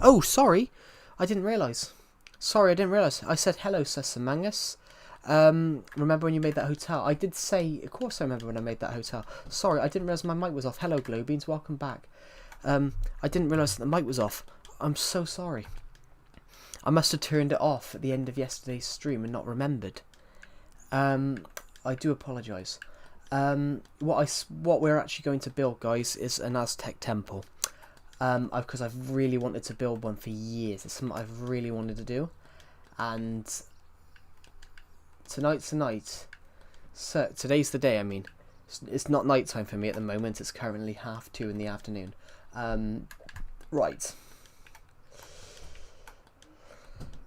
Oh, sorry. I didn't realise. Sorry, I didn't realise. I said hello, Sesamangus. Remember when you made that hotel? I did say, of course I remember when I made that hotel. Sorry, I didn't realise my mic was off. Hello, Glowbeans, welcome back. I didn't realise that the mic was off. I'm so sorry. I must have turned it off at the end of yesterday's stream and not remembered. I do apologise. What we're actually going to build, guys, is an Aztec temple. Because I've really wanted to build one for years. It's something I've really wanted to do. And today's the day, I mean. It's not night time for me at the moment. It's currently 2:30 in the afternoon. Right.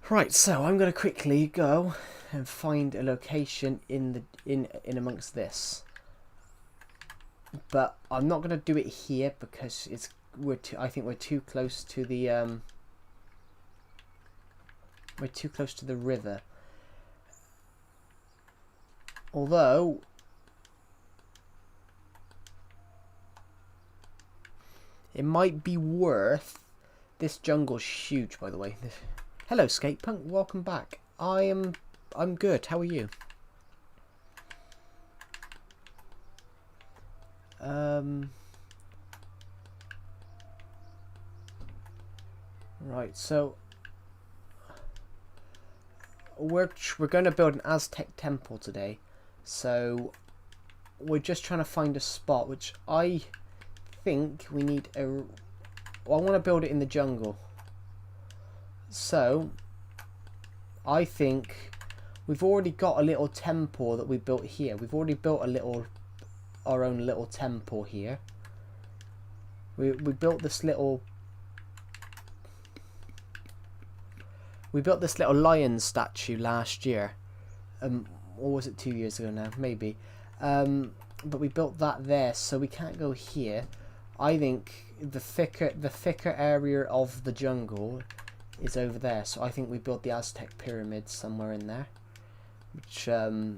Right, so I'm going to quickly go and find a location in amongst this. But I'm not going to do it here because I think we're too close to the river. Although it might be worth. This jungle's huge, by the way. Hello, Skatepunk. Welcome back. I'm good. How are you? Right. So we're going to build an Aztec temple today. So we're just trying to find a spot, which I think we need a. Well, I want to build it in the jungle. So I think we've already got a little temple that we built here. We've already built our own little temple here. We built this little lion statue last year. Or was it 2 years ago now? Maybe. But we built that there, so we can't go here. I think the thicker area of the jungle is over there, so I think we built the Aztec pyramids somewhere in there, which I'm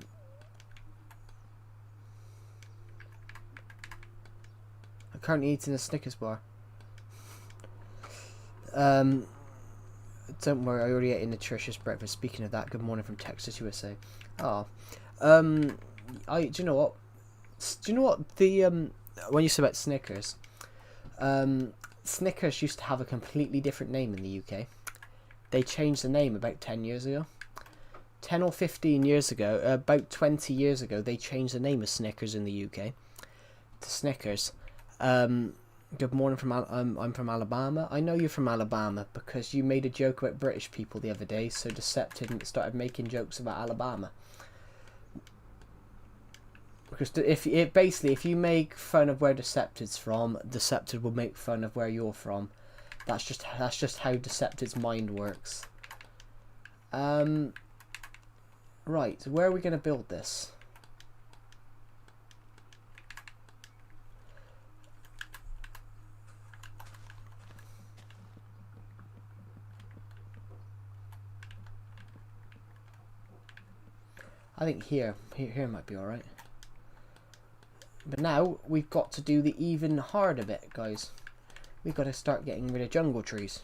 currently eating a Snickers bar. Don't worry, I already ate a nutritious breakfast. Speaking of that, good morning from Texas, USA. Do you know what? When you said about Snickers, Snickers used to have a completely different name in the UK. They changed the name about 10 years ago. 10 or 15 years ago, about 20 years ago, they changed the name of Snickers in the UK to Snickers. Good morning from I'm from Alabama. I know you're from Alabama because you made a joke about British people the other day, so Decepted started making jokes about Alabama. Because if you make fun of where Decepted's from, Decepted will make fun of where you're from. That's just how Decepted's mind works. Right, where are we going to build this? I think here might be alright. But now we've got to do the even harder bit, guys. We've got to start getting rid of jungle trees.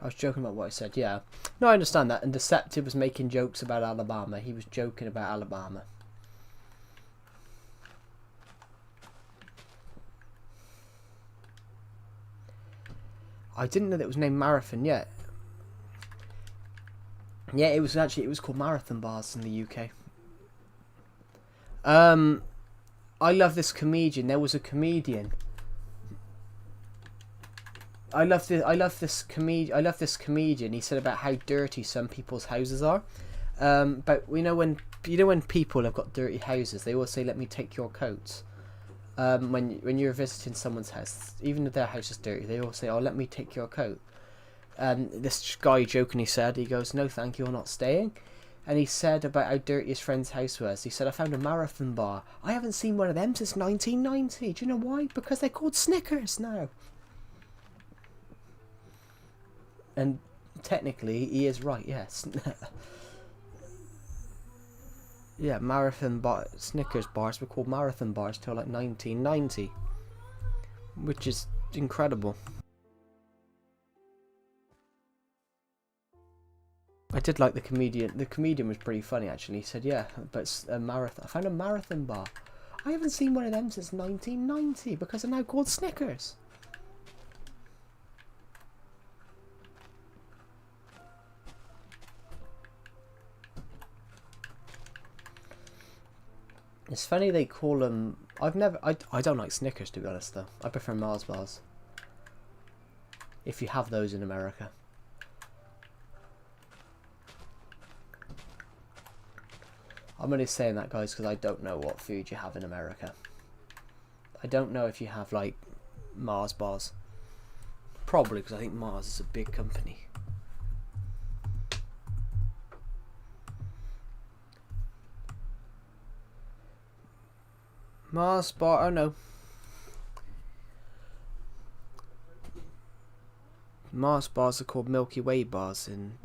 I was joking about what I said, yeah. No, I understand that. And Deceptive was making jokes about Alabama. He was joking about Alabama. I didn't know that it was named Marathon yet. Yeah, it was called Marathon Bars in the UK. I love this comedian. There was a comedian. I love this comedian. He said about how dirty some people's houses are. But when people have got dirty houses, they always say, "Let me take your coat." When you're visiting someone's house, even if their house is dirty, they always say, "Oh, let me take your coat." This guy jokingly said, he goes, "No, thank you, I'm not staying." And he said about how dirty his friend's house was. He said, "I found a Marathon bar. I haven't seen one of them since 1990. Do you know why? Because they're called Snickers now." And technically, he is right, yes. Yeah, Snickers bars were called Marathon bars till like 1990. Which is incredible. I did like the comedian. The comedian was pretty funny actually. He said, "Yeah, but it's a marathon. I found a marathon bar. I haven't seen one of them since 1990 because they're now called Snickers." It's funny they call them. I don't like Snickers, to be honest, though. I prefer Mars bars. If you have those in America. I'm only saying that, guys, because I don't know what food you have in America. I don't know if you have, like, Mars bars. Probably, because I think Mars is a big company. Mars bar, oh no. Mars bars are called Milky Way bars in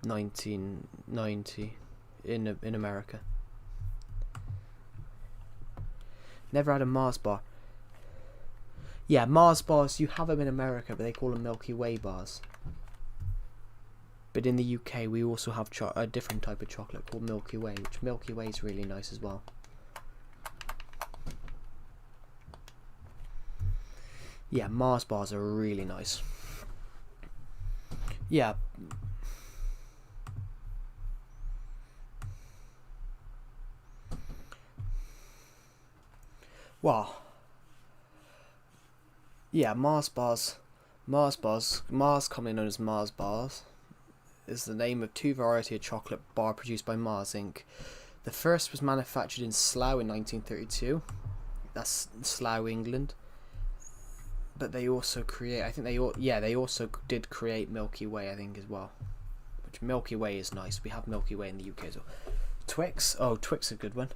1990 in America. Never had a Mars bar. Yeah, Mars bars, you have them in America, but they call them Milky Way bars. But in the UK, we also have a different type of chocolate called Milky Way, which Milky Way is really nice as well. Yeah, Mars bars are really nice. Yeah. Wow. Yeah, Mars bars. Mars commonly known as Mars bars, is the name of two varieties of chocolate bar produced by Mars Inc. The first was manufactured in Slough in 1932. That's Slough, England. But they also create, I think they also did create Milky Way, I think, as well. Which Milky Way is nice. We have Milky Way in the UK as well. Twix, oh, Twix is a good one.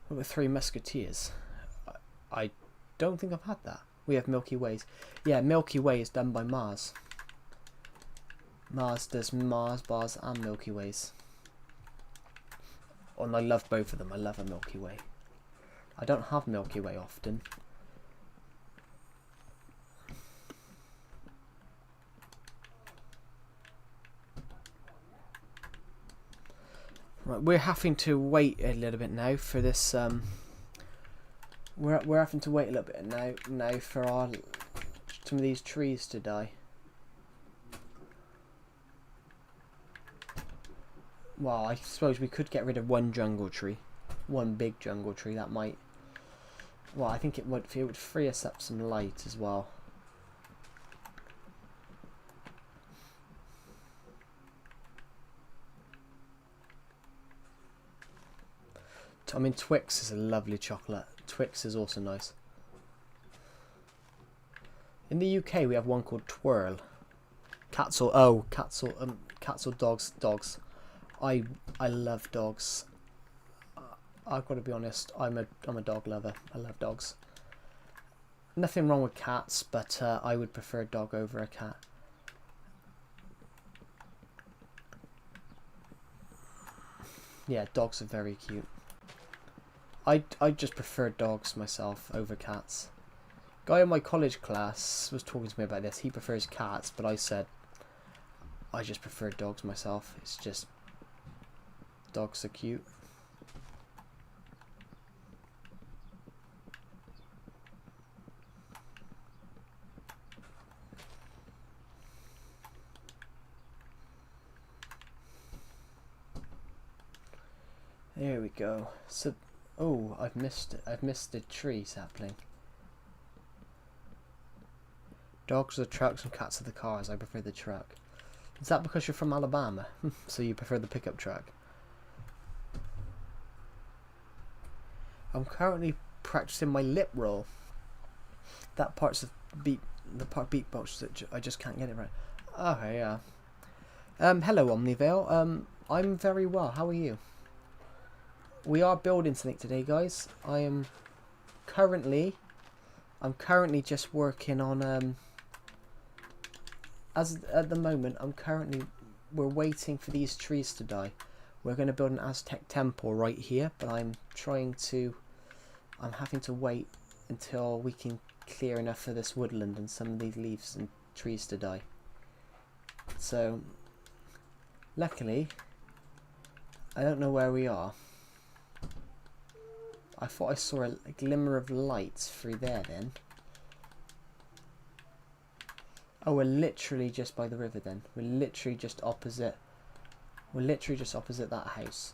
What about Three Musketeers? I don't think I've had that. We have Milky Ways. Yeah, Milky Way is done by Mars. Mars does Mars bars and Milky Ways. Oh, and I love both of them. I love a Milky Way. I don't have Milky Way often. Right, we're having to wait a little bit now for this. We're having to wait a little bit now for some of these trees to die. Well, I suppose we could get rid of one jungle tree, one big jungle tree. That might. Well, I think it would free us up some light as well. I mean, Twix is a lovely chocolate. Twix is also nice. In the UK, we have one called Twirl. Cats or dogs. I love dogs. I've got to be honest. I'm a dog lover. I love dogs. Nothing wrong with cats, but I would prefer a dog over a cat. Yeah, dogs are very cute. I just prefer dogs myself over cats. Guy in my college class was talking to me about this. He prefers cats, but I said I just prefer dogs myself. It's just dogs are cute. There we go. So, oh, I've missed the tree sapling. Dogs are the trucks and cats are the cars. I prefer the truck. Is that because you're from Alabama? So you prefer the pickup truck? I'm currently practicing my lip roll. That part's of the part beatbox that I just can't get it right. Okay, yeah. Hello Omnivale. I'm very well. How are you? We are building something today, guys. I'm currently just working on at the moment we're waiting for these trees to die. We're going to build an Aztec temple right here, but I'm having to wait until we can clear enough of this woodland and some of these leaves and trees to die. So Luckily, I don't know where we are. I thought I saw a glimmer of lights through there then. Oh, we're literally just by the river then. We're literally just opposite. We're literally just opposite that house.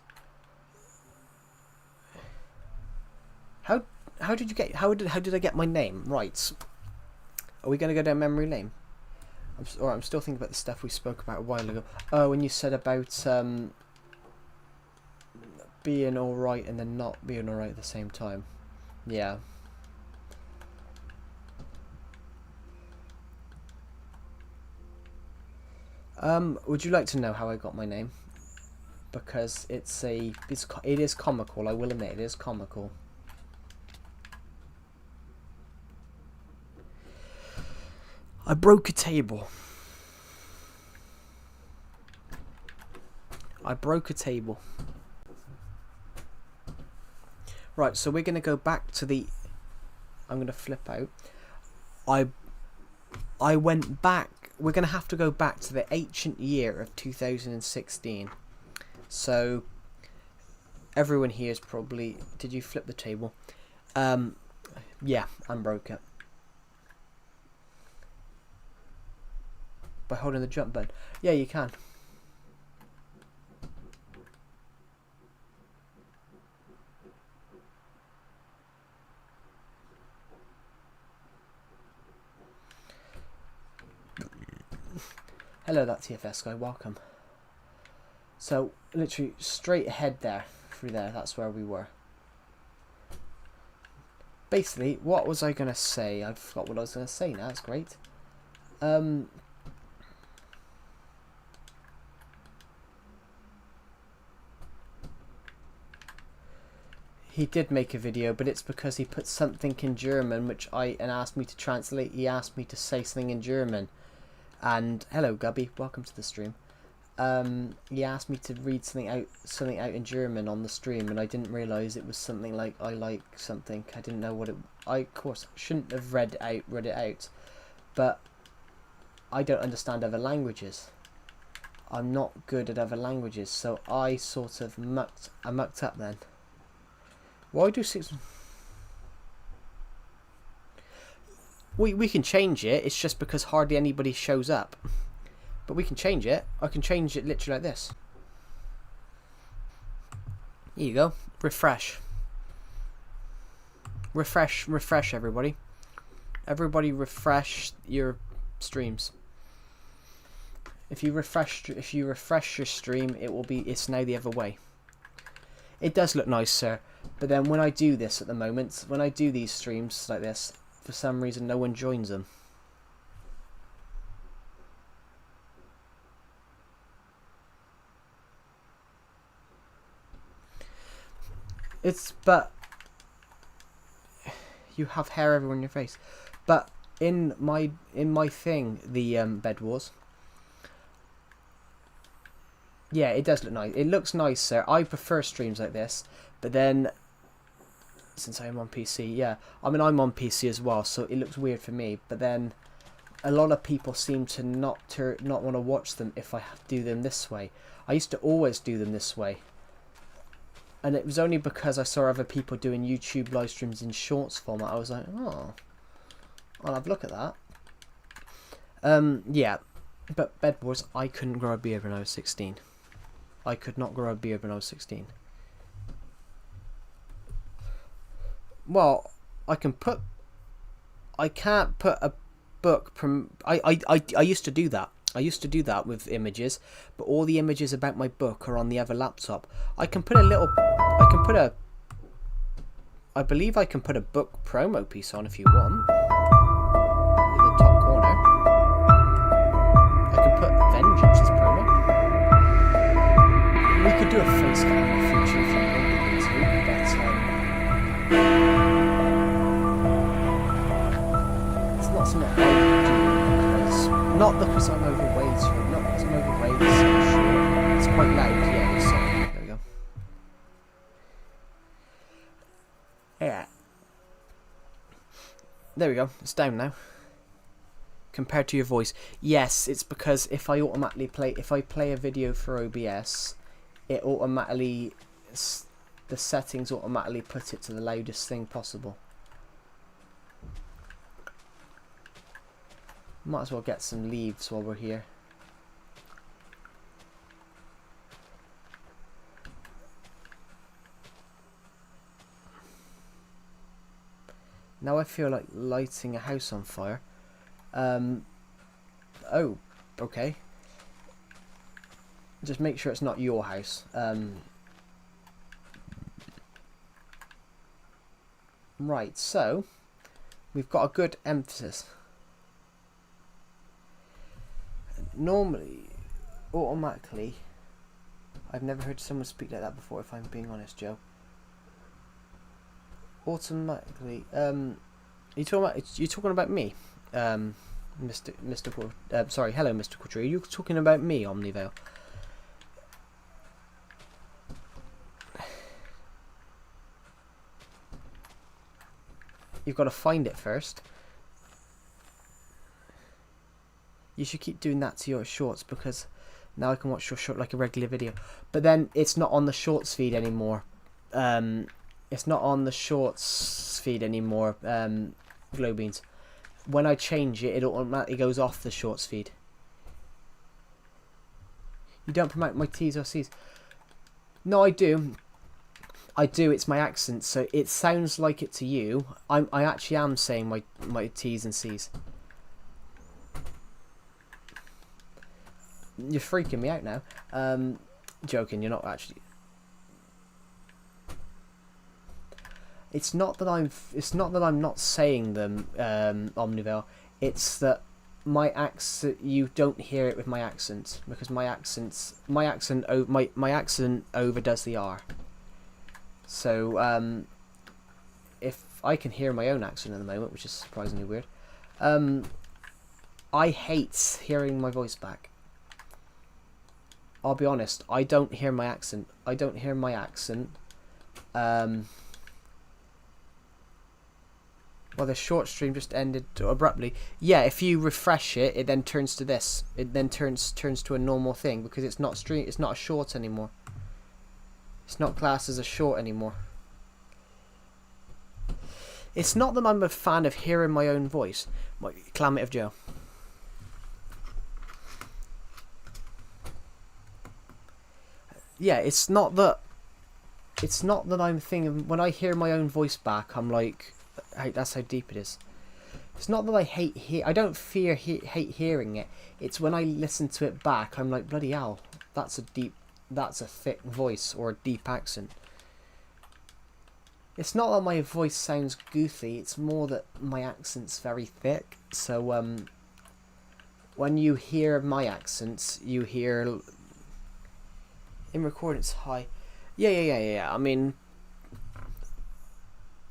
How did you get? How did I get my name? Right. Are we gonna go down memory lane? I'm still thinking about the stuff we spoke about a while ago. Oh, when you said about being all right and then not being all right at the same time. Yeah. Would you like to know how I got my name? Because it is comical. I will admit it is comical. I broke a table. Right, so we're going to go back to the... I'm going to flip out. I went back... We're going to have to go back to the ancient year of 2016. So, everyone here is probably... Did you flip the table? Yeah, unbroke it. By holding the jump button. Yeah, you can. Hello, that TFS guy, welcome. So, literally straight ahead there, through there, that's where we were. Basically, what was I going to say? I forgot what I was going to say now, that's great. He did make a video, but it's because he put something in German, and asked me to translate. He asked me to say something in German. And hello, Gubby, welcome to the stream. He asked me to read something out in German on the stream, and I didn't realise it was something like I like something. I didn't know what it. I of course shouldn't have read it out, but I don't understand other languages. I'm not good at other languages, so I sort of mucked up then. Why do 6? We can change it. It's just because hardly anybody shows up. But we can change it. I can change it literally like this. Here you go. Refresh. Refresh everybody. Everybody refresh your streams. If you refresh your stream, it's now the other way. It does look nice, sir. But then when I do this at the moment, when I do these streams like this, for some reason no one joins them. But you have hair everywhere in your face. But in my thing, the Bed Wars. Yeah, it does look nice. It looks nice, sir. I prefer streams like this, but then since I am on PC, yeah, I mean I'm on PC as well, so it looks weird for me. But then a lot of people seem to not want to watch them if I do them this way. I used to always do them this way, and it was only because I saw other people doing YouTube live streams in shorts format. I was like, oh, I'll have a look at that. Yeah, but Bed Wars, I couldn't grow a beard when I was 16. I could not grow a beard when I was 16. Well, I can't put a book from... I used to do that. I used to do that with images, but all the images about my book are on the other laptop. I can put I believe I can put a book promo piece on if you want. In the top corner. I can put Vengeance as promo. We could do a face camera feature if you wanted me to, but it's not something I would do because I'm overweight, not because I'm overweight, it's so short. It's quite loud, yeah, so there we go. Yeah. There we go, it's down now. compared to your voice. Yes, it's because if I play a video for OBS, it automatically, the settings automatically put it to the loudest thing possible. Might as well get some leaves while we're here. Now I feel like lighting a house on fire. Oh, okay. Just make sure it's not your house. Right, so we've got a good emphasis. Normally, automatically, I've never heard someone speak like that before, if I'm being honest, Joe. Automatically, you're talking about me, hello, Mr. Quadri. You're talking about me, Omnivale. You've got to find it first. You should keep doing that to your shorts, because now I can watch your short like a regular video. But then it's not on the shorts feed anymore. It's not on the shorts feed anymore, Glow Beans. When I change it, it automatically goes off the shorts feed. You don't promote my T's or C's. No, I do. I do, it's my accent, so it sounds like it to you. I actually am saying my T's and C's. You're freaking me out now. Joking, you're not actually. It's not that I'm not saying them, Omnivale. It's that my accent, you don't hear it with my accent, because my accent overdoes the R. So if I can hear my own accent at the moment, which is surprisingly weird, I hate hearing my voice back. I'll be honest, I don't hear my accent. Well, the short stream just ended abruptly. Yeah, if you refresh it, it then turns to this. It then turns to a normal thing, because it's not a short anymore. It's not classed as a short anymore. It's not that I'm a fan of hearing my own voice. Calamity of Joe. Yeah, it's not that I'm thinking, when I hear my own voice back, I'm like, hey, that's how deep it is. It's not that I hate hate hearing it. It's when I listen to it back, I'm like, bloody hell, that's a thick voice or a deep accent. It's not that my voice sounds goofy, it's more that my accent's very thick. So when you hear my accents, you hear in recording it's high. Yeah. I mean,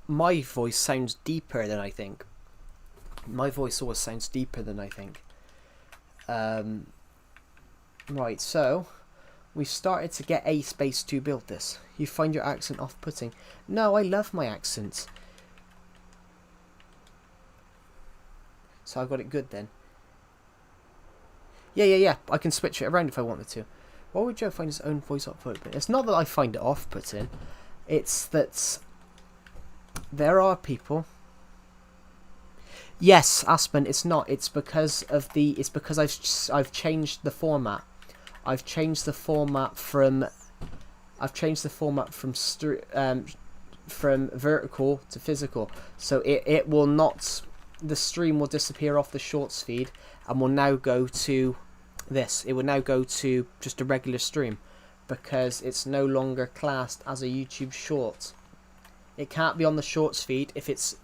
my voice sounds deeper than I think. My voice always sounds deeper than I think. Right, so we started to get a space to build this. You find your accent off-putting. No, I love my accent. So I got it good then. Yeah. I can switch it around if I wanted to. Why would Joe find his own voice off-putting? It's not that I find it off-putting. It's that there are people. Yes, Aspen, it's not. It's because I've changed the format. I've changed the format from vertical to physical. So it will not, the stream will disappear off the shorts feed and will now go to this. It will now go to just a regular stream, because it's no longer classed as a YouTube short. It can't be on the shorts feed if it's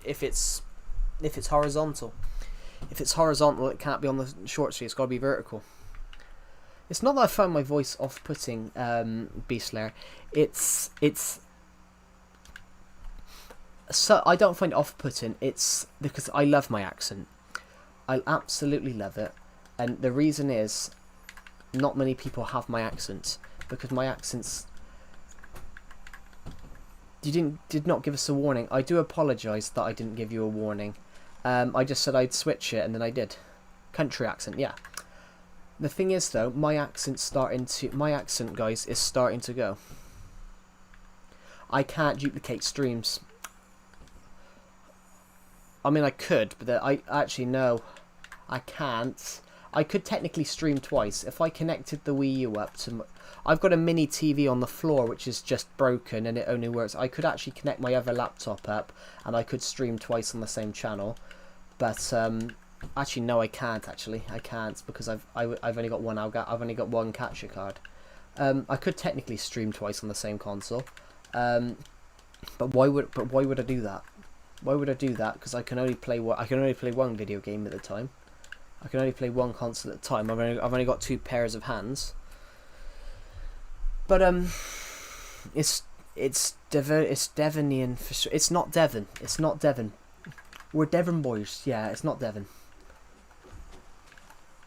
horizontal. If it's horizontal, it can't be on the shorts feed. It's got to be vertical. It's not that I found my voice off-putting, Beastlayer. It's so I don't find it off-putting. It's because I love my accent. I absolutely love it, and the reason is, not many people have my accent, because my accent's. You did not give us a warning. I do apologise that I didn't give you a warning. I just said I'd switch it, and then I did. country accent, yeah. The thing is, though, my accent, guys, is starting to go. I can't duplicate streams. I mean, I could, but I actually, no. I can't. I could technically stream twice. If I connected the Wii U up to... I've got a mini TV on the floor, which is just broken, and it only works. I could actually connect my other laptop up, and I could stream twice on the same channel. But, actually, no, I can't, actually. I can't, because I've only got one. I've only got one capture card. I could technically stream twice on the same console. But why would I do that? Why would I do that? Because I can only play one video game at a time. I can only play one console at a time. I've only got 2 pairs of hands. But it's Devonian for sure. It's not Devon. It's not Devon. We're Devon boys. Yeah, it's not Devon.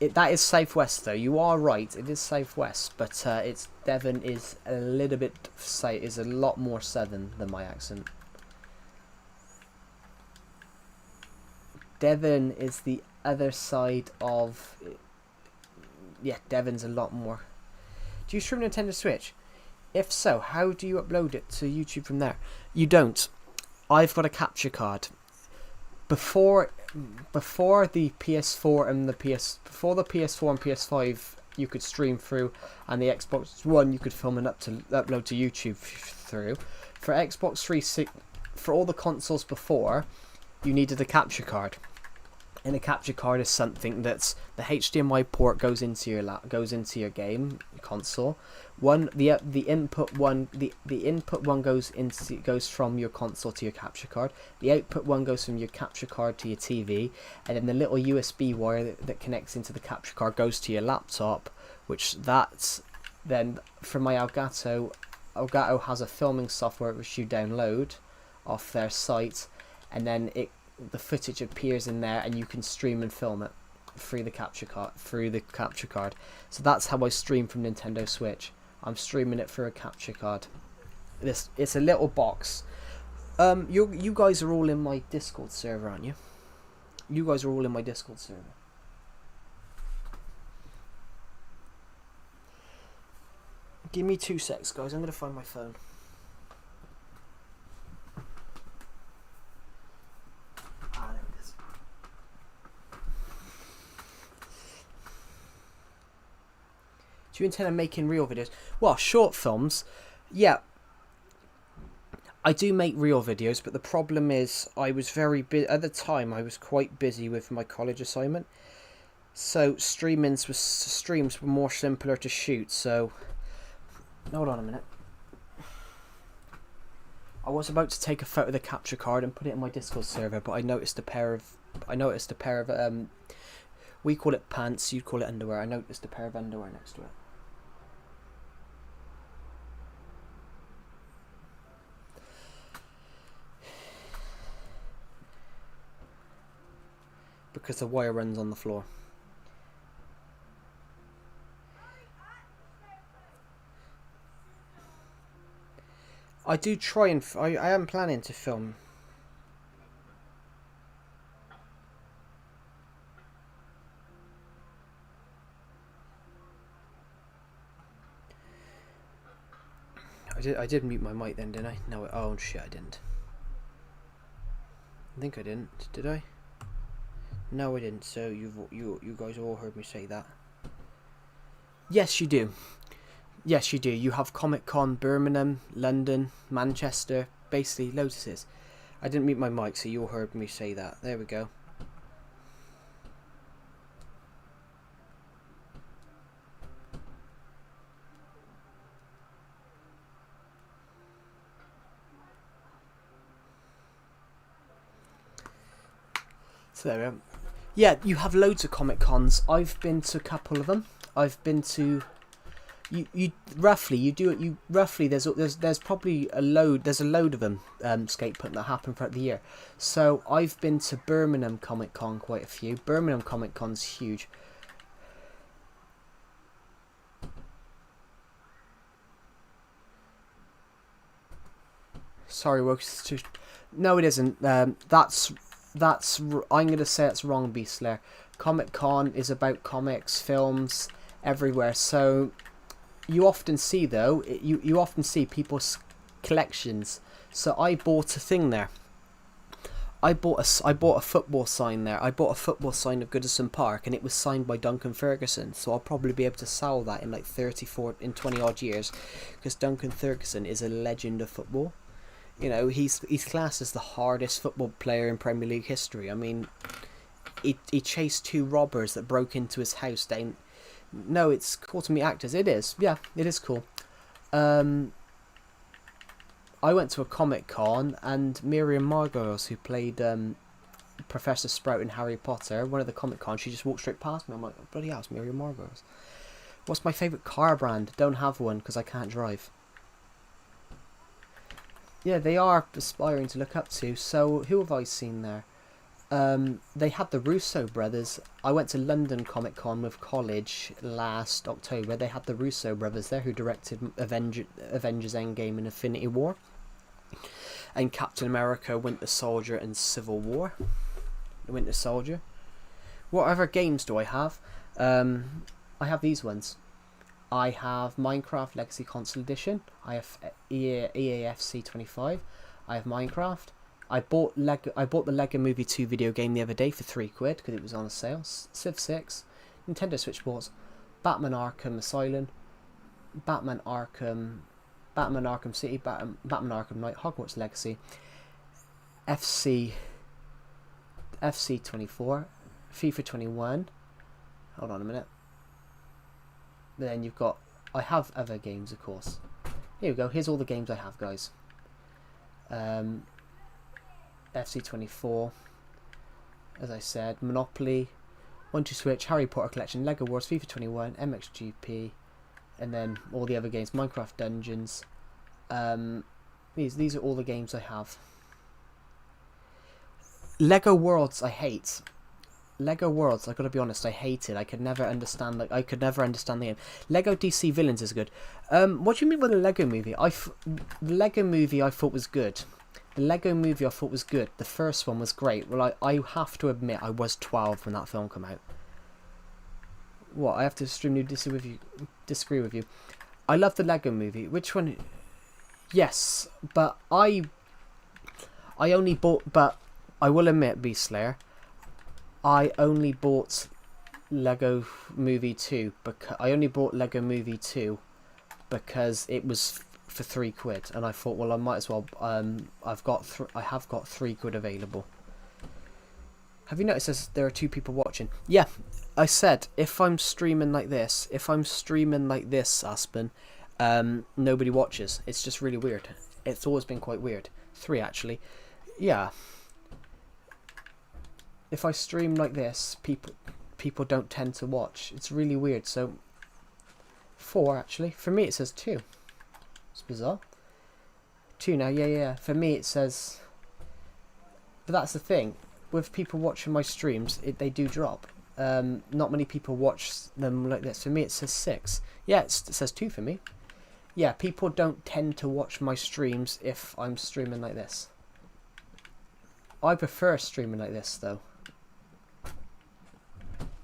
That is southwest though. You are right. It is southwest, but it's Devon is a little bit is a lot more southern than my accent. Devon is the other side of... Yeah, Devon's a lot more. Do you stream Nintendo Switch? If so, how do you upload it to YouTube from there? You don't. I've got a capture card. Before the PS4 and the PS4 and PS5, you could stream through, and the Xbox One you could film and upload to YouTube through. For Xbox 360, for all the consoles before, you needed a capture card. And a capture card is something that's the HDMI port goes into your game console. The input one goes from your console to your capture card. The output one goes from your capture card to your TV, and then the little USB wire that connects into the capture card goes to your laptop. Then from my Elgato has a filming software which you download off their site, and then the footage appears in there, and you can stream and film it through the capture card. So that's how I stream from Nintendo Switch. I'm streaming it through a capture card. It's a little box. You guys are all in my Discord server, aren't you? You guys are all in my Discord server. Give me 2 secs, guys. I'm gonna find my phone. Do you intend on making real videos? Well, short films, yeah. I do make real videos, but the problem is I was very busy at the time. I was quite busy with my college assignment, so streams were more simpler to shoot. So, hold on a minute. I was about to take a photo of the capture card and put it in my Discord server, but I noticed a pair of we call it pants, you call it underwear. I noticed a pair of underwear next to it. Because the wire runs on the floor. I do try and... I am planning to film. I did mute my mic then, didn't I? No, oh shit, I didn't. I think I didn't. Did I? No, I didn't. So you guys all heard me say that. Yes, you do. Yes, you do. You have Comic-Con, Birmingham, London, Manchester, basically lotuses. I didn't mute my mic, so you all heard me say that. There we go. So there we go. Yeah, you have loads of Comic-Cons. I've been to a couple of them. I've been to... You roughly there's probably a load of them skate put that happen throughout the year. So I've been to Birmingham Comic Con quite a few. Birmingham Comic Con's huge. Sorry, no, it isn't. I'm gonna say it's wrong, Beastler. Comic-Con is about comics, films, everywhere. So you often see, though, you often see people's collections. So I bought a thing there. I bought a football sign there. I bought a football sign of Goodison Park, and it was signed by Duncan Ferguson. So I'll probably be able to sell that in like 20 odd years, because Duncan Ferguson is a legend of football. You know, he's classed as the hardest football player in Premier League history. I mean, he chased 2 robbers that broke into his house down. No, it's cool to meet actors. It is, yeah, it is cool. I went to a Comic-Con, and Miriam Margolyes, who played Professor Sprout in Harry Potter, one of the Comic-Con, she just walked straight past me. I'm like, oh, bloody hell, it's Miriam Margolyes. What's my favourite car brand? Don't have one because I can't drive. Yeah, they are aspiring to look up to. So who have I seen there? They had the Russo brothers. I went to London Comic Con with college last October. They had the Russo brothers there, who directed Avengers Endgame and Infinity War, and Captain America, Winter Soldier, and Civil War. The Winter Soldier. What other games do I have? I have these ones. I have Minecraft Legacy Console Edition. I have EAFC 25. I have Minecraft. I bought the Lego Movie 2 video game the other day for £3 because it was on a sale. Civ 6, Nintendo Switch Sports, Batman Arkham Asylum, Batman Arkham City, Batman Arkham Knight, Hogwarts Legacy, FC 24, FIFA 21. Hold on a minute. Then you've got, I have other games, of course. Here we go. Here's all the games I have, guys. FC 24, as I said, Monopoly, 1-2-Switch, Harry Potter Collection, Lego Wars, FIFA 21, MXGP, and then all the other games, Minecraft Dungeons. These are all the games I have. Lego Worlds, I hate. Lego Worlds, I gotta be honest, I hate it. I could never understand the game. Lego DC Villains is good. What do you mean by the Lego Movie? The Lego Movie I thought was good. The Lego Movie I thought was good. The first one was great. Well, I have to admit, I was 12 when that film came out. What? I have to extremely disagree with you. I love the Lego Movie. Which one? Yes, but I only bought. But I will admit, Beast Slayer, I only bought Lego Movie 2 because I only bought Lego Movie 2 because it was for £3, and I thought, well, I might as well. I have got £3 available. Have you noticed there are 2 people watching? Yeah, I said if I'm streaming like this, Aspen, nobody watches. It's just really weird. It's always been quite weird. 3 actually. Yeah. If I stream like this, people don't tend to watch. It's really weird. So 4 actually. For me it says 2. It's bizarre. 2 now, yeah. For me it says, but that's the thing. With people watching my streams, they do drop. Not many people watch them like this. For me it says 6. Yeah, it says 2 for me. Yeah, people don't tend to watch my streams if I'm streaming like this. I prefer streaming like this though.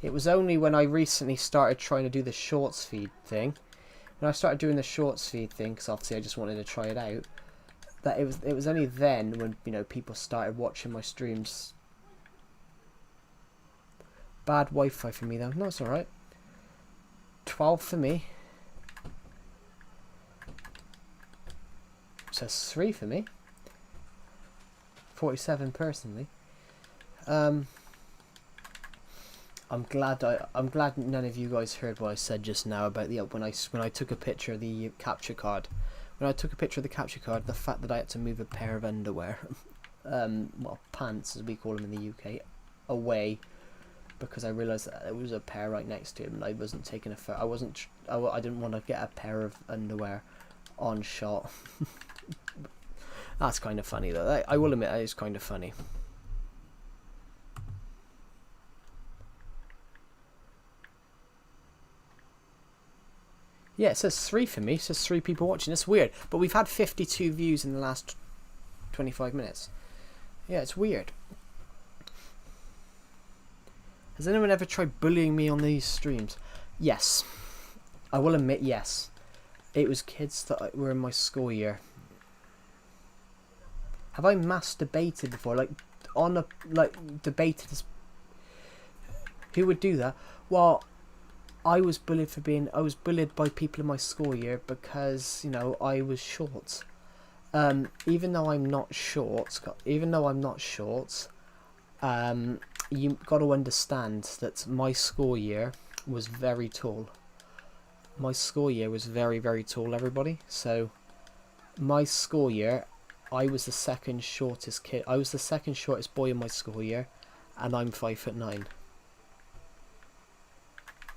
It was only when I recently started trying to do the shorts feed thing. When I started doing the shorts feed thing, because obviously I just wanted to try it out, that it was only then when, you know, people started watching my streams. Bad Wi-Fi for me though. No, it's alright. 12 for me. It says 3 for me. 47 personally. I'm glad none of you guys heard what I said just now about the when I took a picture of the capture card. When I took a picture of the capture card, the fact that I had to move a pair of underwear, well, pants as we call them in the UK, away, because I realised that there was a pair right next to him, and I wasn't taking a photo. I didn't want to get a pair of underwear on shot. That's kind of funny though. I will admit, that is kind of funny. Yeah, it says 3 for me. It says 3 people watching. It's weird. But we've had 52 views in the last 25 minutes. Yeah, it's weird. Has anyone ever tried bullying me on these streams? Yes. I will admit, yes. It was kids that were in my school year. Have I masturbated before? Like, on a, like, debated as... Who would do that? Well, I was bullied by people in my school year because, you know, I was short. Even though I'm not short, you got to understand that my school year was very tall. My school year was very, very tall, everybody. So, my school year, I was the second shortest kid. I was the second shortest boy in my school year, and I'm 5'9".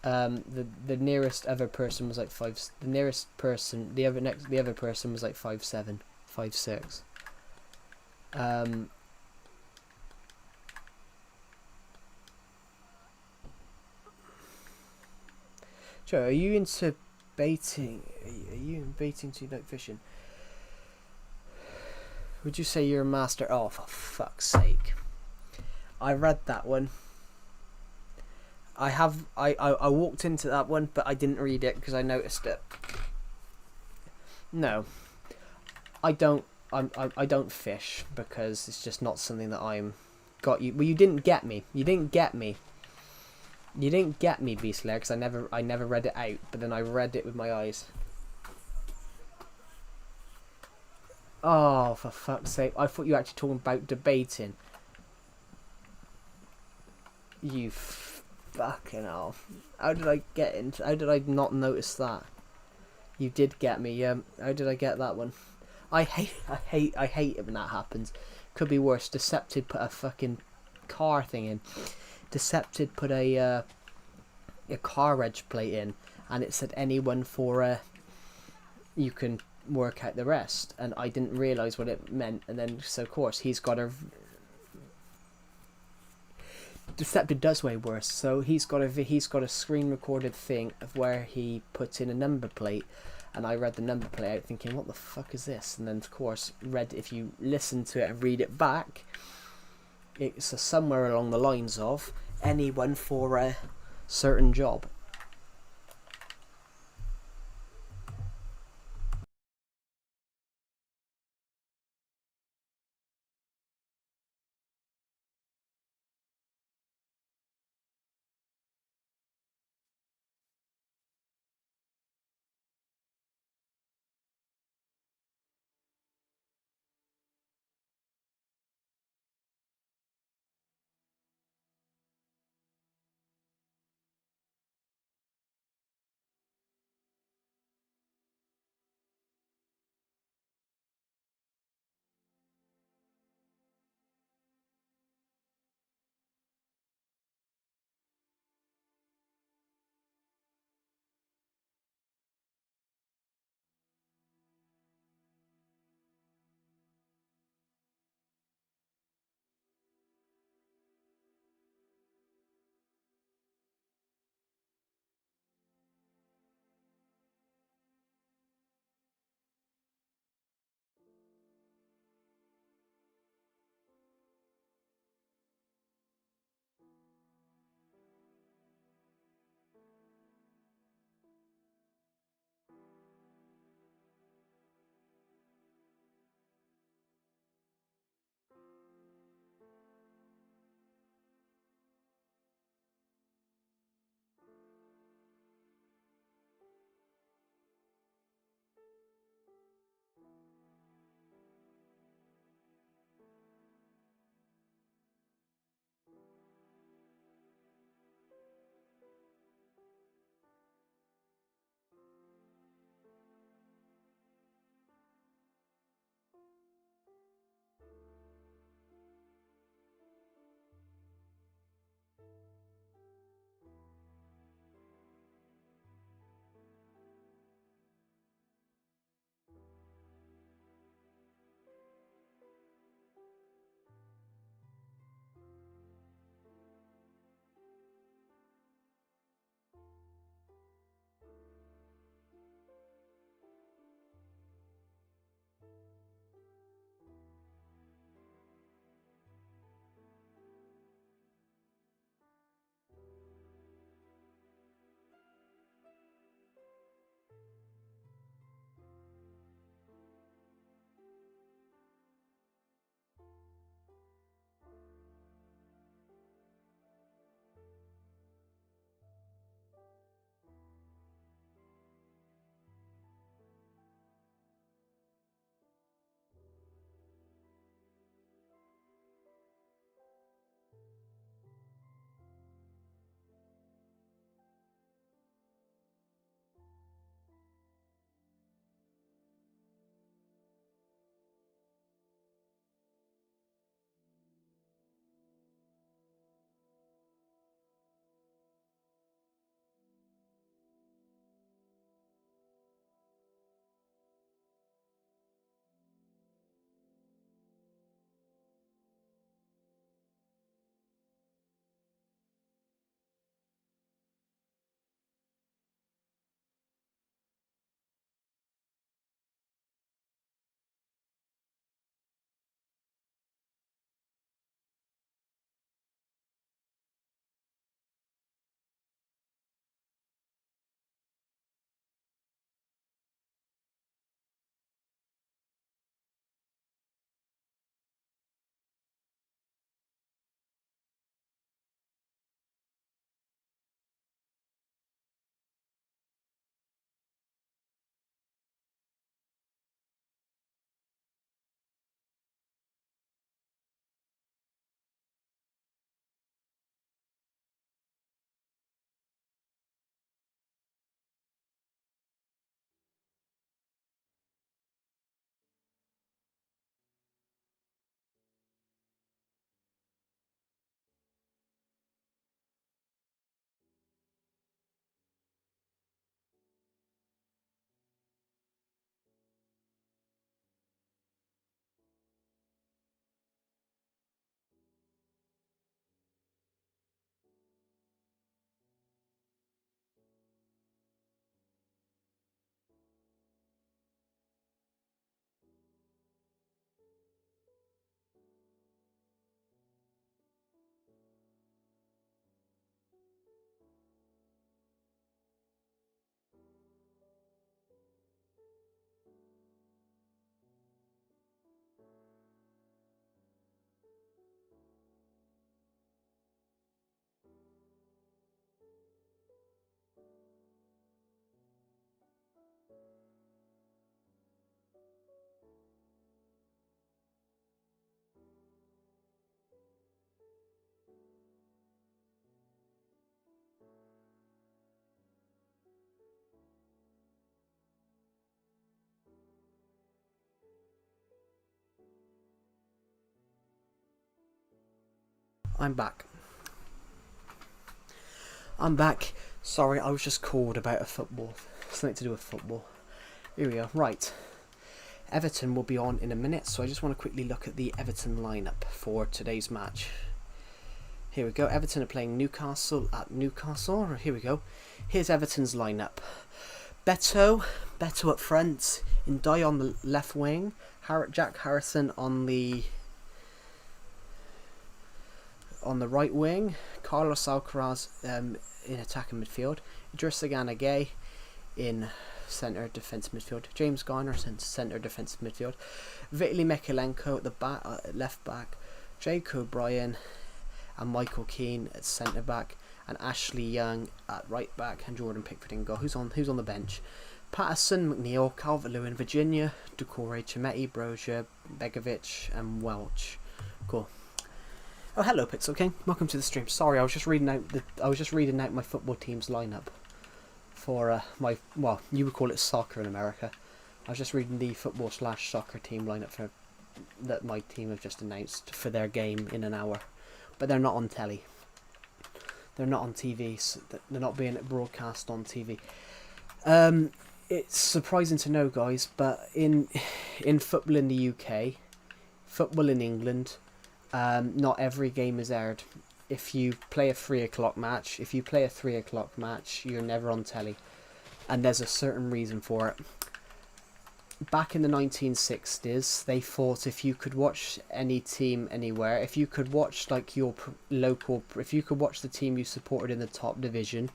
The nearest other person was like five. The nearest person, the other person was like 5'7", 5'6". Joe, are you into baiting? Are you in baiting to like fishing? Would you say you're a master? Oh, for fuck's sake! I read that one. I walked into that one, but I didn't read it because I noticed it. No, I don't. I don't fish because it's just not something that I'm got you. Well, you didn't get me. You didn't get me. You didn't get me, Beastlayer, because I never read it out, but then I read it with my eyes. Oh, for fuck's sake! I thought you were actually talking about debating. You fucking hell! How did I get into? How did I not notice that? You did get me. How did I get that one? I hate it when that happens. Could be worse. Decepted put a fucking car thing in. Decepted put a car reg plate in, and it said anyone for you can work out the rest, and I didn't realise what it meant, and then so of course he's got a Decepted does way worse. So he's got a screen recorded thing of where he puts in a number plate, and I read the number plate out thinking, what the fuck is this? And then of course read, if you listen to it and read it back, it's somewhere along the lines of anyone for a certain job. I'm back. I'm back. Sorry, I was just called about a football. Something to do with football. Here we go. Right. Everton will be on in a minute, so I just want to quickly look at the Everton lineup for today's match. Here we go. Everton are playing Newcastle at Newcastle. Here we go. Here's Everton's lineup. Beto up front. Ndai on the left wing. Jack Harrison on the right wing. Carlos Alcaraz in attacking midfield. Idrissa Gana Gueye in centre defence midfield. James Garner in centre defence midfield. Vitaly Mikalenko at the back, left back. Jake O'Brien and Michael Keane at centre back, and Ashley Young at right back, and Jordan Pickford in goal. Who's on the bench? Patterson, McNeil, Calvert-Lewin, Virginia, Doucouré, Chimetti, Brozier, Begovic, and Welch. Cool. Oh, hello, Pixel King. Welcome to the stream. Sorry, I was just reading out my football team's lineup for you would call it soccer in America. I was just reading the football/soccer team lineup that my team have just announced for their game in an hour, but they're not on telly. They're not on TV. So they're not being broadcast on TV. It's surprising to know, guys, but in football in the UK, football in England, not every game is aired. If you play a 3 o'clock match, you're never on telly, and there's a certain reason for it. Back in the 1960s, they thought if you could watch any team anywhere, if you could watch like your local, if you could watch the team you supported in the top division,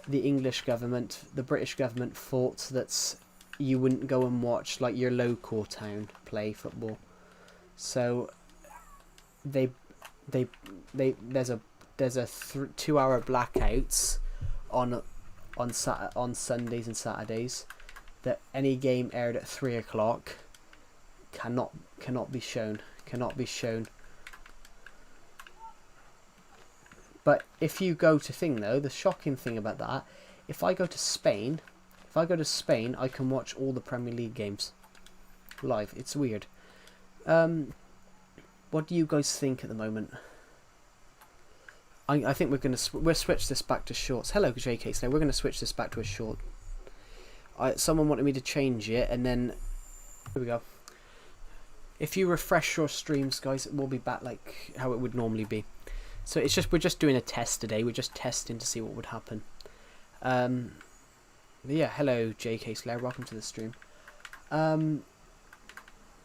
the British government thought that you wouldn't go and watch like your local town play football. So there's a 2-hour blackouts on Sundays and Saturdays, that any game aired at 3 o'clock cannot be shown. But if you go to the shocking thing about that, if I go to Spain, I can watch all the Premier League games live. It's weird. What do you guys think at the moment? I think we'll switch this back to shorts. Hello, JK. So we're gonna switch this back to a short. Someone wanted me to change it, and then here we go. If you refresh your streams, guys, it will be back like how it would normally be. So we're just doing a test today. We're just testing to see what would happen. Yeah, hello, JK Slayer. Welcome to the stream.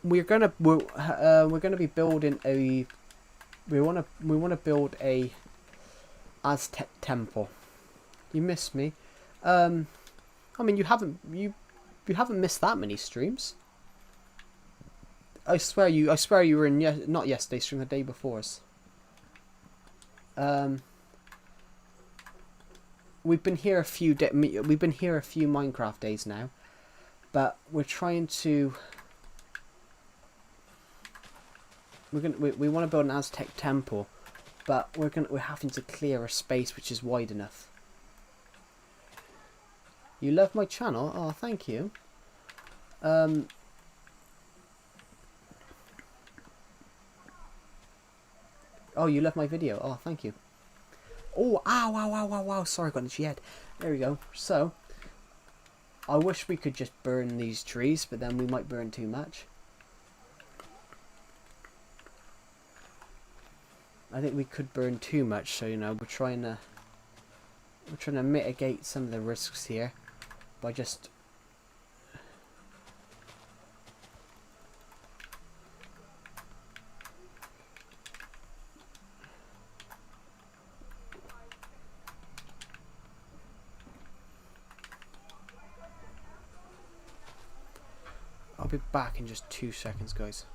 We're gonna be building a. We wanna build a Aztec temple. You missed me. I mean, you haven't missed that many streams. I swear you were in not yesterday's stream, the day before's. We've been here a few Minecraft days now, but we're trying to. We want to build an Aztec temple, but we're having to clear a space which is wide enough. You love my channel? Oh, thank you. Oh, you love my video? Oh, thank you. Oh, ow. Sorry, I got an itchy head. There we go. So, I wish we could just burn these trees, but then we might burn too much. I think we could burn too much, so we're trying to mitigate some of the risks here by just I'll be back in just 2 seconds, guys.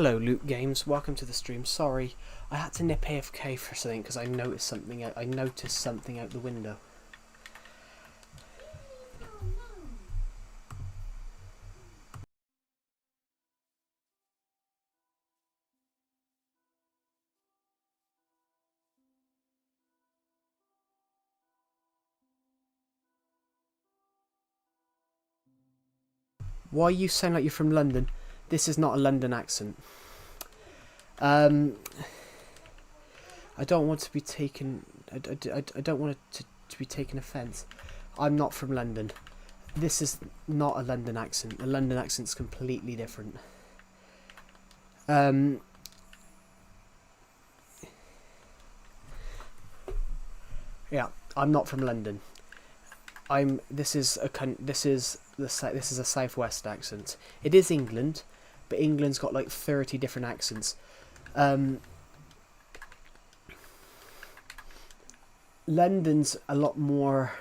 Hello, Loot Games. Welcome to the stream. Sorry, I had to nip AFK for something because I noticed something. I noticed something out the window. Why you sound like you're from London? This is not a London accent. I don't want to be taken. I don't want it to be taken offence. I'm not from London. This is not a London accent. A London accent's completely different. Yeah, I'm not from London. This is a southwest accent. It is England, but England's got like 30 different accents. London's a lot more.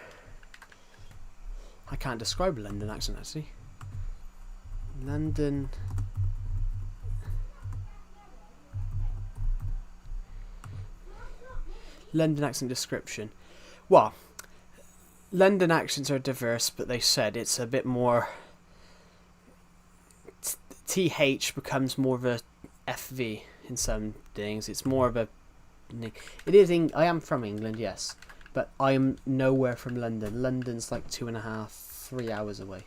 I can't describe a London accent actually. London accent description. Well, London accents are diverse, but they said it's a bit more. TH becomes more of a FV in some things. It's more of a. It is. I am from England, yes, but I am nowhere from London. London's like 2.5, 3 hours away.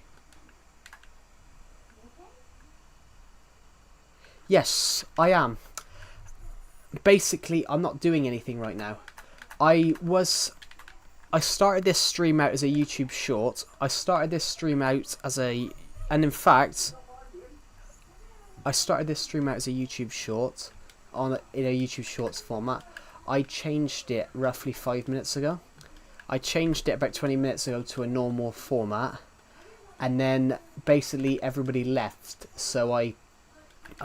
Yes, I am. Basically, I'm not doing anything right now. I started this stream out as a YouTube short. And in fact, I started this stream out as a YouTube short in a YouTube Shorts format. I changed it roughly 5 minutes ago. I changed it about 20 minutes ago to a normal format, and then basically everybody left, so I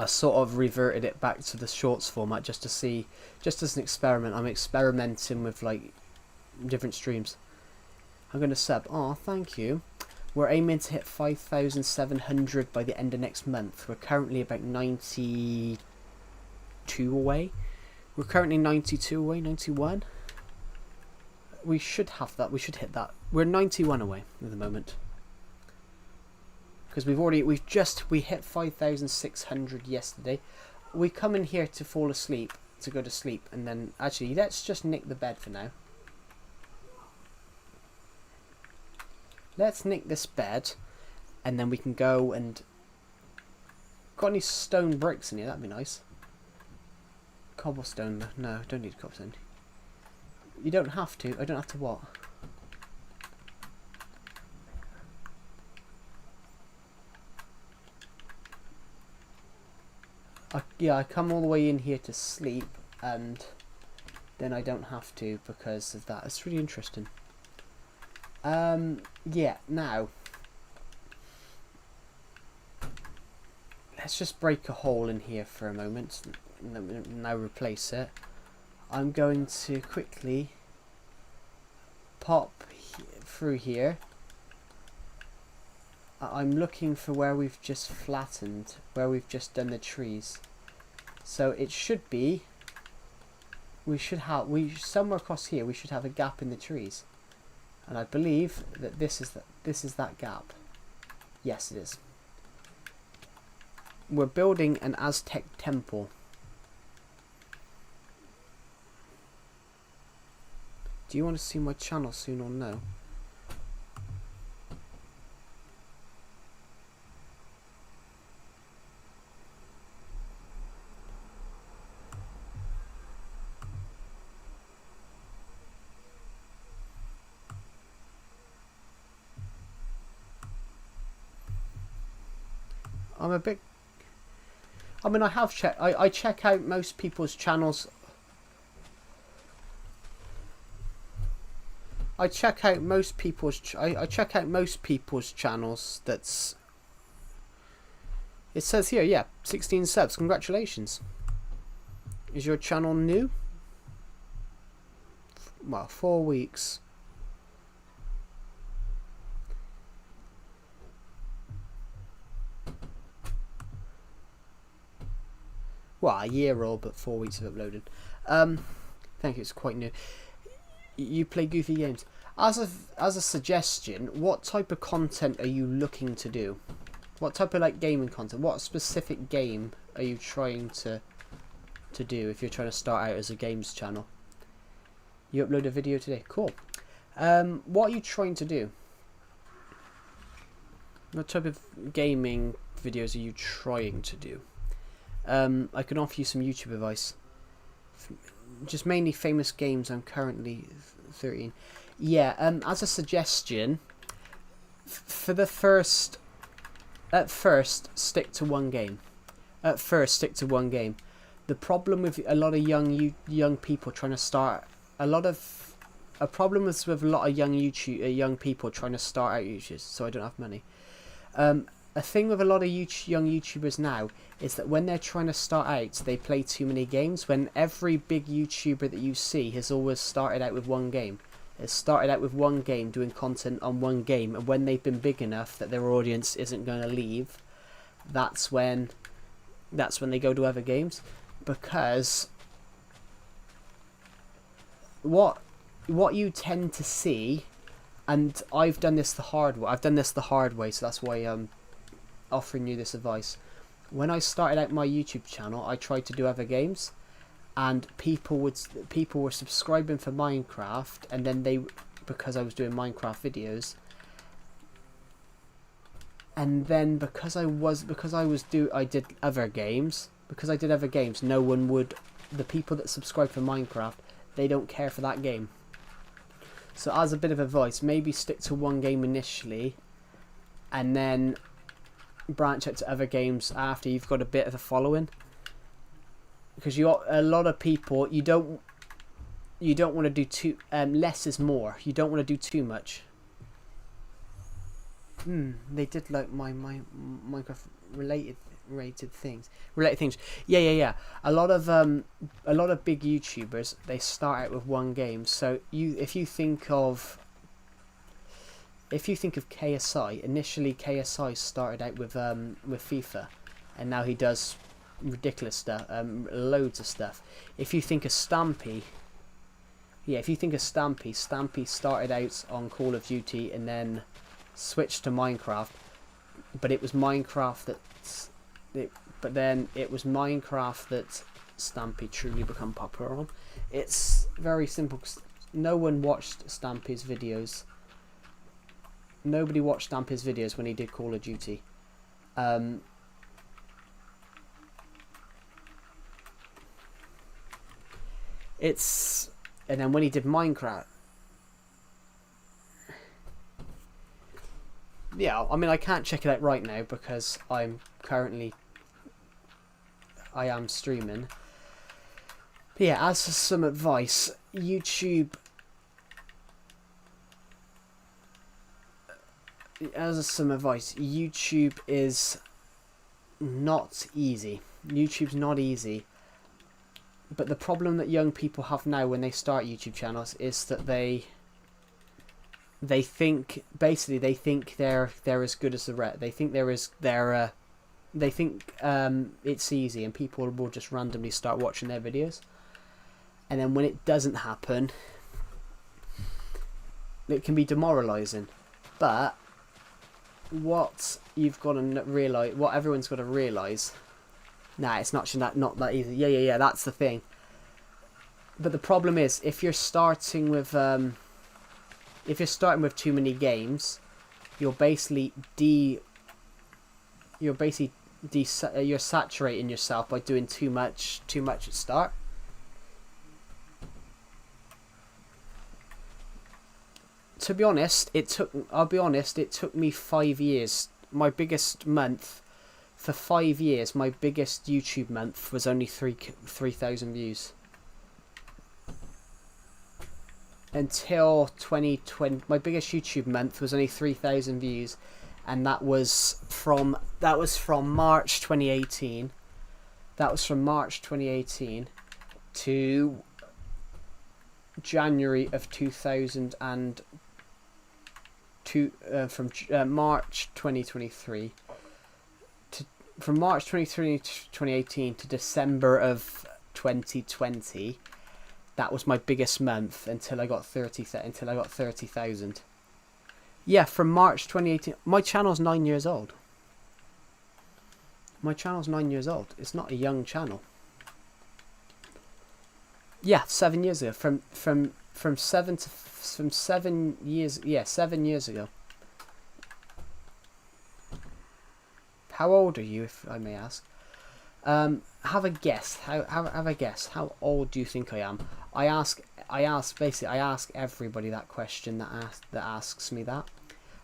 sort of reverted it back to the Shorts format just to see, just as an experiment. I'm experimenting with like different streams. I'm going to sub. Oh, thank you. We're aiming to hit 5,700 by the end of next month. We're currently about 92 away. We're currently 92 away, 91. We should have that. We should hit that. We're 91 away at the moment. Because we hit 5,600 yesterday. We come in here to fall asleep, to go to sleep, and then actually let's just nick the bed for now. Let's nick this bed, and then we can go and. Got any stone bricks in here? That'd be nice. Cobblestone? No, don't need cobblestone. You don't have to. I don't have to what? Yeah, I come all the way in here to sleep, and then I don't have to because of that. It's really interesting. Yeah, now let's just break a hole in here for a moment and now replace it. I'm going to quickly pop through here. I'm looking for where we've just flattened, where we've just done the trees. So it should be, somewhere across here we should have a gap in the trees. And I believe that this is that gap. Yes, it is. We're building an Aztec temple. Do you want to see my channel soon or no? I'm a bit. I mean, I have checked. I check out most people's channels. I check out most people's. I check out most people's channels. That's. It says here, yeah, 16 subs. Congratulations. Is your channel new? Well, 4 weeks. well, a year old, but 4 weeks of uploading. Thank you, it's quite new. You play goofy games. As a suggestion, what type of content are you looking to do? What type of like gaming content? What specific game are you trying to do if you're trying to start out as a games channel? You upload a video today. Cool. What are you trying to do? What type of gaming videos are you trying to do? I can offer you some YouTube advice. Just mainly famous games. I'm currently 13. Yeah, as a suggestion, for the first... At first, stick to one game. The problem with a lot of young people trying to start... A problem is with a lot of young people trying to start out YouTubers, so I don't have money. A thing with a lot of young YouTubers now is that when they're trying to start out, they play too many games, when every big YouTuber that you see has always started out with one game. It started out with one game, doing content on one game, and when they've been big enough that their audience isn't going to leave, that's when they go to other games. Because what you tend to see, and I've done this the hard way, so that's why I'm offering you this advice. When I started out my YouTube channel, I tried to do other games, and people were subscribing for Minecraft, and then because I was doing Minecraft videos, and then because I did other games, no one would, the people that subscribe for Minecraft, they don't care for that game. So as a bit of advice, maybe stick to one game initially, and then branch out to other games after you've got a bit of a following. Because a lot of people, you don't want to do too less is more. You don't want to do too much. They did like my Minecraft related things. Yeah. A lot of big YouTubers, they start out with one game. So if you think of KSI, initially KSI started out with FIFA, and now he does ridiculous stuff, loads of stuff. If you think of Stampy, Stampy started out on Call of Duty and then switched to Minecraft, but it was Minecraft that Stampy truly become popular on. It's very simple. No one watched Stampy's videos. Nobody watched Stampy's videos when he did Call of Duty. And then when he did Minecraft, yeah, I mean, I can't check it out right now because I am streaming. But yeah, as for some advice, YouTube is not easy. YouTube's not easy. But the problem that young people have now when they start YouTube channels is that they think they're as good as the rest. They think it's easy, and people will just randomly start watching their videos. And then when it doesn't happen, it can be demoralizing. But what you've got to realize, what everyone's got to realize. Nah, it's not that easy. Yeah, that's the thing. But the problem is, if you're starting with too many games, you're saturating yourself by doing too much at start. To be honest, it took me 5 years. My biggest month. For 5 years, my biggest YouTube month was only 3,000 views. Until 2020, my biggest YouTube month was only 3,000 views, and that was from March 2018. That was from March 2018 to January of 2002. From March 2023. from March 2018 to December of 2020, that was my biggest month until I got 30,000. Yeah, from March 2018. My channel's 9 years old. My channel's 9 years old. It's not a young channel. Yeah, 7 years ago. From 7 years. Yeah, 7 years ago. How old are you, if I may ask? Have a guess. Have a guess. How old do you think I am? I ask everybody that question that asks me that.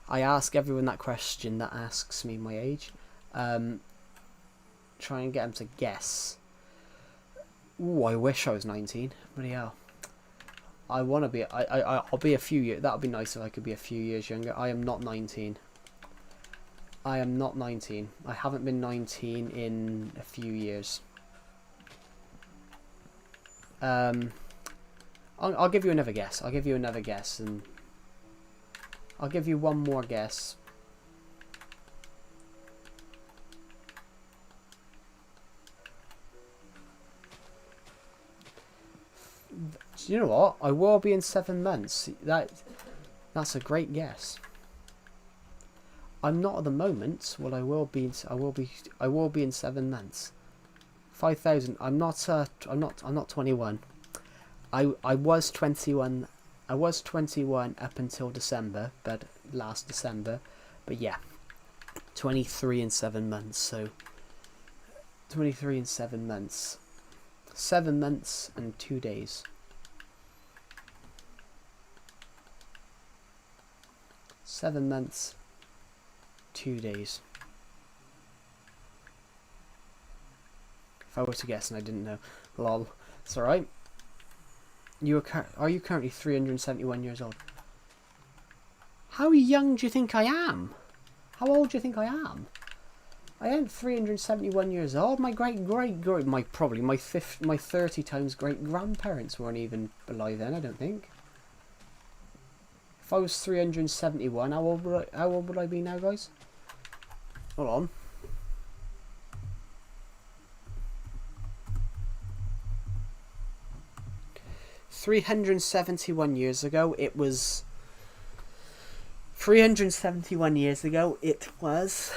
I ask everyone that question that asks me my age. Try and get them to guess. Ooh, I wish I was 19. Bloody hell. I want to be. I'll be a few years. That would be nice if I could be a few years younger. I am not 19. I am not 19. I haven't been 19 in a few years. I'll give you another guess. I'll give you another guess, and I'll give you one more guess. You know what? I will be in 7 months. That's a great guess. I'm not at the moment. Well, I will be in 7 months. 5,000. I'm not 21. I was 21. I was 21 up until December, but last December. But yeah, 23 in 7 months. So 23 in 7 months. 7 months and 2 days. 7 months, 2 days. If I were to guess and I didn't know, lol. It's alright. Are you currently 371 years old? How young do you think I am? How old do you think I am? I am 371 years old. My my 30 times great grandparents weren't even alive then, I don't think. If I was 371, how old would I be now, guys? Hold on. $371 years ago, it was... 371 years ago, it was...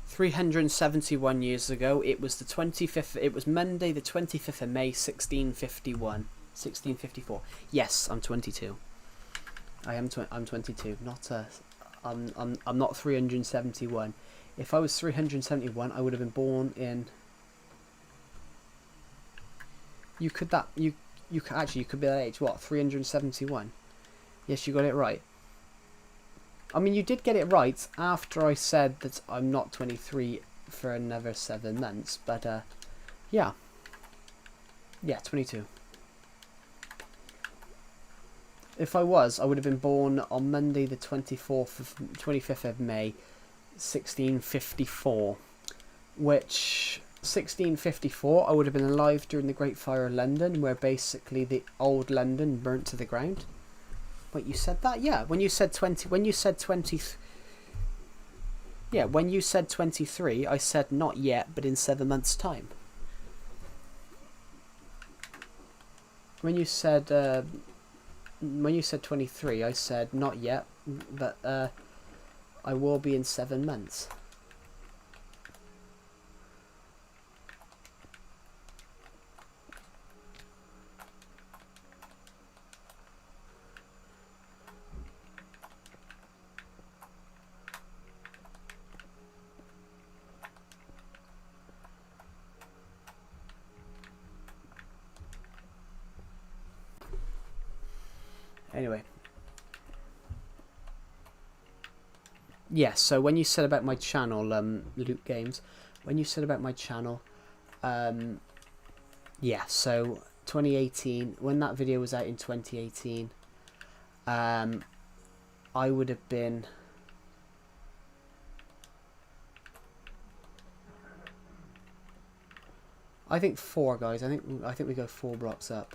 371 years ago, it was the 25th. It was Monday, the 25th of May, 1654. Yes, I'm 22. I'm 22. Not I'm not 371. If I was 371, I would have been born in. You could be that age. What? 371. Yes, you got it right. I mean, you did get it right after I said that I'm not 23 for another 7 months, but yeah. Yeah, 22. If I was, I would have been born on Monday the 25th of May, 1654, which 1654 I would have been alive during the Great Fire of London, where basically the old London burnt to the ground. Wait, you said that? Yeah, when you said 23, I said not yet, but in 7 months' time. When you said 23, I said not yet, but I will be in 7 months. Anyway. Yeah, so when you said about my channel, Loot Games, when you said about my channel, yeah, so 2018, when that video was out in 2018, I would have been... I think 4, guys. I think we go 4 blocks up.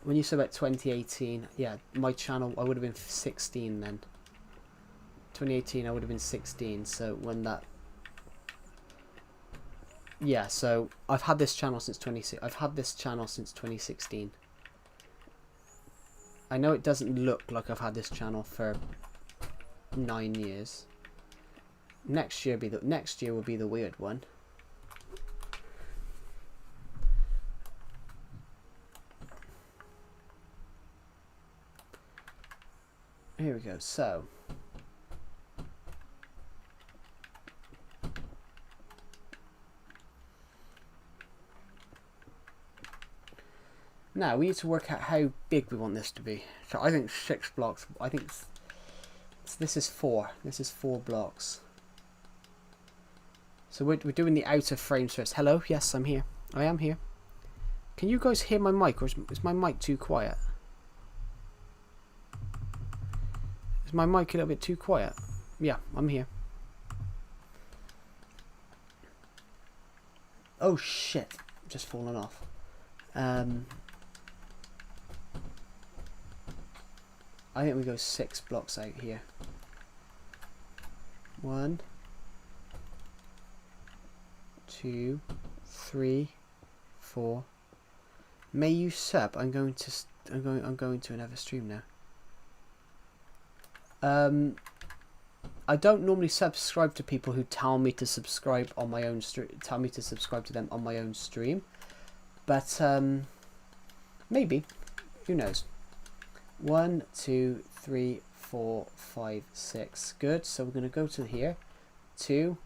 When you said about 2018, yeah, my channel, I would have been 16 then. 2018, I would have been 16. So when that, yeah. So I've had this channel since 2016. I know it doesn't look like I've had this channel for 9 years. Next year will be the weird one. Here we go. So now we need to work out how big we want this to be. So I think 6 blocks. I think this is 4. This is 4 blocks. So we're doing the outer frames first. Hello, yes, I'm here. I am here. Can you guys hear my mic, or is my mic too quiet? Is my mic a little bit too quiet? Yeah, I'm here. Oh shit, just fallen off. I think we go 6 blocks out here. 1, 2, 3, 4. May you sub. I'm going to another stream now. I don't normally subscribe to people who tell me to subscribe on my own tell me to subscribe to them on my own stream, but maybe, who knows. 1, 2, 3, 4, 5, 6. Good. So we're going to go to here. 2,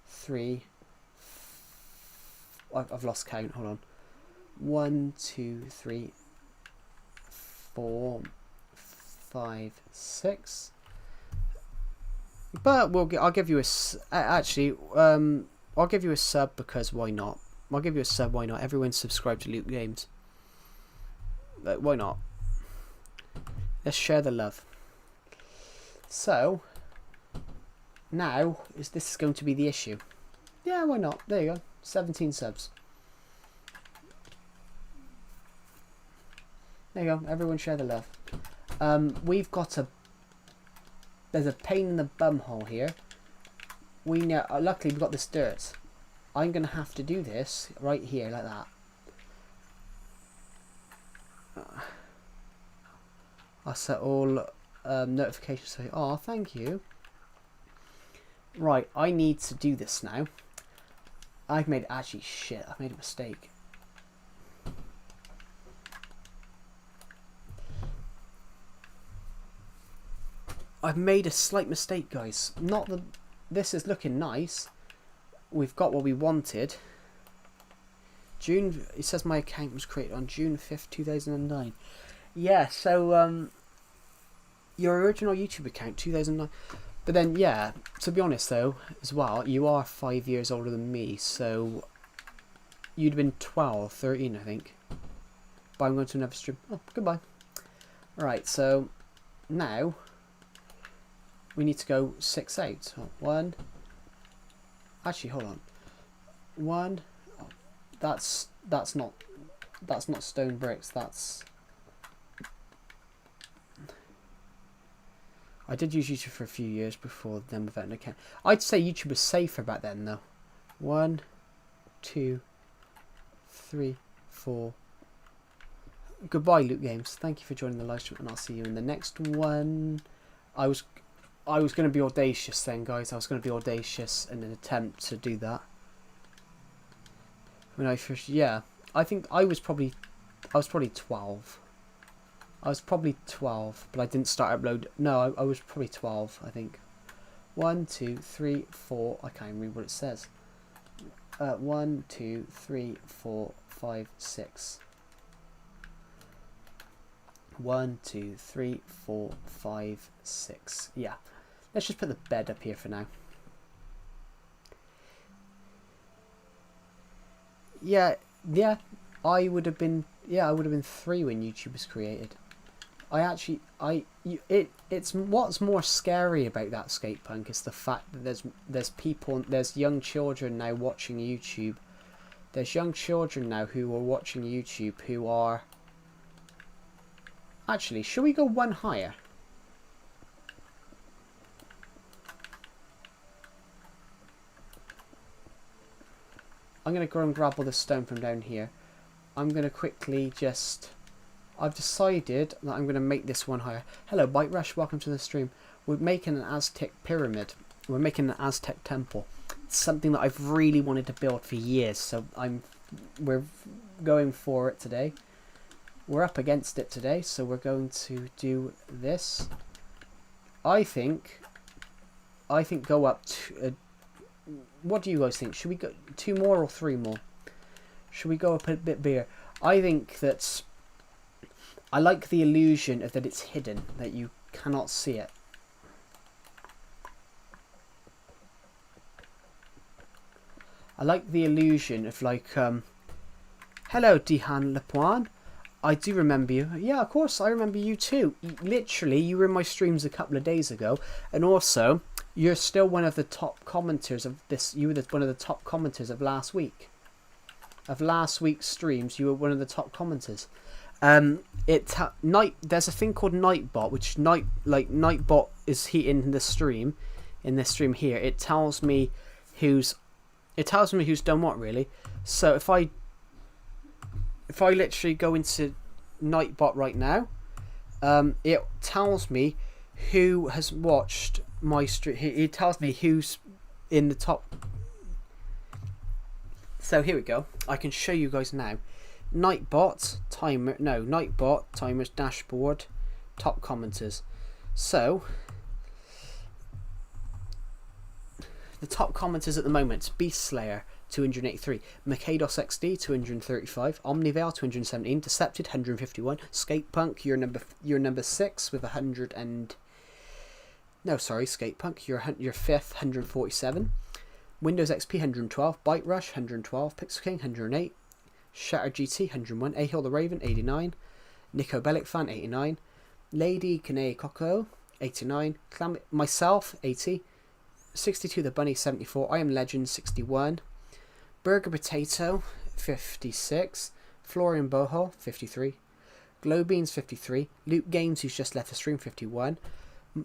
3. I've lost count. Hold on. 1, 2, 3, 4, 5, 6. But I'll give you a I'll give you a sub, because why not? I'll give you a sub. Why not? Everyone subscribe to Loot Games. Why not? Let's share the love. So now this is going to be the issue. Yeah, why not? There you go. 17 subs. There you go. Everyone share the love. We've got there's a pain in the bum hole here. We know. Luckily, we've got this dirt. I'm gonna have to do this right here, like that. I'll set all notifications. Say, oh, thank you. Right, I need to do this now. I've made shit. I've made a mistake. I've made a slight mistake, guys. This is looking nice. We've got what we wanted. June. It says my account was created on June 5th, 2009. Yeah. So your original YouTube account, 2009. But then, yeah. To be honest, though, as well, you are 5 years older than me, so you'd have been 12, 13, I think. But I'm going to another stream. Oh, goodbye. Right. So now we need to go 6 out. Oh, 1. Actually, hold on. 1. Oh, that's not stone bricks. That's. I did use YouTube for a few years before then without an account. I'd say YouTube was safer back then, though. 1, 2, 3, 4. Goodbye, Loot Games. Thank you for joining the live stream, and I'll see you in the next one. I was going to be audacious then, guys. I was going to be audacious in an attempt to do that. When I first, yeah, I think I was probably 12. I was probably 12, but I didn't start upload. No, I was probably 12, I think. 1, 2, 3, 4. I can't even read what it says. 1, 2, 3, 4, 5, 6. 1, 2, 3, 4, 5, 6. Yeah. Let's just put the bed up here for now. Yeah. I would have been 3 when YouTube was created. It's what's more scary about that skate punk is the fact that there's young children now watching YouTube. There's young children now who are watching YouTube who are Actually, should we go one higher? I'm going to go and grab all this stone from down here. I'm going to quickly just... I've decided that I'm going to make this one higher. Hello, Bite Rush. Welcome to the stream. We're making an Aztec pyramid. We're making an Aztec temple. It's something that I've really wanted to build for years. So we're going for it today. We're up against it today. So we're going to do this. I think go up to... what do you guys think? Should we go 2 more or 3 more? Should we go up a bit bigger? I think that I like the illusion of that it's hidden, that you cannot see it. I like the illusion of like, hello Dihan Lepoin. I do remember you. Yeah, of course, I remember you too. Literally, you were in my streams a couple of days ago, and also you're still one of the top commenters of this. You were one of the top commenters of last week. Of last week's streams, you were one of the top commenters. There's a thing called Nightbot, which Nightbot is in this stream here. It tells me who's done what, really. So if I literally go into Nightbot right now, it tells me who has watched my stream. It tells me who's in the top. So here we go. I can show you guys now. Nightbot timers dashboard, top commenters. So the top commenters at the moment: Beast Slayer 283, Mikados XD 235, Omnivale 217, Decepted 151, Skatepunk you're number 6 with 100 and Skatepunk you're 5th 147, Windows XP 112, Bite Rush 112, Pixel King 108, Shatter GT 101, Ahill the Raven 89, Nico Bellic Fan 89, Lady Kane Coco 89, myself 80, 62 the Bunny 74, I Am Legend 61, Burger Potato 56, Florian Boho 53, Glowbeans 53, Luke Games who's just left the stream 51,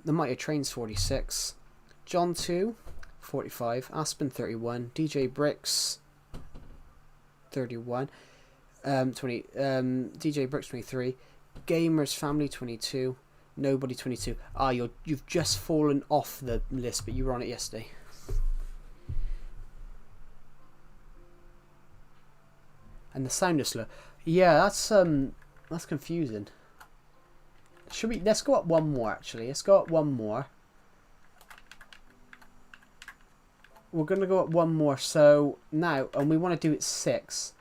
The Mighty Trains 46, John 2 45, Aspen 31, DJ Bricks 31, DJ Bricks 23, Gamers Family 22, Nobody 22. You've just fallen off the list, but you were on it yesterday. And the sound is slow. Yeah, that's confusing. Let's go up one more actually. Let's go up one more. We're gonna go up one more, so now, and we want to do it 6.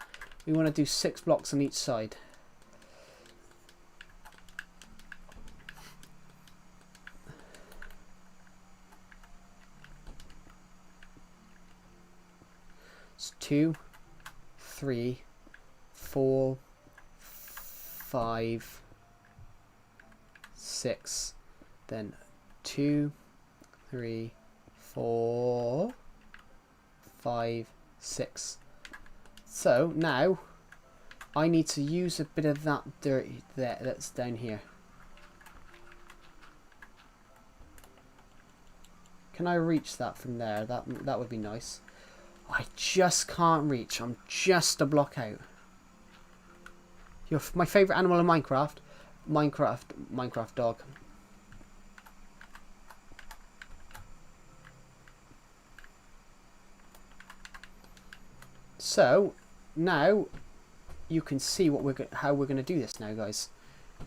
We want to do 6 blocks on each side. It's 2, 3, 4, 5, 6. Then 2, 3, 4, 5, 6. So now I need to use a bit of that dirt that's down here. Can I reach that from there? That would be nice. I just can't reach. I'm just a block out. You're my favourite animal in Minecraft. Minecraft dog. So now you can see how we're going to do this now, guys.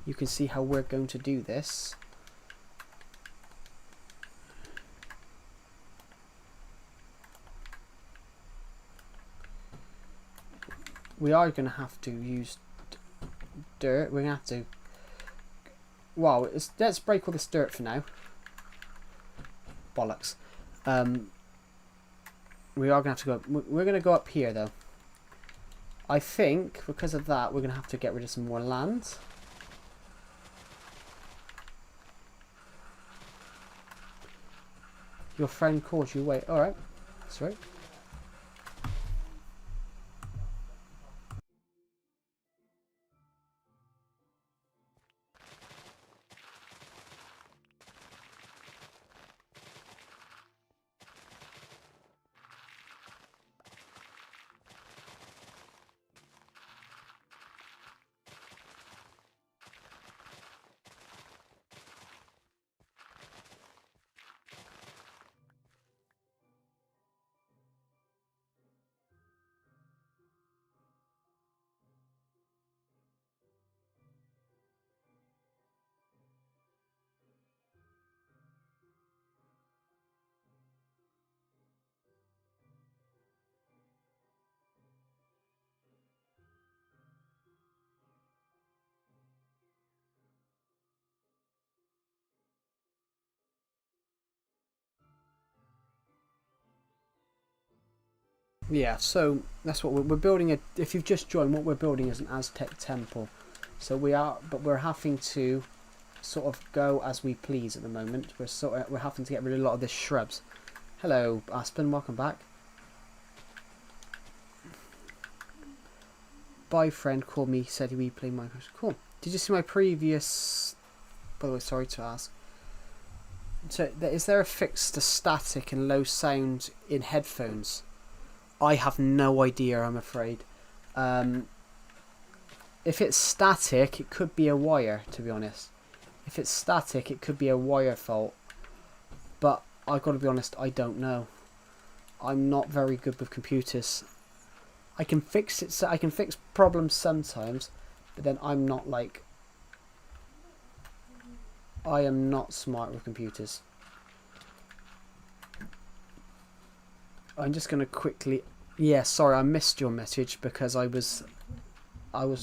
You can see how we're going to do this. We are going to have to use dirt. We're going to have to... Well, let's break all this dirt for now. Bollocks. We are going to have to go... We're going to go up here, though. I think, because of that, we're going to have to get rid of some more land. Your friend called you. Wait, alright. That's right. Yeah, so that's what we're building. If you've just joined, what we're building is an Aztec temple. So but we're having to sort of go as we please at the moment. We're having to get rid of a lot of this shrubs. Hello, Aspen. Welcome back. Bye, friend. Called me. Said he would play Minecraft. Cool. Did you see my previous? By the way, sorry to ask. So, is there a fix to static and low sound in headphones? I have no idea, I'm afraid. If it's static, it could be a wire, to be honest. If it's static, it could be a wire fault. But I've got to be honest, I don't know. I'm not very good with computers. I can fix it. So I can fix problems sometimes, but then I'm not like. I am not smart with computers. I'm just gonna quickly. Yeah, sorry, I missed your message because I was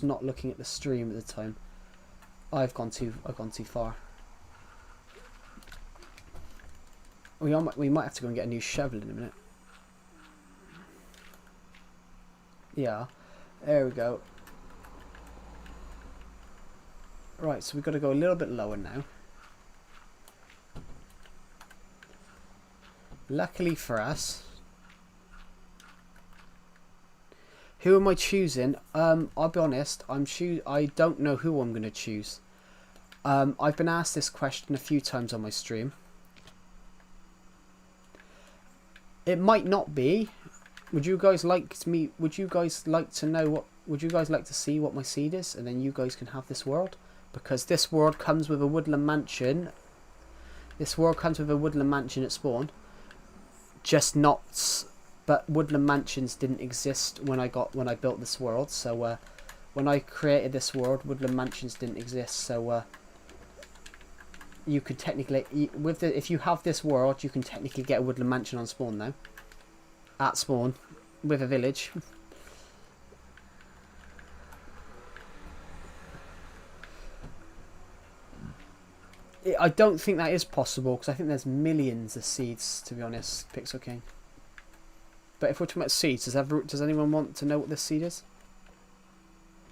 not looking at the stream at the time. I've gone too far. We might have to go and get a new shovel in a minute. Yeah, there we go. Right, so we've got to go a little bit lower now. Luckily for us. Who am I choosing? I'll be honest. I don't know who I'm going to choose. I've been asked this question a few times on my stream. It might not be. Would you guys like me? Would you guys like to know what? Would you guys like to see what my seed is, and then you guys can have this world? Because this world comes with a woodland mansion. This world comes with a woodland mansion at spawn. Just not. But woodland mansions didn't exist when I built this world. So when I created this world, woodland mansions didn't exist. So you could technically if you have this world, you can technically get a woodland mansion on spawn now. At spawn, with a village. I don't think that is possible because I think there's millions of seeds. To be honest, Pixel King. But if we're talking about seeds, does anyone want to know what this seed is?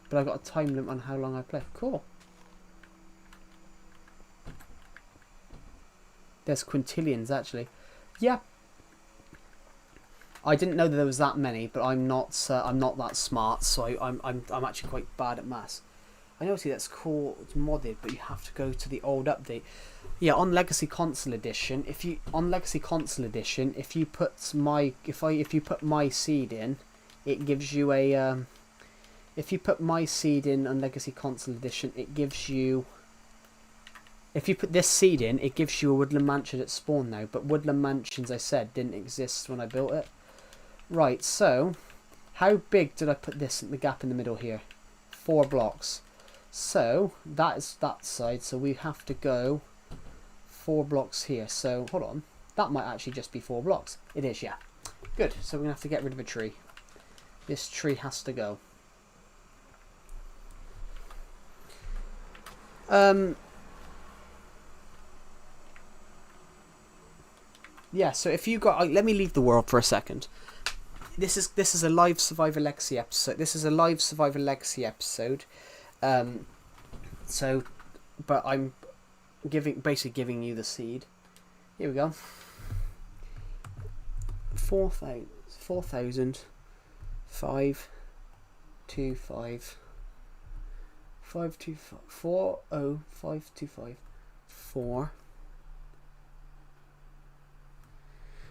But I've got a time limit on how long I play. Cool. There's quintillions actually. Yeah. I didn't know that there was that many, but I'm not that smart, so I'm actually quite bad at maths. I know, see, that's cool. It's modded, but you have to go to the old update. Yeah, on Legacy Console Edition, if you put my seed in, it gives you a if you put my seed in on Legacy Console Edition, it gives you. If you put this seed in, it gives you a woodland mansion at spawn now. But woodland mansions, I said, didn't exist when I built it. Right, so how big did I put this in the gap in the middle here? 4 blocks. So that is that side. So we have to go 4 blocks here. So hold on, that might actually just be 4 blocks. It is, yeah. Good. So we're gonna have to get rid of a tree. This tree has to go. Yeah. So if you got, let me leave the world for a second. This is a live Survivor Legacy episode. This is a live Survivor Legacy episode. So, but I'm basically giving you the seed. Here we go. 4,000 525 525 40525 4.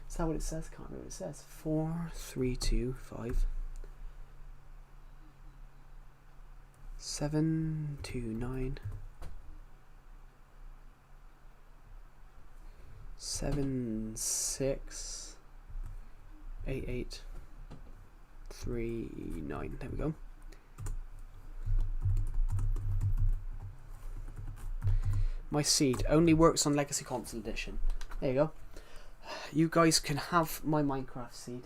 Is that what it says? Can't remember what it says. 4325 729 768839. There we go. My seed only works on Legacy Console Edition. There you go. You guys can have my Minecraft seed.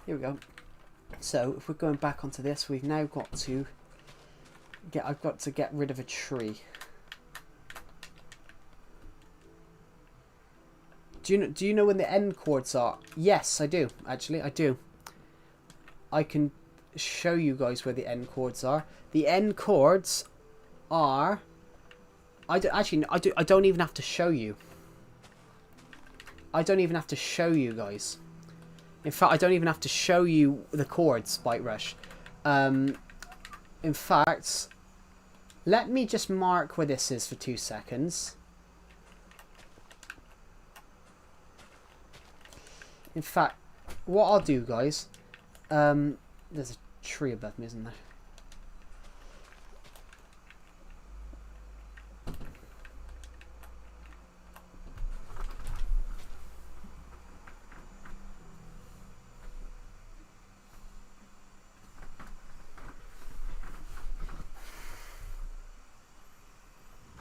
Here we go. So if we're going back onto this, we've now got to get. I've got to get rid of a tree. Do you know when the end chords are? Yes, I do. Actually, I do. I can show you guys where the end chords are. The end chords are. I don't even have to show you. I don't even have to show you guys. In fact, I don't even have to show you the chords, Bite Rush. In fact, let me just mark where this is for 2 seconds. In fact, what I'll do, guys, there's a tree above me, isn't there?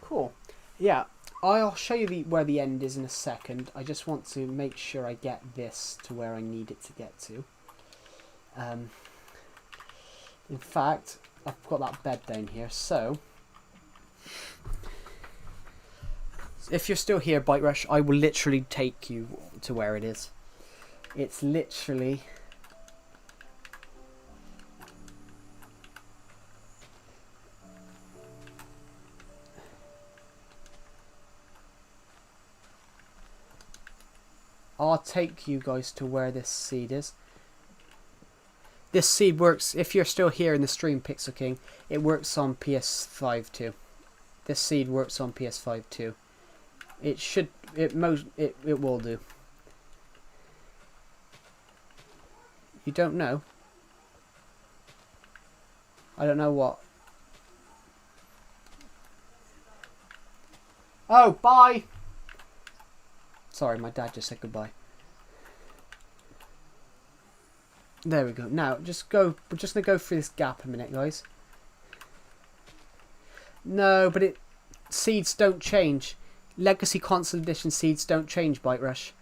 Cool. Yeah. I'll show you where the end is in a second. I just want to make sure I get this to where I need it to get to. In fact, I've got that bed down here. So, if you're still here, Bite Rush, I will literally take you to where it is. It's literally... I'll take you guys to where this seed is. This seed works, if you're still here in the stream, Pixel King, it works on PS5 too. This seed works on PS5 too. It should, it will do. You don't know? I don't know what. Oh, bye! Sorry, my dad just said goodbye. There we go. Now, we're just going to go through this gap a minute, guys. No, but seeds don't change. Legacy Console Edition seeds don't change, Bite Rush.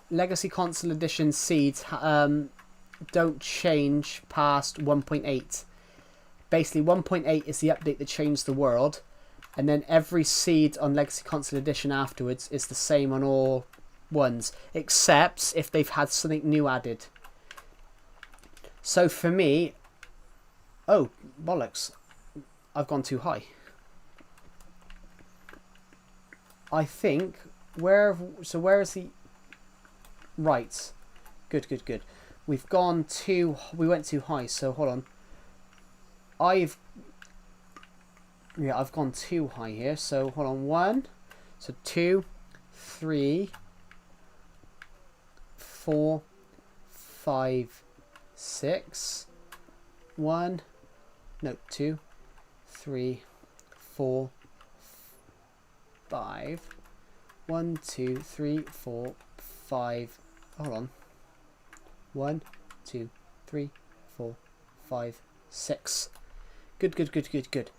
Legacy Console Edition seeds don't change past 1.8. Basically, 1.8 is the update that changed the world. And then every seed on Legacy Console Edition afterwards is the same on all ones, except if they've had something new added. So for me, oh bollocks, I've gone too high. I think where is the right? Good. We went too high. So hold on. I've gone too high here. So hold on. 1, so 2, 3, 4, 5, 6. 1, no, 2, 3, 4, 5. 1, 2, 3, 4, 5. Hold on. 1, 2, 3, 4, 5, 6. Good.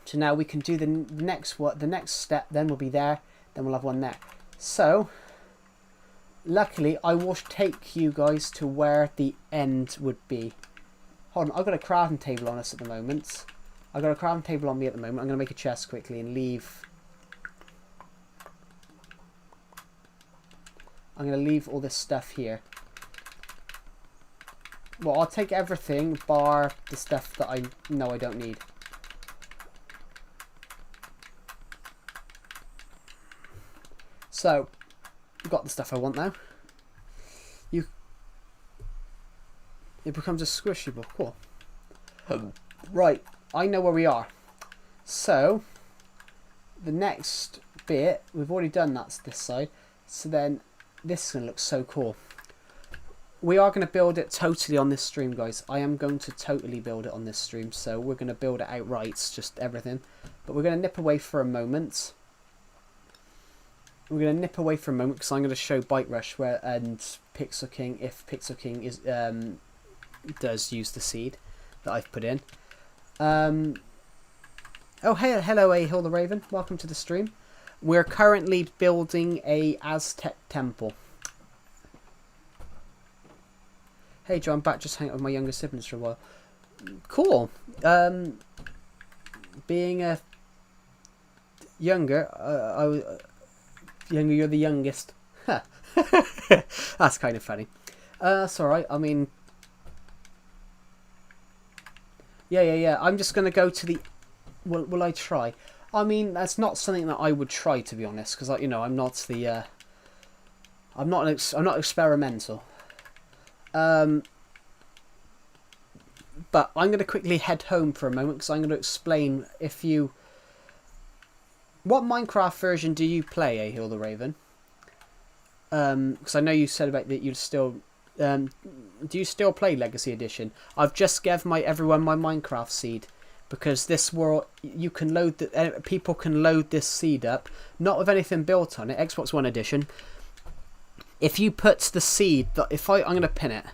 So now we can do the next step. Then we'll be there. Then we'll have one there. So, luckily, I will take you guys to where the end would be. Hold on, I've got a crafting table on us at the moment. I've got a crafting table on me at the moment. I'm going to make a chest quickly and leave. I'm going to leave all this stuff here. Well, I'll take everything bar the stuff that I know I don't need. So, I've got the stuff I want now. It becomes a squishy ball. Cool. Right, I know where we are. So, the next bit, we've already done that's this side. So then, this is going to look so cool. We are going to build it totally on this stream, guys. I am going to totally build it on this stream. So, we're going to build it outright, just everything. But we're going to nip away for a moment. We're going to nip away for a moment because I'm going to show Bite Rush and Pixel King, if Pixel King is does use the seed that I've put in. Oh, hey, hello, Ahil the Raven. Welcome to the stream. We're currently building a Aztec temple. Hey Joe, I'm back. Just hanging out with my younger siblings for a while. Cool. Being a younger, younger, you're the youngest. That's kind of funny. That's alright. I mean, yeah. I'm just gonna go to the. Will I try? I mean, that's not something that I would try, to be honest, because I'm not the. I'm not experimental. But I'm going to quickly head home for a moment because I'm going to explain what Minecraft version do you play, Ahil the Raven? Because I know you said about that you'd still... do you still play Legacy Edition? I've just gave everyone my Minecraft seed because this world you can load people can load this seed up, not with anything built on it. Xbox One Edition. If you put the seed I'm going to pin it.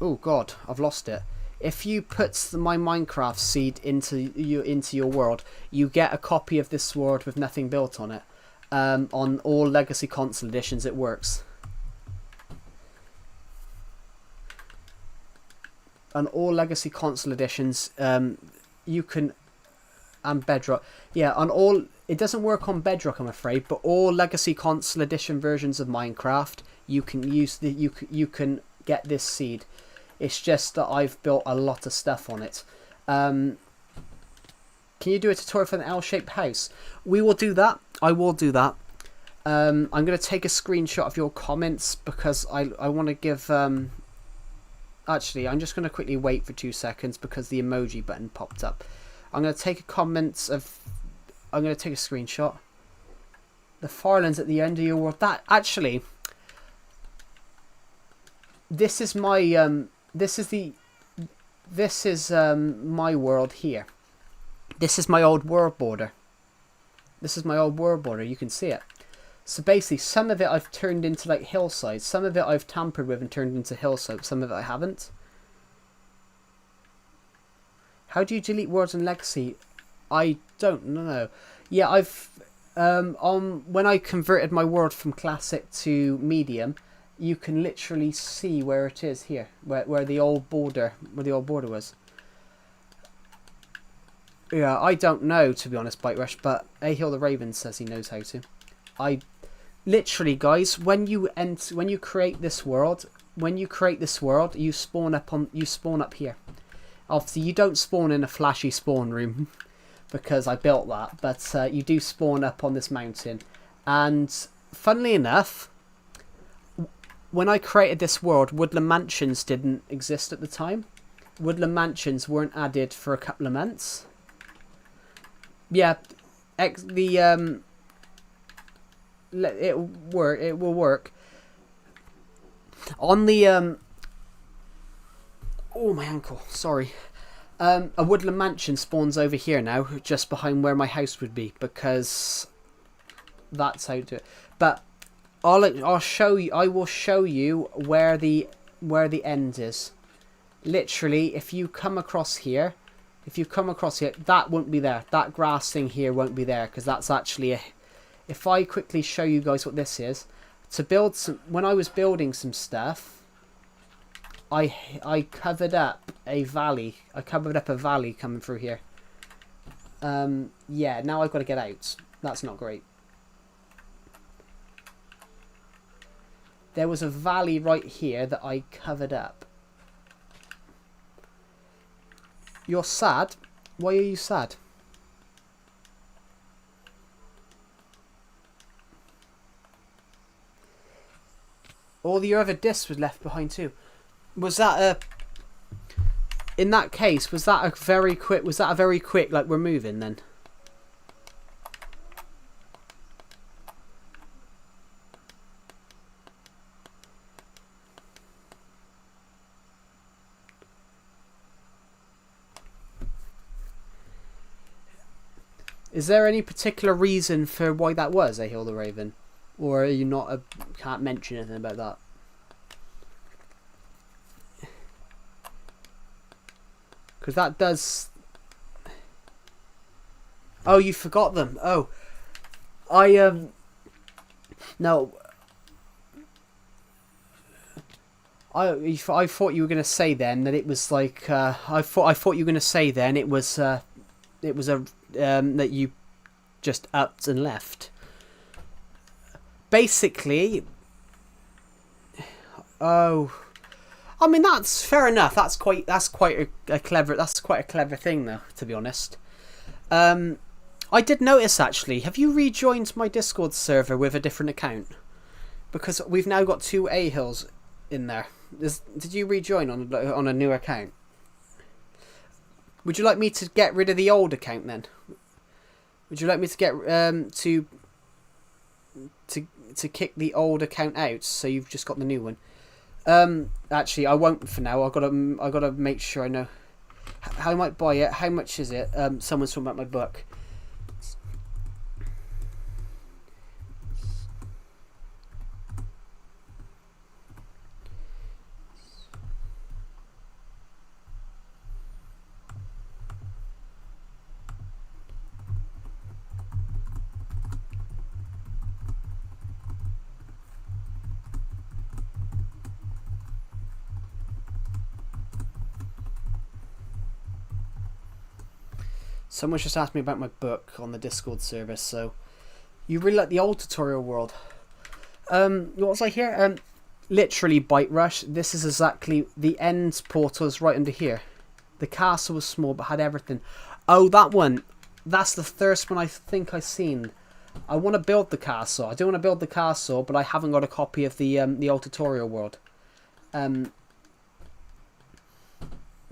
Oh God, I've lost it. If you put my Minecraft seed into your world, you get a copy of this sword with nothing built on it. On all Legacy Console editions, it works. On all Legacy Console editions, you can, and Bedrock. Yeah, on all. It doesn't work on Bedrock, I'm afraid, but all Legacy Console Edition versions of Minecraft, you can use you can get this seed. It's just that I've built a lot of stuff on it. Can you do a tutorial for an L-shaped house? We will do that. I will do that. I'm going to take a screenshot of your comments because I want to give... Actually, I'm just going to quickly wait for 2 seconds because the emoji button popped up. I'm going to take a comment of... I'm going to take a screenshot. The Farlands at the end of your world. That, actually... This is my... This is my world here. This is my old world border. This is my old world border. You can see it. So basically, some of it I've turned into like hillsides. Some of it I've tampered with and turned into hillsides. Some of it I haven't. How do you delete words in Legacy? I don't know. Yeah, I've when I converted my world from classic to medium. You can literally see where it is here, where the old border was. Yeah, I don't know, to be honest, Bite Rush, but Ahil the Raven says he knows how to. I literally, guys, when you create this world, you spawn up here. Obviously, you don't spawn in a flashy spawn room because I built that, but you do spawn up on this mountain. And funnily enough, when I created this world, Woodland Mansions didn't exist at the time. Woodland Mansions weren't added for a couple of months. Yeah, it will work. On the oh, my ankle, sorry. A Woodland Mansion spawns over here now, just behind where my house would be, because that's how to do it. But I'll show you. I will show you where the end is. Literally, if you come across here, that won't be there. That grass thing here won't be there because that's actually a. If I quickly show you guys what this is, to build some. When I was building some stuff, I covered up a valley. I covered up a valley coming through here. Yeah. Now I've got to get out. That's not great. There was a valley right here that I covered up. You're sad? Why are you sad? All your other discs was left behind too. Was that a... In that case, was that a very quick like we're moving then? Is there any particular reason for why that was, Ahil the Raven? Or are you not can't mention anything about that? Because that does... Oh, you forgot them. Oh. No. I thought you were gonna say then that it was like I thought you were gonna say then it was a that you just upped and left. Basically, oh, I mean that's fair enough. That's quite a clever thing though, to be honest. I did notice actually. Have you rejoined my Discord server with a different account? Because we've now got two A hills in there. Did you rejoin on a new account? Would you like me to get rid of the old account then? Would you like me to get to kick the old account out so you've just got the new one? Actually, I won't for now. I gotta make sure I know how I might buy it. How much is it? Someone's talking about my book. Someone's just asked me about my book on the Discord service, so you really like the old tutorial world. What was I here? Literally Bite Rush. This is exactly the end portal is right under here. The castle was small but had everything. Oh, that one. That's the first one I think I've seen. I want to build the castle. I do want to build the castle, but I haven't got a copy of the old tutorial world.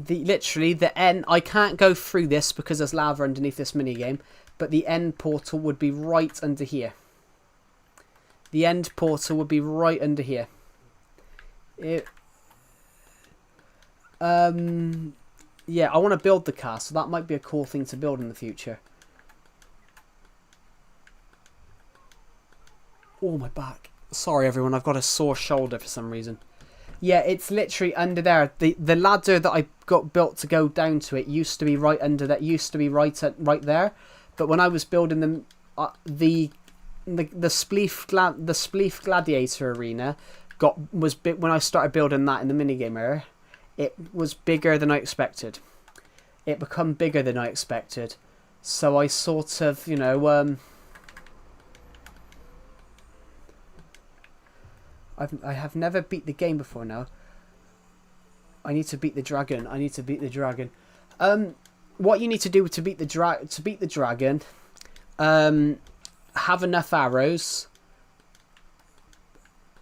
Literally the end. I can't go through this because there's lava underneath this minigame, but the end portal would be right under here. The end portal would be right under here. Yeah, I want to build the castle. That might be a cool thing to build in the future. Oh, my back. Sorry, everyone. I've got a sore shoulder for some reason. Yeah, it's literally under there. The ladder that I got built to go down to it used to be right under that. Used to be right there. But when I was building the Spleef Gladiator Arena was big when I started building that in the minigame area. It was bigger than I expected. It become bigger than I expected. So I sort of, I have never beat the game before now. I need to beat the dragon. What you need to do to beat the dragon, have enough arrows.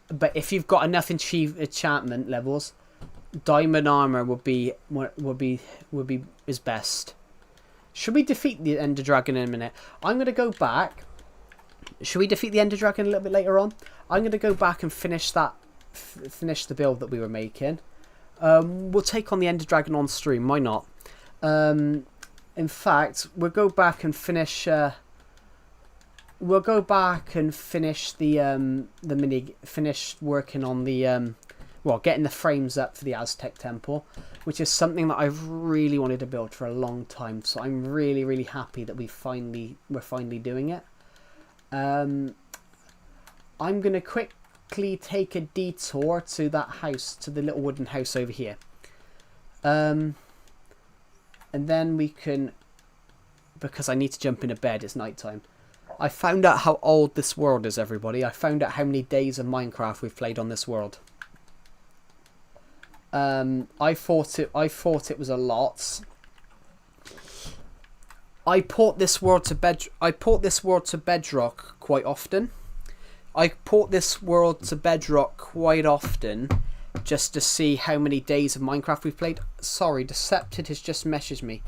But if you've got enough enchantment levels, diamond armor would be is best. Should we defeat the Ender Dragon in a minute? I'm gonna go back. Should we defeat the Ender Dragon a little bit later on? I'm going to go back and finish the build that we were making. We'll take on the Ender Dragon on stream. Why not? In fact, we'll go back and finish. We'll go back and finish finish working on the getting the frames up for the Aztec temple, which is something that I've really wanted to build for a long time. So I'm really, really happy that we're finally doing it. I'm going to quickly take a detour to that house, to the little wooden house over here. And then we can, because I need to jump into bed, it's night time. I found out how old this world is, everybody. I found out how many days of Minecraft we've played on this world. I thought it was a lot. I port this world to Bedrock quite often. Just to see how many days of Minecraft we've played. Sorry, Decepted has just messaged me.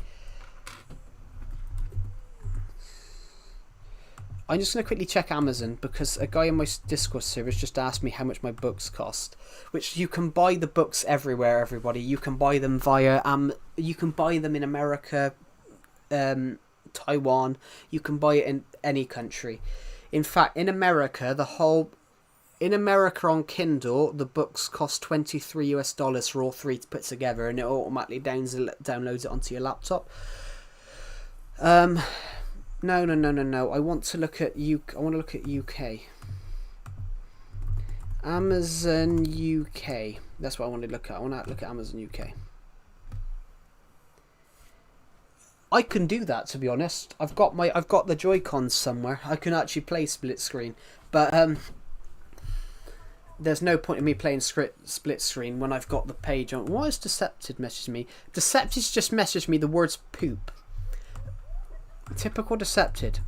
I'm just going to quickly check Amazon because a guy in my Discord server just asked me how much my books cost. Which you can buy the books everywhere, everybody. You can buy them via you can buy them in America, Taiwan. You can buy it in any country. In fact, in America on Kindle, the books cost $23 for all three to put together, and it automatically downloads it onto your laptop. No. I want to look at UK. Amazon UK. That's what I want to look at. I want to look at Amazon UK. I can do that, to be honest. I've got the Joy-Cons somewhere. I can actually play split screen, but there's no point in me playing split screen when I've got the page on. Why is Decepted messaging me? Decepted's just messaged me the words poop. Typical Decepted.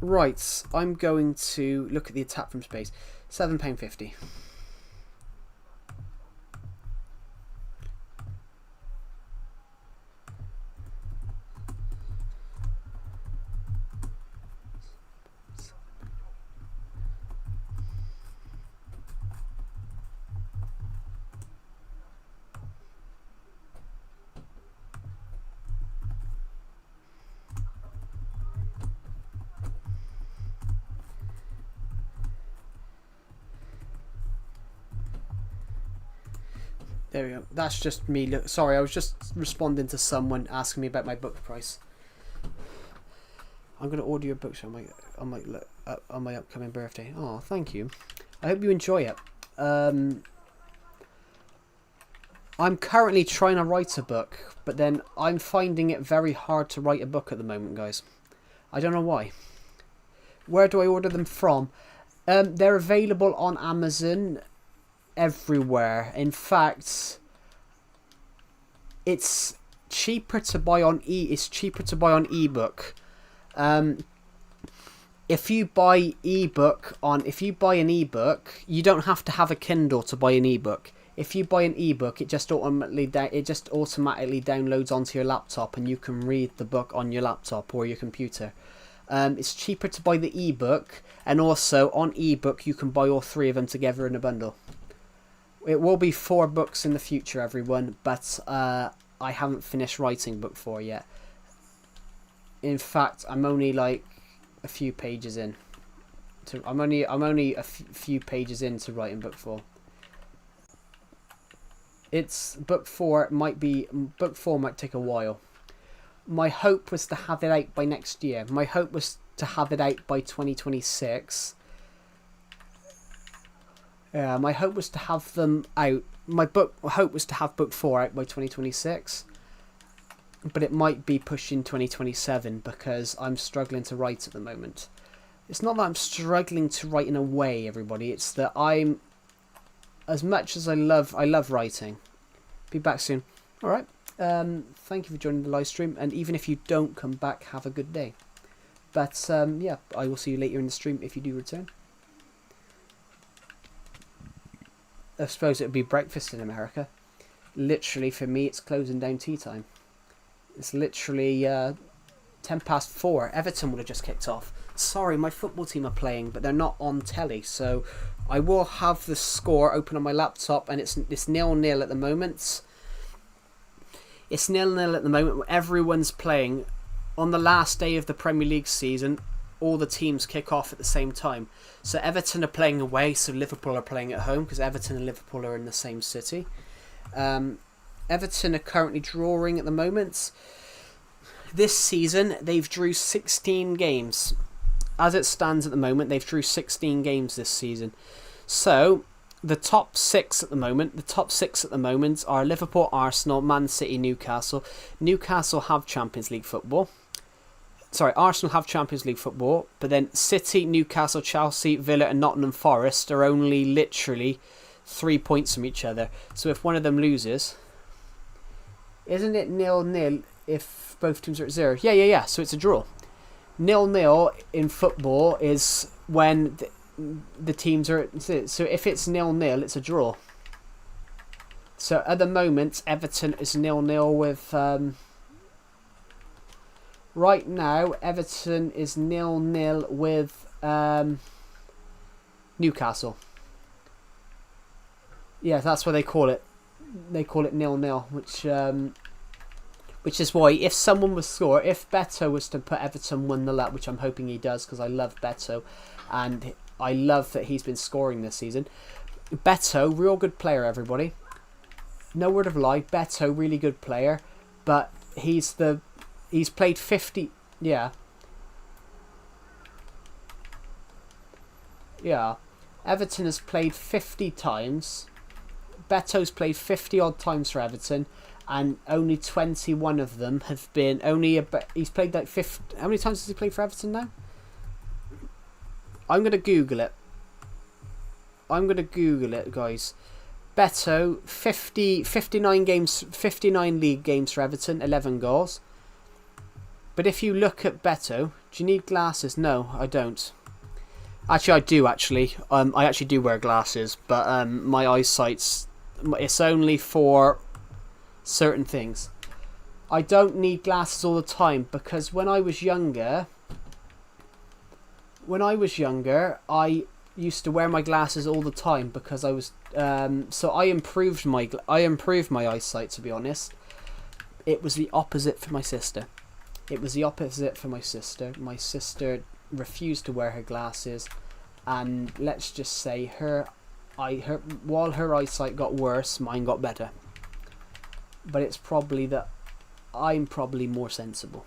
Right, I'm going to look at the attack from space. £7.50. There we go. That's just me. Sorry, I was just responding to someone asking me about my book price. I'm gonna order your book on my upcoming birthday. Oh, thank you. I hope you enjoy it. I'm currently trying to write a book, but then I'm finding it very hard to write a book at the moment, guys. I don't know why. Where do I order them from? They're available on Amazon. Everywhere. In fact, it's cheaper to buy on ebook. If you buy an ebook, you don't have to have a Kindle to buy an ebook. If you buy an ebook, it just automatically downloads onto your laptop, and you can read the book on your laptop or your computer. It's cheaper to buy the ebook, and also on ebook you can buy all three of them together in a bundle. It will be 4 books in the future, everyone, but I haven't finished writing book 4 yet. In fact, I'm only like a few pages in. I'm only a few pages into writing book 4. Book 4 might take a while. My hope was to have it out by next year. My hope was to have it out by 2026. Yeah, my hope was to have them out. My hope was to have book 4 out by 2026. But it might be pushing 2027 because I'm struggling to write at the moment. It's not that I'm struggling to write in a way, everybody. It's that I'm, as much as I love writing. Be back soon. Alright. Thank you for joining the live stream. And even if you don't come back, have a good day. But yeah, I will see you later in the stream if you do return. I suppose it would be breakfast in America. Literally, for me, it's closing down tea time. It's literally 4:10. Everton would have just kicked off. Sorry, my football team are playing, but they're not on telly. So I will have the score open on my laptop, and it's 0-0 at the moment. It's 0-0 at the moment. Everyone's playing. On the last day of the Premier League season, all the teams kick off at the same time. So Everton are playing away, so Liverpool are playing at home, because Everton and Liverpool are in the same city. Everton are currently drawing at the moment. This season, they've drew 16 games. As it stands at the moment, they've drew 16 games this season. So the top 6 at the moment are Liverpool, Arsenal, Man City, Newcastle. Newcastle have Champions League football. Sorry, Arsenal have Champions League football, but then City, Newcastle, Chelsea, Villa and Nottingham Forest are only literally 3 points from each other. So if one of them loses... Isn't it 0-0 if both teams are at 0? Yeah. So it's a draw. 0-0 in football is when the teams are at 0. So if it's 0-0, it's a draw. So at the moment, Everton is 0-0 with... right now, Everton is 0-0 with Newcastle. Yeah, that's what they call it. They call it 0-0, which is why if someone was score, if Beto was to put Everton 1-0 up, which I'm hoping he does because I love Beto and I love that he's been scoring this season. Beto, real good player, everybody. No word of lie, Beto, really good player, but he's played 50. Yeah. Yeah. Everton has played 50 times. Beto's played 50 odd times for Everton, and only 21 of them have been he's played like 50. How many times has he played for Everton now? I'm gonna Google it. Guys. Beto, 59 games, 59 league games for Everton, 11 goals. But if you look at Beto, do you need glasses? No, I don't. Actually, I do. I actually do wear glasses, but my eyesight's it's only for certain things. I don't need glasses all the time because when I was younger, I used to wear my glasses all the time because I was so I improved my eyesight, to be honest. It was the opposite for my sister. My sister refused to wear her glasses, and let's just say while her eyesight got worse, mine got better. But it's probably that I'm probably more sensible.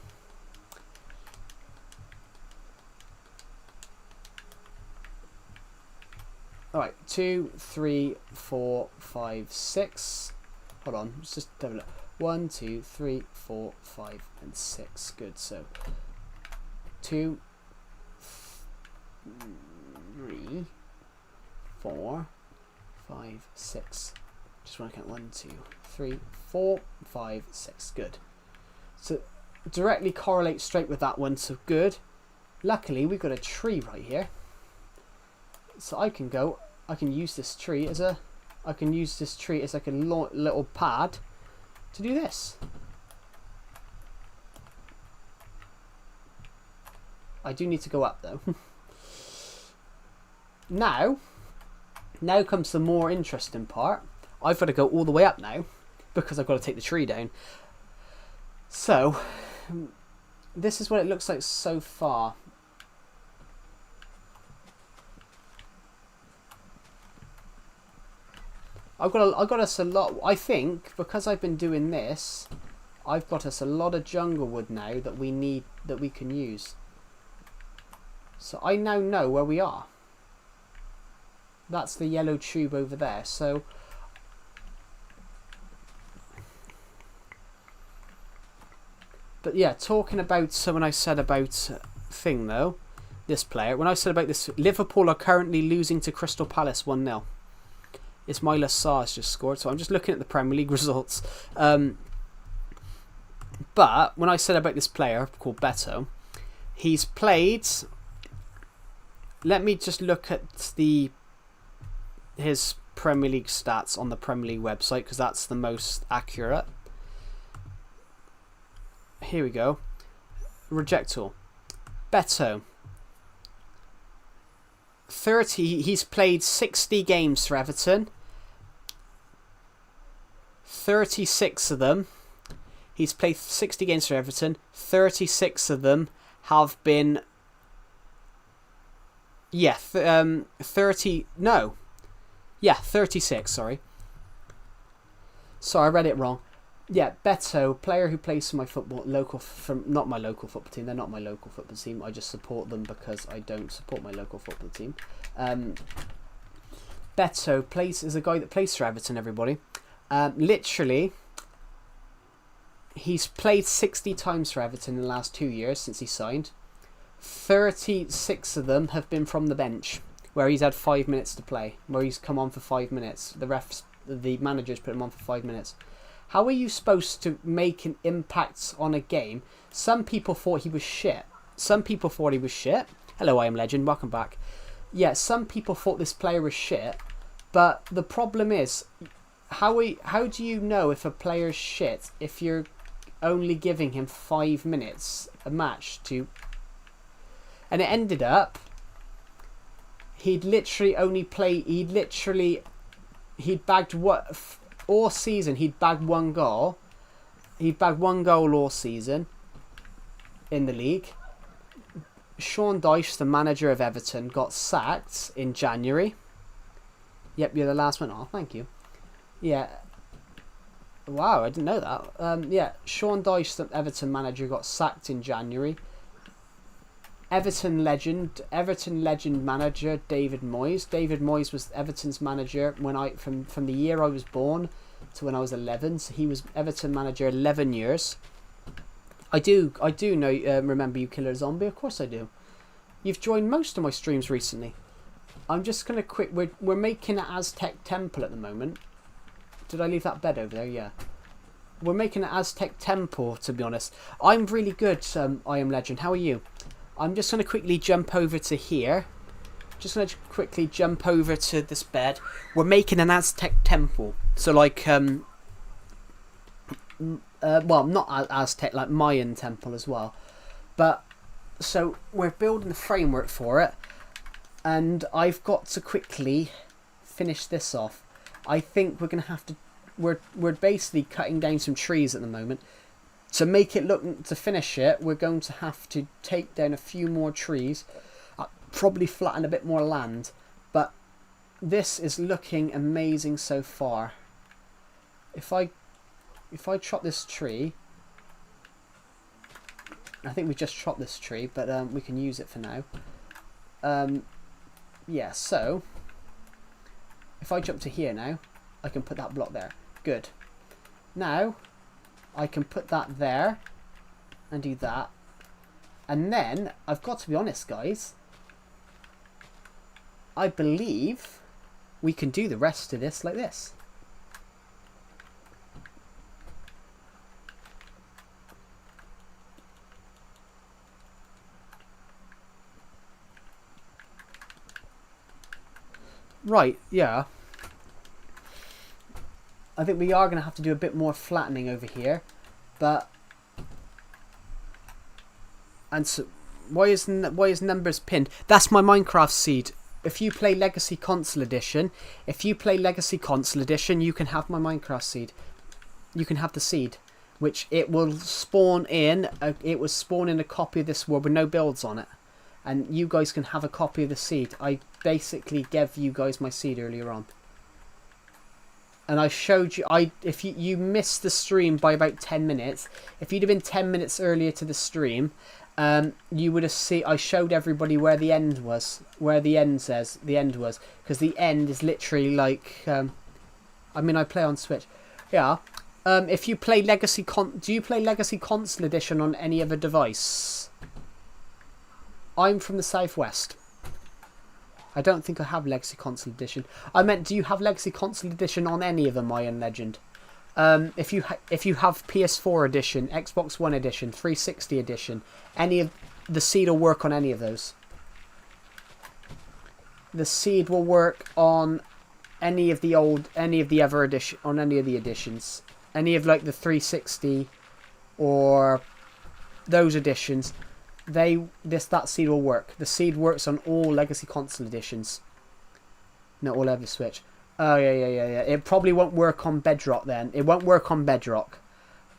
Alright, 2, 3, 4, 5, 6. Hold on, let's just have a look. 1, 2, 3, 4, 5, and 6. Good, so 2, 3, 4, 5, 6. Just want to count 1, 2, 3, 4, 5, 6. Good. So directly correlate straight with that one, so good. Luckily, we've got a tree right here. So I can use this tree as like a little pad to do this. I do need to go up though. Now comes the more interesting part. I've got to go all the way up now because I've got to take the tree down. So this is what it looks like so far. I've got us a lot. I think because I've been doing this, I've got us a lot of jungle wood now that we can use. So I now know where we are. That's the yellow tube over there. So but yeah, talking about, so when I said about thing though, this player, when I said about this, Liverpool are currently losing to Crystal Palace 1-0. Ismaila Sarr has just scored, so I'm just looking at the Premier League results. But when I said about this player called Beto, he's played. Let me just look at his Premier League stats on the Premier League website because that's the most accurate. Here we go. Reject all. Beto. 30. He's played 60 games for Everton. 36 of them. He's played 60 games for Everton. 36 of them have been. Yeah, 30. No. Yeah, 36. Sorry, I read it wrong. Yeah, Beto, player who plays for my not my local football team. They're not my local football team. I just support them because I don't support my local football team. Beto is a guy that plays for Everton. Everybody, literally, he's played 60 times for Everton in the last 2 years since he signed. 36 of them have been from the bench, where he's had 5 minutes to play, where he's come on for 5 minutes. The managers put him on for 5 minutes. How are you supposed to make an impact on a game? Some people thought he was shit. Hello, I am Legend. Welcome back. Yeah, some people thought this player was shit. But the problem is, how do you know if a player's shit if you're only giving him 5 minutes a match to... And it ended up, he'd bagged what... All season, he'd bagged 1 goal. He'd bagged 1 goal all season in the league. Sean Dyche, the manager of Everton, got sacked in January. Yep, you're the last one. Oh, thank you. Yeah. Wow, I didn't know that. Yeah, Sean Dyche, the Everton manager, got sacked in January. Everton legend manager David Moyes. David Moyes was Everton's manager when from the year I was born to when I was 11. So he was Everton manager 11 years. I do know. Remember you, Killer Zombie? Of course I do. You've joined most of my streams recently. I'm just gonna quit. We're making an Aztec temple at the moment. Did I leave that bed over there? Yeah. We're making an Aztec temple, to be honest. I'm really good, I Am Legend. How are you? I'm just going to quickly jump over to here. Just going to quickly jump over to this bed. We're making an Aztec temple. So like, well, not Aztec, like Mayan temple as well. But, so we're building the framework for it. And I've got to quickly finish this off. I think we're going to have to... We're basically cutting down some trees at the moment. To make it look, to finish it, we're going to have to take down a few more trees. Probably flatten a bit more land. But this is looking amazing so far. If I chop this tree... I think we just chopped this tree, but we can use it for now. Yeah, so... If I jump to here now, I can put that block there. Good. Now, I can put that there and do that. And then, I've got to be honest, guys. I believe we can do the rest of this like this. Right, yeah. I think we are going to have to do a bit more flattening over here. But... And so... Why is numbers pinned? That's my Minecraft seed. If you play Legacy Console Edition... If you play Legacy Console Edition, you can have my Minecraft seed. You can have the seed. Which it will spawn in... It will spawn in a copy of this world with no builds on it. And you guys can have a copy of the seed. I basically gave you guys my seed earlier on. And I showed you, if you missed the stream by about 10 minutes, if you'd have been 10 minutes earlier to the stream, you would have seen, I showed everybody where the end was, where the end says the end was, because the end is literally like, I mean, I play on Switch. Yeah. If you play do you play Legacy Console Edition on any other device? I'm from the Southwest. I don't think I have Legacy Console Edition. I meant, do you have Legacy Console Edition on any of them, Mayan Legend? If you have PS4 Edition, Xbox One Edition, 360 Edition, any of the seed will work on any of those. The seed will work on any of the other edition, on any of the editions, any of like the 360 or those editions. That seed will work. The seed works on all Legacy Console Editions. Not all over Switch. Oh yeah. It probably won't work on Bedrock then. It won't work on Bedrock.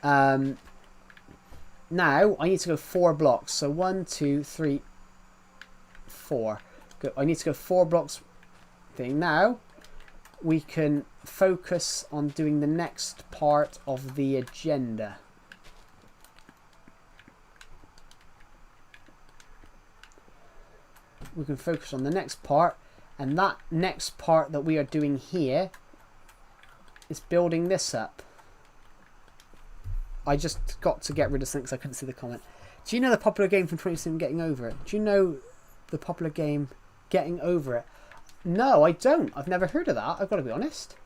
Now I need to go 4 blocks. So 1, 2, 3, 4. Good. I need to go 4 blocks. Thing now. We can focus on doing the next part of the agenda. We can focus on the next part, and that next part that we are doing here is building this up. I just got to get rid of something because I couldn't see the comment. Do you know the popular game from 2017 Getting Over It? Do you know the popular game Getting Over It? No, I don't. I've never heard of that. I've got to be honest.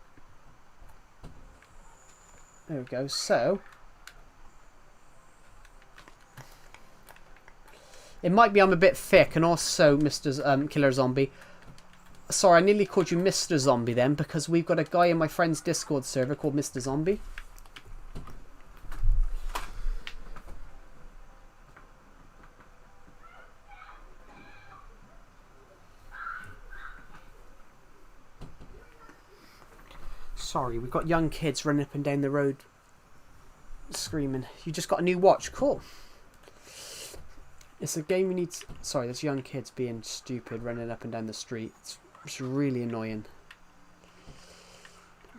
There we go. So... It might be I'm a bit thick, and also Mr. Killer Zombie. Sorry, I nearly called you Mr. Zombie then, because we've got a guy in my friend's Discord server called Mr. Zombie. Sorry, we've got young kids running up and down the road screaming. You just got a new watch. Cool. It's a game you need to... Sorry, there's young kids being stupid running up and down the street. It's really annoying.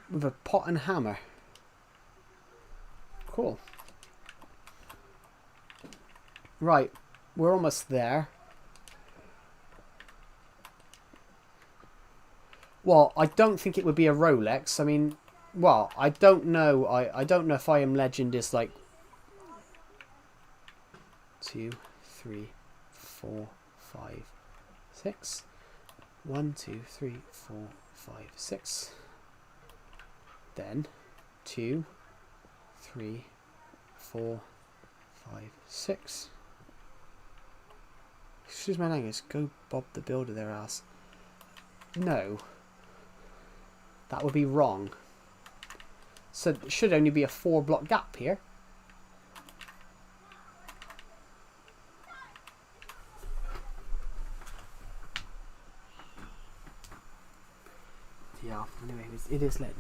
With a pot and hammer. Cool. Right, we're almost there. Well, I don't think it would be a Rolex. I mean, well, I don't know. I don't know if I Am Legend is like 2, 3, 4, 5, 6. 1, 2, 3, 4, 5, 6. Then 2, 3, 4, 5, 6. Excuse my language. Go Bob the Builder their ass. No. That would be wrong. So it should only be a 4-block gap here. Yeah, anyway, it is lit.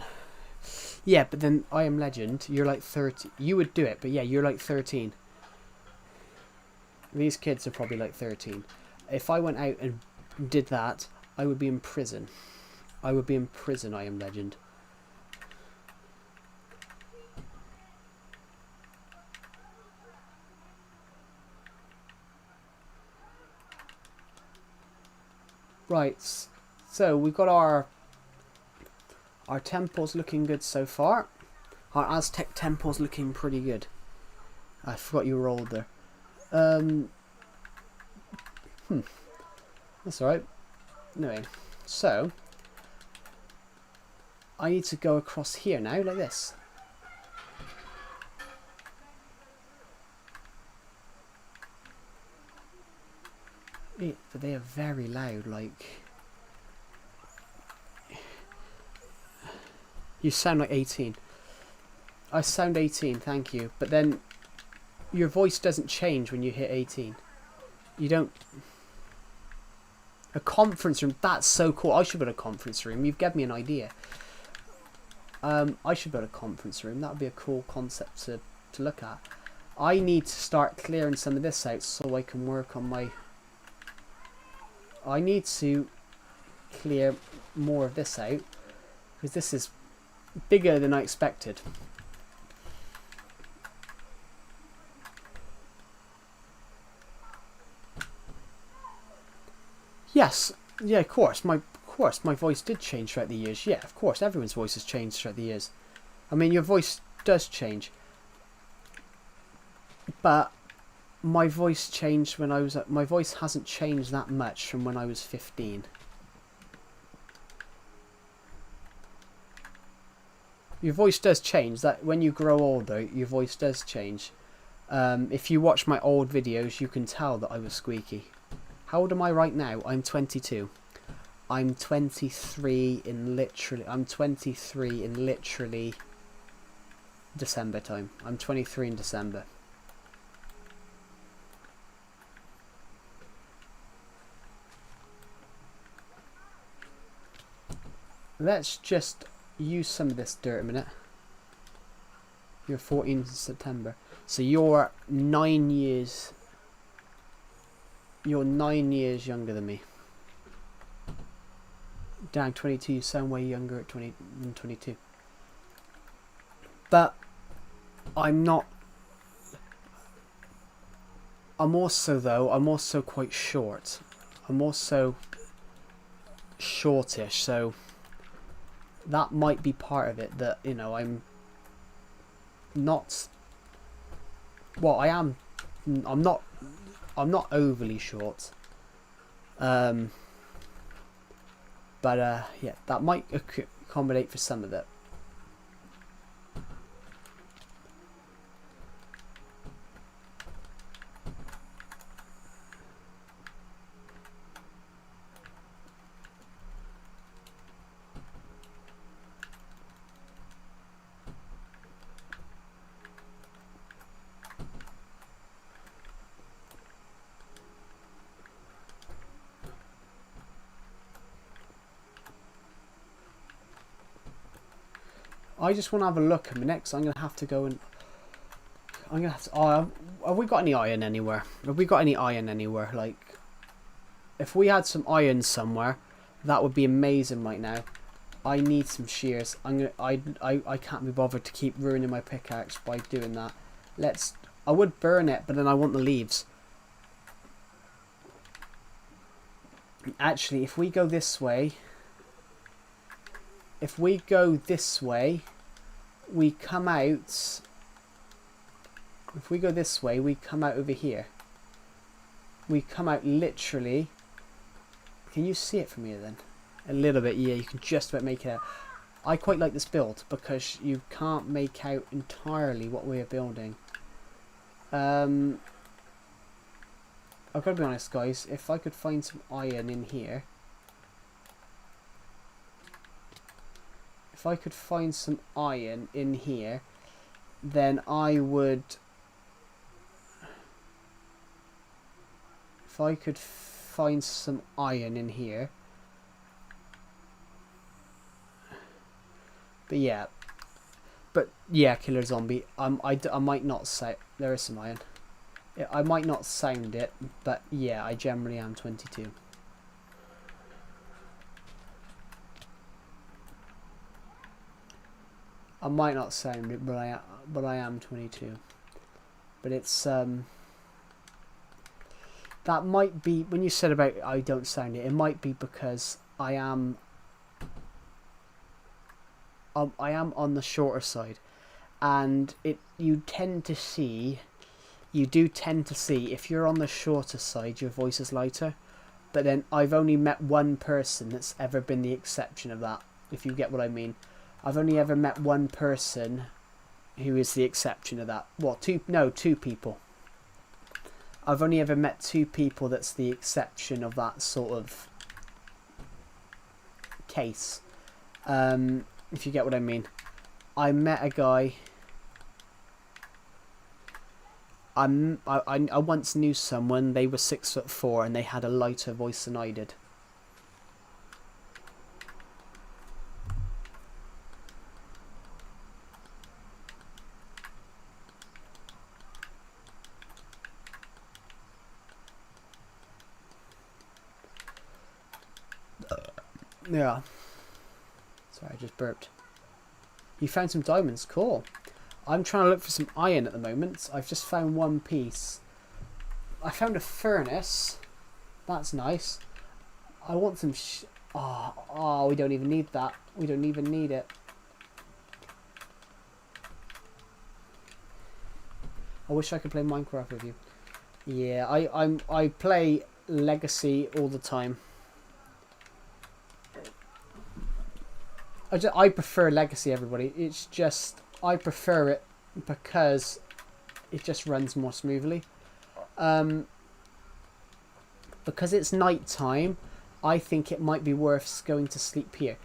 Yeah, but then I Am Legend, you're like 30. You would do it, but yeah, you're like 13. These kids are probably like 13. If I went out and did that, I would be in prison. I would be in prison, I Am Legend. Right, so we've got our temples looking good so far. Our Aztec temple's looking pretty good. I forgot you were old there. That's alright. Anyway, so I need to go across here now, like this. But they are very loud, like... You sound like 18. I sound 18, thank you. But then, your voice doesn't change when you hit 18. You don't... A conference room, that's so cool. I should build a conference room. You've given me an idea. I should build a conference room. That would be a cool concept to look at. I need to start clearing some of this out so I can work on my... I need to clear more of this out because this is bigger than I expected. Yes, yeah, of course. My voice did change throughout the years. Yeah, of course, everyone's voice has changed throughout the years. I mean, your voice does change, but my voice changed when I was. My voice hasn't changed that much from when I was 15. Your voice does change. That when you grow older, your voice does change. If you watch my old videos, you can tell that I was squeaky. How old am I right now? I'm 22. I'm 23 in literally... I'm 23 in literally December time. I'm 23 in December. Let's just use some of this dirt a minute. You're 14 September. So you're 9 years... You're 9 years younger than me. Dang, 22, you sound way younger at 22. But I'm not... I'm also quite short. I'm also shortish, so that might be part of it, that, you know, I'm not... Well, I'm not overly short. But yeah, that might accommodate for some of it. I just want to have a look a minute, because I'm going to have to go and... I'm going to have to... Oh, have we got any iron anywhere? Have we got any iron anywhere? Like, if we had some iron somewhere, that would be amazing right now. I need some shears. I can't be bothered to keep ruining my pickaxe by doing that. I would burn it, but then I want the leaves. Actually, if we go this way... if we go this way, we come out. If we go this way, we come out over here. We come out literally. Can you see it from here then? A little bit, yeah, you can just about make it out. I quite like this build because you can't make out entirely what we are building. I've got to be honest, guys, if I could find some iron in here. If I could find some iron in here, then I would... If I could find some iron in here. But yeah. But yeah, Killer Zombie. I might not say... There is some iron. I might not sound it, but yeah, I generally am 22. I might not sound it, but I am 22. But it's that might be, when you said about I don't sound it, it might be because I am on the shorter side, and you do tend to see if you're on the shorter side, your voice is lighter. But then I've only met one person that's ever been the exception of that, if you get what I mean. I've only ever met one person who is the exception of that. Well, two people. I've only ever met two people that's the exception of that sort of case. If you get what I mean. I met a guy... I once knew someone, they were 6'4" and they had a lighter voice than I did. Yeah. Sorry, I just burped. You found some diamonds, cool. I'm trying to look for some iron at the moment. I've just found one piece. I found a furnace. That's nice. I want some oh, we don't even need that. We don't even need it. I wish I could play Minecraft with you. Yeah, I play Legacy all the time. I prefer Legacy, everybody. It's just... I prefer it because it just runs more smoothly. Because it's night time, I think it might be worth going to sleep here.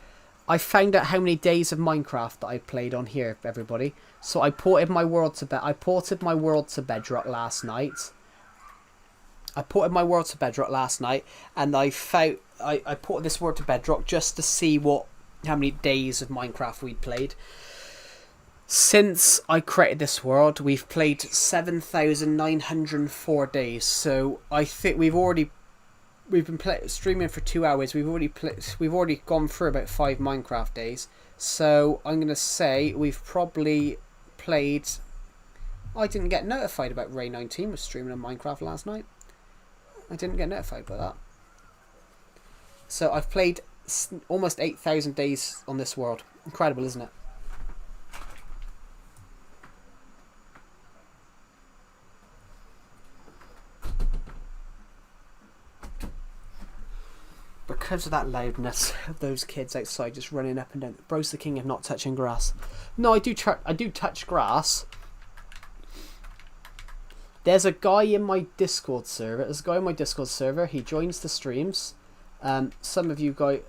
I found out how many days of Minecraft that I played on here, everybody. So I ported my world to Bedrock last night. And I ported this world to Bedrock just to see how many days of Minecraft we'd played. Since I created this world, we've played 7,904 days. So I think we've been streaming for 2 hours. We've already gone through about 5 Minecraft days. So I'm gonna say we've probably played... I didn't get notified about Ray 19 was streaming on Minecraft last night. I didn't get notified by that. So I've played almost 8,000 days on this world. Incredible, isn't it? Because of that loudness of those kids outside just running up and down. Bro's the king of not touching grass. No, I do touch grass. There's a guy in my Discord server. He joins the streams. Some of you guys...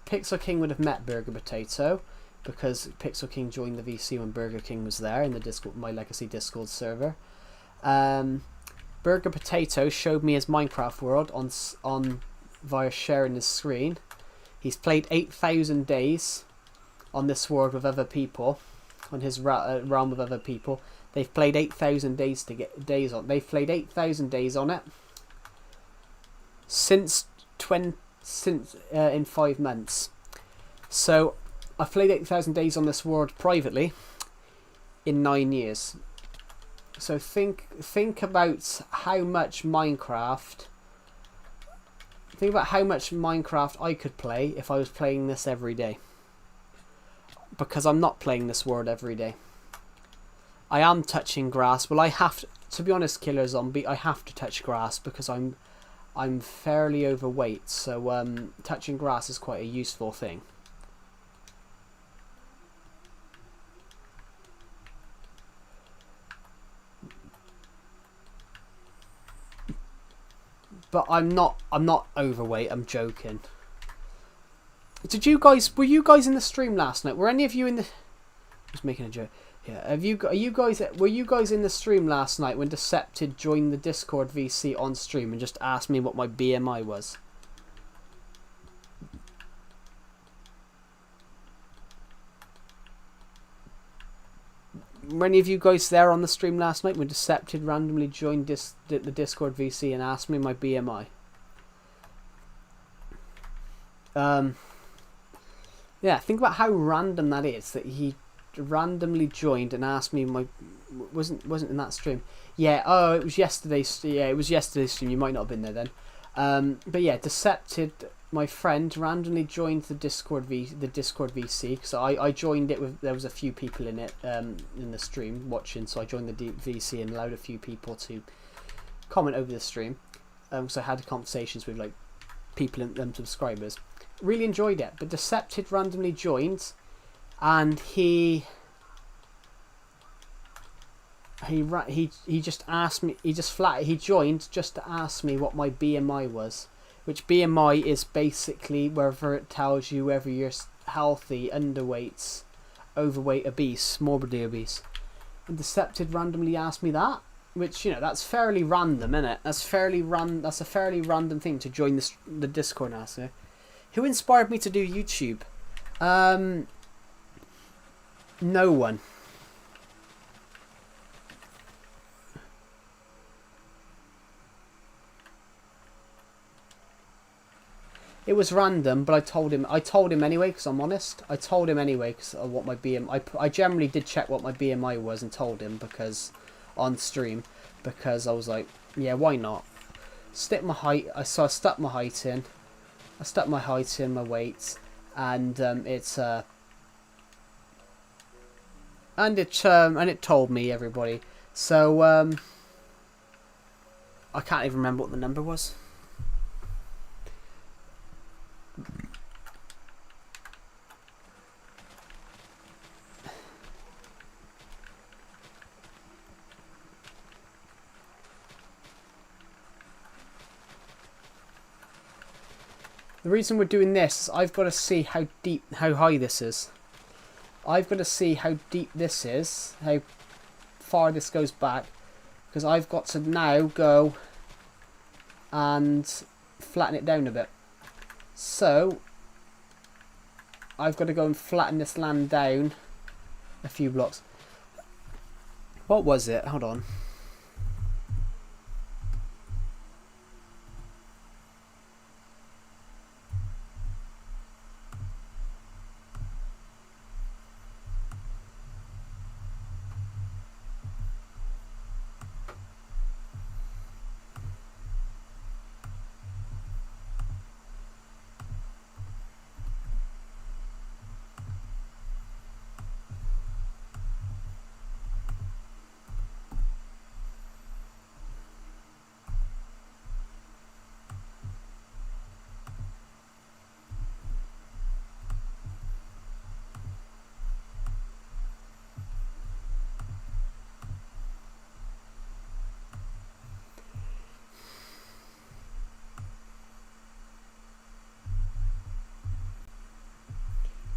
Pixel King would have met Burger Potato because Pixel King joined the VC when Burger King was there in the my Legacy Discord server. Burger Potato showed me his Minecraft world on via sharing his screen. He's played 8,000 days on this world with other people, on his realm with other people. They've played 8,000 days to get days on. They've played 8,000 days on it since in 5 months. So I've played 8,000 days on this world privately in 9 years. So think about how much Minecraft. Think about how much Minecraft I could play if I was playing this every day. because I'm not playing this world every day. I am touching grass. Well, I have to be honest, Killer Zombie, I have to touch grass because I'm fairly overweight, so touching grass is quite a useful thing. But I'm not overweight, I'm joking. Were you guys in the stream last night? Were any of you in the... I was making a joke. Yeah, were you guys in the stream last night when Decepted joined the Discord VC on stream and just asked me what my BMI was? Were any of you guys there on the stream last night when Decepted randomly joined the Discord VC and asked me my BMI? Yeah, think about how random that is, that he randomly joined and asked me my... Wasn't in that stream. Yeah, oh, it was yesterday's... Yeah, it was yesterday's stream. You might not have been there then. But yeah, Decepted, my friend, randomly joined the Discord VC, because I joined it with... There was a few people in it, in the stream watching, so I joined the VC and allowed a few people to comment over the stream. So I had conversations with like people and subscribers. Really enjoyed it, but Decepted randomly joined, and he just asked me. He joined just to ask me what my BMI was, which BMI is basically whether it tells you whether you're healthy, underweight, overweight, obese, morbidly obese. And Decepted randomly asked me that, which, you know, that's fairly random, isn't it? That's a fairly random thing to join the Discord now. So. Who inspired me to do YouTube? No one. It was random, but I told him anyway because I'm honest. I told him anyway because of what my BMI... I generally did check what my BMI was and told him because on stream, because I was like, yeah, why not? Stick my height. So I stuck my height in. I stuck my height in, my weight, and it told me, everybody. So I can't even remember what the number was. The reason we're doing this is I've got to see how high this is. I've got to see how deep this is, how far this goes back, because I've got to now go and flatten it down a bit. So I've got to go and flatten this land down a few blocks. What was it? Hold on.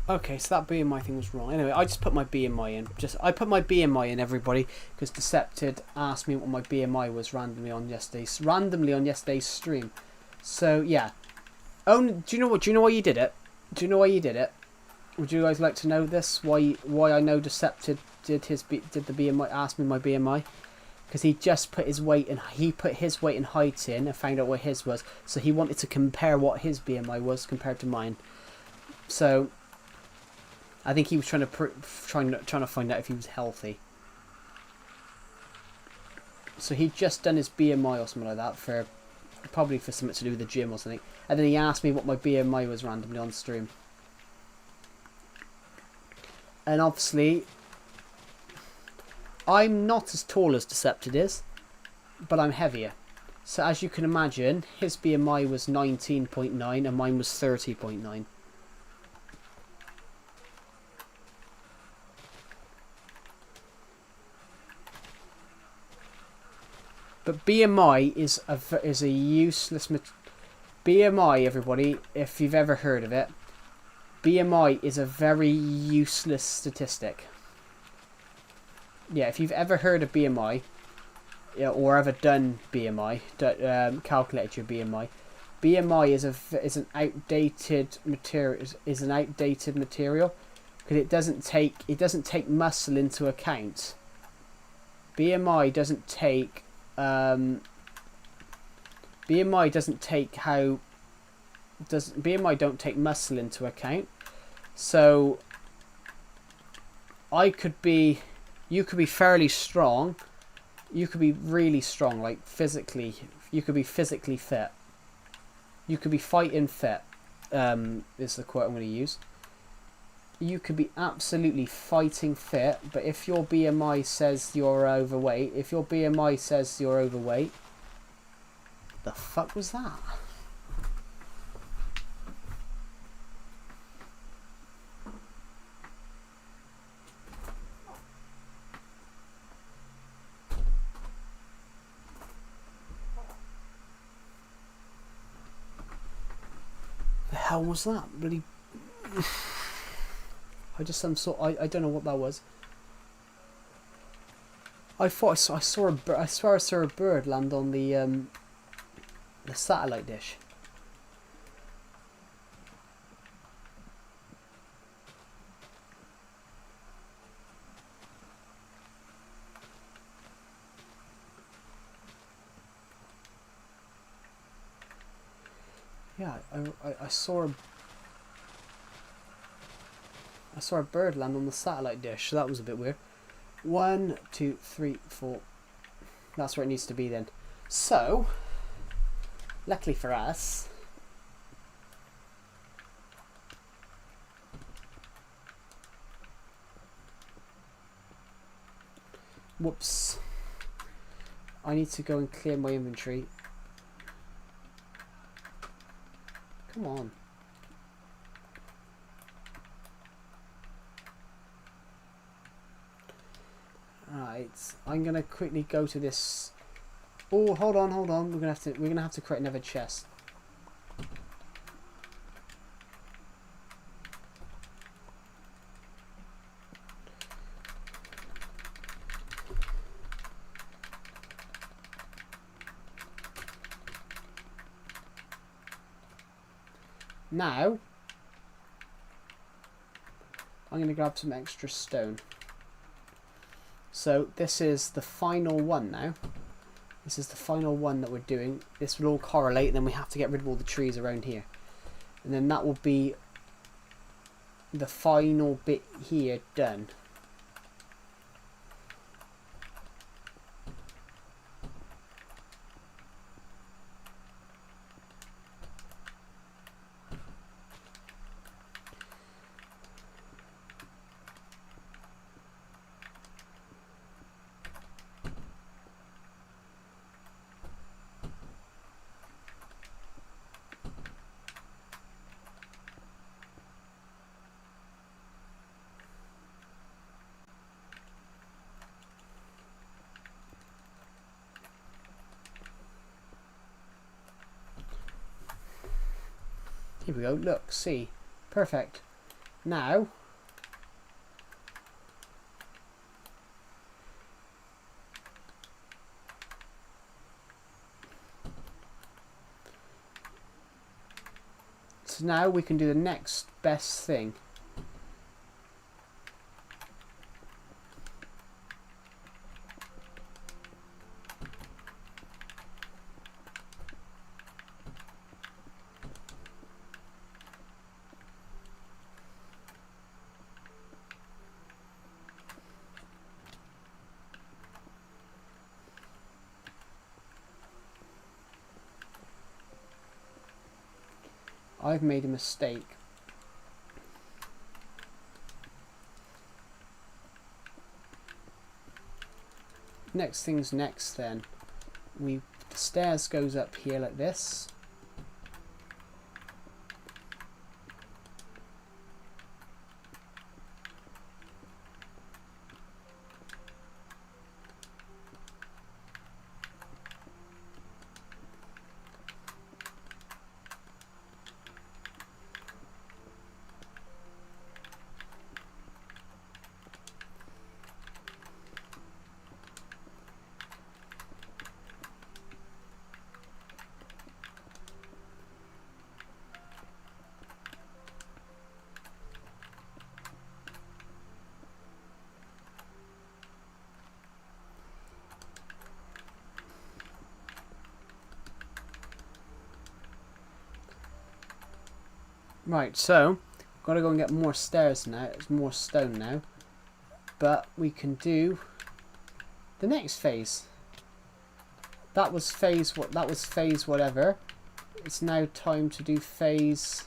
Okay, so that BMI thing was wrong. Anyway, I just put my BMI in. I put my BMI in, everybody, because Decepted asked me what my BMI was randomly on yesterday's stream. So yeah. Do you know what? Do you know why you did it? Do you know why you did it? Would you guys like to know this? Why I know Decepted did the BMI? Asked me my BMI because he just put his weight and height in and found out what his was. So he wanted to compare what his BMI was compared to mine. So I think he was trying to find out if he was healthy. So he'd just done his BMI or something like that probably for something to do with the gym or something. And then he asked me what my BMI was randomly on stream. And obviously, I'm not as tall as Decepted is, but I'm heavier. So as you can imagine, his BMI was 19.9 and mine was 30.9. But BMI is a useless... BMI, everybody, if you've ever heard of it, BMI is a very useless statistic. Yeah, if you've ever heard of BMI, yeah, or ever done BMI, calculated your BMI, BMI is an outdated material. Is an outdated material because it doesn't take muscle into account. BMI doesn't take BMI doesn't take BMI don't take muscle into account. So you could be fairly strong. You could be really strong, like physically. You could be physically fit. You could be fighting fit, is the quote I'm going to use. You could be absolutely fighting fit, but if your BMI says you're overweight, the fuck was that? The hell was that? Really? I don't know what that was. I thought I saw a bird. I swear I saw a bird land on the satellite dish. Yeah, I saw a bird land on the satellite dish, so that was a bit weird. 1, 2, 3, 4. That's where it needs to be then. So, luckily for us, whoops, I need to go and clear my inventory. Come on. Right, I'm gonna quickly go to this. Oh, hold on. We're gonna have to create another chest. Now, I'm going to grab some extra stone. So this is the final one now. This is the final one that we're doing. This will all correlate, and then we have to get rid of all the trees around here. And then that will be the final bit here done. Here we go, look, see. Perfect. Now, we can do the next best thing. I've made a mistake. next thing's next then. The stairs goes up here like this. Right, so gotta go and get more stairs now. There's more stone now, but we can do the next phase. That was phase what? That was phase whatever. It's now time to do phase.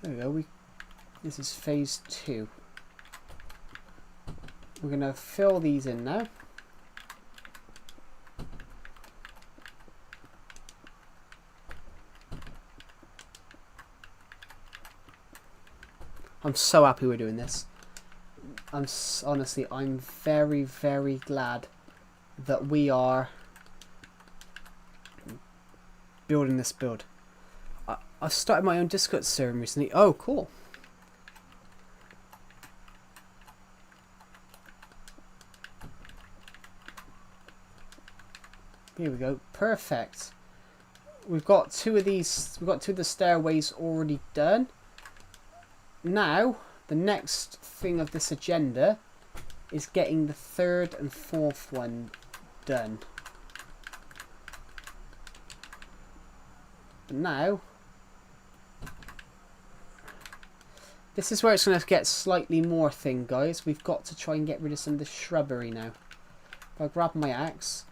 There we go. This is phase 2. We're going to fill these in now. I'm so happy we're doing this. Honestly, I'm very, very glad that we are building this build. I've started my own Discord server recently. Oh, cool. Here we go. Perfect. We've got two of these. We've got 2 of the stairways already done. Now, the next thing of this agenda is getting the 3rd and 4th one done. But now, this is where it's going to get slightly more thing, guys. We've got to try and get rid of some of the shrubbery now. If I grab my axe,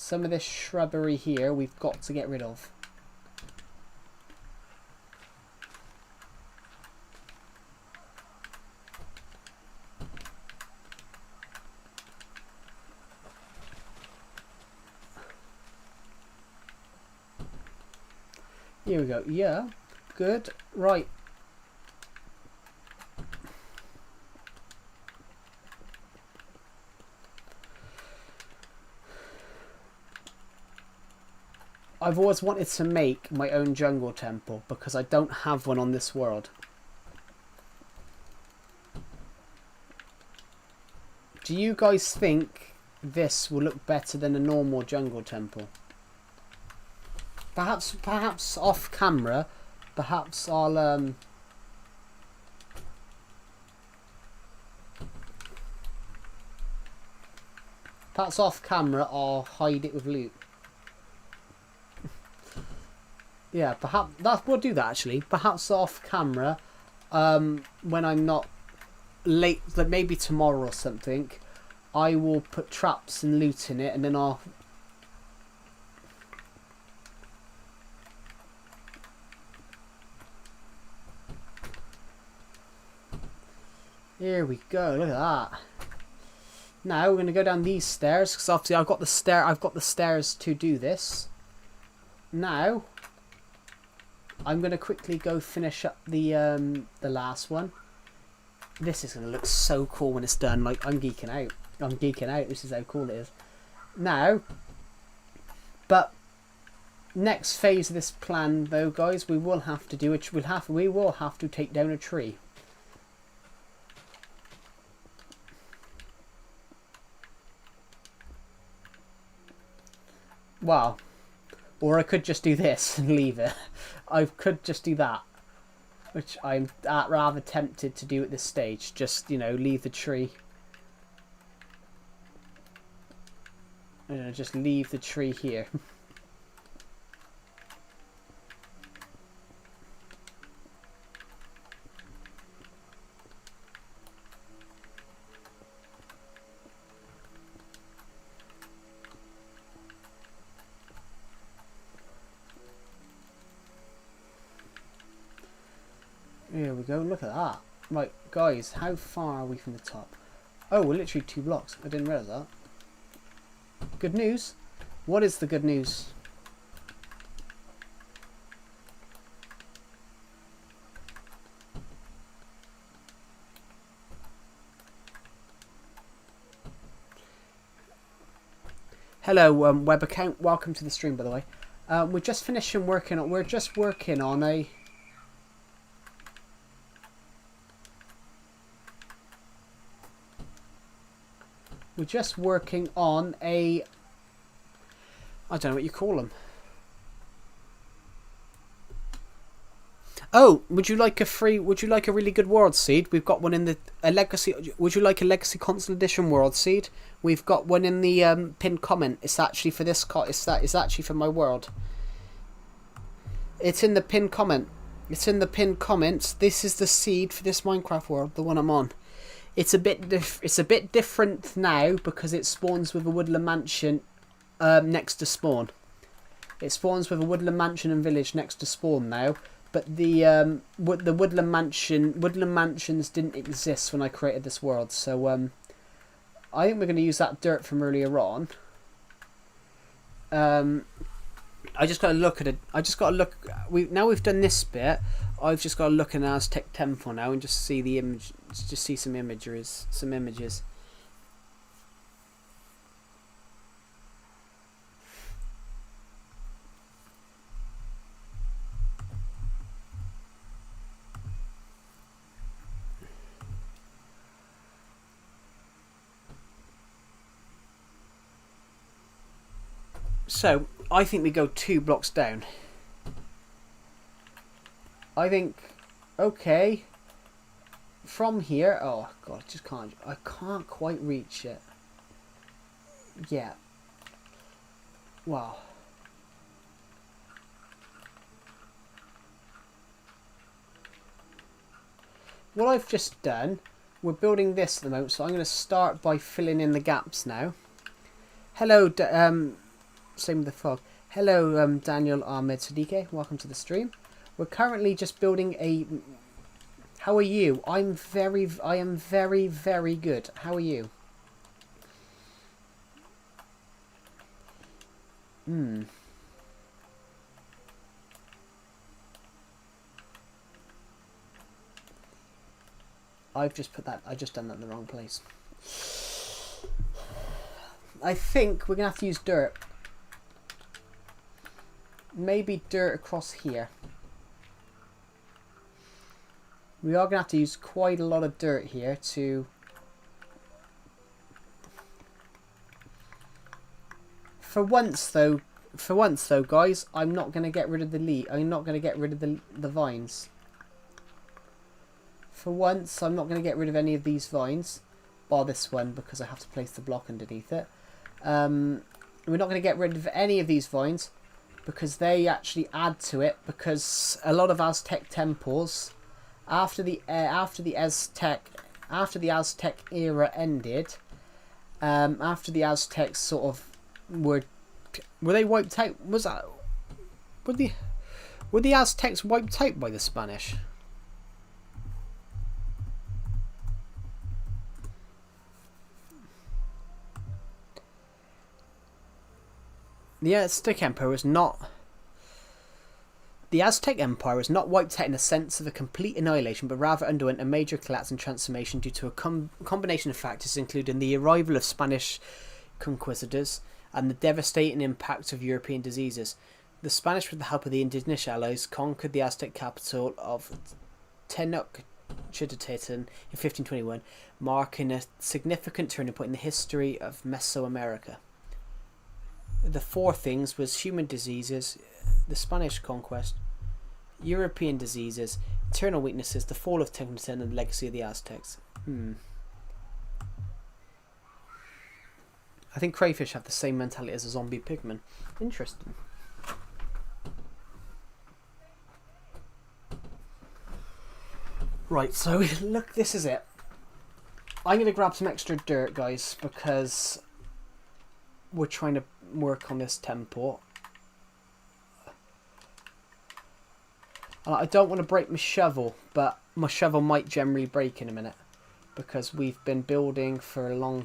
some of this shrubbery here we've got to get rid of. Here we go. Yeah, good. Right. I've always wanted to make my own jungle temple because I don't have one on this world. Do you guys think this will look better than a normal jungle temple? Perhaps off camera, perhaps I'll perhaps off camera I'll hide it with loot. Yeah, perhaps we'll do that actually. Perhaps off camera, when I'm not late, like maybe tomorrow or something, I will put traps and loot in it, and then I'll. Here we go. Look at that. Now we're gonna go down these stairs because obviously I've got the stairs to do this. Now I'm gonna quickly go finish up the last one. This is gonna look so cool when it's done. Like, I'm geeking out. I'm geeking out. This is how cool it is. Now, but next phase of this plan, though, guys, we will have to do it. We will have to take down a tree. Wow. Or I could just do this and leave it. I could just do that, which I'm rather tempted to do at this stage. Just, you know, leave the tree. Just leave the tree here. Here we go. Look at that. Right, guys, how far are we from the top? Oh, we're literally 2 blocks. I didn't realise that. Good news. What is the good news? Hello, web account. Welcome to the stream, by the way. We're just finishing working on. We're just working on a. We're just working on a. I don't know what you call them. Oh, would you like a free? Would you like a really good world seed? We've got one in a legacy. Would you like a legacy console edition world seed? We've got one in the pinned comment. It's actually for this. It's actually for my world. It's in the pinned comment. It's in the pinned comments. This is the seed for this Minecraft world, the one I'm on. It's a bit different now because it spawns with a woodland mansion next to spawn. It spawns with a woodland mansion and village next to spawn now. But the woodland mansions didn't exist when I created this world, so I think we're going to use that dirt from earlier on. I just got to look at it. I just got to look. Now we've done this bit. I've just got to look at an Aztec temple now and just see the image. Just see some images. So, I think we go 2 blocks down. I think, okay, from here, oh god, I can't quite reach it. Yeah. Wow. What I've just done, we're building this at the moment, so I'm going to start by filling in the gaps now. Hello, same with the fog. Hello, Daniel Ahmed Sadiqe. Welcome to the stream. We're currently just building a. How are you? I am very, very good. How are you? I've just put that. I just done that in the wrong place. I think we're gonna have to use dirt. Maybe dirt across here. We are going to have to use quite a lot of dirt here to... For once though, guys, I'm not going to get rid of the leaf. I'm not going to get rid of the vines. For once, I'm not going to get rid of any of these vines. Bar this one, because I have to place the block underneath it. We're not going to get rid of any of these vines, because they actually add to it, because a lot of Aztec temples, after the Aztec era ended, after the Aztecs sort of were they wiped out? Were the Aztecs wiped out by the Spanish? The Aztec Empire was not wiped out in the sense of a complete annihilation, but rather underwent a major collapse and transformation due to a combination of factors, including the arrival of Spanish conquistadors and the devastating impact of European diseases. The Spanish, with the help of the indigenous allies, conquered the Aztec capital of Tenochtitlan in 1521, marking a significant turning point in the history of Mesoamerica. The 4 things was human diseases, the Spanish conquest, European diseases, internal weaknesses, the fall of Tenochtitlan, and the legacy of the Aztecs. I think crayfish have the same mentality as a zombie pigman. Interesting. Right, so look, this is it. I'm going to grab some extra dirt, guys, because we're trying to work on this temple. And I don't want to break my shovel, but my shovel might generally break in a minute. Because we've been building for a long...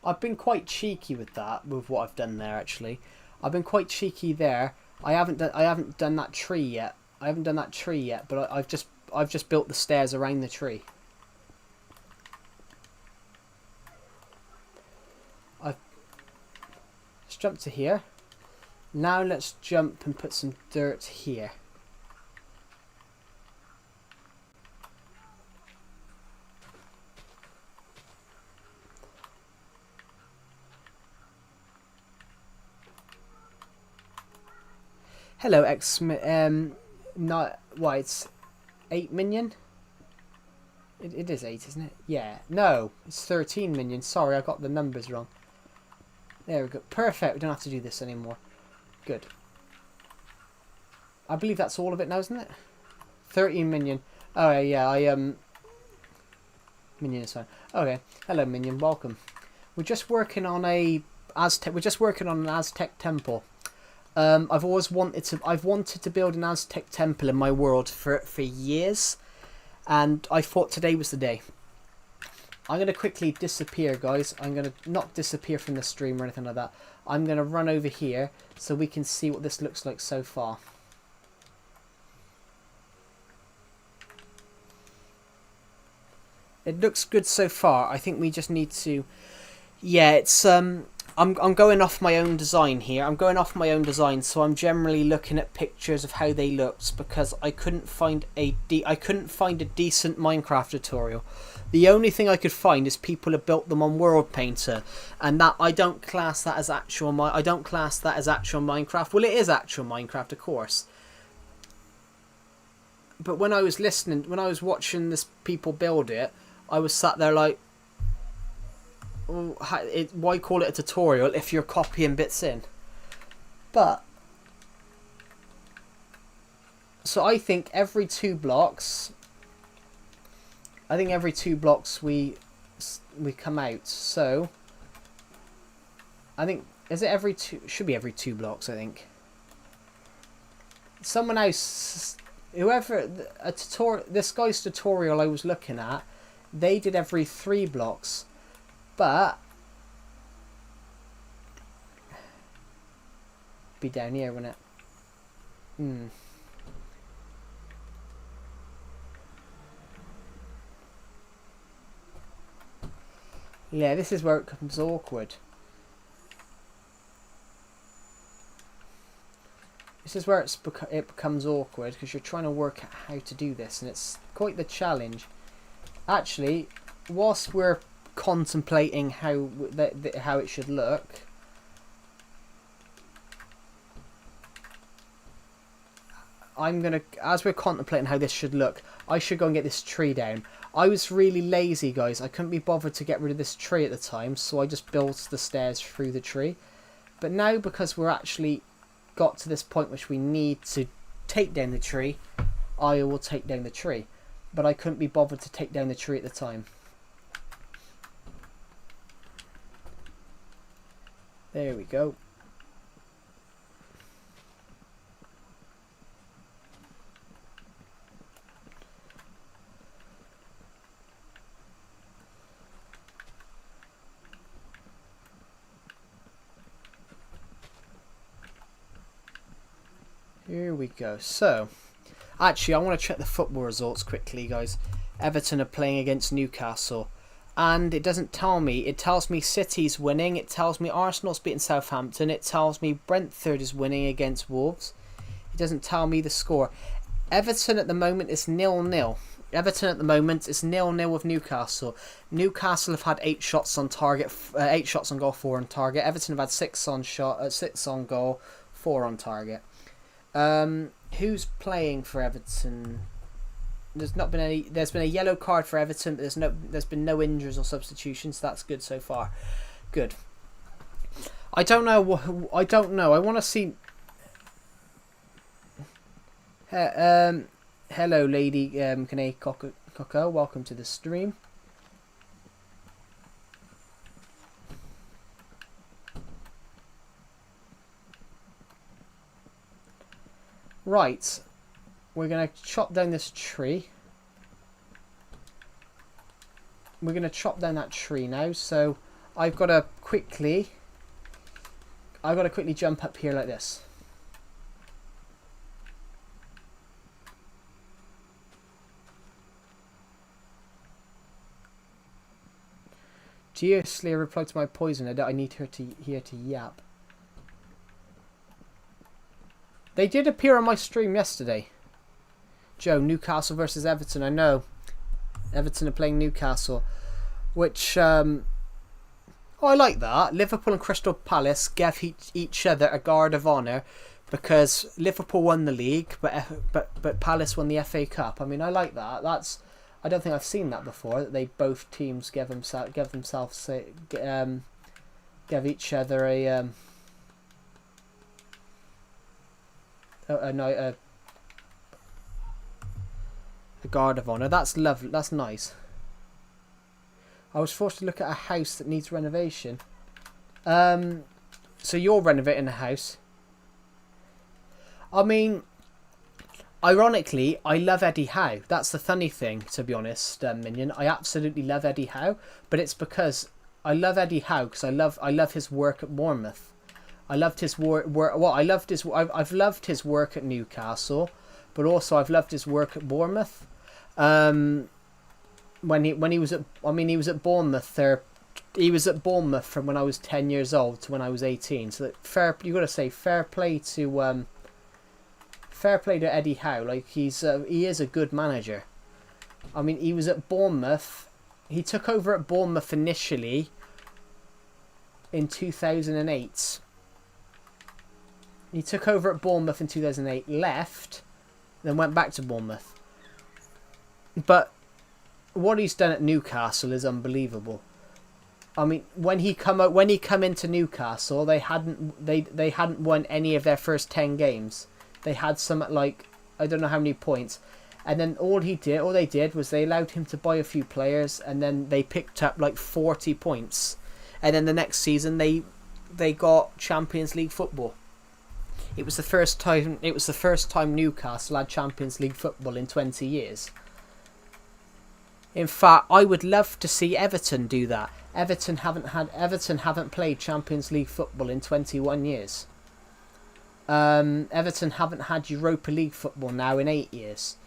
I've been quite cheeky with that, with what I've done there actually. I've been quite cheeky there. I haven't done that tree yet. I haven't done that tree yet, but I've just built the stairs around the tree. Let's jump to here. Now let's jump and put some dirt here. Hello, not why it's 8 minion. It is 8, isn't it? Yeah. No, it's 13 minion. Sorry, I got the numbers wrong. There we go. Perfect. We don't have to do this anymore. Good. I believe that's all of it now, isn't it? 13 minion. Oh yeah, minion is fine. Okay. Hello, minion. Welcome. We're just working on a Aztec. We're just working on an Aztec temple. I've wanted to build an Aztec temple in my world for years, and I thought today was the day. I'm going to quickly disappear, guys. I'm going to not disappear from the stream or anything like that. I'm going to run over here so we can see what this looks like so far. It looks good so far. I think we just need to... Yeah, it's... I'm going off my own design here. I'm going off my own design, so I'm generally looking at pictures of how they looked because I couldn't find a decent Minecraft tutorial. The only thing I could find is people have built them on World Painter, and that I don't class that as actual Minecraft. Well, it is actual Minecraft, of course. But when I was watching this people build it, I was sat there like, why call it a tutorial if you're copying bits in? But so I think every 2 blocks we come out. So I think should be every 2 blocks, I think. Someone else, this guy's tutorial I was looking at, they did every 3 blocks. But be down here, wouldn't it? Yeah, this is where it becomes awkward. This is where it becomes awkward because you're trying to work out how to do this, and it's quite the challenge. Actually, whilst we're contemplating how it should look, as we're contemplating how this should look, I should go and get this tree down. I was really lazy, guys. I couldn't be bothered to get rid of this tree at the time, so I just built the stairs through the tree. But now, because we're actually got to this point which we need to take down the tree, I will take down the tree. But I couldn't be bothered to take down the tree at the time. There we go. Here we go. So, actually, I want to check the football results quickly, guys. Everton are playing against Newcastle. And it doesn't tell me. It tells me City's winning. It tells me Arsenal's beating Southampton. It tells me Brentford is winning against Wolves. It doesn't tell me the score. Everton at the moment is 0-0. Everton at the moment is 0-0 with Newcastle. Newcastle have had 8 shots on target, 8 shots on goal, 4 on target. Everton have had 6 on goal, 4 on target. Who's playing for Everton? There's been a yellow card for Everton, but there's been no injuries or substitutions, so that's good so far. good. I don't know. I don't know. I want to see. Hello, Lady Kane Coco. Welcome to the stream. Right, we're gonna chop down this tree. We're gonna chop down that tree now. So I've got to quickly jump up here like this. Dear Slayer replied to my poison. I need her to hear to yap. They did appear on my stream yesterday. Joe, Newcastle versus Everton. I know. Everton are playing Newcastle. Which, oh, I like that. Liverpool and Crystal Palace gave each other a guard of honour because Liverpool won the league, but Palace won the FA Cup. I mean, I like that. I don't think I've seen that before. That they both teams give each other a a guard of honour. That's lovely. That's nice. I was forced to look at a house that needs renovation. So you're renovating a house. I mean, ironically, I love Eddie Howe. That's the funny thing, to be honest, Minion. I absolutely love Eddie Howe, but it's because I love Eddie Howe because I love his work at Bournemouth. I loved his work. Well, I've loved his work at Newcastle, but also I've loved his work at Bournemouth. When he was at Bournemouth there. He was at Bournemouth from when I was 10 years old to when I was 18. So you got to say fair play to Eddie Howe. Like he is a good manager. I mean, he was at Bournemouth. He took over at Bournemouth initially in 2008. He took over at Bournemouth in 2008, left, then went back to Bournemouth. But what he's done at Newcastle is unbelievable. I mean, when he come into Newcastle, they hadn't won any of their first 10 games. They had some like I don't know how many points, and then all they did was they allowed him to buy a few players, and then they picked up like 40 points, and then the next season they got Champions League football. It was the first time Newcastle had Champions League football in 20 years. In fact, I would love to see Everton do that. Everton haven't played Champions League football in 21 years. Everton haven't had Europa League football now in 8 years.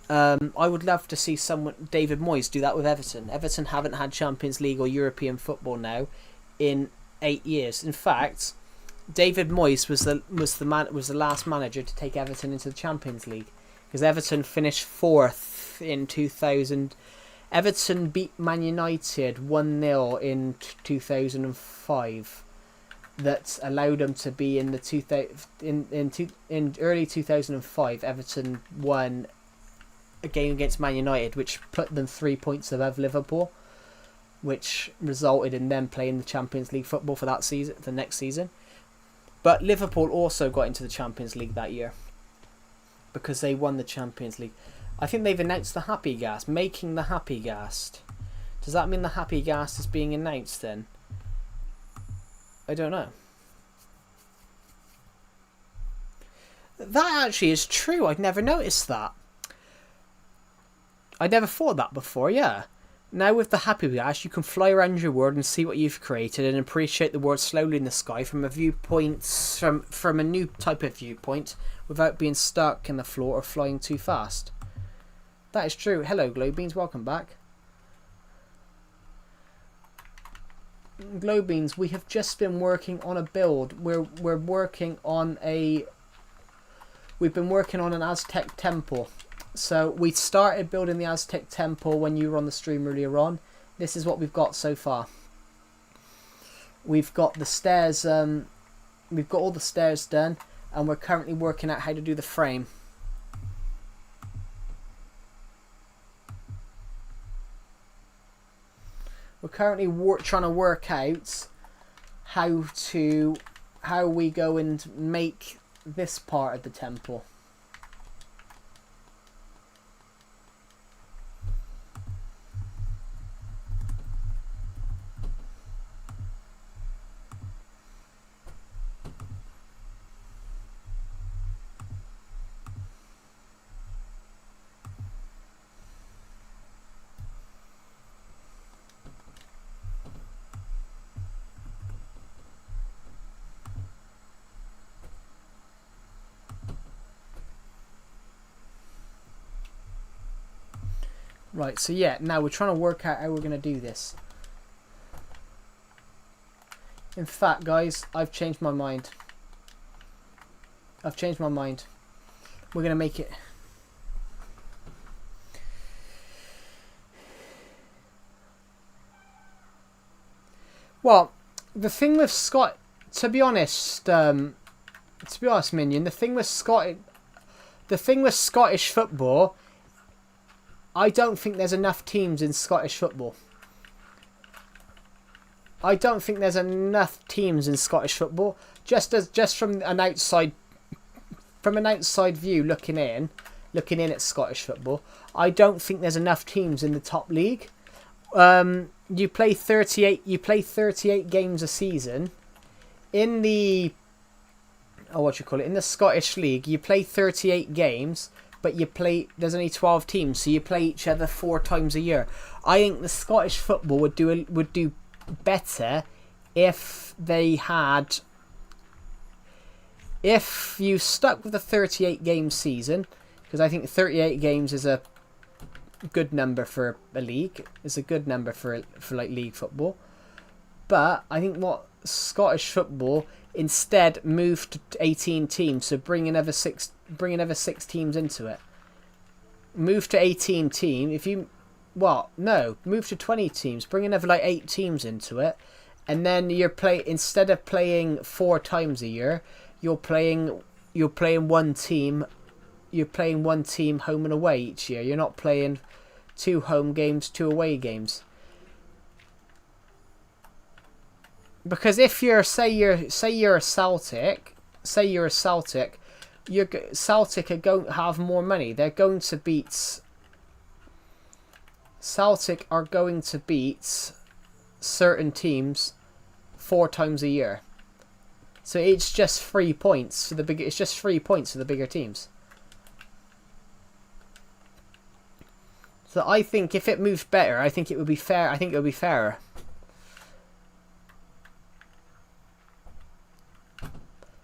I would love to see David Moyes do that with Everton. Everton haven't had Champions League or European football now in 8 years. In fact, David Moyes was the last manager to take Everton into the Champions League, because Everton finished 4th in 2000. Everton beat Man United 1-0 in 2005. That allowed them to be in the in early 2005. Everton won a game against Man United, which put them 3 points above Liverpool, which resulted in them playing the Champions League football for that season, the next season. But Liverpool also got into the Champions League that year because they won the Champions League. I think they've announced the Happy Gas, making the Happy Gas. Does that mean the Happy Gas is being announced then? I don't know. That actually is true. I'd never noticed that. I never thought that before, yeah. Now with the Happy Gas, you can fly around your world and see what you've created and appreciate the world slowly in the sky from a viewpoint, from a new type of viewpoint, without being stuck in the floor or flying too fast. That is true. Hello, Glowbeans. Welcome back. Glowbeans, we have just been working on a build. We've been working on an Aztec temple. So we started building the Aztec temple when you were on the stream earlier on. This is what we've got so far. We've got the stairs. We've got all the stairs done, and we're currently working out how to do the frame. We're currently trying to work out how we go and make this part of the temple. Right, so yeah, now we're trying to work out how we're going to do this. In fact, guys, I've changed my mind. We're going to make it... Well, the thing with Scott... To be honest, Minion, the thing with Scottish football... I don't think there's enough teams in Scottish football. Just from an outside view looking in at Scottish football, I don't think there's enough teams in the top league. You play 38 games a season. In the in the Scottish League, you play 38 games. But there's only 12 teams, so you play each other 4 times a year. I think the Scottish football would do better if you stuck with a 38 game season, because I think 38 games is a good number for a league. It's a good number for like league football. But I think what Scottish football instead moved to 18 teams, so bring another six teams into it. Move to 18 teams. Move to 20 teams. Bring another like 8 teams into it, and then instead of playing 4 times a year, you're playing one team. You're playing one team home and away each year. You're not playing 2 home games, 2 away games. Because if you're a Celtic, Celtic are going to have more money. Celtic are going to beat certain teams 4 times a year. So it's just 3 points for the bigger teams. So I think if it moved better, I think it would be fair. I think it would be fairer.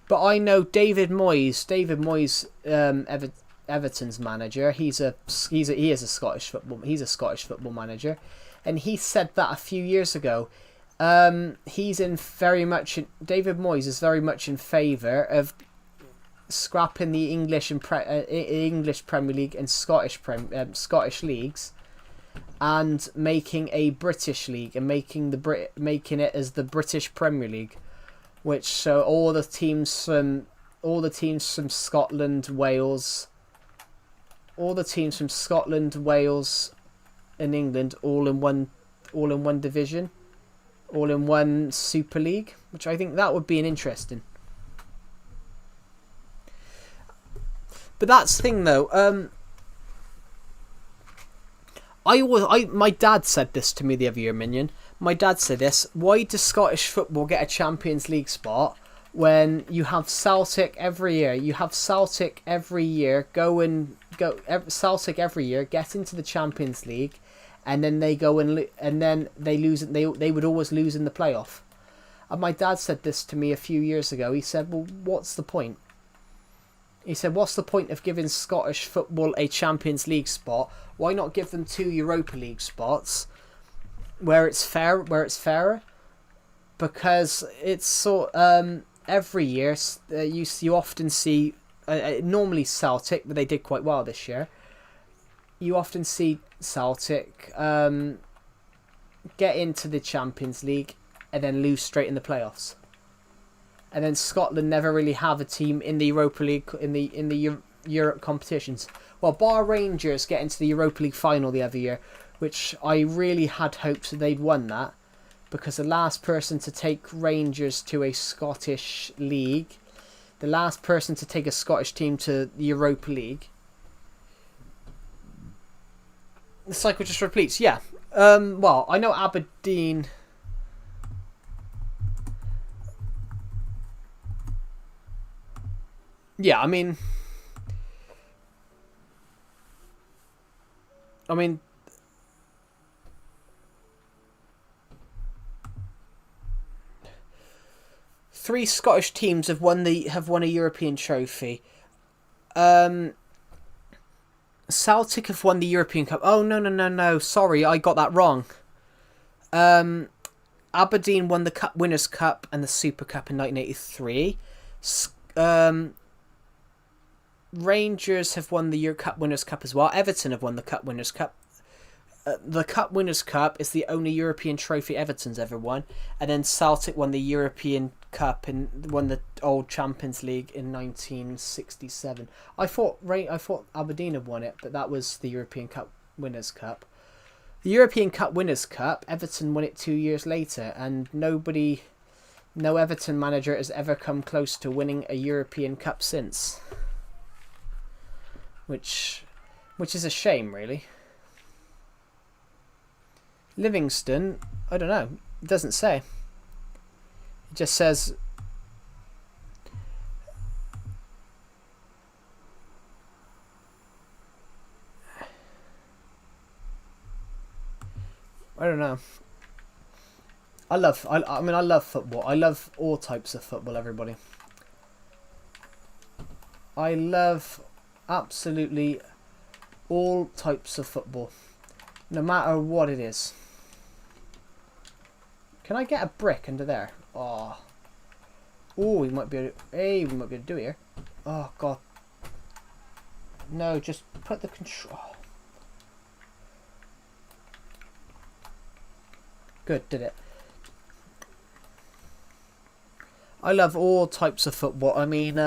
But I know David Moyes, Everton's manager. He is a Scottish football manager, and he said that a few years ago. David Moyes is very much in favour of scrapping the English Premier League and Scottish leagues, and making a British league and making it as the British Premier League. Which so all the teams from Scotland, Wales, and England all in one division, all in one Super League, which I think that would be an interesting. But that's the thing though. My dad said this to me the other year, Minion. My dad said this: why does Scottish football get a Champions League spot when you have Celtic every year? Celtic every year get into the Champions League, and then they go and then they lose. They would always lose in the playoff. And my dad said this to me a few years ago. He said, "Well, what's the point?" He said, "What's the point of giving Scottish football a Champions League spot? Why not give them 2 Europa League spots?" Where it's fairer, because it's every year you often see normally Celtic, but they did quite well this year. You often see Celtic get into the Champions League and then lose straight in the playoffs, and then Scotland never really have a team in the Europa League in the Europe competitions. Well, bar Rangers get into the Europa League final the other year, which I really had hopes that they'd won that, because the last person to take Rangers to a Scottish league, the last person to take a Scottish team to the Europa League. The cycle just repeats, yeah. Well, I know Aberdeen. Yeah, I mean, 3 Scottish teams have won a European trophy. Celtic have won the European Cup. Oh no! Sorry, I got that wrong. Aberdeen won the Cup Winners' Cup and the Super Cup in 1983. Rangers have won the Cup Winners' Cup as well. Everton have won the Cup Winners' Cup. The Cup Winners' Cup is the only European trophy Everton's ever won. And then Celtic won the European Cup and won the old Champions League in 1967. I thought Aberdeen had won it, but that was the European Cup Winners' Cup. The European Cup Winners' Cup, Everton won it 2 years later, and no Everton manager has ever come close to winning a European Cup since. Which is a shame, really. Livingston, I don't know. It doesn't say. It just says... I don't know. I love football. I love all types of football, everybody. I love absolutely all types of football, no matter what it is. Can I get a brick under there? Oh, we might be able to, we might be able to do it here. Oh god, no! Just put the control. Good, did it. I love all types of football. I mean,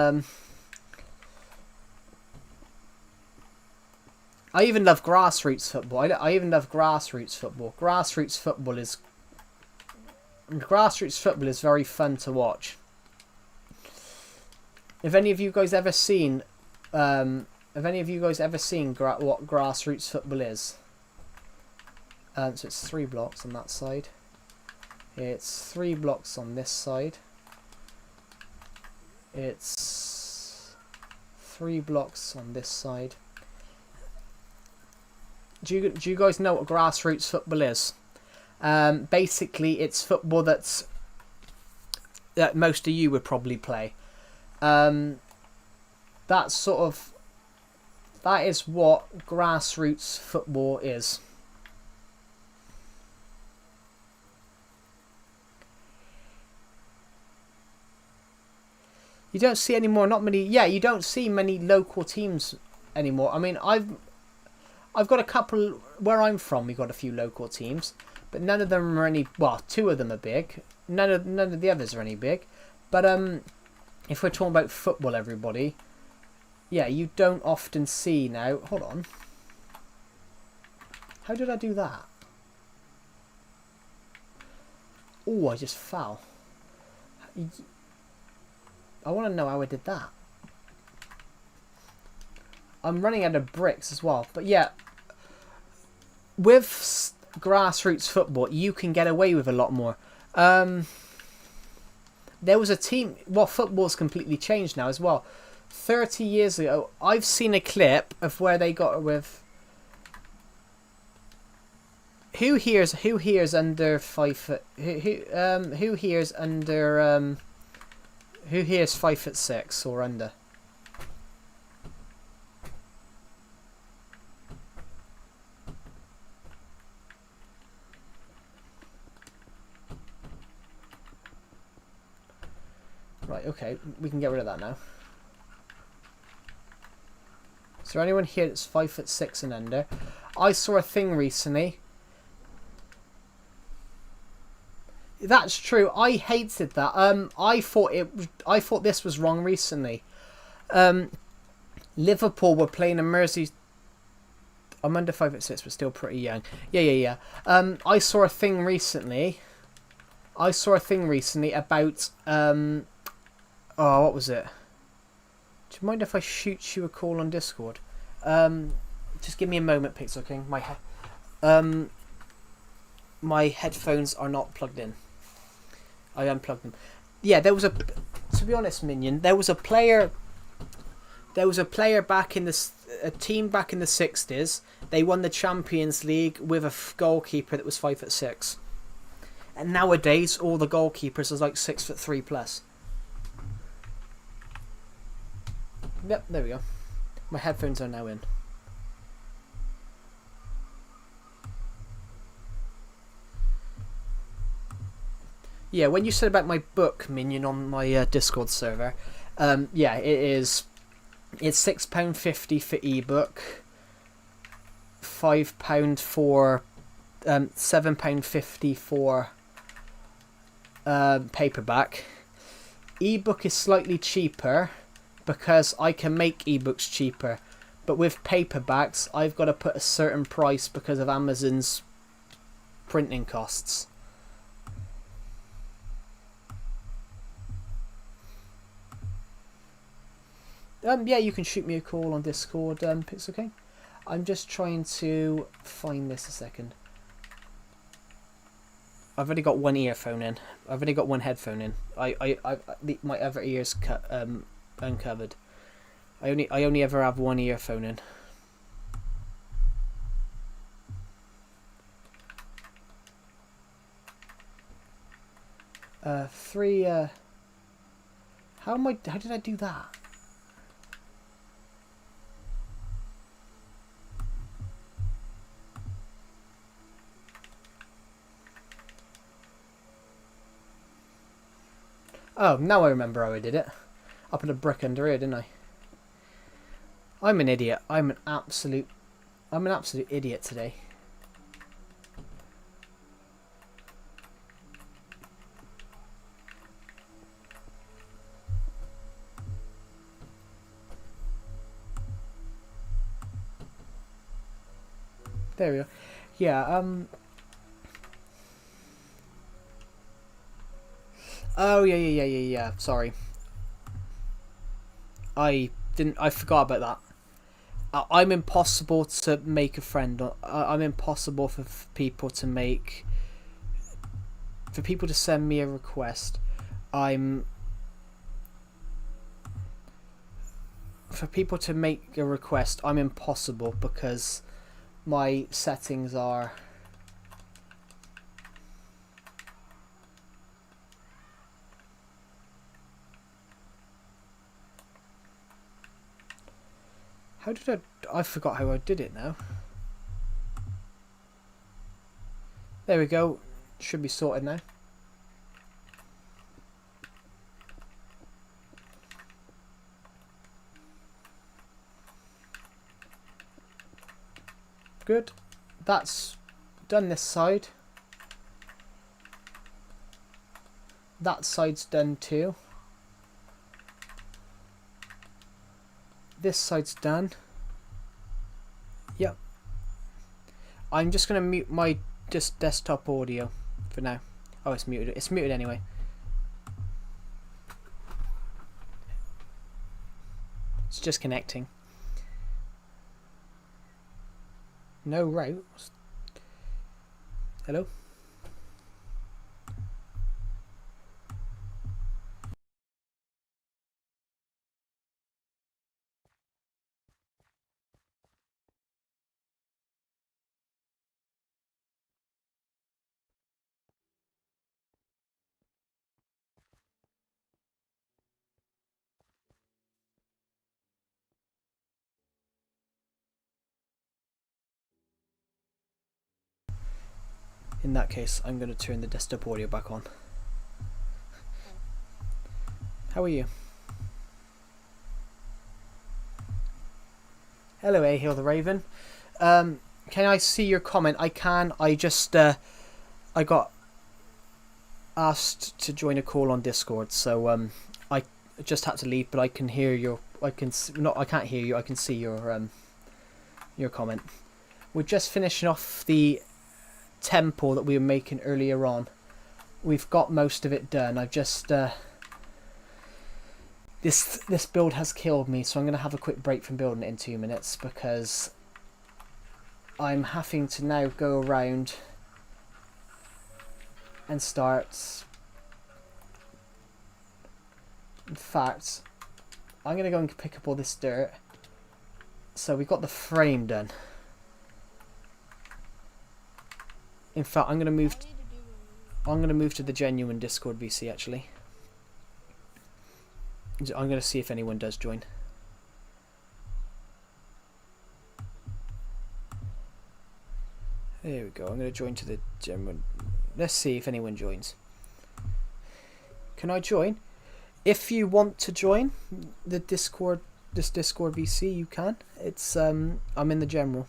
I even love grassroots football. I even love grassroots football. Grassroots football is very fun to watch. Have any of you guys ever seen what grassroots football is? So it's 3 blocks on that side. It's 3 blocks on this side. It's 3 blocks on this side. Do you guys know what grassroots football is? Basically, it's football that most of you would probably play. That is what grassroots football is. You don't see anymore. Not many. Yeah, you don't see many local teams anymore. I mean, I've got a couple where I'm from. We got a few local teams, but none of them are any. Well, 2 of them are big. None of the others are any big. But if we're talking about football, everybody, yeah, you don't often see now. Hold on. How did I do that? Oh, I just fell. I want to know how I did that. I'm running out of bricks as well. But yeah, with grassroots football, you can get away with a lot more. There was a team... Well, football's completely changed now as well. 30 years ago, I've seen a clip of where they got with... Who here's under 5 foot? Who here's under... Who here is 5'6" or under? Right, okay, we can get rid of that now. Is there anyone here that's 5'6" and under? I saw a thing recently. That's true. I hated that. I thought this was wrong recently. Liverpool were playing a Mersey. I'm under 5'6", but still pretty young. Yeah. I saw a thing recently. I saw a thing recently about oh, what was it? Do you mind if I shoot you a call on Discord? Just give me a moment, Pixel King. My headphones are not plugged in. I unplugged them. Yeah, there was a. To be honest, Minion, there was a player. There was a player back in a team back in the 60s. They won the Champions League with a goalkeeper that was 5'6". And nowadays, all the goalkeepers are like 6'3" plus. Yep, there we go. My headphones are now in. Yeah, when you said about my book, Minion, on my Discord server, yeah, it is. It's £6.50 for ebook, £5 for, £7.50 for paperback. Ebook is slightly cheaper because I can make ebooks cheaper, but with paperbacks, I've got to put a certain price because of Amazon's printing costs. Yeah, you can shoot me a call on Discord, Pixel King. I'm just trying to find this a second. I've only got one earphone in. I've only got one headphone in. My other ear's uncovered. I only ever have one earphone in. Three. How did I do that? Oh, now I remember how I did it. I put a brick under here, didn't I? I'm an idiot. I'm an absolute idiot today. There we go. Yeah, oh, yeah. Sorry. I forgot about that. I'm impossible to make a friend. I'm impossible for people to make... For people to send me a request. For people to make a request, I'm impossible because my settings are... How did I forgot how I did it now. There we go. Should be sorted now. Good. That's done this side. That side's done too. This side's done. Yep. I'm just gonna mute my desktop audio for now. Oh, it's muted. It's muted anyway. It's just connecting. No route. Hello? In that case, I'm going to turn the desktop audio back on. How are you? Hello, Ahil the Raven. Can I see your comment? I can. I just I got asked to join a call on Discord, so I just had to leave. But I can hear your. I can't hear you. I can see your comment. We're just finishing off the temple that we were making earlier on. we've got most of it done. I've just this build has killed me, so I'm going to have a quick break from building it in 2 minutes because I'm having to now go around and start. In fact, I'm going to go and pick up all this dirt. So we've got the frame done. In fact, I'm going to move to the genuine Discord VC actually. I'm going to see if anyone does join. There we go. I'm going to join to the genuine. Let's see if anyone joins. Can I join? If you want to join the Discord, this Discord VC, you can. It's I'm in the general.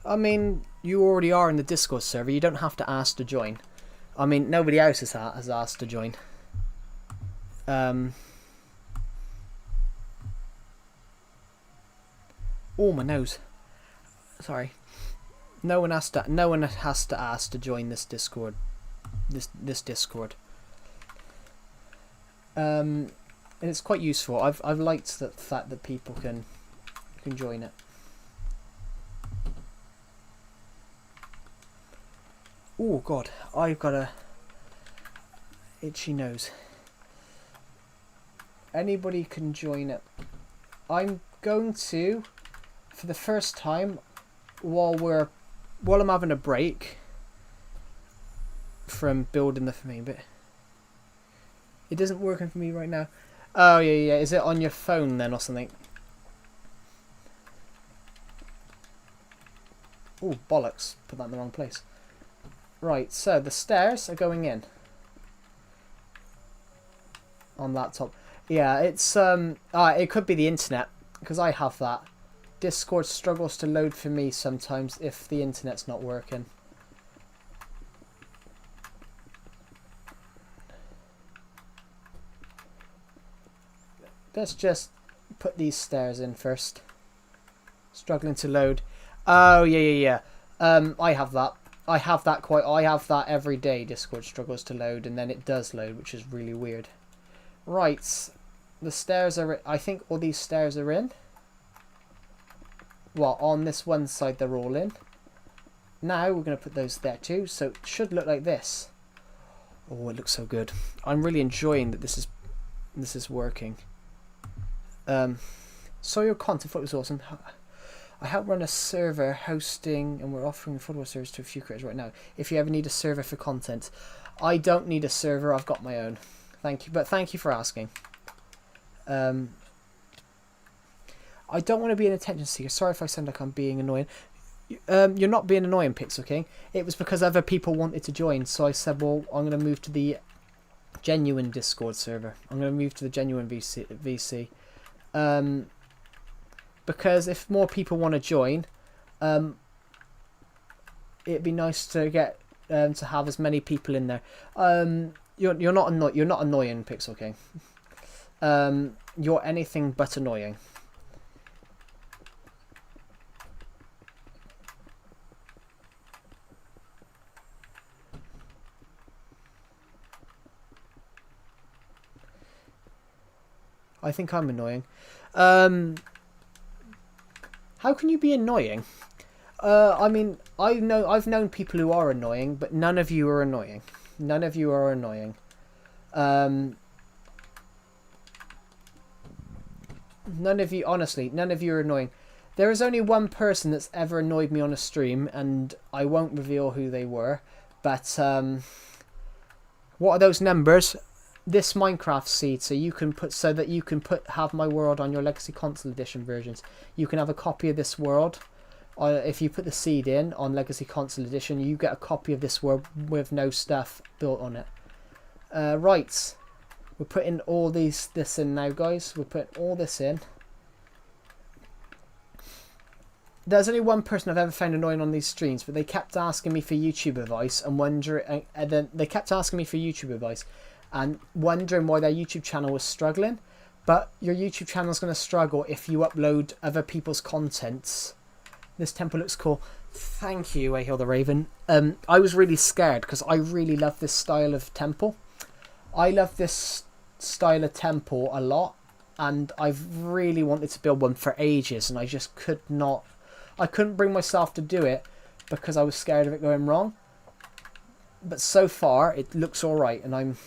I mean, you already are in the Discord server. You don't have to ask to join. I mean, nobody else has asked to join. Oh, my nose. Sorry. No one has to ask to join this Discord. This Discord. And it's quite useful. I've liked the fact that people can join it. Oh God, I've got a itchy nose. Anybody can join it. I'm going to, for the first time, while I'm having a break from building the main bit. It isn't working for me right now. Oh yeah. Is it on your phone then or something? Oh bollocks! Put that in the wrong place. Right, so the stairs are going in on laptop. Yeah, it's it could be the internet because I have that. Discord struggles to load for me sometimes if the internet's not working. Let's just put these stairs in first. Struggling to load. Oh yeah. I have that. I have that every day. Discord struggles to load and then it does load, which is really weird. Right, the stairs are. I think all these stairs are in. Well, on this one side they're all in. Now we're going to put those there too, so it should look like this. Oh, it looks so good. I'm really enjoying that this is working. Saw your content, thought it was awesome. I help run a server hosting, and we're offering football servers to a few creators right now. If you ever need a server for content, I don't need a server. I've got my own. Thank you, but thank you for asking. I don't want to be an attention seeker. Sorry if I sound like I'm being annoying. You're not being annoying, Pixel King. It was because other people wanted to join, so I said, well, I'm going to move to the genuine Discord server. I'm going to move to the genuine VC. Because if more people want to join, it'd be nice to get to have as many people in there. You're not annoying, Pixel King. You're anything but annoying. I think I'm annoying. How can you be annoying? I mean, I've known people who are annoying, but none of you are annoying. None of you are annoying. None of you, honestly, none of you are annoying. There is only one person that's ever annoyed me on a stream, and I won't reveal who they were. But what are those numbers? This Minecraft seed, so you can have my world on your Legacy Console Edition versions. You can have a copy of this world. If you put the seed in on Legacy Console Edition, you get a copy of this world with no stuff built on it. Right, we're putting all this in now, guys. We're putting all this in. There's only one person I've ever found annoying on these streams, but they kept asking me for YouTube advice and wondering, and wondering why their YouTube channel was struggling. But your YouTube channel is going to struggle if you upload other people's contents. This temple looks cool. Thank you, I Heal the Raven. I was really scared because I really love this style of temple. I love this style of temple a lot, and I've really wanted to build one for ages, and I just could not. I couldn't bring myself to do it because I was scared of it going wrong. But so far, it looks all right, and I'm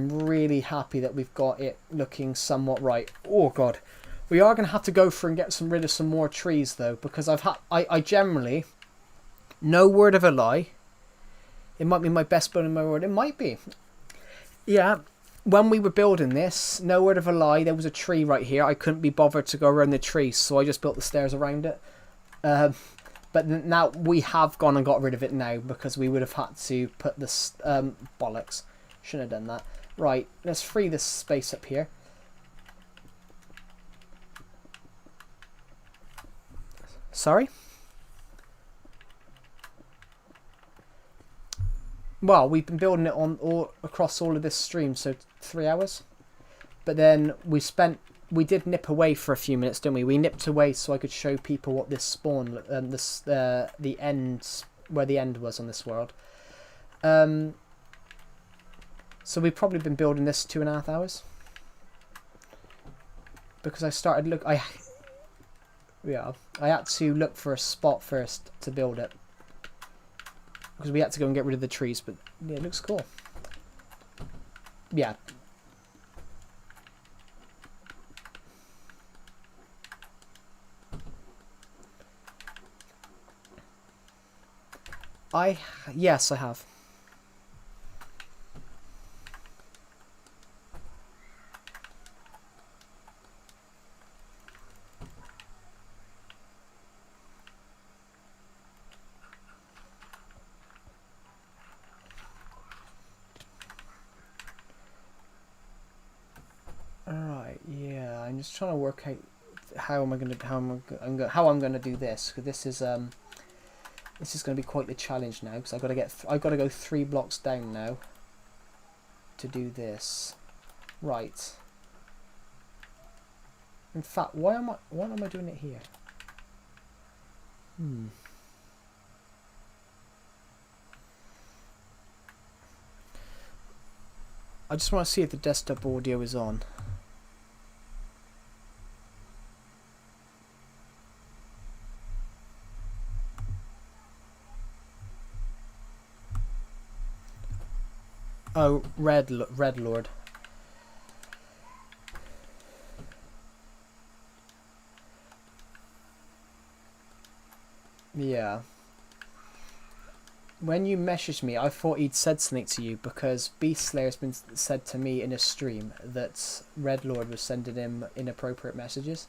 really happy that we've got it looking somewhat right. Oh God, we are going to have to go for and get rid of some more trees though, because I generally, no word of a lie, it might be my best build in my world. It might be. Yeah, when we were building this, no word of a lie, there was a tree right here. I couldn't be bothered to go around the tree, so I just built the stairs around it. But now we have gone and got rid of it now because we would have had to put this bollocks. Shouldn't have done that. Right, let's free this space up here. Sorry? Well, we've been building it on across all of this stream, so 3 hours. But then we did nip away for a few minutes, didn't we? We nipped away so I could show people what this spawn, the end, where the end was on this world. So we've probably been building this 2.5 hours. Because I started I had to look for a spot first to build it. Because we had to go and get rid of the trees, but yeah, it looks cool. Yeah. Yes, I have. Alright, yeah, I'm just trying to work out how I'm gonna do this, because this is going to be quite the challenge now, because I've got to go 3 blocks down now to do this. Right. In fact, why am I doing it here? I just want to see if the desktop audio is on. Oh, Red Lord. Yeah. When you messaged me, I thought he'd said something to you, because Beast Slayer's been said to me in a stream that Red Lord was sending him inappropriate messages.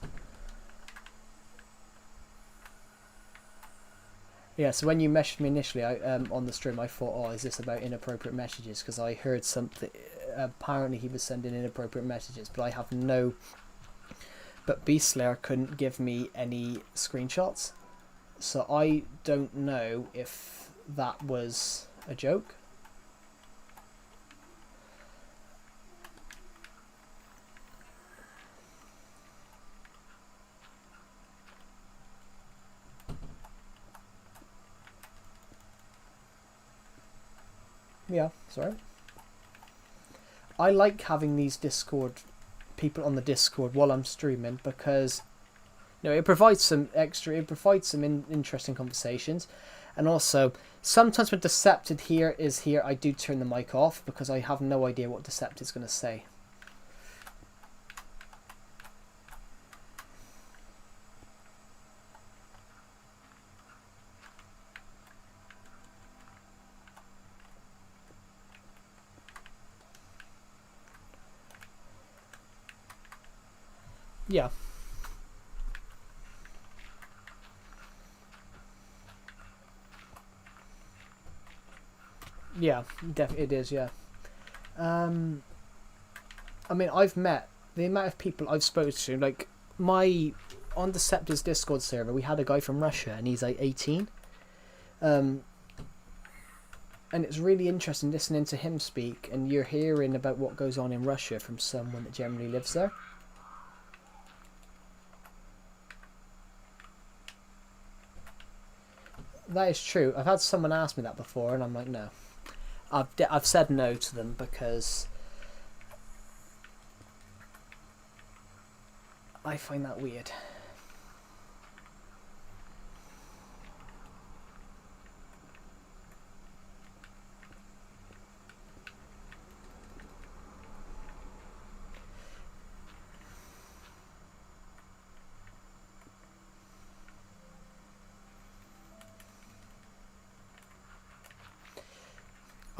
Yeah, so when you messaged me initially on the stream, I thought, oh, is this about inappropriate messages? Because I heard something, apparently he was sending inappropriate messages, but I have no... But Beast Slayer couldn't give me any screenshots, so I don't know if that was a joke. Yeah, sorry. I like having these people on the Discord while I'm streaming, because it provides some interesting conversations. And also, sometimes when Decepted is here, I do turn the mic off because I have no idea what Decepted is going to say. Yeah. Yeah, it is, yeah. I mean, I've met the amount of people I've spoken to, like, on Deceptor's Discord server, we had a guy from Russia, and he's like 18. and it's really interesting listening to him speak, and you're hearing about what goes on in Russia from someone that generally lives there. That is true. I've had someone ask me that before, and I'm like, no. I've said no to them because I find that weird.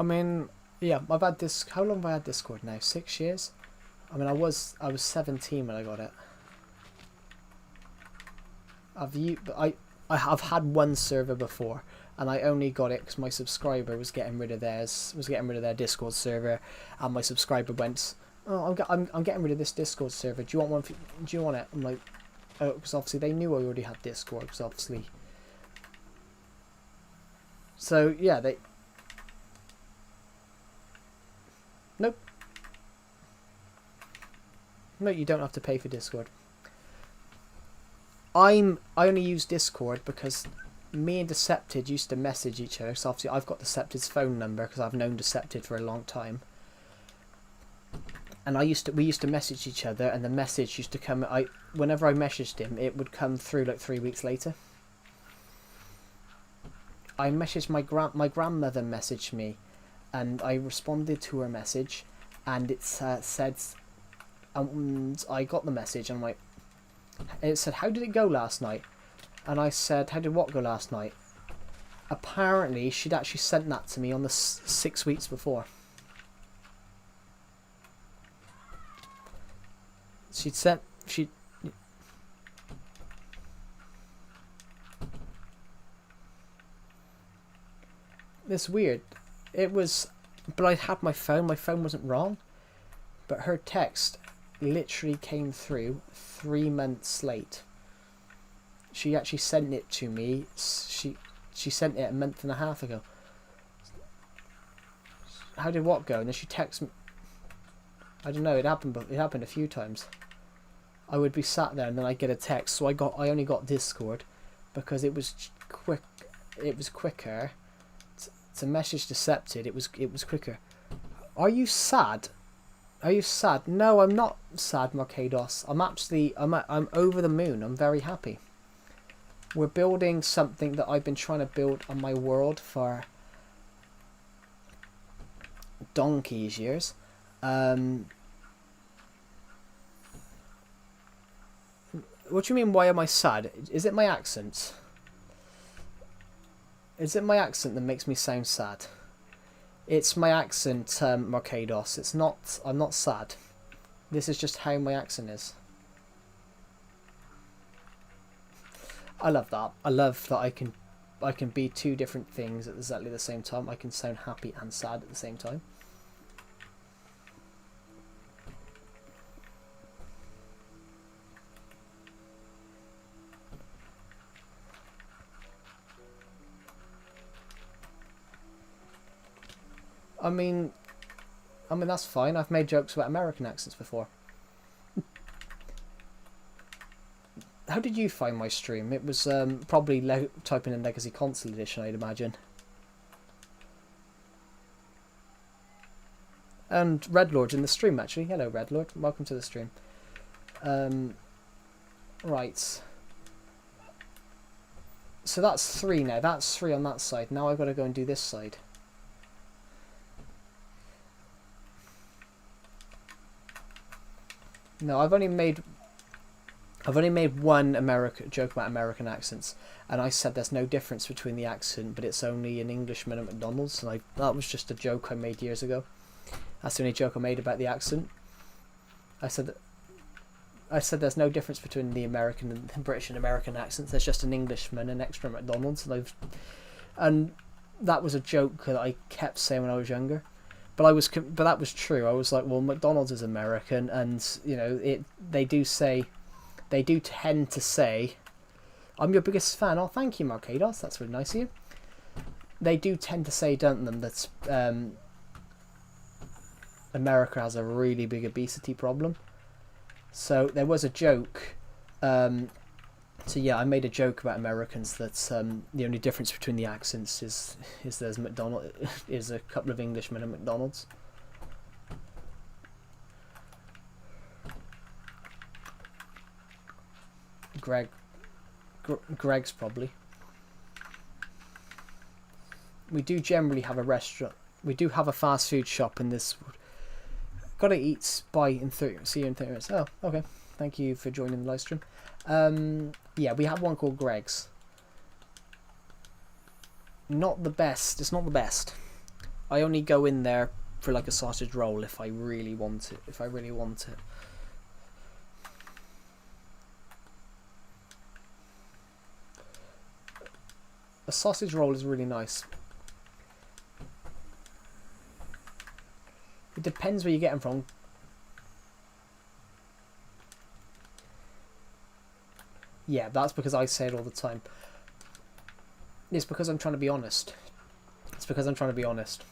I mean, yeah, I've had this. How long have I had Discord now? 6 years. I mean, I was 17 when I got it. I've had one server before, and I only got it because my subscriber was getting rid of their Discord server, and my subscriber went, "Oh, I'm getting rid of this Discord server. Do you want one? Do you want it?" I'm like, "Oh," because obviously they knew I already had Discord, because obviously. So yeah, they. Nope. No, you don't have to pay for Discord. I only use Discord because me and Decepted used to message each other. So obviously I've got Decepted's phone number because I've known Decepted for a long time. And we used to message each other, and the message used to come. Whenever I messaged him, it would come through like 3 weeks later. I messaged my grandmother messaged me, and I responded to her message, and it said, and I got the message, and I'm like, it said, "How did it go last night?" And I said, "How did what go last night?" Apparently, she'd actually sent that to me on the 6 weeks before. It's weird. It was, but I had my phone. My phone wasn't wrong, but her text literally came through 3 months late. She actually sent it to me. She sent it a month and a half ago. How did what go? And then she texted me. I don't know. It happened, but it happened a few times. I would be sat there, and then I get a text. So I only got Discord because it was quick. It was quicker to message Decepted. It was quicker. Are you sad? Are you sad? No, I'm not sad, Marcados. I'm over the moon. I'm very happy. We're building something that I've been trying to build on my world for donkey's years. What do you mean, why am I sad? Is it my accent? Is it my accent that makes me sound sad? It's my accent, Marcados. It's not. I'm not sad. This is just how my accent is. I love that. I love that I can be two different things at exactly the same time. I can sound happy and sad at the same time. I mean that's fine. I've made jokes about American accents before. How did you find my stream? It was probably typing in Legacy Console Edition, I'd imagine. And Redlord's in the stream, actually. Hello, Redlord. Welcome to the stream. Right. So that's 3 now. That's 3 on that side. Now I've got to go and do this side. No, I've only made one joke about American accents, and I said there's no difference between the accent, but it's only an Englishman at McDonald's, and that was just a joke I made years ago. That's the only joke I made about the accent. I said there's no difference between the American and the British and American accents. There's just an Englishman, an extra McDonald's, and that was a joke that I kept saying when I was younger. But that was true. I was like, well, McDonald's is American, and you know they do tend to say, "I'm your biggest fan." Oh, thank you, Marcados. That's really nice of you. they do tend to say, don't them, that America has a really big obesity problem. So there was a joke. So yeah, I made a joke about Americans that the only difference between the accents is there's is a couple of Englishmen at McDonald's. Greg's probably. We do generally have a restaurant. We do have a fast food shop in this. Gotta eat. Bye in 30. See you in 30 minutes. Oh, okay. Thank you for joining the live stream. Yeah, we have one called Greg's. Not the best. It's not the best. I only go in there for like a sausage roll if I really want it. If I really want it. A sausage roll is really nice. It depends where you get them from. Yeah, that's because I say it all the time. It's because I'm trying to be honest. It's because I'm trying to be honest.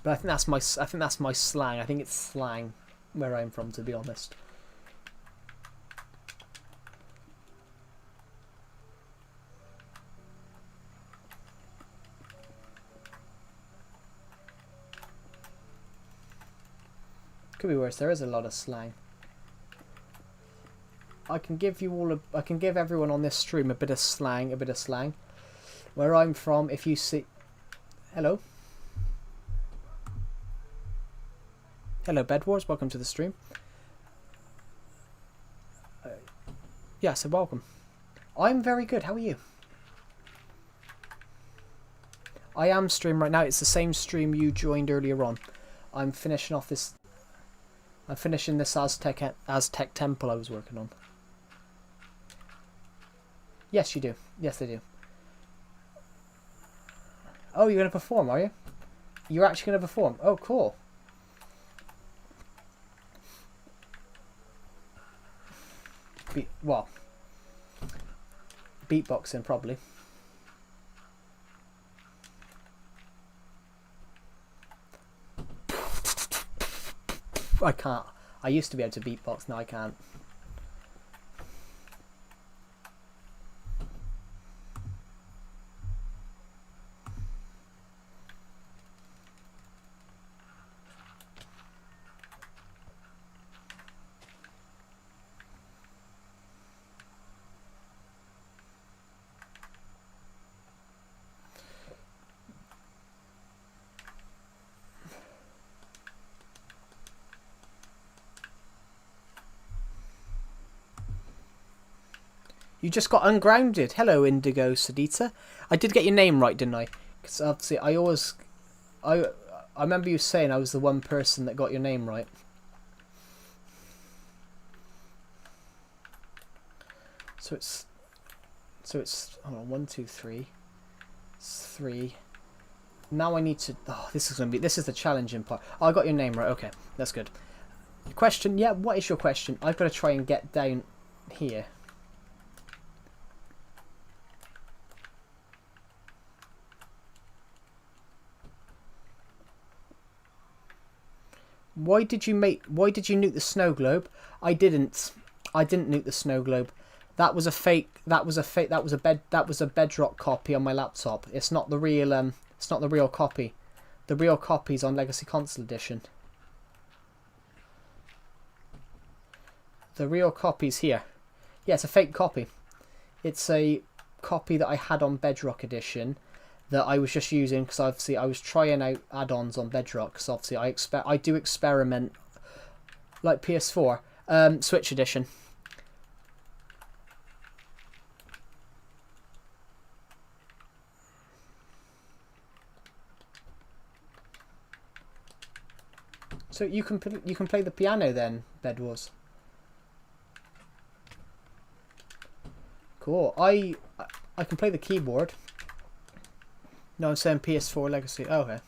But I think that's my slang. I think it's slang where I'm from, to be honest. Could be worse. There is a lot of slang. I can give everyone on this stream a bit of slang, Where I'm from, if you see, hello, Bed Wars, welcome to the stream. Yeah, so welcome. I'm very good. How are you? I am streaming right now. It's the same stream you joined earlier on. I'm finishing off this. I'm finishing this Aztec temple I was working on. Yes, you do. Yes, they do. Oh, you're going to perform, are you? You're actually going to perform? Oh, cool. Well, beatboxing, probably. I can't. I used to be able to beatbox, now I can't. You just got ungrounded. Hello, Indigo Sadita. I did get your name right, didn't I? Because obviously I remember you saying I was the one person that got your name right. So it's hold on, 1, 2, 3. It's 3. Now I need to. Oh, this is the challenging part. Oh, I got your name right. Okay, that's good. Question? Yeah. What is your question? I've got to try and get down here. Why did you nuke the snow globe? I didn't nuke the snow globe. That was a fake. That was a bedrock copy on my laptop. It's not the real copy. The real copy's on Legacy Console Edition. The real copy's here. Yeah, it's a fake copy. It's a copy that I had on Bedrock Edition that I was just using because obviously I was trying out add-ons on Bedrock. Because obviously I do experiment, like PS4, Switch Edition. So you can play the piano then, Bed Wars. Cool. I can play the keyboard. No, I'm saying PS4 Legacy. Oh, okay.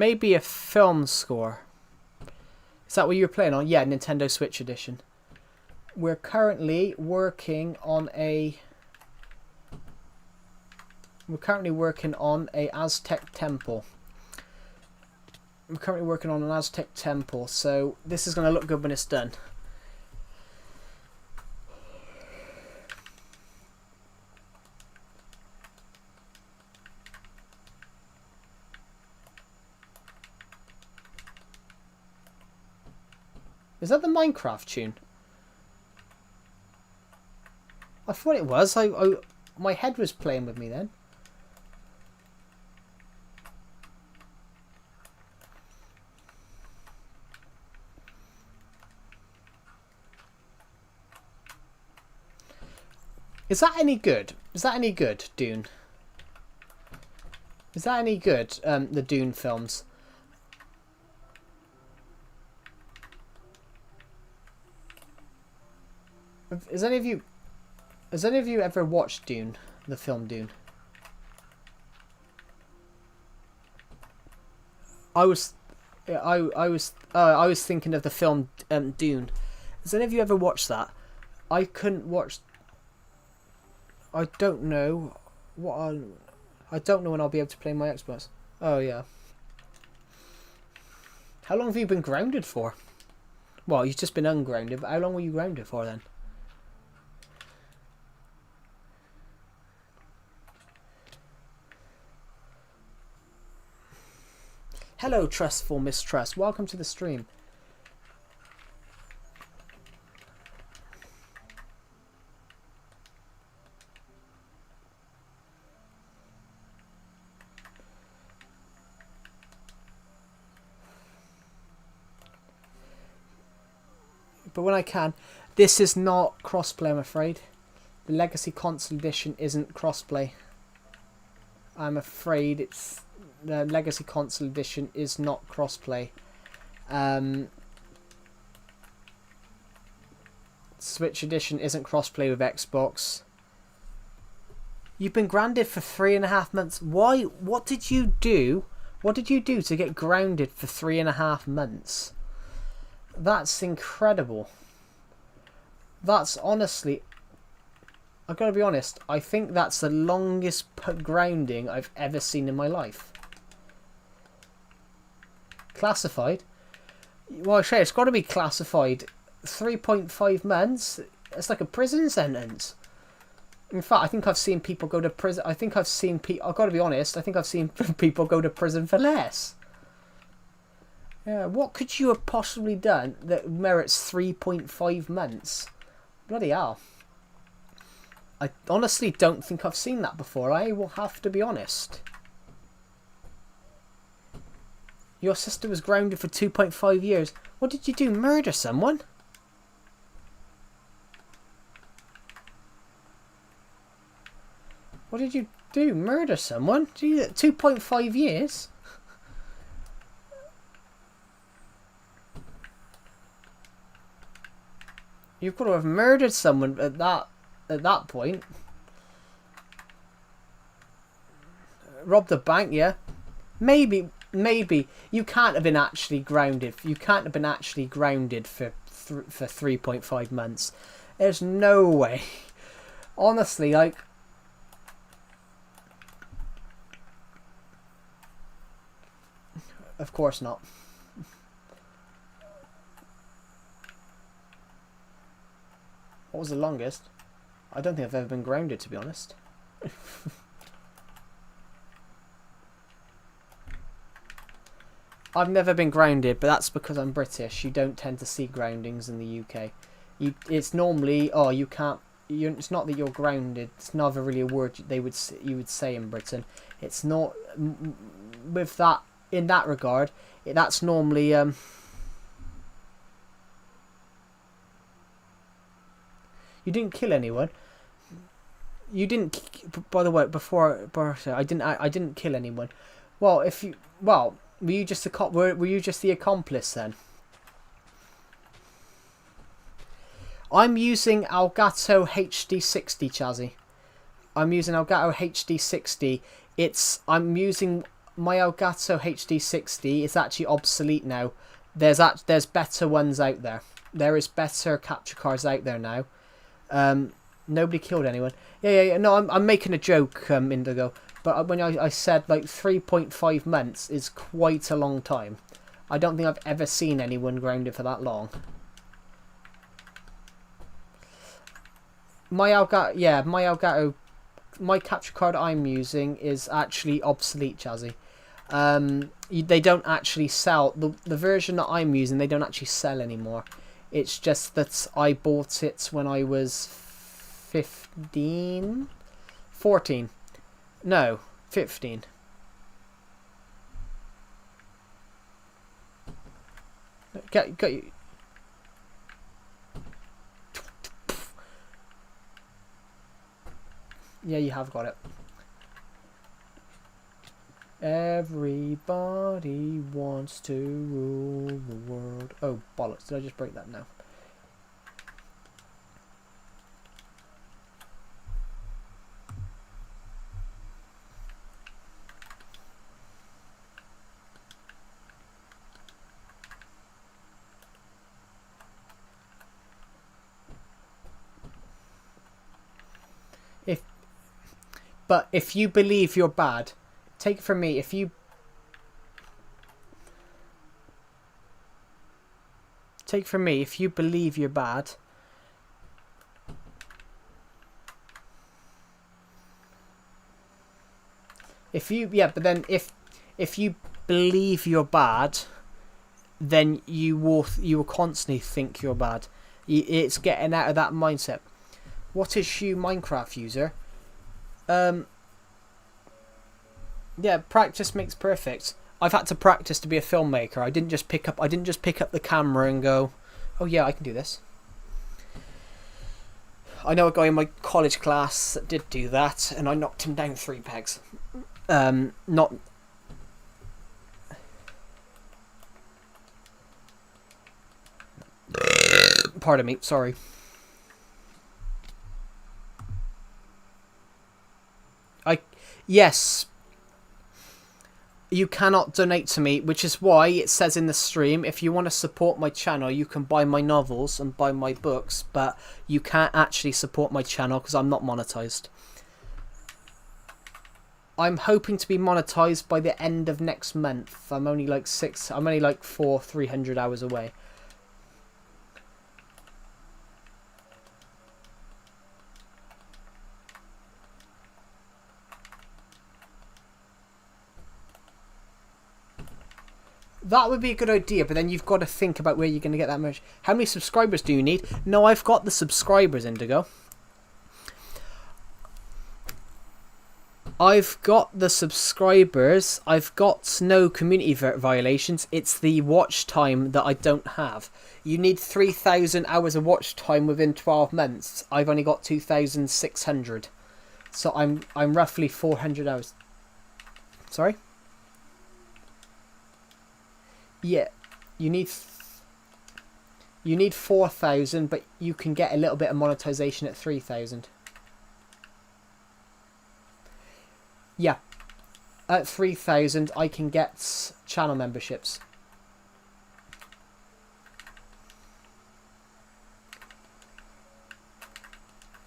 may be a film score. Is that what you were playing on? Yeah, Nintendo Switch Edition. We're currently working on a... We're currently working on a Aztec temple. I'm currently working on an Aztec temple, so this is going to look good when it's done. Is that the Minecraft tune? I thought it was. My head was playing with me then. Is that any good? Is that any good, Dune? Is that any good, the Dune films? Has any of you ever watched Dune, the film Dune? I was thinking of the film Dune. Has any of you ever watched that? I couldn't watch. I don't know I don't know when I'll be able to play my Xbox. Oh yeah. How long have you been grounded for? Well, you've just been ungrounded, but how long were you grounded for then? Hello, Trustful Mistrust. Welcome to the stream. But when I can, this is not crossplay, I'm afraid. The Legacy Console Edition isn't crossplay. I'm afraid it's... The Legacy Console Edition is not crossplay. Switch Edition isn't crossplay with Xbox. You've been grounded for 3.5 months. Why? What did you do? What did you do to get grounded for 3.5 months? That's incredible. That's honestly... I've got to be honest. I think that's the longest grounding I've ever seen in my life. Classified? Well, I say it's got to be classified. 3.5 months? It's like a prison sentence. In fact, I think I've seen people go to prison. I think I've seen people... I've got to be honest. I think I've seen people go to prison for less. Yeah, what could you have possibly done that merits 3.5 months? Bloody hell. I honestly don't think I've seen that before. I will have to be honest. Your sister was grounded for 2.5 years. What did you do? Murder someone? What did you do? Murder someone? 2.5 years? You've got to have murdered someone at that point. Robbed a bank, yeah. Maybe you can't have been actually grounded. You can't have been actually grounded for 3.5 months. There's no way. Honestly, like... Of course not. What was the longest? I don't think I've ever been grounded, to be honest. I've never been grounded, but that's because I'm British. You don't tend to see groundings in the UK. It's normally, oh, you can't. It's not that you're grounded. It's never really a word you would say in Britain. It's not with that in that regard. That's normally You didn't kill anyone. You didn't. By the way, before I didn't kill anyone. Well, were you just the accomplice then? I'm using Elgato HD60, Chazzy. I'm using Elgato HD60. I'm using my Elgato HD60 is actually obsolete now. There's better ones out there. There is better capture cards out there now. Nobody killed anyone. Yeah. No, I'm making a joke, Indigo. But when I said like 3.5 months is quite a long time. I don't think I've ever seen anyone grounded for that long. My Elgato, my capture card I'm using is actually obsolete, Jazzy. They don't actually sell the version that I'm using. They don't actually sell anymore. It's just that I bought it when I was 15, 14. No, 15. Got you. Yeah, you have got it. Everybody wants to rule the world. Oh, bollocks. Did I just break that now? But if you believe you're bad, take it from me, if you believe you're bad, but then if you believe you're bad, then you will constantly think you're bad. It's getting out of that mindset. What is you, Minecraft user? Yeah, practice makes perfect. I've had to practice to be a filmmaker. I didn't just pick up the camera and go, "Oh yeah, I can do this." I know a guy in my college class that did do that, and I knocked him down 3 pegs. Not. Pardon me. Sorry. Yes, you cannot donate to me, which is why it says in the stream, if you want to support my channel, you can buy my novels and buy my books, but you can't actually support my channel because I'm not monetized. I'm hoping to be monetized by the end of next month. I'm only like 300 hours away. That would be a good idea, but then you've got to think about where you're going to get that much. How many subscribers do you need? No, I've got the subscribers, Indigo. I've got the subscribers. I've got no community violations. It's the watch time that I don't have. You need 3,000 hours of watch time within 12 months. I've only got 2,600. So I'm roughly 400 hours. Sorry? Yeah, you need 4,000, but you can get a little bit of monetization at 3,000. Yeah, at 3,000 I can get channel memberships.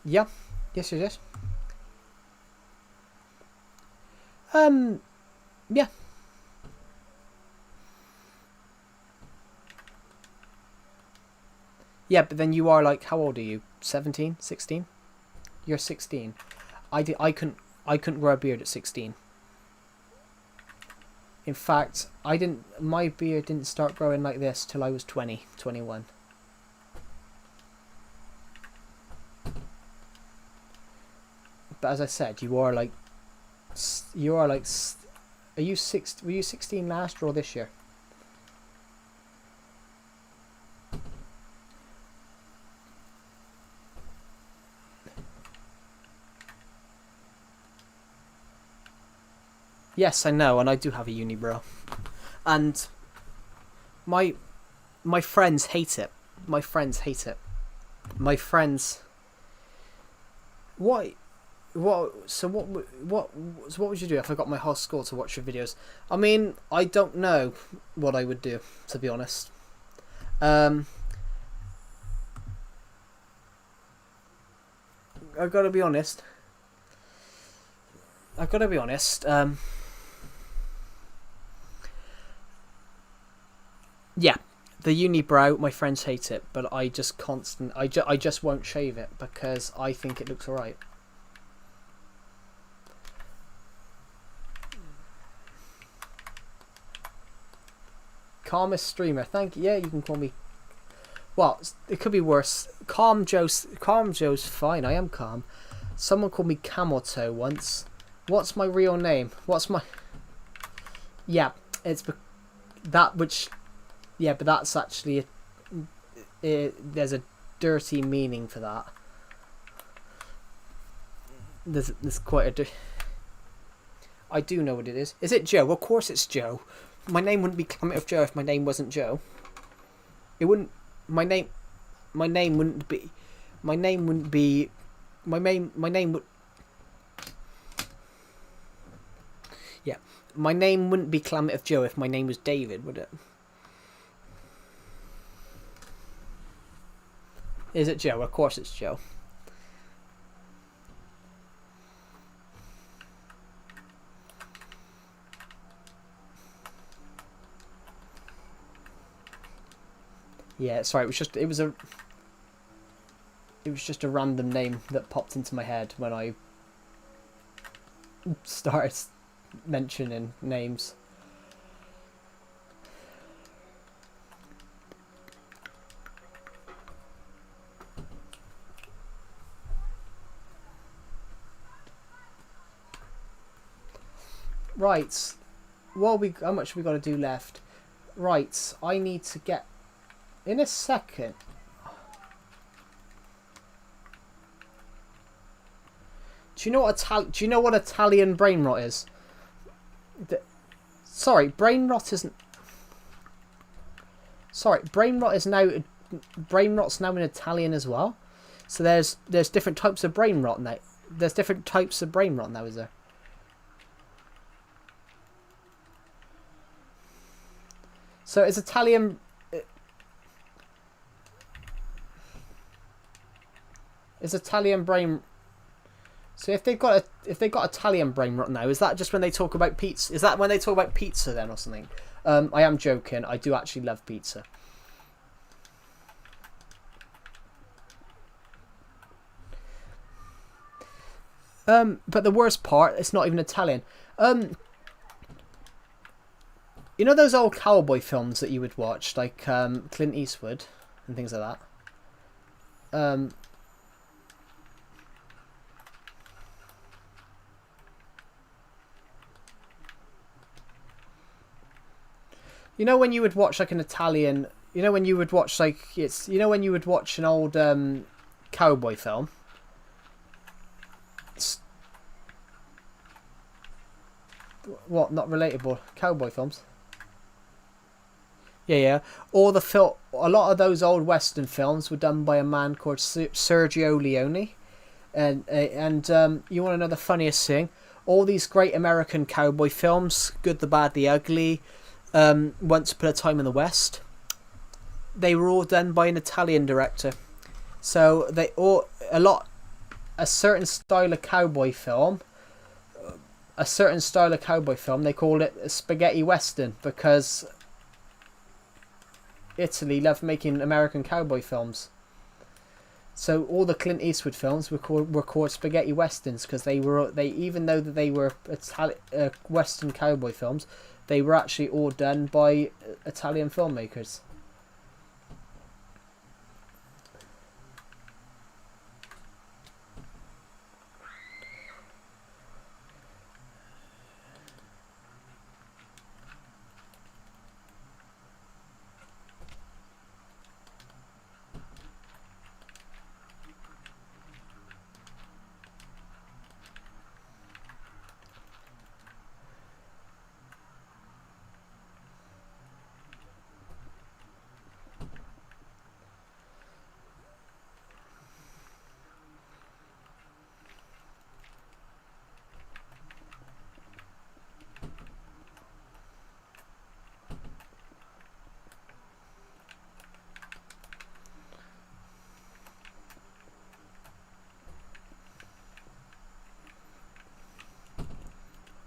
Yeah, yes. Yeah. Yeah, but then you are like, how old are you? 17? 16? You're 16. I couldn't grow a beard at 16. In fact, my beard didn't start growing like this till I was 20, 21. But as I said, were you 16 last year or this year? Yes, I know, and I do have a unibrow. And my friends hate it. My friends hate it. My friends... Why? what would you do if I got my whole school to watch your videos? I mean, I don't know what I would do, to be honest. I've got to be honest. I've got to be honest. Yeah, the unibrow. My friends hate it, but I just I just won't shave it because I think it looks alright. Calmest streamer. Thank you. Yeah, you can call me. Well, it could be worse. Calm Joe's fine. I am calm. Someone called me Camel Toe once. What's my real name? What's my... Yeah, it's that which... Yeah, but that's actually... there's a dirty meaning for that. There's quite a... I do know what it is. Is it Joe? Of course it's Joe. My name wouldn't be Clement of Joe if my name wasn't Joe. It wouldn't... My name wouldn't be... My name would... Yeah. My name wouldn't be Clement of Joe if my name was David, would it? Is it Joe? Of course it's Joe. Yeah, sorry, it was just a random name that popped into my head when I started mentioning names. Right, how much have we got to do left? Right, I need to get in a second. Do you know what Italian brain rot is? Sorry, brain rot isn't. Sorry, brain rot is now. Brain rot's now in Italian as well. So there's different types of brain rot now. There's different types of brain rot now, is there? So is Italian. Is Italian brain. So if they've got Italian brain rot now, is that just when they talk about pizza? Is that when they talk about pizza then or something? I am joking. I do actually love pizza. But the worst part, it's not even Italian. You know those old cowboy films that you would watch, like Clint Eastwood and things like that. You know when you would watch like an Italian, you know when you would watch like when you would watch an old cowboy film. What, not relatable? Cowboy films? Yeah. A lot of those old Western films were done by a man called Sergio Leone, and you want to know the funniest thing? All these great American cowboy films, Good, the Bad, the Ugly. Once Upon a Time in the West, they were all done by an Italian director. So a certain style of cowboy film, they called it a spaghetti western because Italy loved making American cowboy films. So all the Clint Eastwood films were called spaghetti westerns because even though they were Western cowboy films, they were actually all done by Italian filmmakers.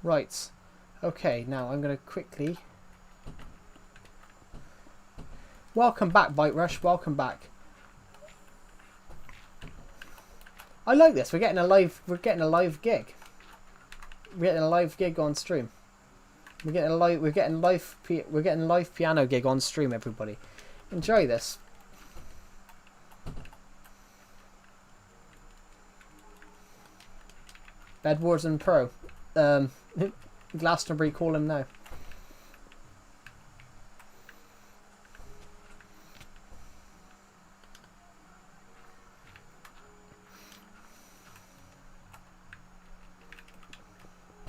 Right. Okay, now I'm going to quickly... Welcome back, Bite Rush. Welcome back. I like this. We're getting a live gig. We're getting a live gig on stream. We're getting live piano gig on stream, everybody. Enjoy this. Bedwars and Pro. Glastonbury, call him now.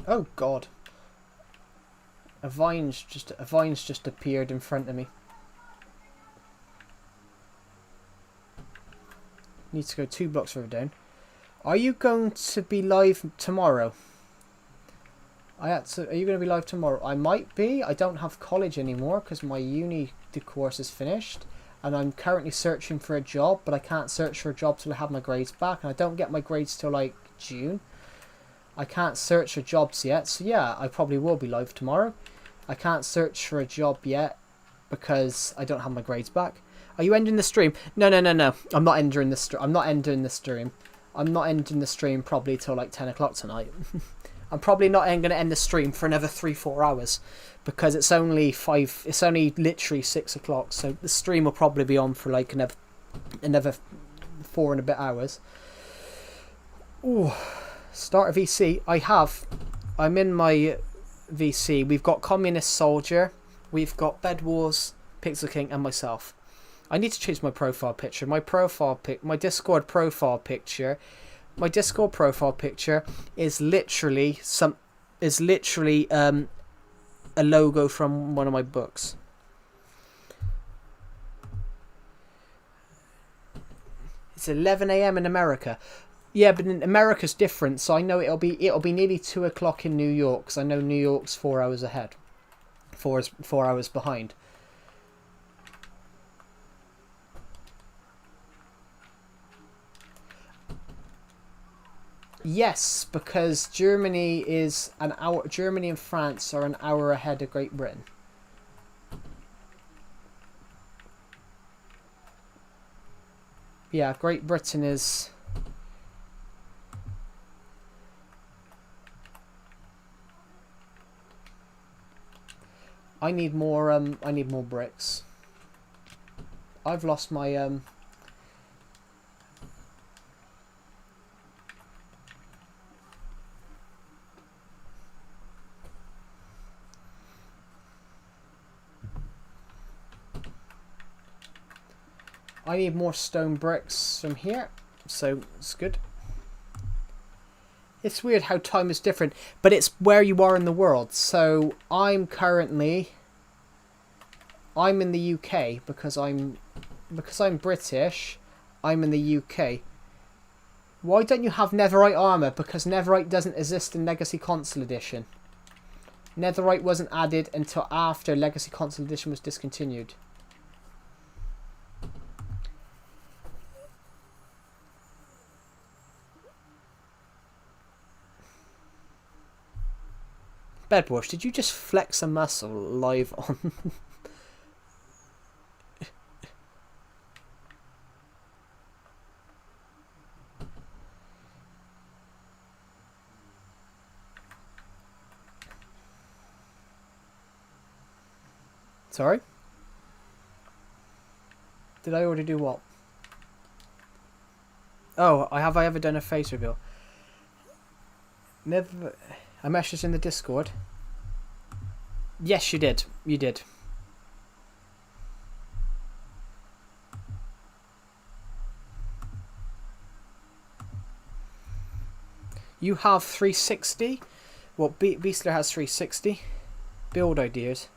Oh God. A vine's just appeared in front of me. Needs to go 2 blocks further down. Are you going to be live tomorrow? Are you going to be live tomorrow? I might be. I don't have college anymore because my uni course is finished. And I'm currently searching for a job, but I can't search for a job till I have my grades back. And I don't get my grades till like June. I can't search for jobs yet. So yeah, I probably will be live tomorrow. I can't search for a job yet because I don't have my grades back. Are you ending the stream? No. I'm not ending the stream. I'm not ending the stream probably till like 10 o'clock tonight. I'm probably not going to end the stream for another 3-4 hours because it's only literally 6 o'clock. So the stream will probably be on for like another 4 and a bit hours. Ooh, start a VC. I'm in my VC. We've got Communist Soldier, we've got Bed Wars, Pixel King, and myself. I need to change my profile picture. My Discord profile picture. My Discord profile picture is literally a logo from one of my books. It's 11 a.m. in America. Yeah, but in America's different, so I know it'll be nearly 2 o'clock in New York, because I know New York's 4 hours ahead. 4 hours behind. Yes, because Germany and France are an hour ahead of Great Britain. Yeah, Great Britain is... I need more bricks. I've lost my I need more stone bricks from here, so it's good. It's weird how time is different, but it's where you are in the world. So I'm in the UK because I'm British. I'm in the UK. Why don't you have netherite armor? Because netherite doesn't exist in Legacy Console Edition. Netherite wasn't added until after Legacy Console Edition was discontinued. Bedwash, did you just flex a muscle live on? Sorry? Did I already do what? Oh, have I ever done a face reveal? Never... I messaged in the Discord. Yes, you did. You did. You have 360. Well, Beastler has 360. Build ideas.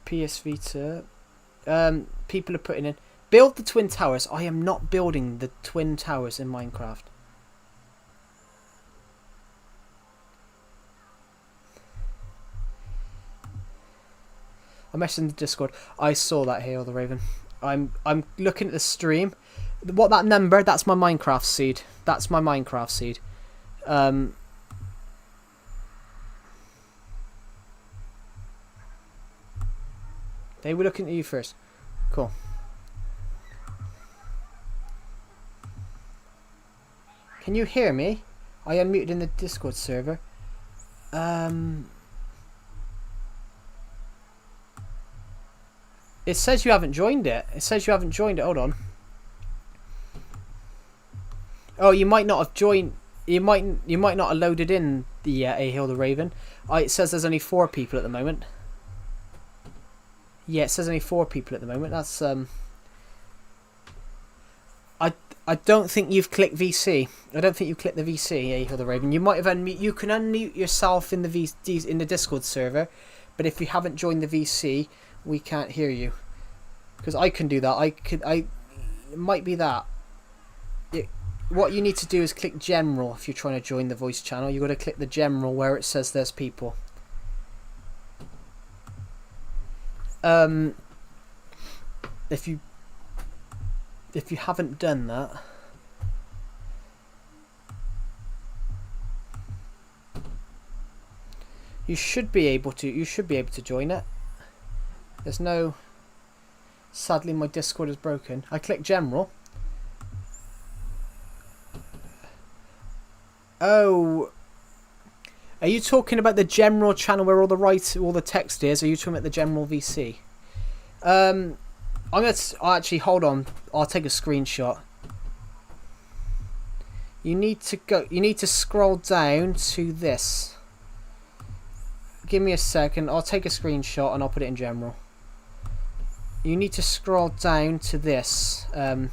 PS Vita. People are putting in. Build the Twin Towers. I am not building the Twin Towers in Minecraft. I messaged in the Discord. I saw that, Hail the Raven. I'm looking at the stream. What that number? That's my Minecraft seed. That's my Minecraft seed. They were looking at you first. Cool. Can you hear me? I unmuted in the Discord server. It says you haven't joined it. It says you haven't joined it. Hold on. Oh, you might not have joined. You might not have loaded in the A Hill the Raven. It says there's only 4 people at the moment. Yeah, it says only 4 people at the moment. That's I don't think you've clicked VC. I don't think you clicked the VC, A Hill the Raven. You might have you can unmute yourself in the in the Discord server, but if you haven't joined the VC, we can't hear you. Because I can do that. It might be that. What you need to do is click general if you're trying to join the voice channel. You've got to click the general where it says there's people. If you haven't done that, you should be able to join it. There's no. Sadly, my Discord is broken. I click general. Oh, are you talking about the general channel where all the text is? Or are you talking about the general VC? Actually hold on. I'll take a screenshot. You need to scroll down to this. Give me a second. I'll take a screenshot and I'll put it in general. You need to scroll down to this. Oh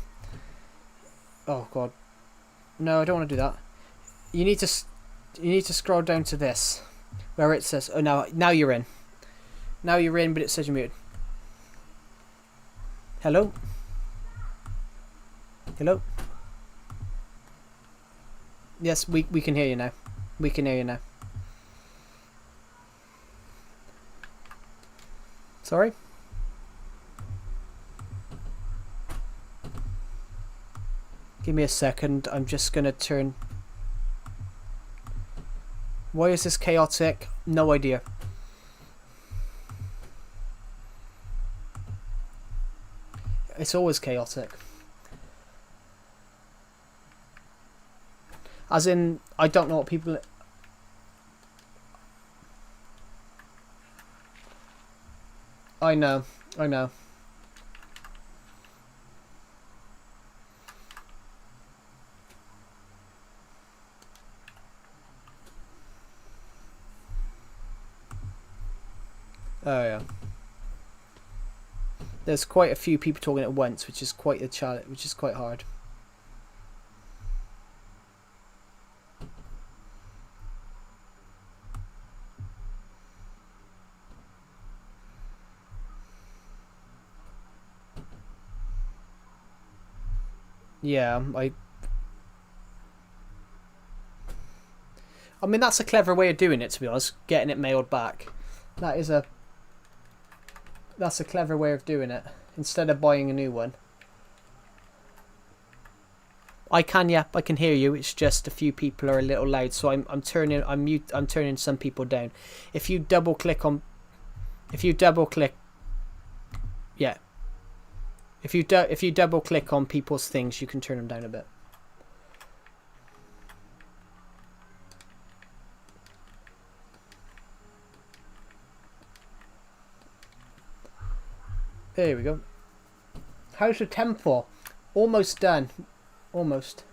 god. No, I don't want to do that. You need to scroll down to this, where it says, oh, now you're in. Now you're in, but it says you're muted. Hello? Hello? Yes, we can hear you now. We can hear you now. Sorry? Give me a second. I'm just going to turn... Why is this chaotic? No idea. It's always chaotic. As in, I don't know what people... I know. Oh yeah. There's quite a few people talking at once, which is quite a challenge, which is quite hard. Yeah, I mean that's a clever way of doing it, to be honest, getting it mailed back. That's a clever way of doing it, instead of buying a new one. I can hear you. It's just a few people are a little loud, so I'm turning some people down. If you double click, yeah. If you double click on people's things, you can turn them down a bit. There we go. How's the tempo? Almost done. Almost.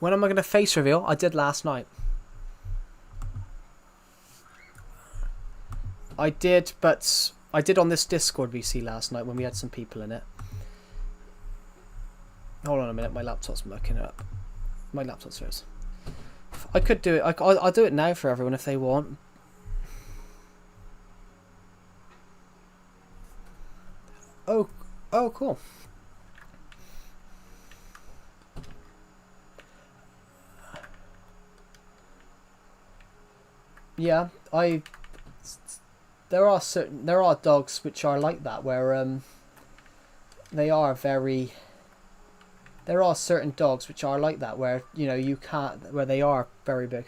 When am I going to face reveal? I did last night. I did, but I did on this Discord VC last night when we had some people in it. Hold on a minute, my laptop's mucking it up. My laptop's first. I could do it. I'll do it now for everyone if they want. Oh, cool. Yeah, there are dogs which are like that where they are very. There are certain dogs which are like that where you can't where they are very big.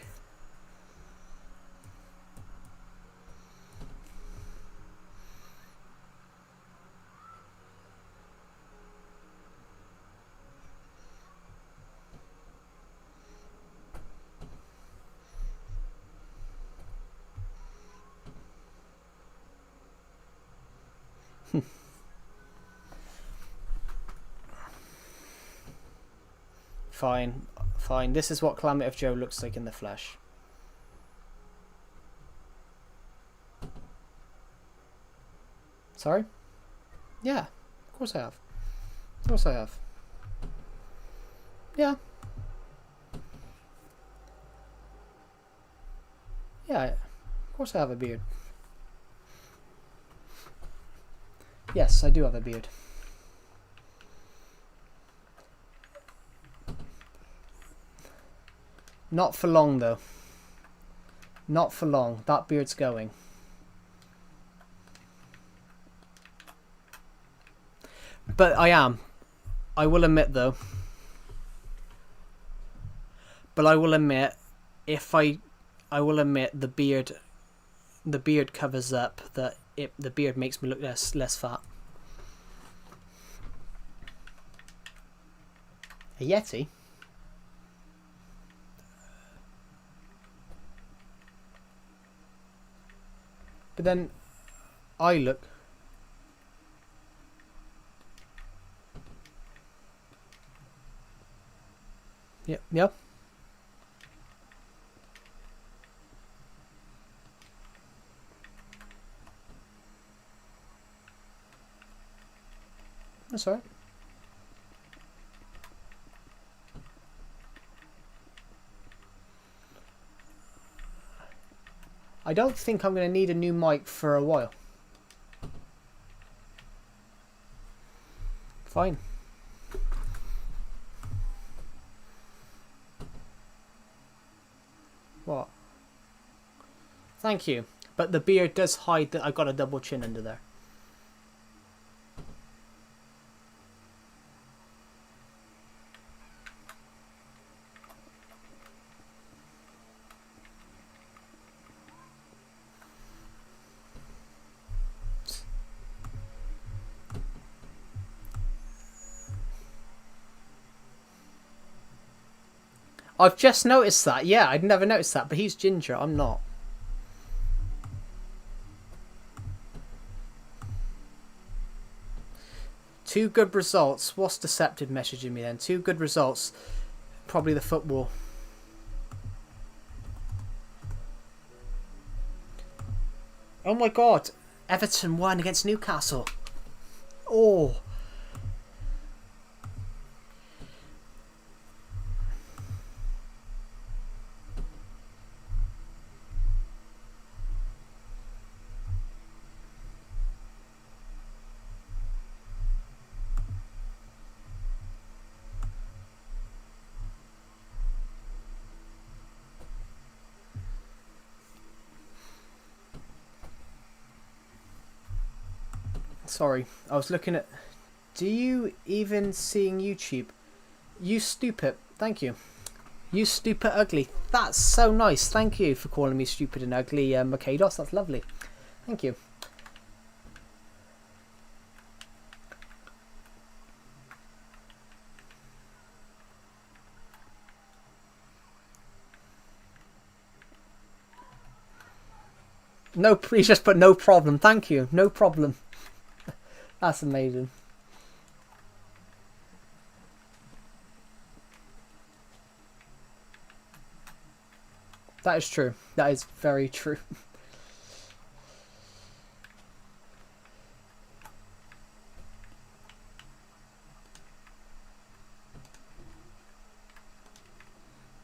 Fine, fine. This is what Calamity of Joe looks like in the flesh. Sorry? Yeah, of course I have. Of course I have. Yeah. Yeah, of course I have a beard. Yes, I do have a beard. Not for long, though. Not for long. That beard's going. But I am. I will admit, though. But I will admit, I will admit the beard covers up the beard makes me look less fat. A Yeti? But then I look. Yep, yep. That's alright. I don't think I'm going to need a new mic for a while. Fine. What? Thank you. But the beard does hide that I've got a double chin under there. I've just noticed that. Yeah, I'd never noticed that, but he's ginger. I'm not. Two good results. What's Deceptive messaging me then? Two good results. Probably the football. Oh my god. Everton won against Newcastle. Oh. Sorry, I was looking at... Do you even seeing YouTube? You stupid. Thank you. You stupid ugly. That's so nice. Thank you for calling me stupid and ugly, Makados. That's lovely. Thank you. No, please just put no problem. Thank you. No problem. That's amazing. That is true. That is very true.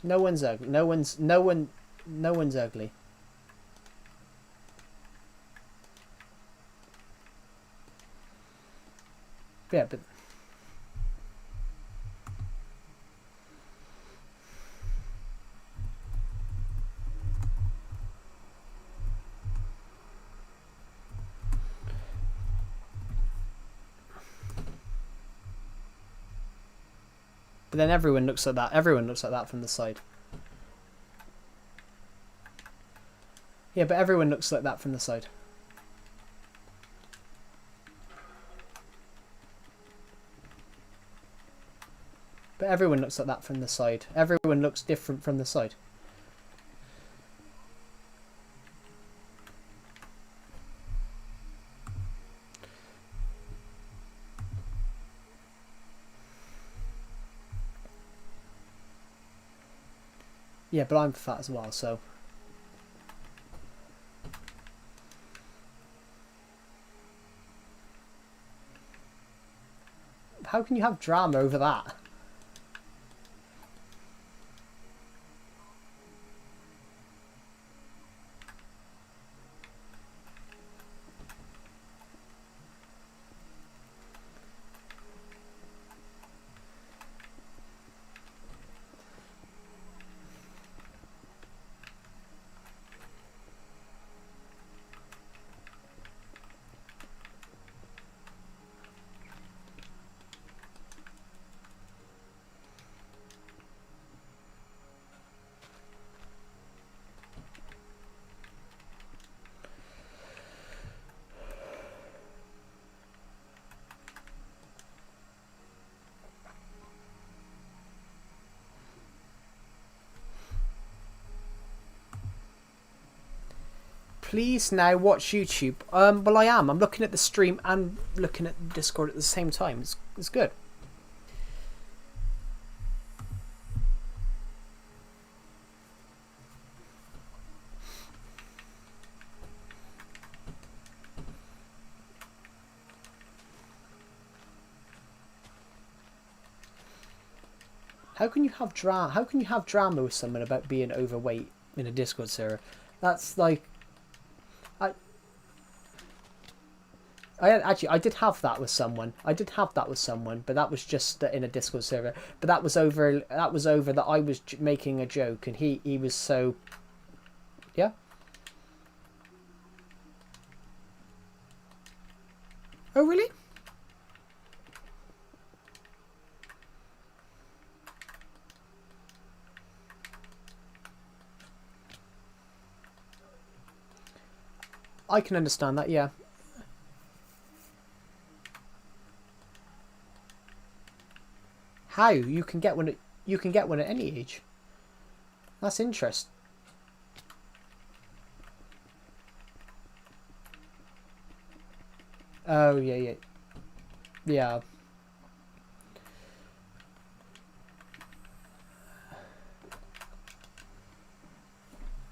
No one's ugly. No one's ugly. Yeah, but But then everyone looks at that. Everyone looks at that from the side. Yeah, but everyone looks like that from the side. But everyone looks like that from the side. Everyone looks different from the side. Yeah, but I'm fat as well, so... How can you have drama over that? Please now watch YouTube. Well, I am. I'm looking at the stream and looking at Discord at the same time. It's good. How can you have drama? How can you have drama with someone about being overweight in a Discord server? That's like, I did have that with someone. I did have that with someone, but that was just in a Discord server. But that was over. That was over that I was making a joke, and he was so. Yeah. Oh really? I can understand that. Yeah. How you can get one? You can get one at any age. That's interesting. Oh yeah, yeah, yeah.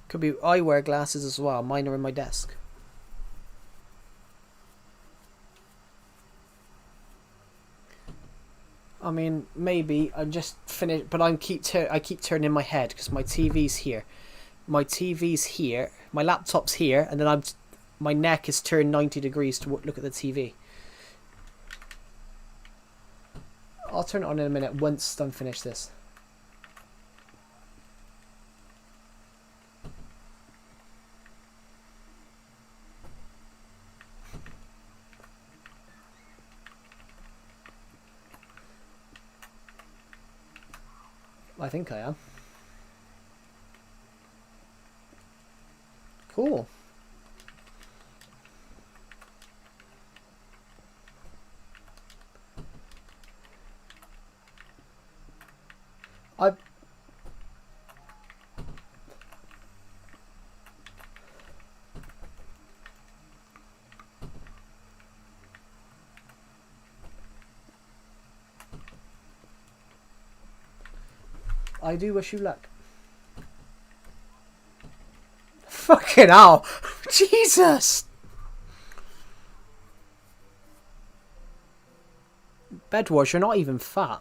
Could be. I wear glasses as well. Mine are in my desk. I mean, maybe I'm just finished, but I keep turning my head because my TV's here. My TV's here. My laptop's here, and then my neck is turned 90 degrees to look at the TV. I'll turn it on in a minute once I'm finished this. I think I am. Cool. I do wish you luck. Fucking hell. Jesus. Bedwars, you're not even fat.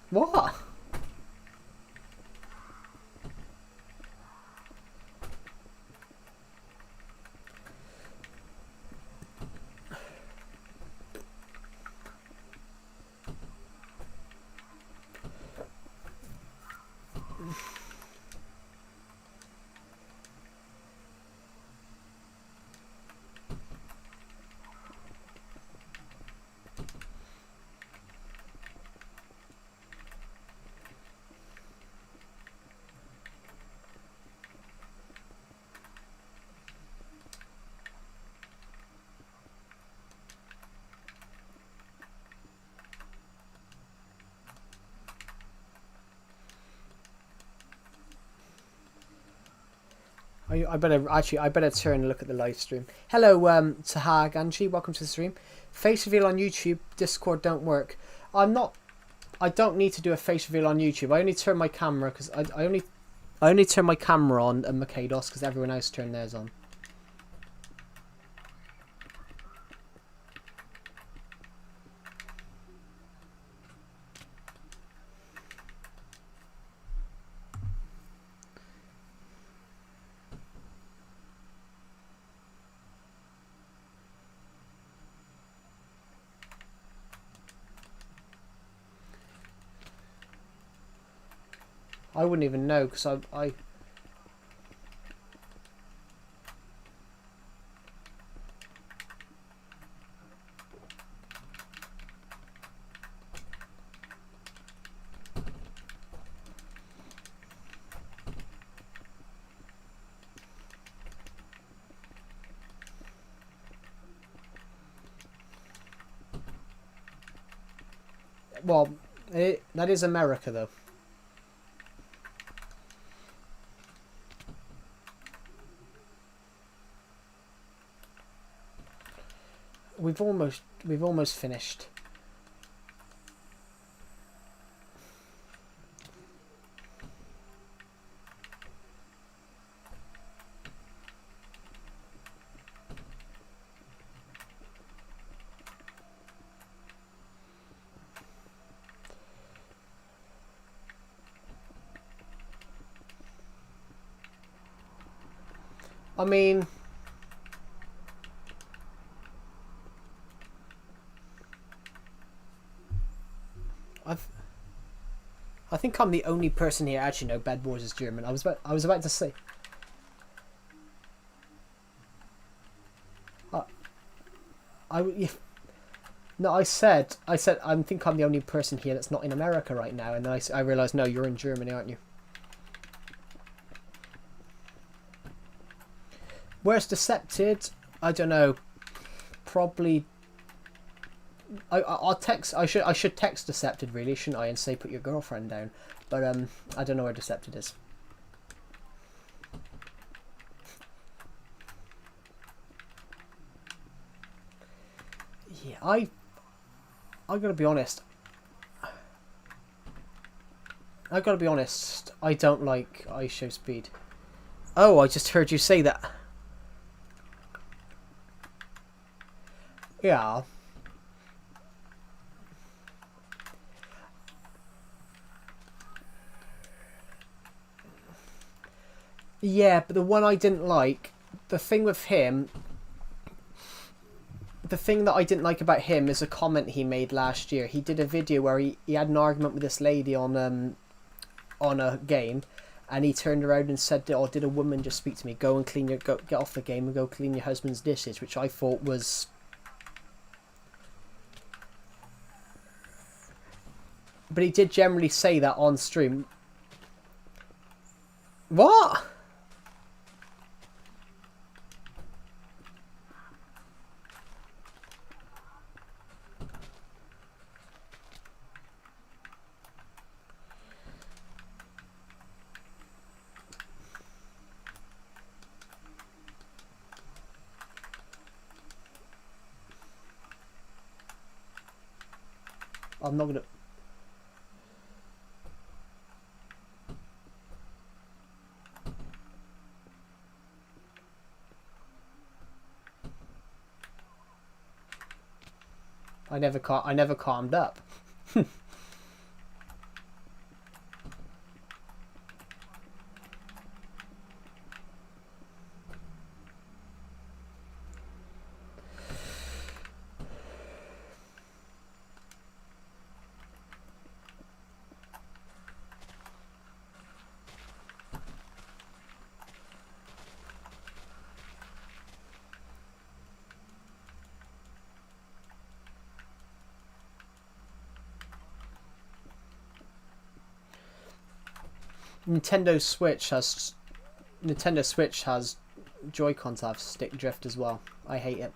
What? I better turn and look at the live stream. Hello, Tahag Angie, welcome to the stream. Face reveal on YouTube, Discord don't work. I don't need to do a face reveal on YouTube. I only turn my camera because I only turn my camera on and Makados because everyone else turned theirs on. I wouldn't even know because I well, that is America though. We've almost finished. I mean, I think I'm the only person here actually know Bed Wars is German. I was about to say. No, I said I think I'm the only person here that's not in America right now, and then I realised no, you're in Germany, aren't you? Where's Decepted? I don't know. Probably. I'll text. I should text Decepted really, shouldn't I? And say put your girlfriend down. But I don't know where Decepted is. Yeah, I gotta be honest. I gotta be honest. I don't like iShow Speed. Oh, I just heard you say that. Yeah. Yeah, but the one I didn't like, the thing with him, the thing that I didn't like about him is a comment he made last year. He did a video where he had an argument with this lady on a game, and he turned around and said, "Oh, did a woman just speak to me? Go and get off the game and go clean your husband's dishes," which I thought was. But he did generally say that on stream. What? I'm not gonna. I never calmed up. Nintendo Switch has Joy-Cons have stick drift as well. I hate it.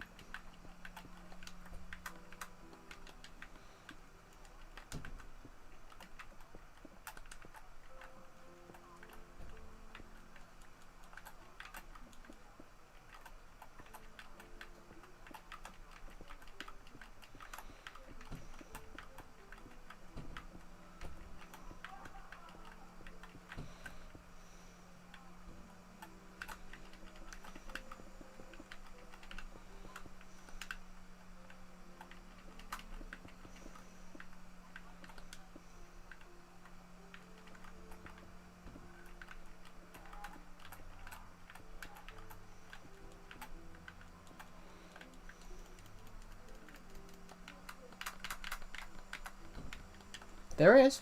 There is.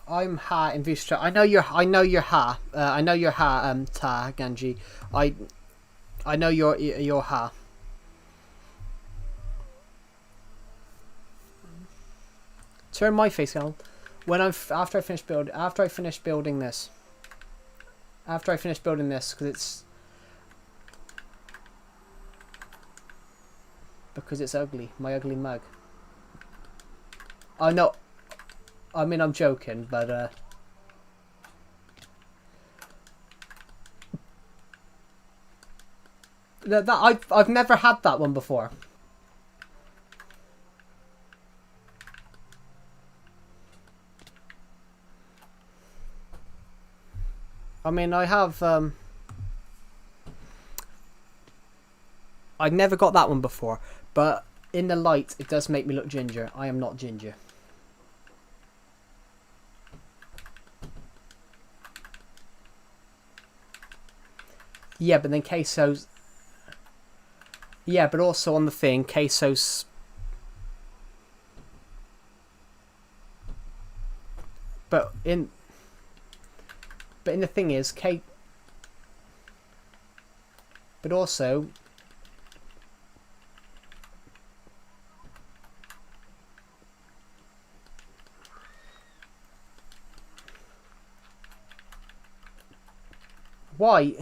I'm Ha in Vistra. I know you're Ha. I know you're Ha. Ta Ganji. I know you're Ha. Turn my face on. When after I finish building this. After I finish building this, because it's ugly. My ugly mug. I know. I mean, I'm joking, but I've never had that one before. I mean, I have. I've never got that one before, but in the light, it does make me look ginger. I am not ginger. Yeah, but then queso's. Yeah, but also on the thing, queso's. But in the thing is, but also. Why?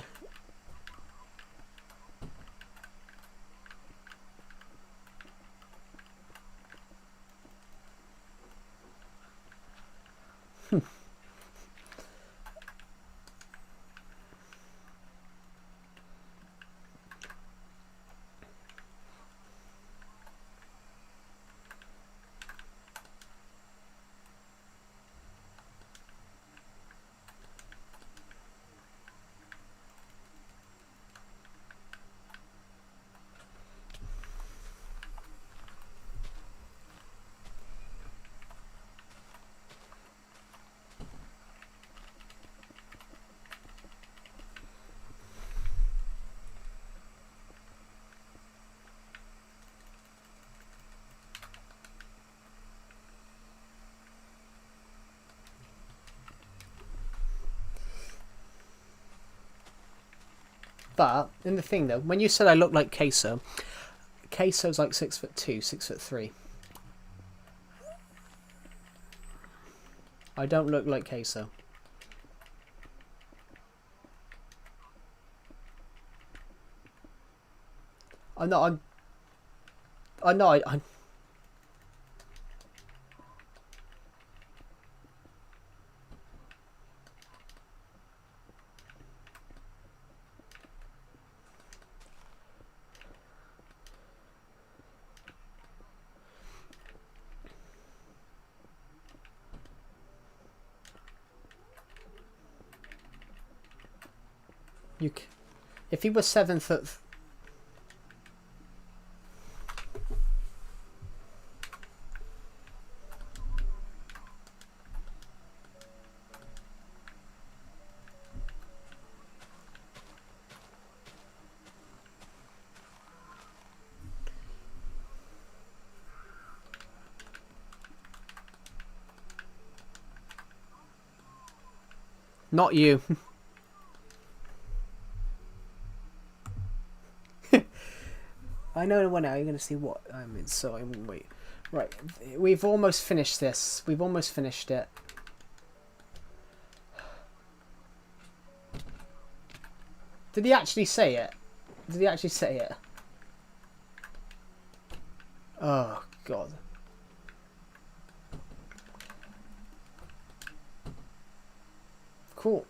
But in the thing though, when you said I look like Queso's like 6'2", 6'3". I don't look like Queso. I'm not. I know. I'm. If he was 7 foot. Not you. I know when now you're going to see what I mean. So I mean, wait, right? We've almost finished this. We've almost finished it. Did he actually say it? Did he actually say it? Oh God. Cool.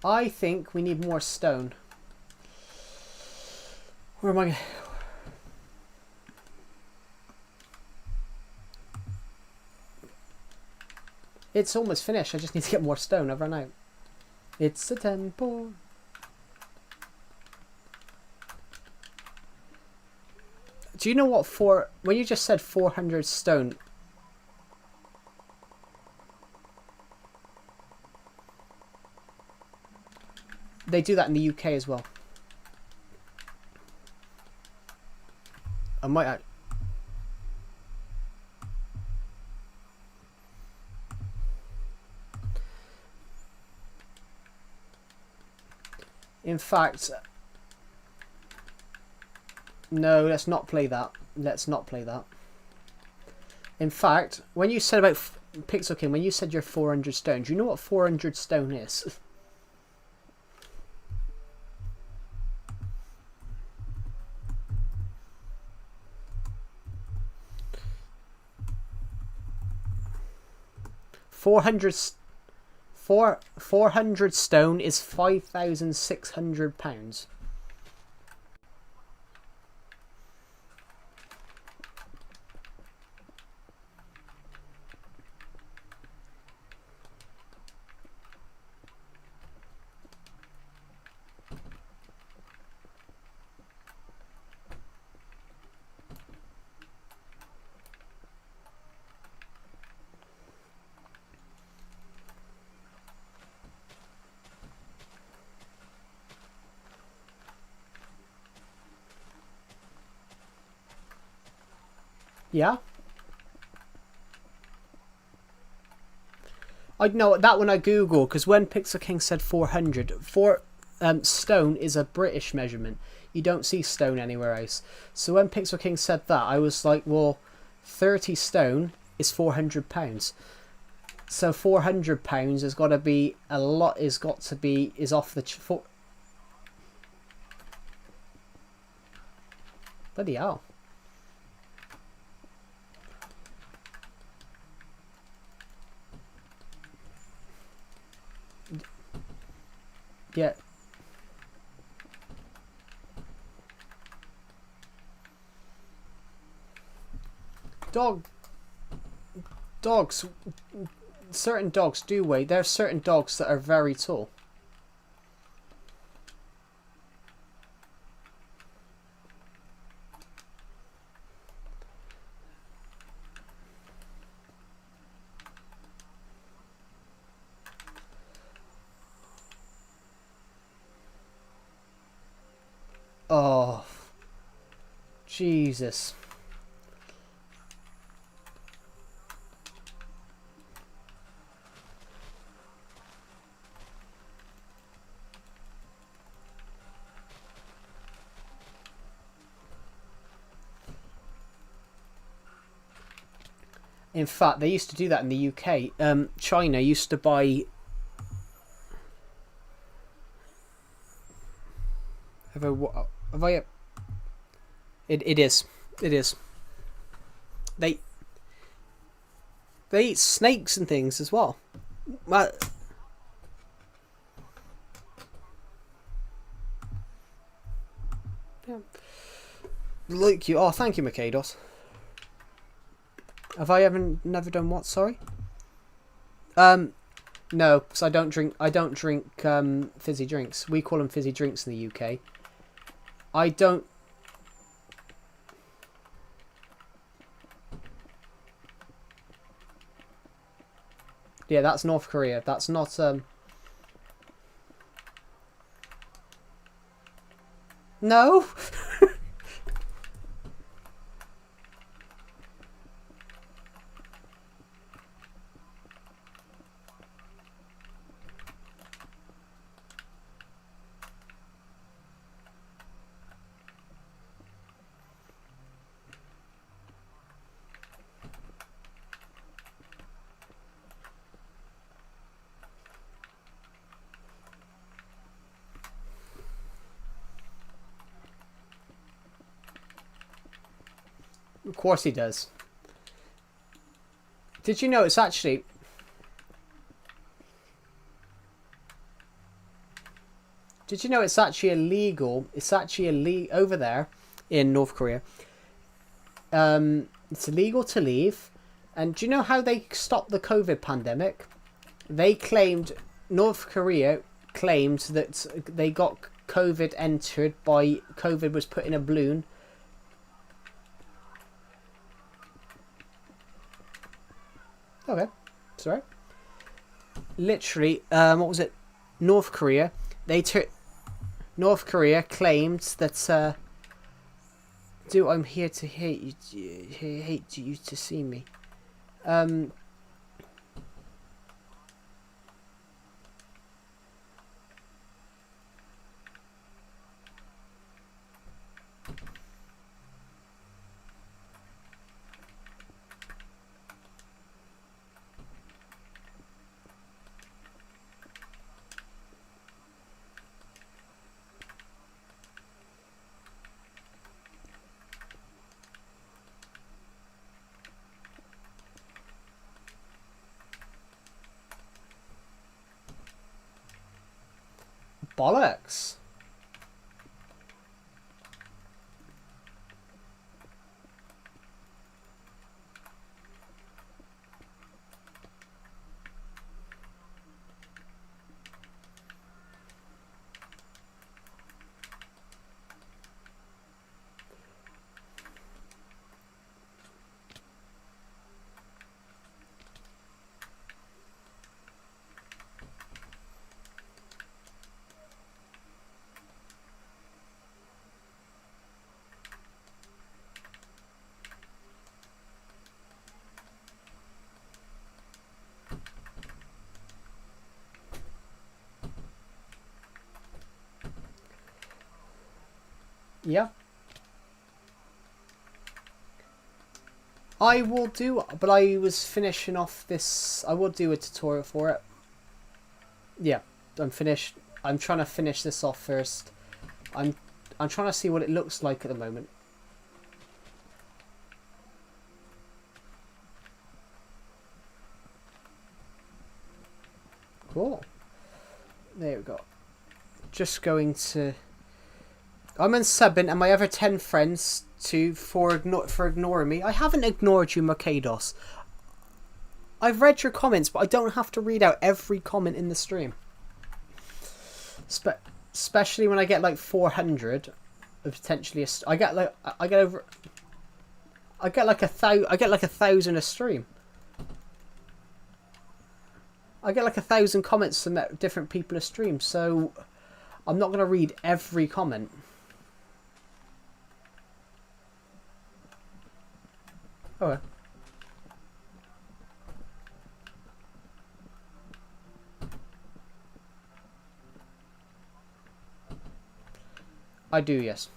I think we need more stone. Where am I? It's almost finished. I just need to get more stone. I've run out. It's a temple. Do you know what when you just said 400 stone? They do that in the UK as well. I might. In fact, no, let's not play that. Let's not play that. In fact, when you said about Pixel King, when you said you're 400 stone, do you know what 400 stone is? $400 stone is £5,600. Yeah. I know that when I Google, because when Pixel King said 400, stone is a British measurement. You don't see stone anywhere else. So when Pixel King said that, I was like, well, 30 stone is £400. So £400 has got to be a lot. Is off the. Bloody hell. Yeah. Dogs. Certain dogs do weigh. There are certain dogs that are very tall. Oh, Jesus. In fact, they used to do that in the UK. China used to buy. Have I? It is. It is. They eat snakes and things as well. Yeah. Like you. Oh, thank you, Mikados. Have I never done what? Sorry. No, because I don't drink fizzy drinks. We call them fizzy drinks in the UK. I don't. Yeah, that's North Korea. That's not No. Of course he does. Did you know it's actually... Did you know it's actually illegal? It's actually illegal over there in North Korea. It's illegal to leave. And do you know how they stopped the COVID pandemic? They claimed, North Korea claimed that they got COVID entered by, COVID was put in a balloon. Okay, sorry. Literally, what was it? North Korea. North Korea claimed that. Do I'm here to hate you to see me. Um. Bollocks. Yeah. I will do, but I was finishing off this. I will do a tutorial for it. Yeah, I'm finished. I'm trying to finish this off first. I'm trying to see what it looks like at the moment. Cool. There we go. Just going to. I'm unsubbing and my other 10 friends for ignoring me. I haven't ignored you, Mercados. I've read your comments, but I don't have to read out every comment in the stream. Especially when I get like 400, potentially I get like like 1,000 a stream. I get like 1,000 comments from different people a stream, so I'm not gonna read every comment. Okay. I do, yes.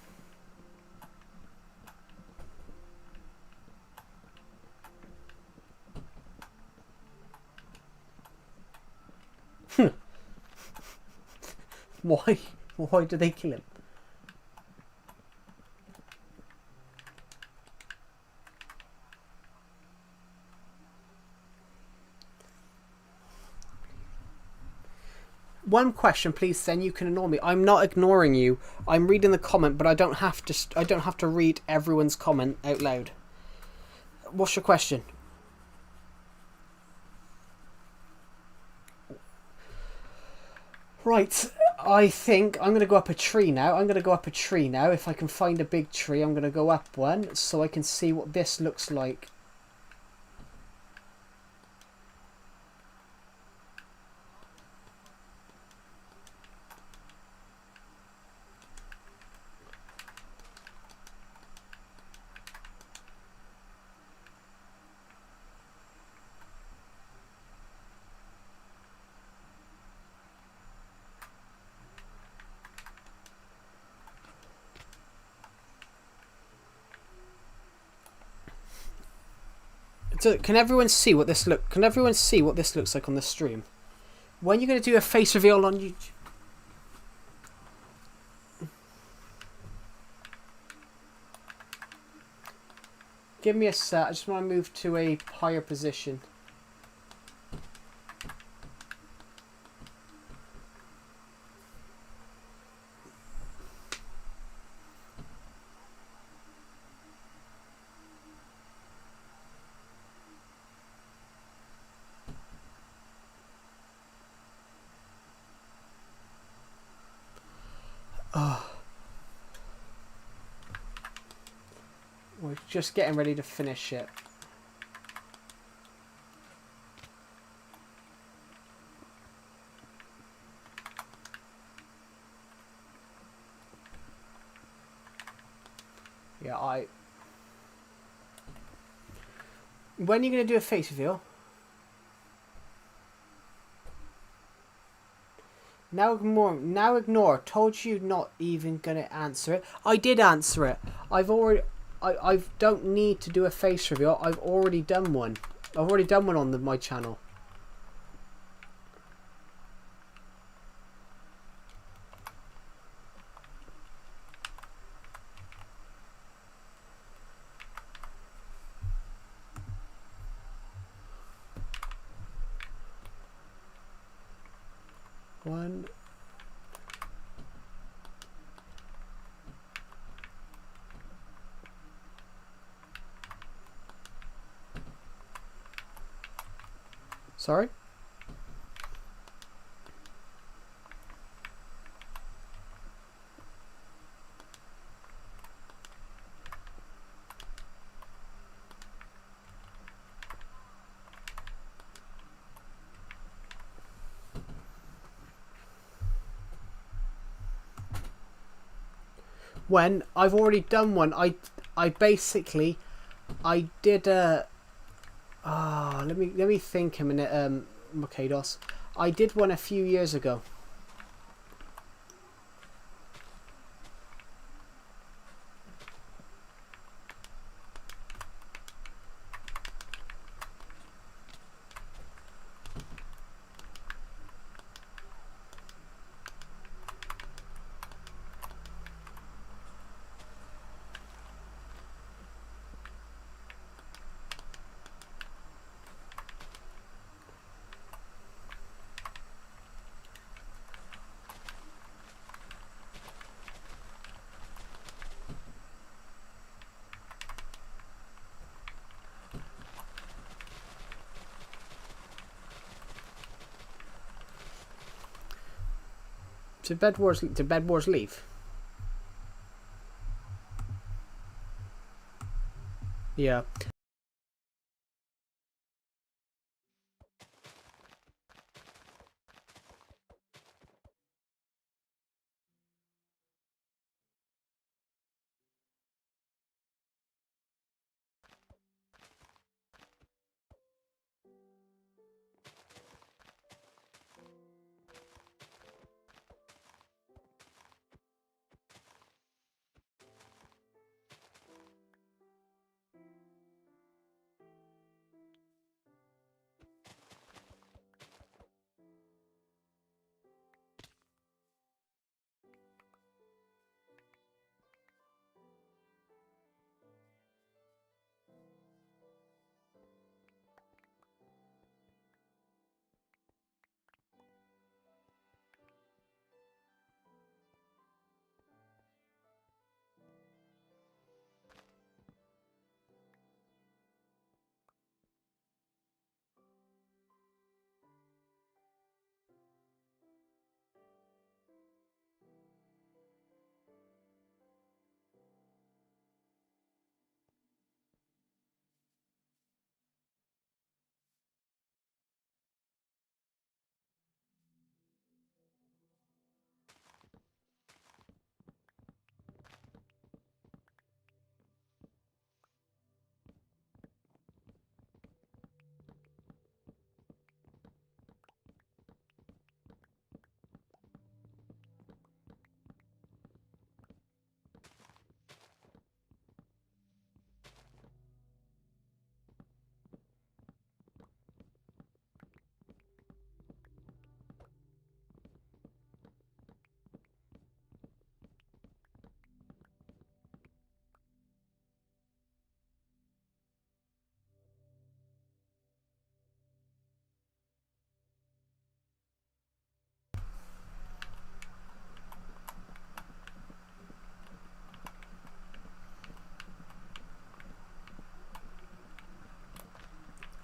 Why? Why did they kill him? One question, please. Then you can ignore me. I'm not ignoring you. I'm reading the comment, but I don't have to. I don't have to read everyone's comment out loud. What's your question? Right. I think I'm going to go up a tree now. If I can find a big tree, I'm going to go up one so I can see what this looks like. So, can everyone see what this look? Can everyone see what this looks like on the stream? When you're going to do a face reveal on YouTube? Give me a sec. I just want to move to a higher position. We're just getting ready to finish it. Yeah, When are you going to do a face reveal? Now ignore. Now ignore. Told you not even going to answer it. I did answer it. I've already... I don't need to do a face reveal. I've already done one. I've already done one on my channel. One... Sorry? When I've already done one, I basically I did a let me think a minute, Makados. I did one a few years ago. Did Bed Wars leave? Yeah.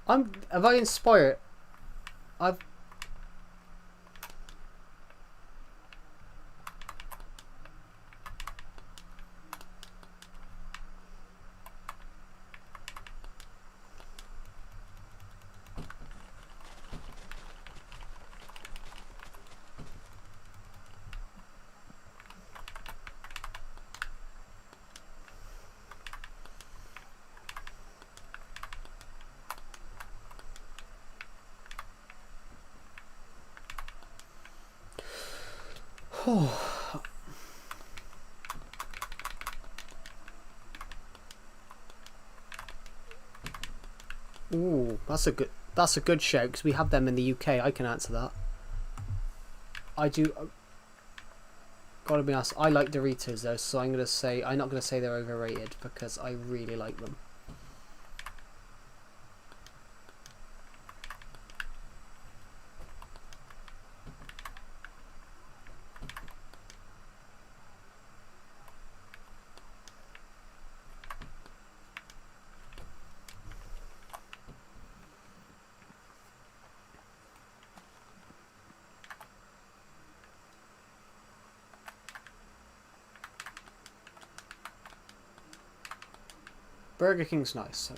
Have I inspired? I've... Ooh, that's a good shout because we have them in the UK. I can answer that. I do. Gotta be honest. I like Doritos though, so I'm not gonna say they're overrated because I really like them. Burger King's nice. So.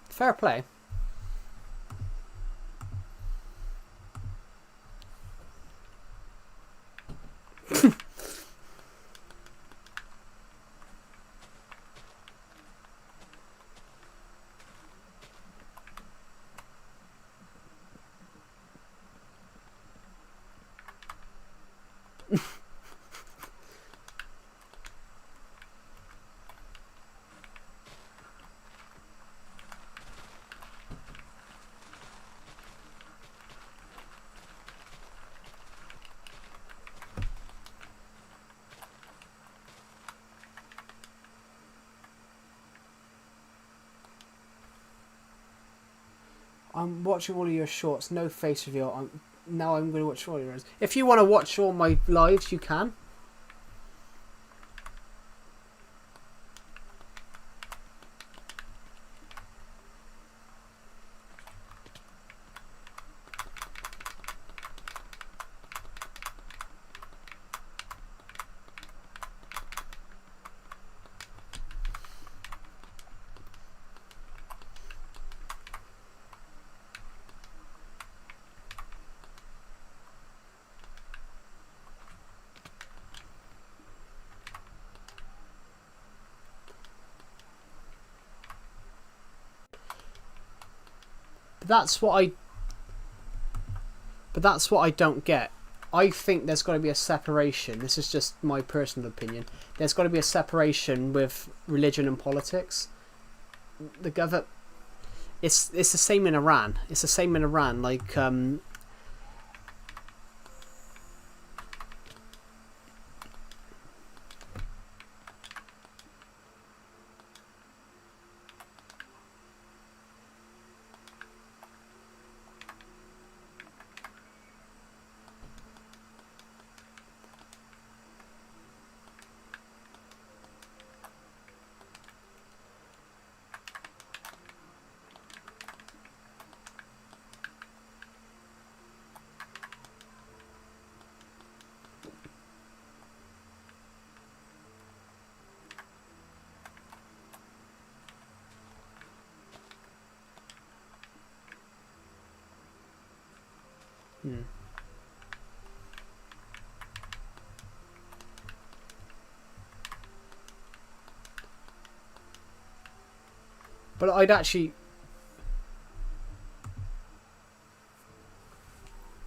Fair play. I'm watching all of your shorts, no face reveal. Now I'm going to watch all yours. If you want to watch all my lives, you can. But that's what I don't get. I think there's got to be a separation. This is just my personal opinion. There's got to be a separation with religion and politics. The government. It's the same in Iran. It's the same in Iran. Like But I'd actually.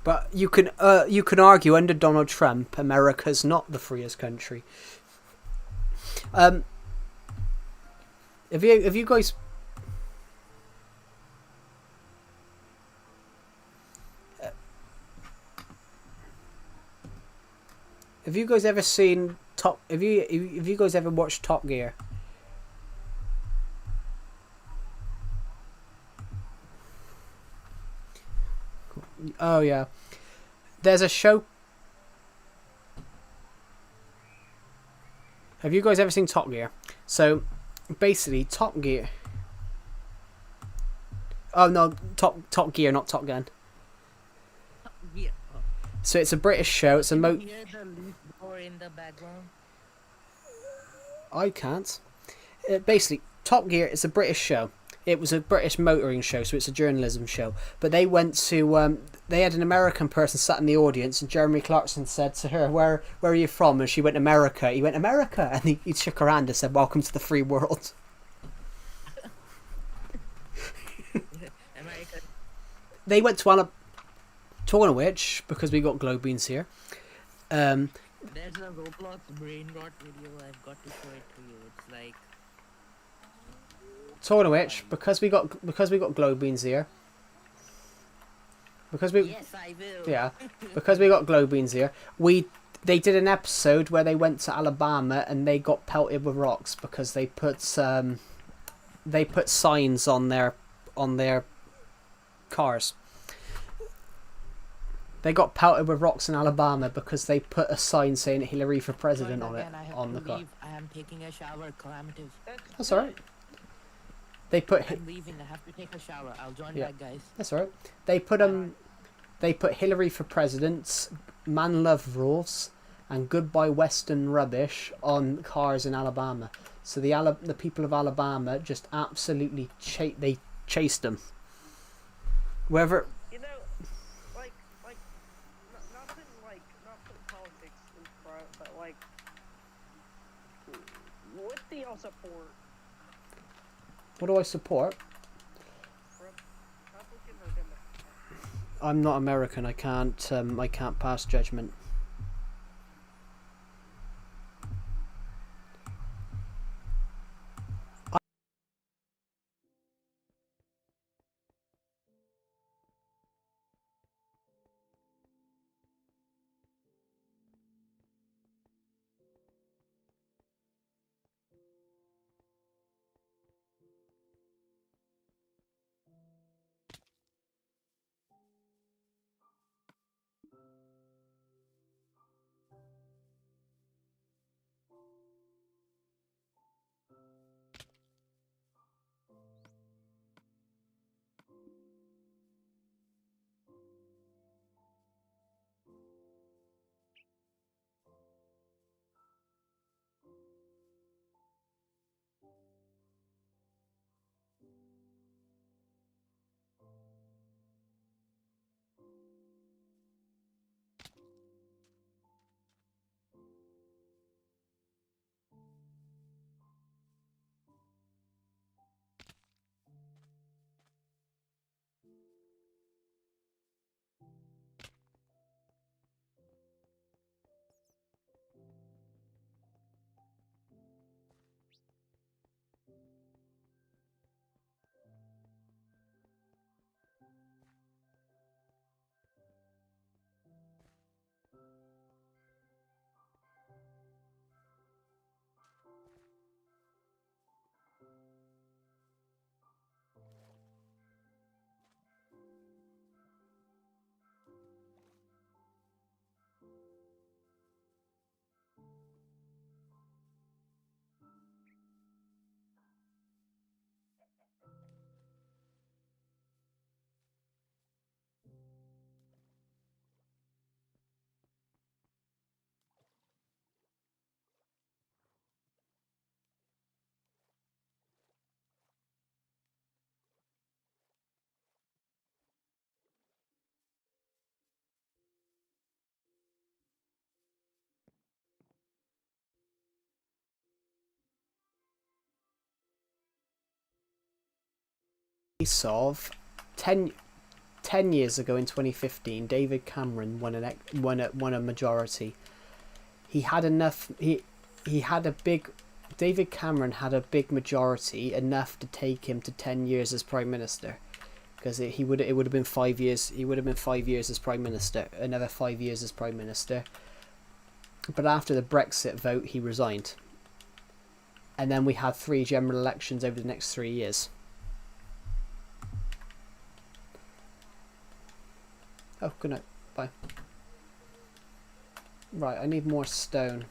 But you can argue under Donald Trump, America's not the freest country. Have you guys? Have you guys ever seen Top? Have you guys ever watched Top Gear? Oh yeah, there's a show. Have you guys ever seen Top Gear? So, basically, Top Gear. Oh no, Top Gear, not Top Gun. Yeah. So it's a British show. It's a Can you hear the leaf blower in the background? I can't. Basically, Top Gear is a British show. It was a British motoring show, so it's a journalism show. But they went to they had an American person sat in the audience, and Jeremy Clarkson said to her, "Where are you from?" And she went, "America." He went, "America," and he shook her hand and said, "Welcome to the free world." American. they went to Alabama. Talking of which, because we got glow beans here. There's a Roblox brain rot video. I've got to show it to you. It's like Talking of which, because we got glow beans here. Because we yes, I will. Yeah, because we got glow beans here. They did an episode where they went to Alabama and they got pelted with rocks because they put signs on their cars. They got pelted with rocks in Alabama because they put a sign saying Hillary for president on it on the car. I am taking a shower. Calamitous. That's alright. They put I'm leaving. I have to take a shower. I'll join Yeah. back, guys. That's alright. They put Hillary for president, man love rules, and goodbye Western rubbish on cars in Alabama. So the people of Alabama just absolutely chased them. Wherever. You know, not put politics in front, but like, what do y'all support? What do I support? Republican or Democrat? I'm not American. I can't pass judgment. Of 10 years ago in 2015, David Cameron won a majority. He had enough. He had a big. David Cameron had a big majority, enough to take him to 10 years as prime minister, because it would have been 5 years. He would have been 5 years as prime minister, another 5 years as prime minister. But after the Brexit vote, he resigned, and then we had 3 general elections over the next 3 years. Oh, good night. Bye. Right, I need more stone.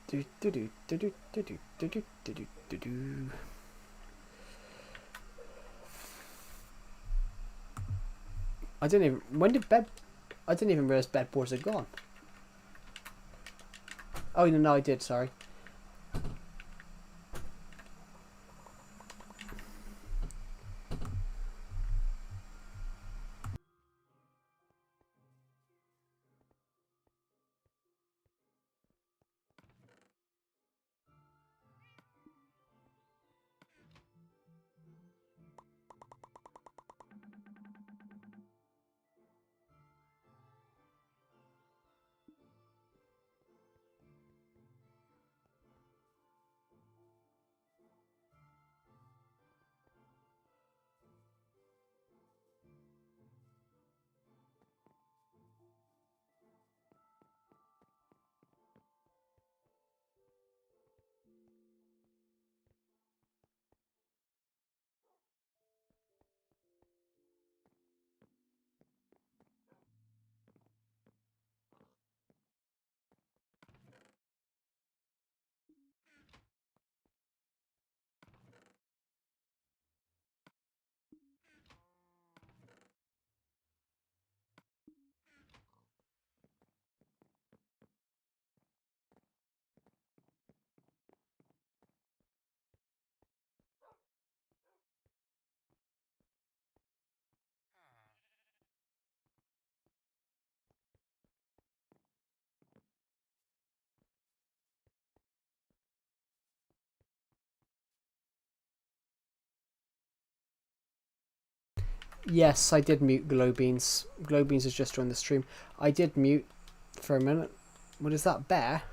Do do do do do do do do do do do do. I didn't even. When did bed? I didn't even realize bedboards had gone. Oh no, I did. Sorry. Yes, I did mute Glowbeans. Glowbeans has just joined the stream. I did mute for a minute. What is that, bear?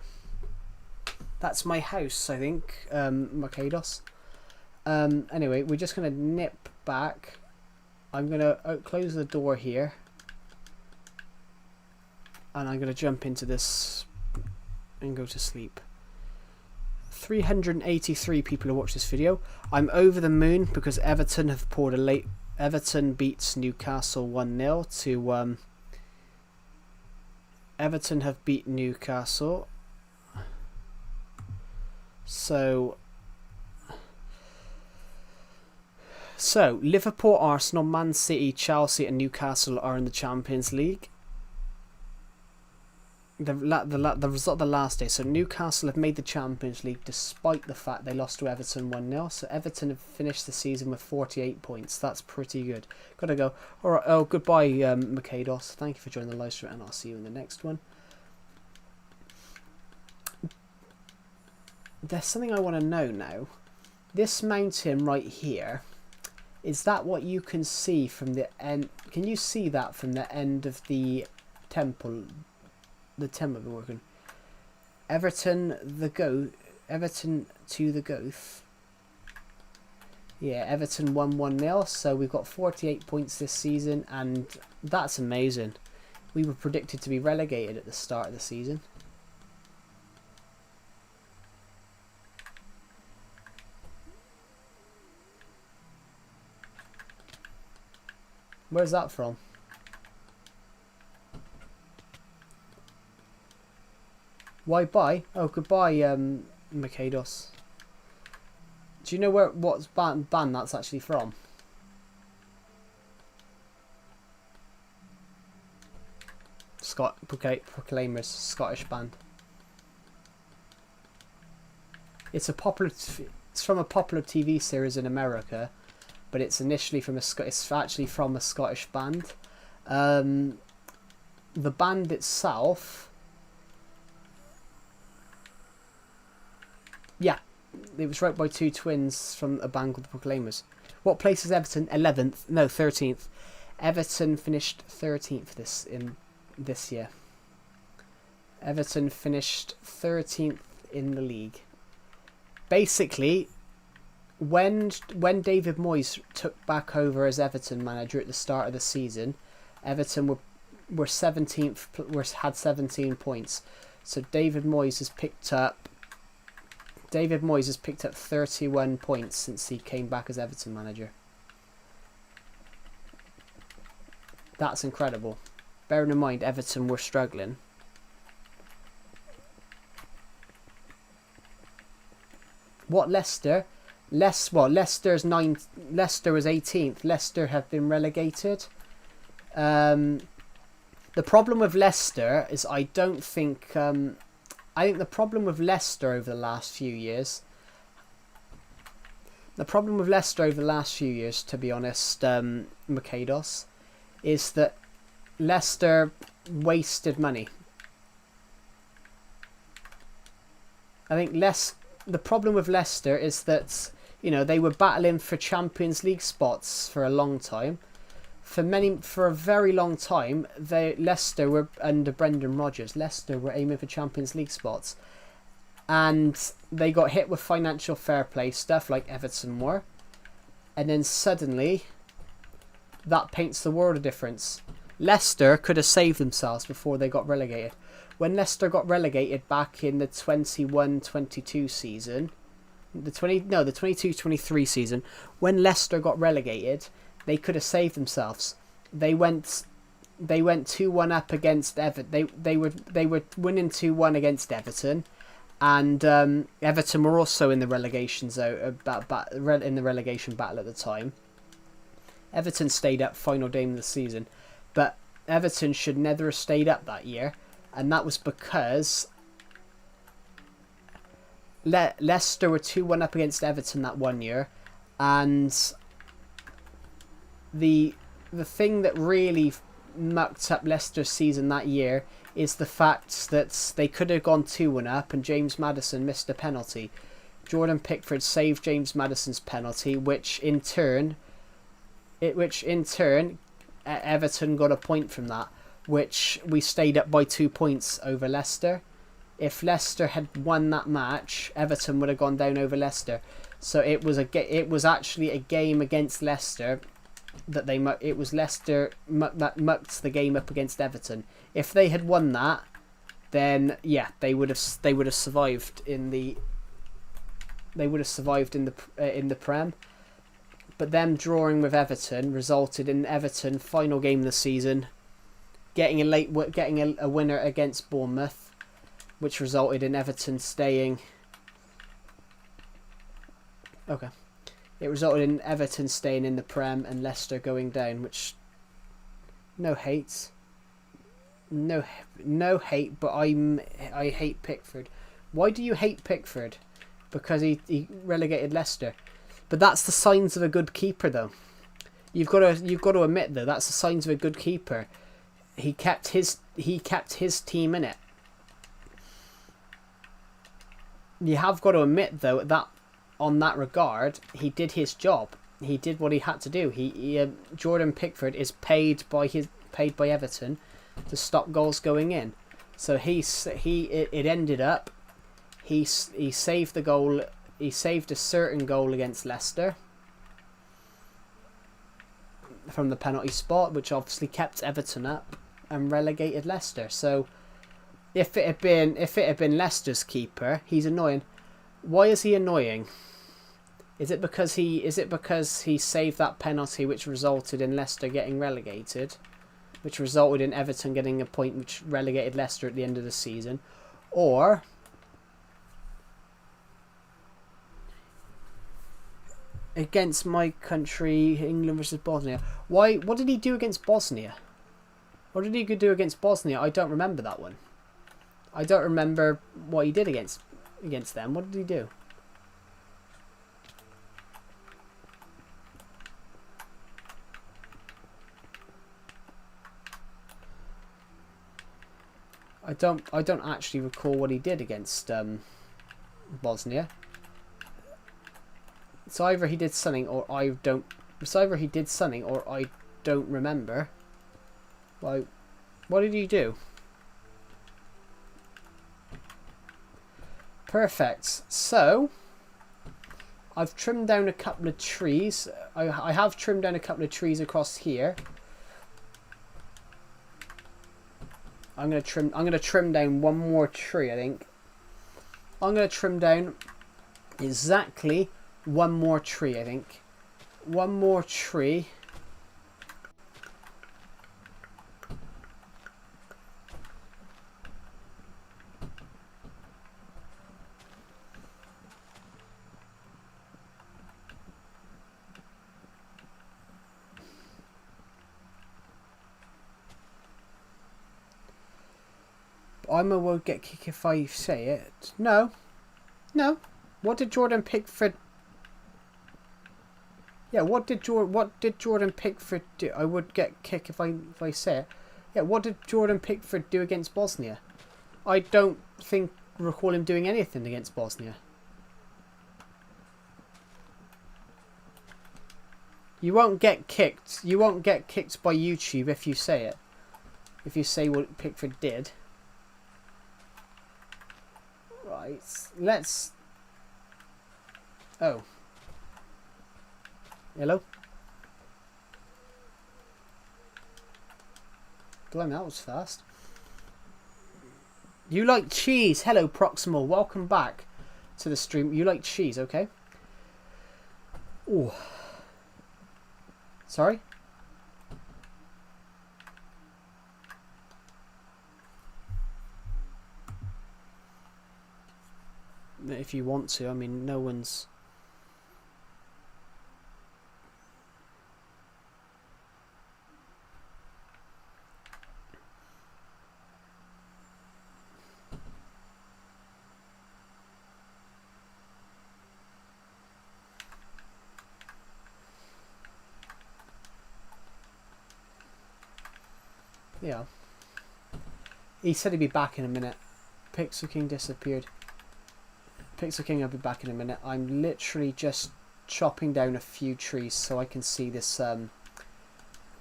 That's my house, I think, Mercados. Anyway, we're just going to nip back. I'm going to close the door here. And I'm going to jump into this and go to sleep. 383 people who watched this video. I'm over the moon because Everton have poured a late... Everton beats Newcastle 1-0 to... Everton have beat Newcastle. So Liverpool, Arsenal, Man City, Chelsea and Newcastle are in the Champions League. The result of the last day. So Newcastle have made the Champions League despite the fact they lost to Everton 1-0. So Everton have finished the season with 48 points. That's pretty good. Gotta go. Alright, oh, goodbye, Mercados. Thank you for joining the live stream and I'll see you in the next one. There's something I want to know now. This mountain right here, is that what you can see from the end? Can you see that from the end of the temple? The temple we're working. Everton to the Goth. Yeah, Everton won 1-0, so we've got 48 points this season, and that's amazing. We were predicted to be relegated at the start of the season. Where's that from? Why bye? Oh, goodbye, Mercados. Do you know what band that's actually from? Proclaimers, Scottish band. It's from a popular TV series in America, but it's initially from it's actually from a Scottish band. The band itself. Yeah, it was wrote by two twins from a band called the Proclaimers. What place is Everton? 11th? No, 13th. Everton finished 13th this year. Everton finished 13th in the league. Basically, when David Moyes took back over as Everton manager at the start of the season, Everton were 17th, had 17 points. So David Moyes has picked up 31 points since he came back as Everton manager. That's incredible. Bearing in mind Everton were struggling. What Leicester? Leicester was 18th. Leicester have been relegated. The problem with Leicester is I think the problem with Leicester over the last few years, to be honest, Mercados, is that Leicester wasted money. I think the problem with Leicester is that, you know, they were battling for Champions League spots for a long time. For a very long time, Leicester were under Brendan Rodgers. Leicester were aiming for Champions League spots, and they got hit with financial fair play stuff like Everton were, and then suddenly, that paints the world of difference. Leicester could have saved themselves before they got relegated. When Leicester got relegated back in the 21-22 season, the 22-23 season, when Leicester got relegated, they could have saved themselves. They went 2-1 up against Everton. They were winning 2-1 against Everton, and Everton were also in the relegation zone, in the relegation battle at the time. Everton stayed up final game of the season, but Everton should never have stayed up that year, and that was because Leicester were 2-1 up against Everton that one year, and the thing that really mucked up Leicester's season that year is the fact that they could have gone 2-1 up and James Maddison missed a penalty. Jordan Pickford saved James Maddison's penalty, which in turn which in turn, Everton got a point from that, which we stayed up by 2 points over Leicester. If Leicester had won that match, Everton would have gone down over Leicester. So it was actually a game against Leicester that it was Leicester that mucked the game up against Everton. If they had won that, then yeah, they would have survived in the in the Prem. But them drawing with Everton resulted in Everton final game of the season getting a winner against Bournemouth, which resulted in Everton staying. Okay. It resulted in Everton staying in the Prem and Leicester going down, which no hate, but I hate Pickford. Why do you hate Pickford? Because he relegated Leicester. But that's the signs of a good keeper, though. You've got to admit, though, that's the signs of a good keeper. He kept his team in it. You have got to admit, though, that on that regard, he did his job. He did what he had to do. Jordan Pickford is paid by Everton to stop goals going in. So it ended up he saved the goal. He saved a certain goal against Leicester from the penalty spot, which obviously kept Everton up and relegated Leicester. So if it had been Leicester's keeper, he's annoying. Why is he annoying? Is it because he saved that penalty which resulted in Leicester getting relegated, which resulted in Everton getting a point which relegated Leicester at the end of the season, or against my country, England versus Bosnia? Why? What did he do against Bosnia? What did he do against Bosnia? I don't remember that one. I don't remember what he did against them. What did he do? I don't actually recall what he did against Bosnia. It's either he did something or I don't. It's either he did something or I don't remember. Like, what did he do? Perfect. So I've trimmed down a couple of trees. I have trimmed down a couple of trees across here. I'm gonna trim down one more tree, I think. I'm gonna trim down exactly one more tree, I think. One more tree. I will get kicked if I say it. No. No. What did Jordan Pickford... Yeah, what did Jordan Pickford do? I would get kicked if I say it. Yeah, what did Jordan Pickford do against Bosnia? I don't recall him doing anything against Bosnia. You won't get kicked. You won't get kicked by YouTube if you say it. If you say what Pickford did. Right, let's... Oh. Hello? Blimey, that was fast. You like cheese? Hello, Proximal. Welcome back to the stream. You like cheese, okay? Ooh. Sorry? If you want to, I mean, no one's... Yeah. He said he'd be back in a minute. Pixel King disappeared. Pixel King, I'll be back in a minute. I'm literally just chopping down a few trees so I can see this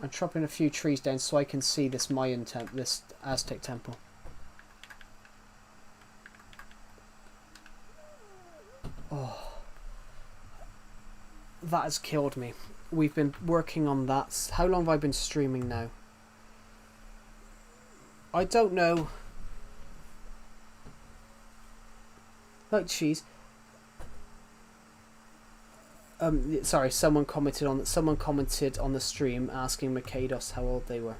I'm chopping a few trees down so I can see this this Aztec temple. Oh, that has killed me. We've been working on that. How long have I been streaming now? I don't know. Like cheese. Sorry. Someone commented on the stream asking Mikados how old they were.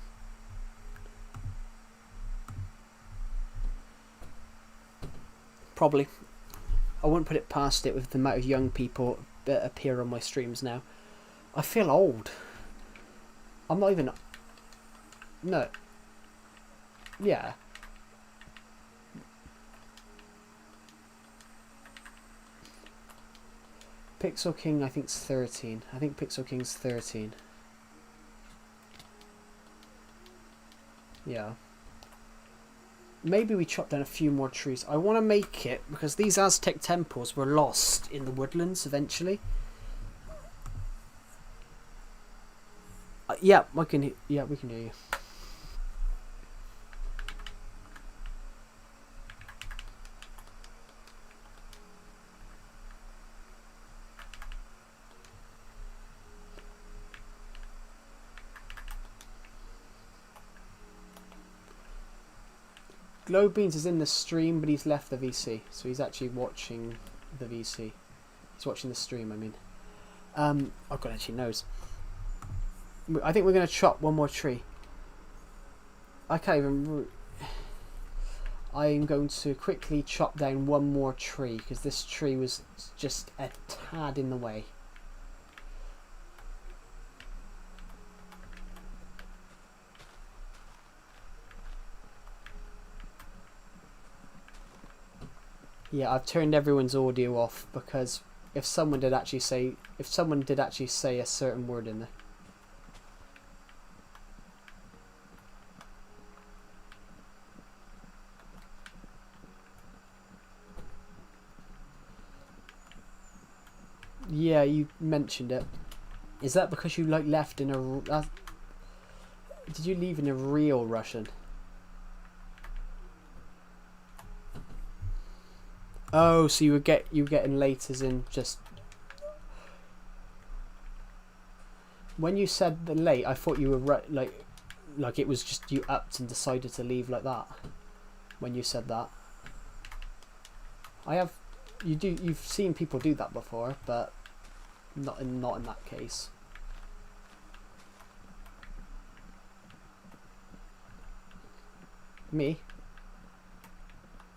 Probably. I wouldn't put it past it with the amount of young people that appear on my streams now. I feel old. I'm not even... No. Yeah. Pixel King, I think, is 13. I think Pixel King's 13. Yeah. Maybe we chop down a few more trees. I want to make it, because these Aztec temples were lost in the woodlands eventually. Yeah, we can hear you. Glowbeans is in the stream, but he's left the VC, so he's actually watching the VC. He's watching the stream, I mean. Oh God, actually knows. I think we're going to chop one more tree. I can't even... I'm going to quickly chop down one more tree, because this tree was just a tad in the way. Yeah, I've turned everyone's audio off because if someone did actually say a certain word in there. Yeah, you mentioned it. Is that because you like left in a? Did you leave in a real Russian? Oh, so you getting late as in just. When you said the late, I thought you were like it was just you upped and decided to leave like that. When you said that, you've seen people do that before, but not in that case. Me?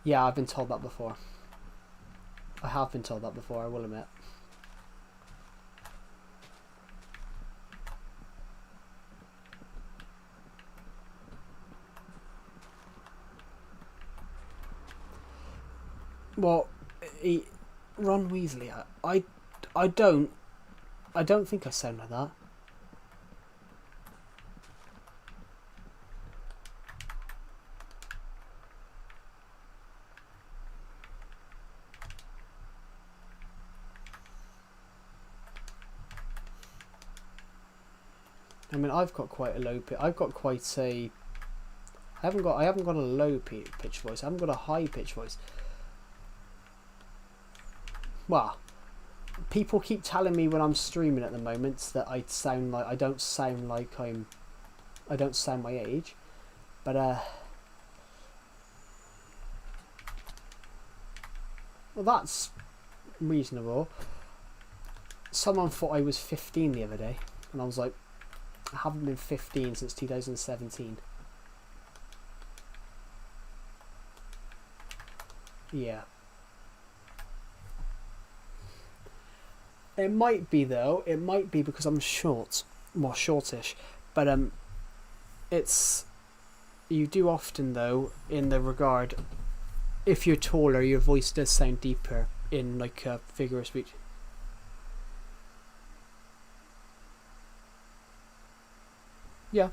Yeah, I've been told that before. I have been told that before, I will admit. Well, Ron Weasley, I don't think I sound like that. I mean, I've got quite a low pitch. I've got quite a. I haven't got a low pitch voice. I haven't got a high pitch voice. Well, people keep telling me when I'm streaming at the moment that I don't sound my age, but well, that's reasonable. Someone thought I was 15 the other day, and I was like, I haven't been 15 since 2017. Yeah. It might be though. It might be because I'm short, more shortish. But it's you do often though in the regard. If you're taller, your voice does sound deeper in like a figure of speech. Yeah.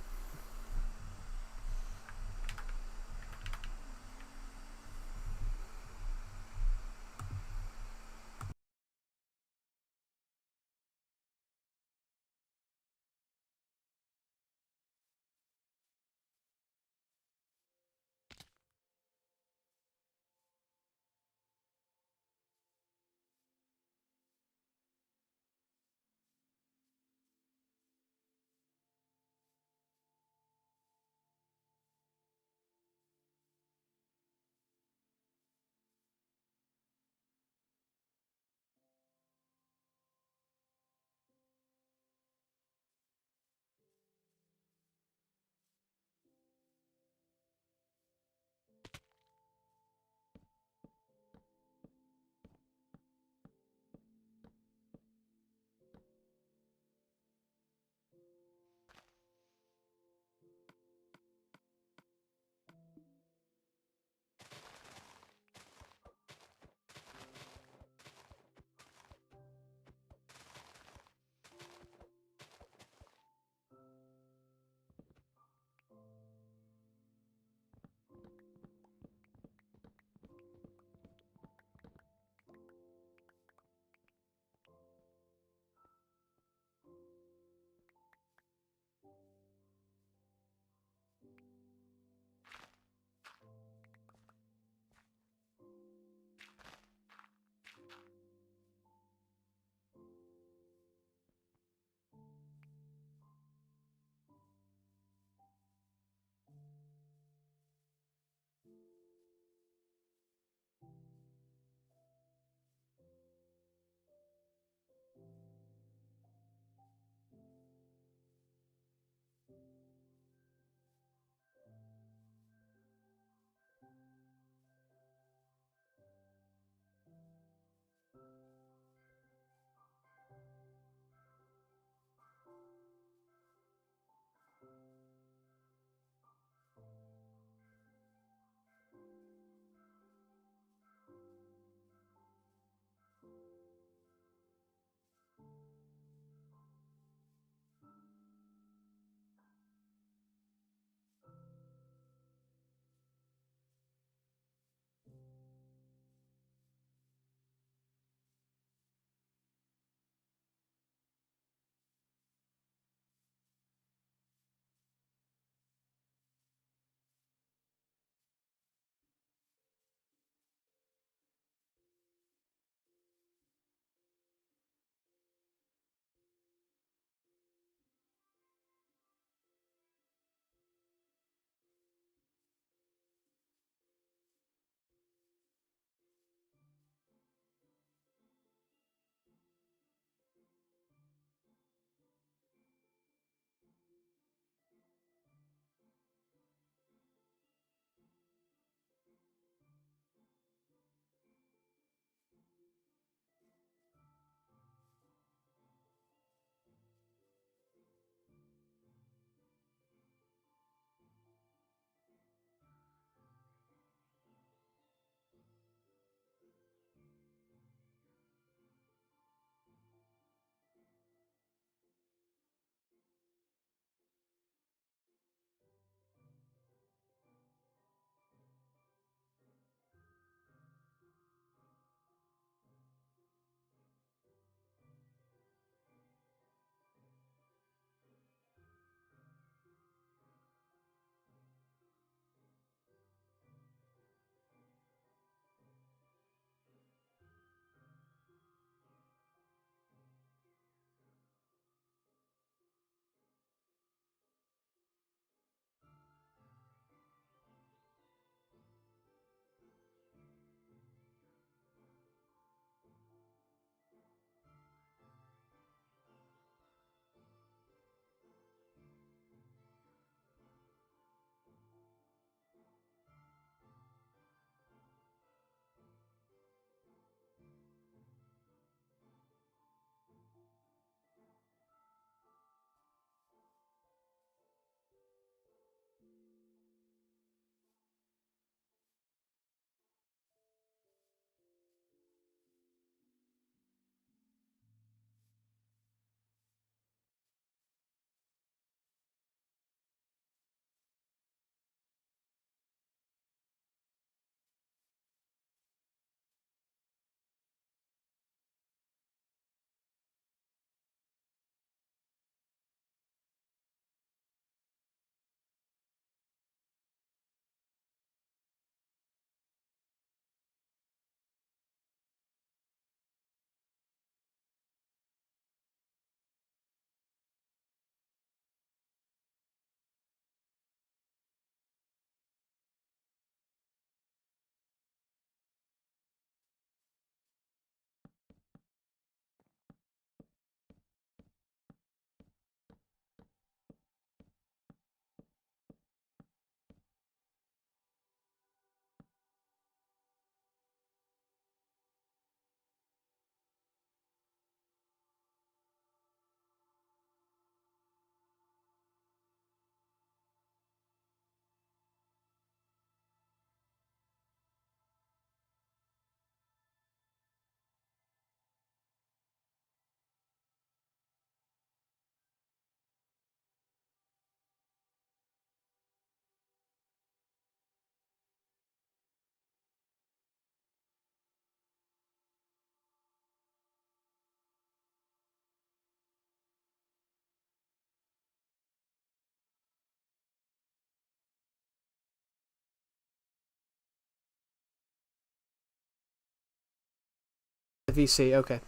VC. Okay.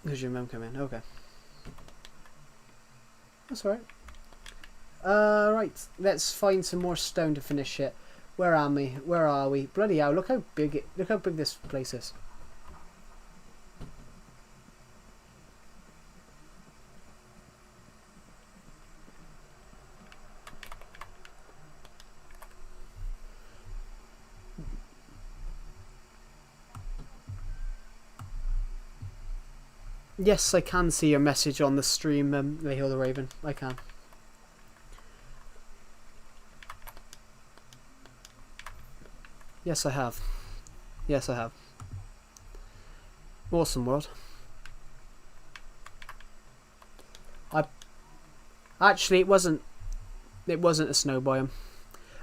Because your mum come in. Okay. That's alright. Right. Let's find some more stone to finish it. Where are we? Where are we? Bloody hell! Look how big this place is. Yes, I can see your message on the stream, Raheel the Raven. I can. Yes, I have. Yes, I have. Awesome world. Actually, it wasn't. It wasn't a snow biome.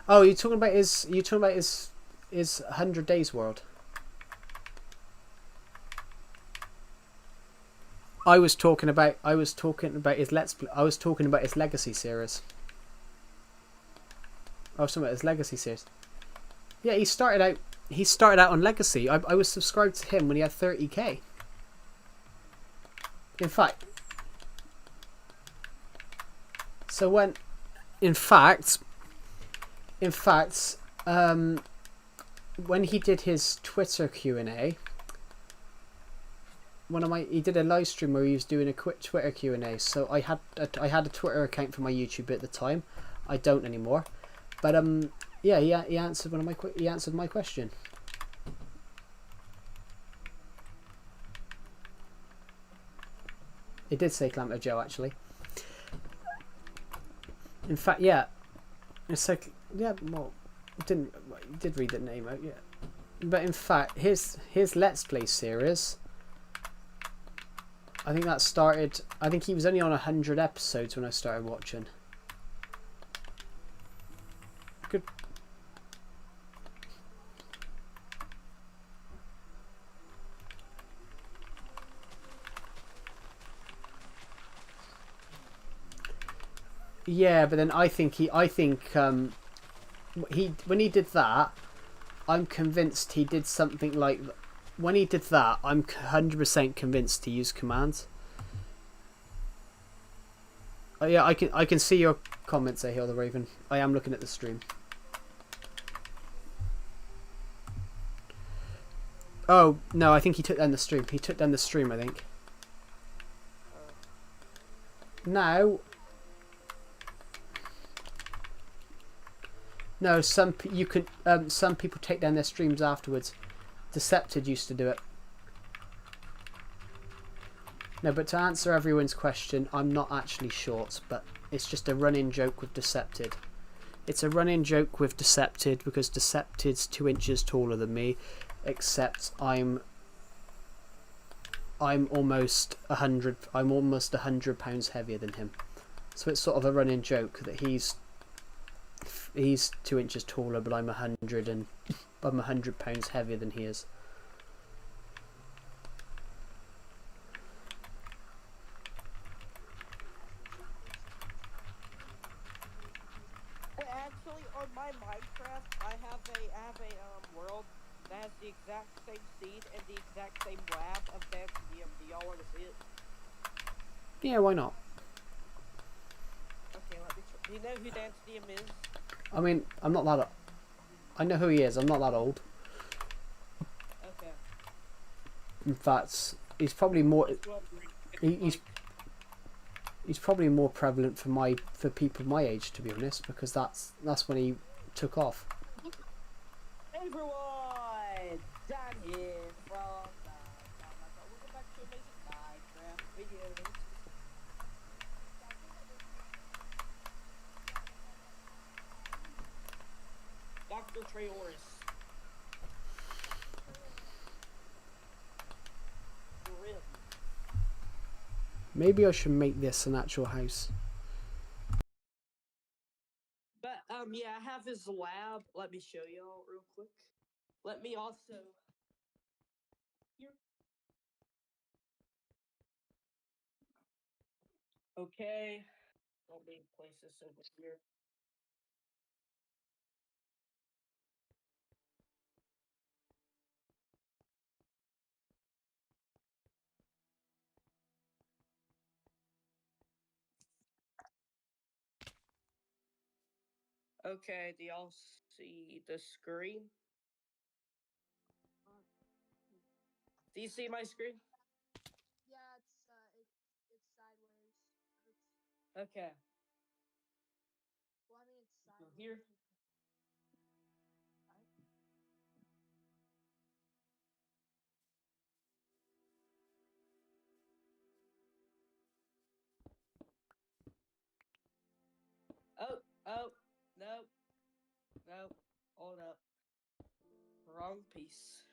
Oh, you're talking about his. You talking about his 100 Days world. I was talking about his legacy series. I was talking about his legacy series. Yeah, he started out on legacy. I was subscribed to him when he had 30k. In fact, when he did his Twitter Q&A, he did a live stream where he was doing a quick Twitter Q&A. So I had a Twitter account for my YouTube at the time. I don't anymore. But yeah, he answered my question. It did say Clamp Joe actually. In fact, yeah, it's like well, you did read the name out, yeah. But in fact, his Let's Play series, I think that started. I think he was only on 100 episodes when I started watching. Good. Yeah, but then I think when he did that, I'm convinced he did something like. When he did that, I'm 100% convinced he used commands. Oh, yeah, I can see your comments there, Hill the Raven. I am looking at the stream. Oh no, I think he took down the stream. He took down the stream, I think. Now. No, some people take down their streams afterwards. Decepted used to do it. No, but to answer everyone's question, I'm not actually short, but it's just a running joke with Decepted. It's a running joke with Decepted because Decepted's 2 inches taller than me, except I'm almost 100. I'm almost 100 pounds heavier than him. So it's sort of a running joke that he's 2 inches taller, but I'm 100 pounds heavier than he is. Well, actually, on my Minecraft, I have a world that has the exact same seed and the exact same lab of Dantidium. Do y'all want to see it? Yeah, why not? Okay, let me. Do you know who Dantidium is? I mean, I'm not that. I know who he is. I'm not that old. Okay. In fact, he's probably more. He's probably more prevalent for people my age, to be honest, because that's when he took off. Everyone, Dan here from welcome back to Amazing Minecraft videos. Dr. Treoris. Grim. Maybe I should make this an actual house. But yeah, I have his lab. Let me show y'all real quick. Let me also here. Okay. Let me place this over here. Okay, do y'all see the screen? Do you see my screen? Yeah, it's sideways. It's Okay. well, I mean it's Go sideways. here. Right? Oh, no, no, hold up. Wrong piece.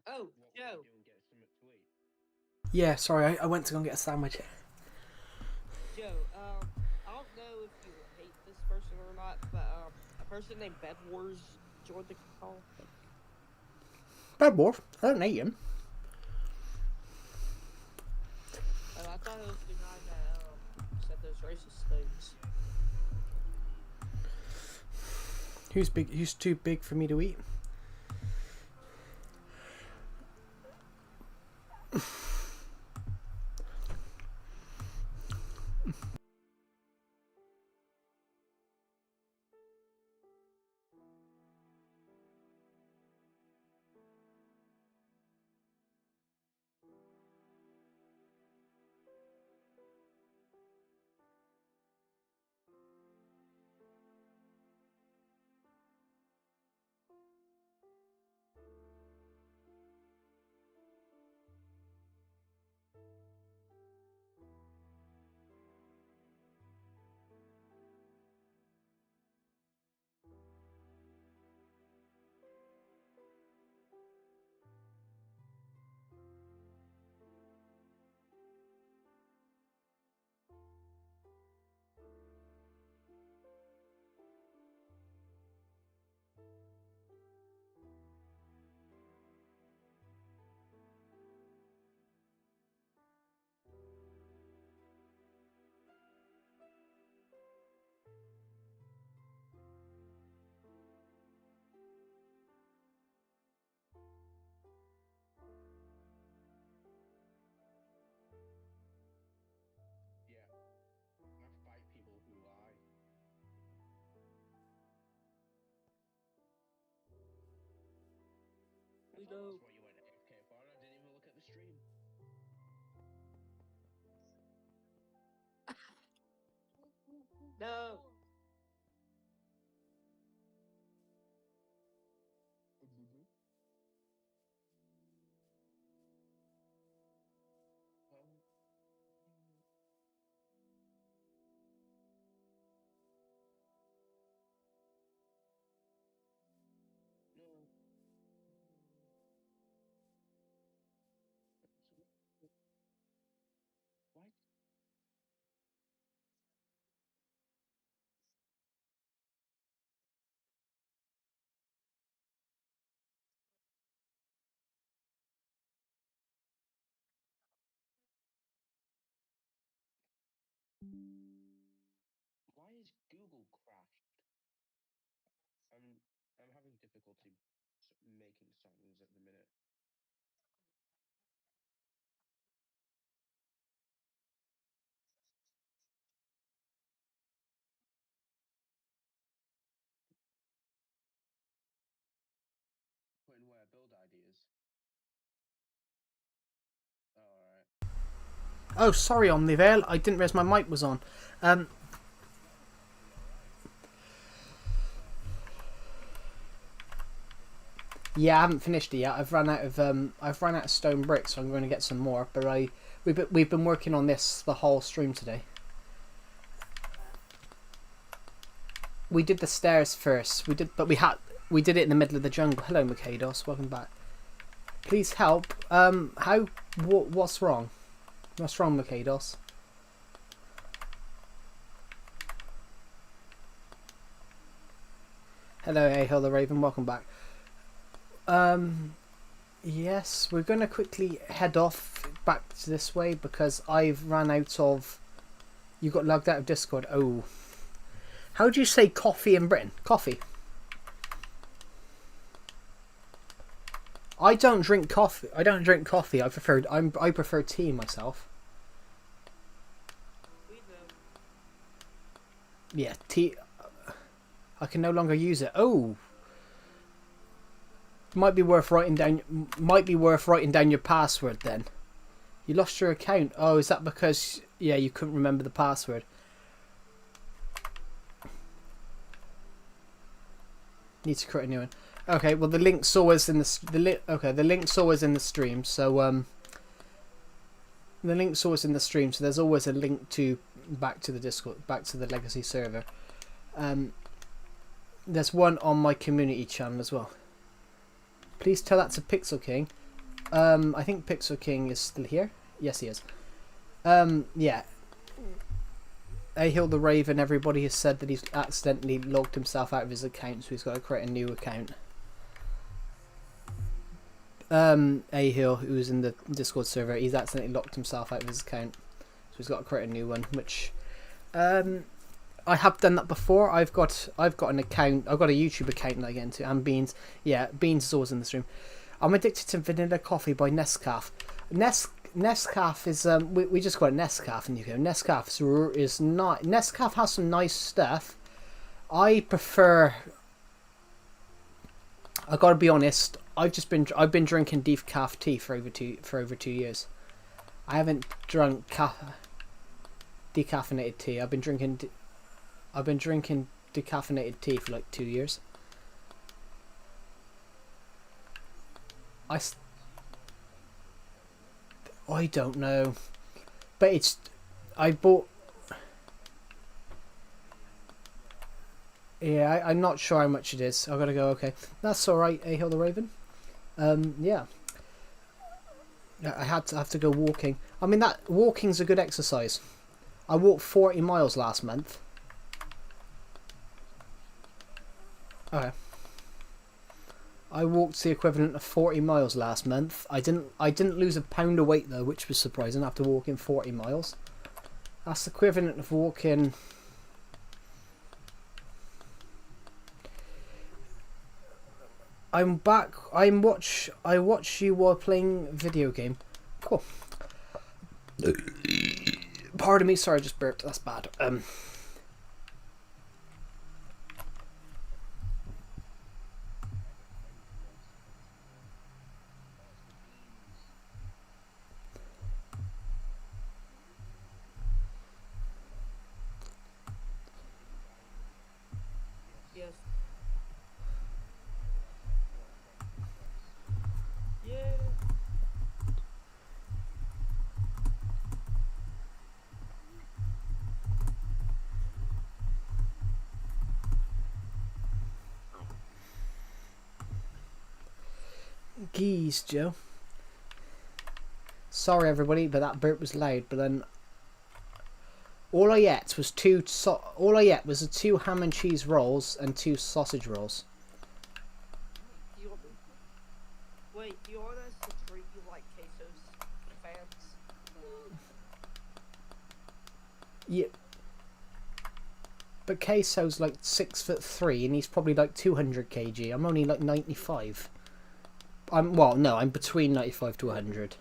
Oh, What Joe. will we do and get something to eat? Yeah, sorry, I went to go and get a sandwich. Joe, I don't know if you hate this person or not, but a person named Bed Wars joined the call. Bad Wolf, I don't hate him. Oh, I thought it was the guy that said those racist things. Who's big? Who's too big for me to eat? Yeah, I fight people who lie. We That's know. what you went AFK for, and I didn't even look at the stream. No. No. What? Why is Google crashed? I'm I'm having difficulty making songs at the minute. Putting where build ideas. Oh, alright. Oh, sorry, Omnivale. I didn't realise my mic was on. Um, yeah, I haven't finished it yet. I've run out of stone bricks, so I'm going to get some more. But we've been working on this the whole stream today. We did the stairs first. We did it in the middle of the jungle. Hello, Mikados. Welcome back. Please help. What's wrong? What's wrong, Mikados? Hello, Ahil the Raven. Welcome back. Yes, we're gonna quickly head off back to this way because I've ran out of. You got logged out of Discord. Oh, how do you say coffee in Britain? Coffee. I don't drink coffee. I don't drink coffee. I prefer tea myself. We know. Yeah, tea. I can no longer use it. Oh, might be worth writing down. Might be worth writing down your password then. You lost your account. Oh, is that because you couldn't remember the password? Need to create a new one. Okay, well the link's always in the link's always in the stream. So the link's always in the stream. So there's always a link to back to the Discord, back to the Legacy server. There's one on my community channel as well. Please tell that to Pixel King. I think Pixel King is still here. Yes, he is. Yeah. Ahill the Raven, everybody has said that he's accidentally logged himself out of his account, so he's got to create a new account. Ahill, who's in the Discord server, he's accidentally locked himself out of his account, so he's got to create a new one, which I have done that before. I've got an account, I've got a YouTube account that I get into, and Beans, yeah, Beans is always in the stream. I'm addicted to vanilla coffee by Nescaf. Nescaf is we just call it Nescaf in the UK. Nescaf is not. Nescaf has some nice stuff. I prefer. I gotta be honest. I've been drinking decaf tea for over 2 years. I haven't drunk decaffeinated tea. I've been drinking decaffeinated tea for like 2 years. I don't know, but I bought. Yeah, I'm not sure how much it is. I gotta go. Okay, that's all right. Ahill the Raven. Yeah. I have to go walking. I mean, that walking's a good exercise. I walked 40 miles last month. Okay. I walked the equivalent of 40 miles last month. I didn't lose a pound of weight though, which was surprising after walking 40 miles. That's the equivalent of walking. I'm back. I watch you while playing video game. Cool. Pardon me, sorry, I just burped. That's bad. Yes. Yeah. Geez, Joe. Sorry everybody, but that burp was loud. But then all I ate was the 2 ham and cheese rolls and 2 sausage rolls. Wait, do you want us to treat you like quesos fans? Yeah. But Queso's like 6'3" and he's probably like 200 kg. I'm only like 95. I'm between 95 to 100.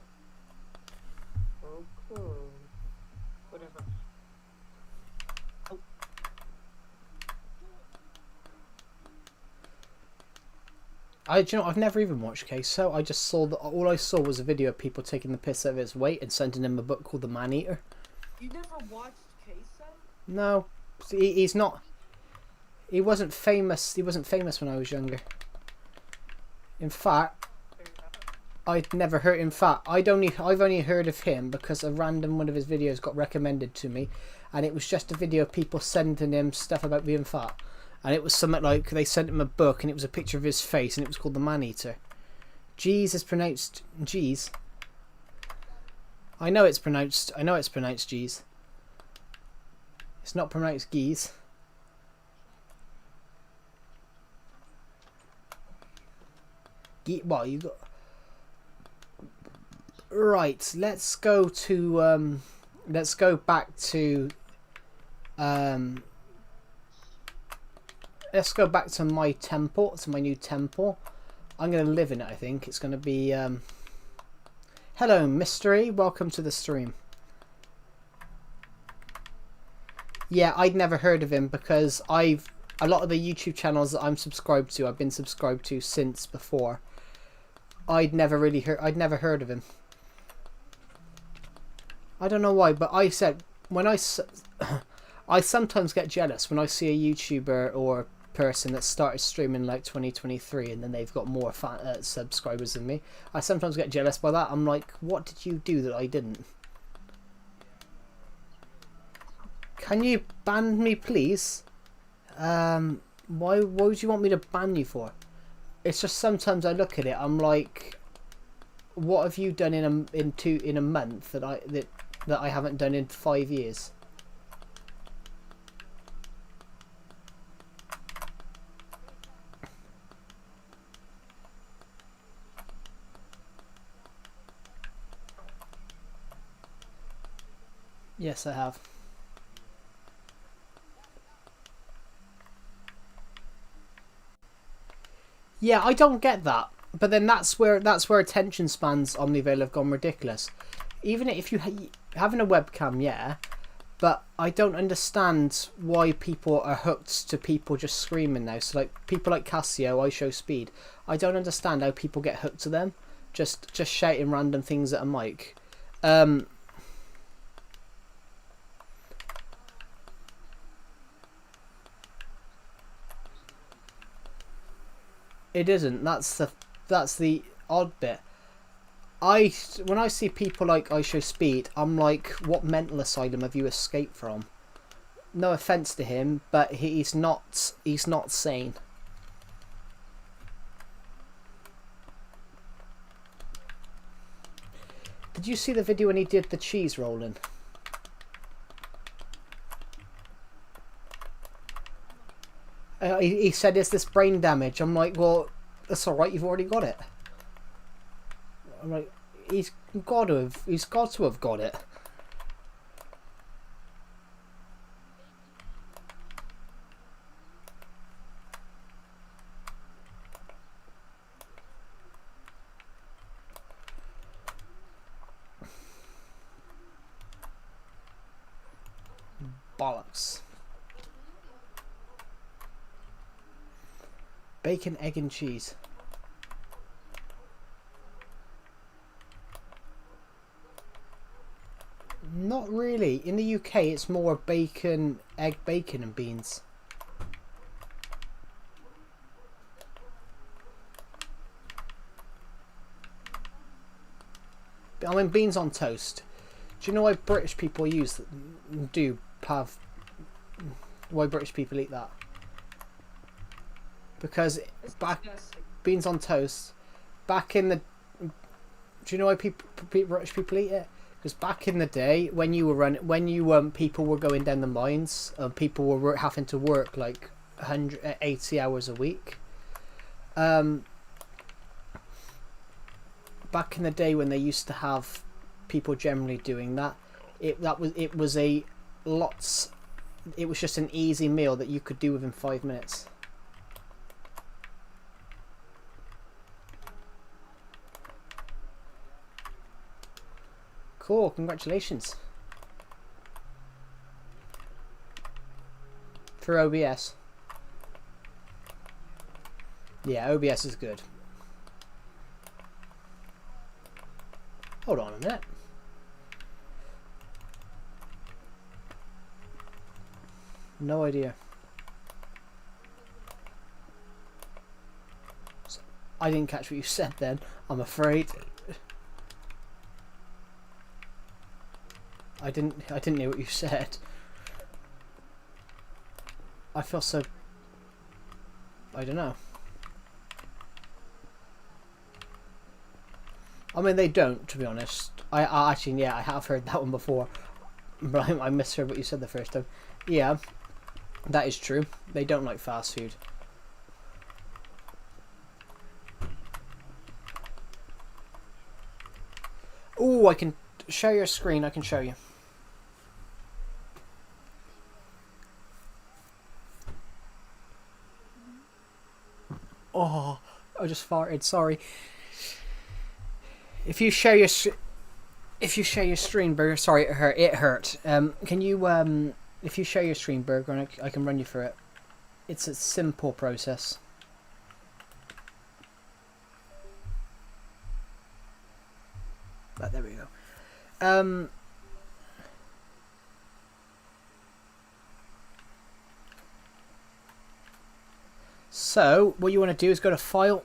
Okay. Whatever. Oh. I've never even watched Queso. I just saw all I saw was a video of people taking the piss out of his weight and sending him a book called The Man Eater. You never watched Queso? No, he's not. He wasn't famous. He wasn't famous when I was younger. In fact, I'd never heard. In fact, I've only heard of him because a random one of his videos got recommended to me, and it was just a video of people sending him stuff about being fat, and it was something like they sent him a book, and it was a picture of his face, and it was called The Man Eater. Jeez is pronounced Jeez. I know it's pronounced Jeez. It's not pronounced geese. Well, you got. Right, let's go back to my temple, to my new temple. I'm going to live in it, I think. It's going to be hello, Mystery, welcome to the stream. Yeah, I'd never heard of him because a lot of the YouTube channels that I'm subscribed to, I've been subscribed to since before. I'd never heard of him. I don't know why, but I sometimes get jealous when I see a YouTuber or person that started streaming like 2023 and then they've got more subscribers than me. I sometimes get jealous by that. I'm like, what did you do that I didn't? Can you ban me, please? Why would you want me to ban you for? It's just sometimes I look at it, I'm like, what have you done in a month that I haven't done in 5 years? Yes, I have. Yeah, I don't get that. But then that's where attention spans on the Veil have gone ridiculous. Even if you having a webcam, yeah, but I don't understand why people are hooked to people just screaming now. So like people like Casio, I Show Speed. I don't understand how people get hooked to them, just shouting random things at a mic. It isn't. That's the odd bit. When I see people like I Show Speed, I'm like, what mental asylum have you escaped from? No offense to him, but he's not sane. Did you see the video when he did the cheese rolling? He said, "Is this brain damage?" I'm like, well, that's all right. You've already got it. I'm like, he's got to have got it. Bollocks. Bacon, egg and cheese. Not really. In the UK it's more bacon, egg, bacon and beans. I mean beans on toast. Do you know why British people why British people eat that? Because beans on toast, back in the... Do you know why British people eat it? Because back in the day, when people were going down the mines, people were having to work like 180 hours a week. Back in the day when they used to have people generally doing that, it was just an easy meal that you could do within 5 minutes. Cool, congratulations. For OBS. Yeah, OBS is good. Hold on a minute. No idea. I didn't catch what you said then, I'm afraid. I didn't hear what you said. I feel so... I don't know. I mean, they don't, to be honest. I actually, yeah, I have heard that one before. But I misheard what you said the first time. Yeah, that is true. They don't like fast food. Oh, I can share your screen. I can show you. Oh, I just farted. Sorry. If you share your screen, Burger, sorry, it hurt. Can you if you share your screen, Burger, and I can run you through it. It's a simple process. But there we go. So what you want to do is go to File.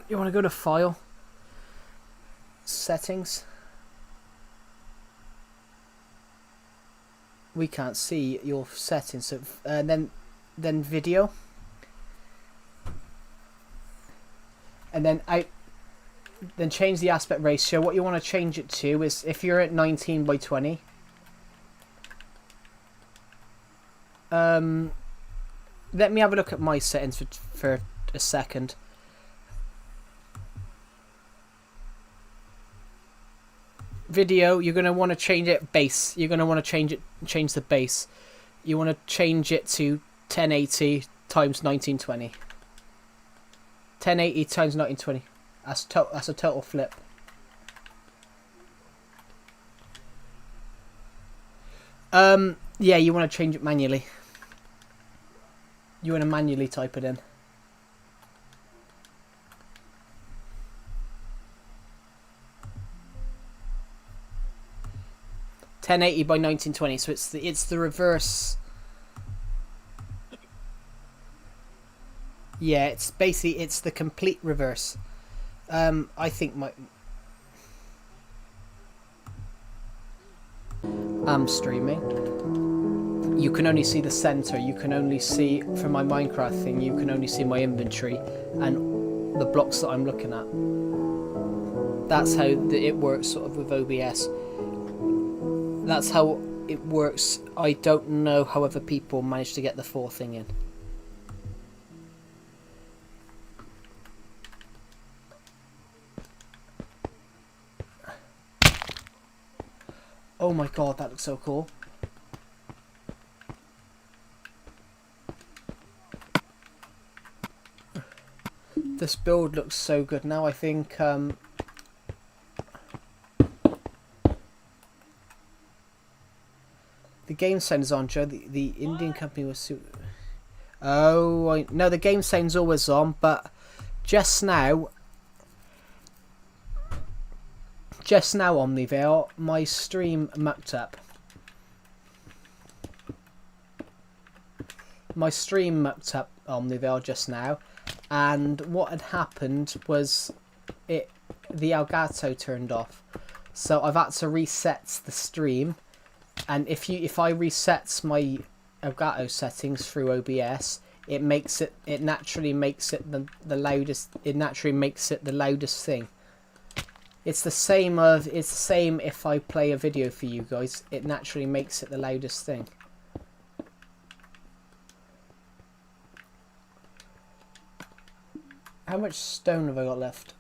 You want to go to File, Settings. We can't see your settings, so then Video, and then Then change the aspect ratio. What you want to change it to is, if you're at 19 by 20, let me have a look at my settings for a second. Video, you're going to want to change it base. You're going to want to change the base. You want to change it to 1080 times 1920. 1080 times 1920. That's a total flip. Yeah, you want to change it manually. You want to manually type it in. (1080 by 1920). So it's the reverse. Yeah, it's the complete reverse. I think I'm streaming. You can only see the center. You can only see, from my Minecraft thing, you can only see my inventory and the blocks that I'm looking at. That's how it works sort of with OBS. That's how it works. I don't know how other people manage to get the full thing in. Oh my god, that looks so cool. This build looks so good now. I think the game sound's on, Joe. The Indian company was no, the game sound's always on, but just now Omnivale, my stream mucked up. My stream mucked up, Omnivale, just now, and what had happened was the Elgato turned off, so I've had to reset the stream. And if I reset my Elgato settings through OBS, it naturally makes it the loudest. It naturally makes it the loudest thing. It's the same if I play a video for you guys. It naturally makes it the loudest thing. How much stone have I got left?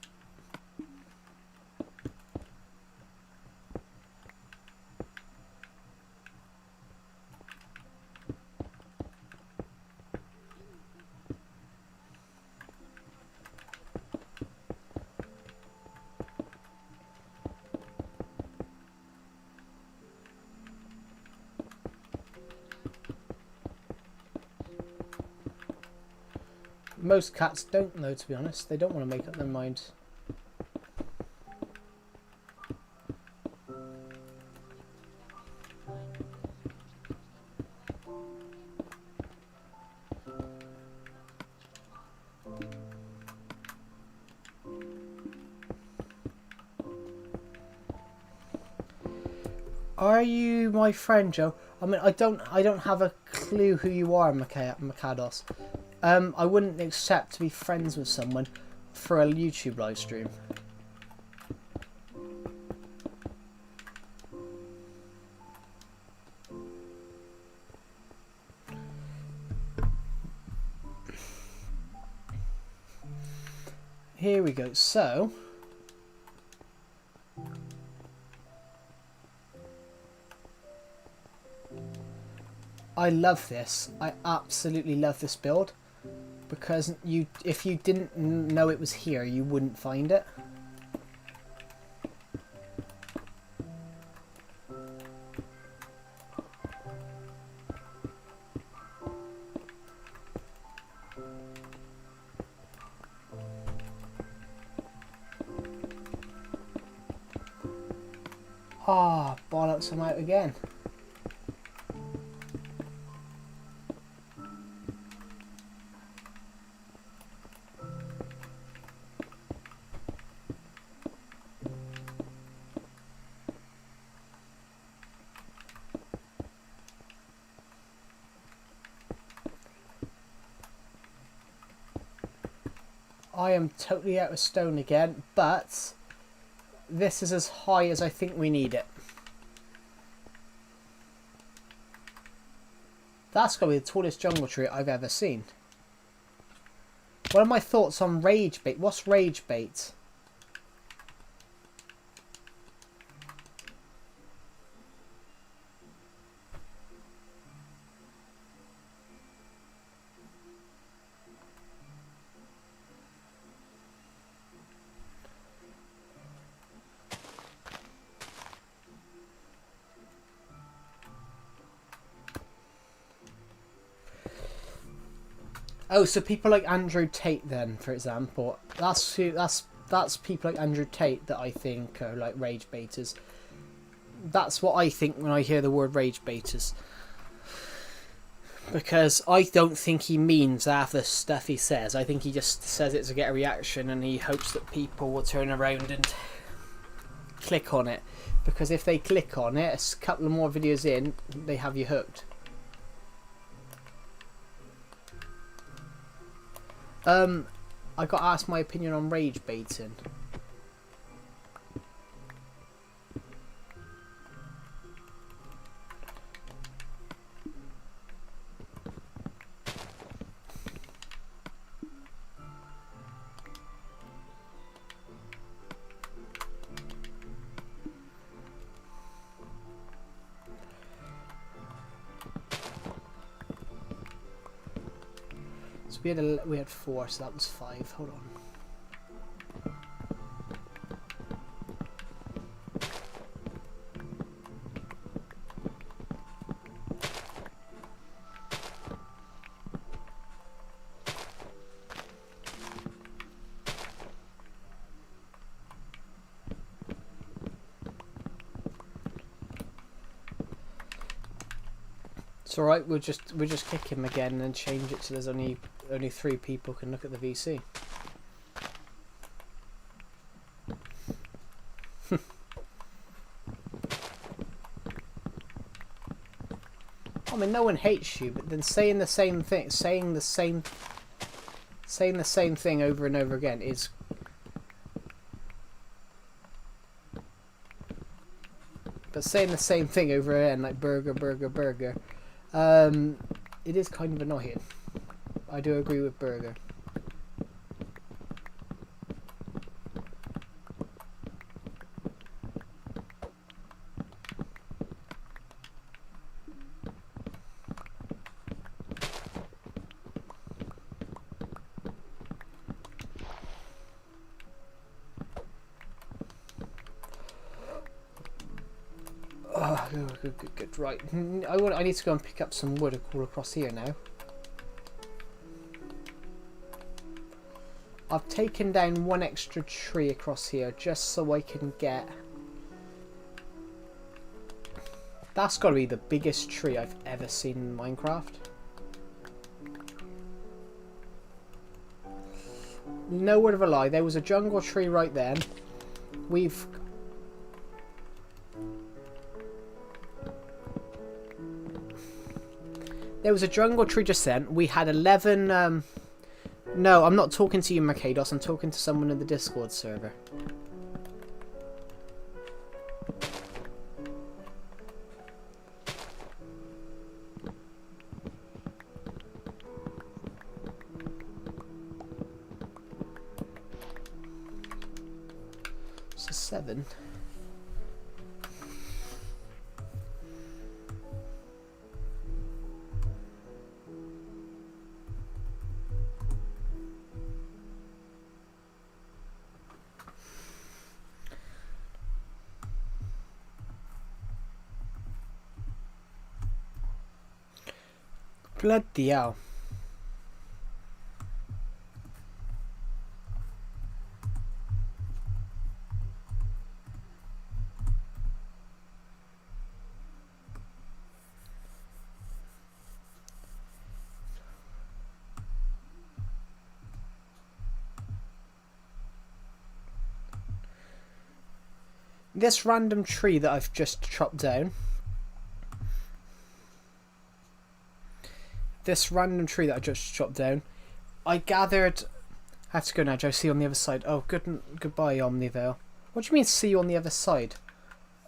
Most cats don't know, to be honest. They don't want to make up their mind. Are you my friend, Joe? I mean, I don't have a clue who you are, Makados. I wouldn't accept to be friends with someone for a YouTube live stream. Here we go. So, I love this. I absolutely love this build. Because if you didn't know it was here, you wouldn't find it. Ah, bollocks, I'm out again. I am totally out of stone again, but this is as high as I think we need it. That's got to be the tallest jungle tree I've ever seen. What are my thoughts on rage bait? What's rage bait? Oh, so people like Andrew Tate then, for example. That's people like Andrew Tate that I think are like rage baiters. That's what I think when I hear the word rage baiters. Because I don't think he means half the stuff he says. I think he just says it to get a reaction and he hopes that people will turn around and click on it. Because if they click on it, a couple of more videos in, they have you hooked. I got asked my opinion on rage baiting. So we had 4, so that was 5. Hold on. It's alright, we'll just kick him again and change it so there's only 3 people can look at the VC. I mean, no one hates you, but then saying the same thing over and over again is. But saying the same thing over again, like burger, burger, burger, it is kind of annoying. I do agree with burger. Oh, good. Right, I need to go and pick up some wood all across here now. I've taken down 1 extra tree across here just so I can get... That's got to be the biggest tree I've ever seen in Minecraft. No word of a lie, there was a jungle tree right then. There was a jungle tree just then. We had 11... No, I'm not talking to you, Mercados. I'm talking to someone in the Discord server. So 7. Bloody hell. This random tree that I've just chopped down. I gathered I have to go now, Joe. See you on the other side. Oh, goodbye, Omnivale. What do you mean, see you on the other side?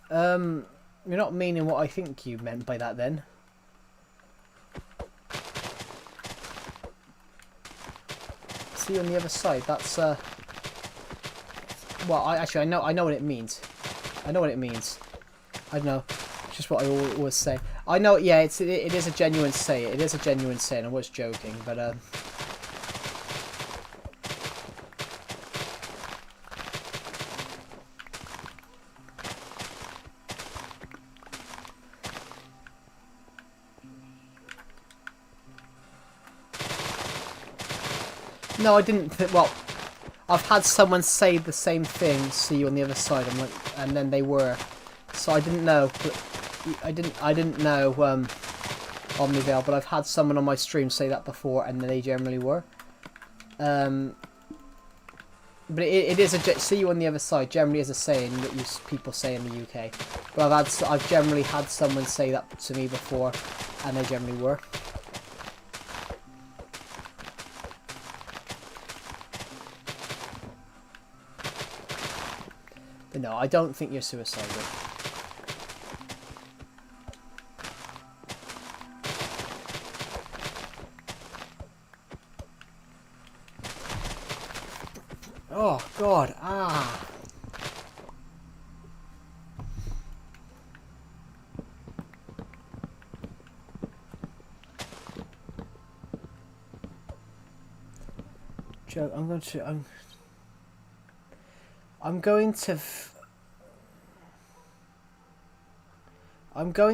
You're not meaning what I think you meant by that, then. See you on the other side. That's well, I know what it means. I know what it means. I don't know. It's just what I always say. I know. Yeah, it is a genuine say. It is a genuine saying. I was joking, but no, I didn't. Well, I've had someone say the same thing. See you on the other side. I'm like, and then they were. So I didn't know. But I didn't know. Omnivale, but I've had someone on my stream say that before, and they generally were. But it is a see you on the other side. Generally, is a saying that people say in the UK. But I've generally had someone say that to me before, and they generally were. But no, I don't think you're suicidal. Oh, God. Ah. Joe, I'm going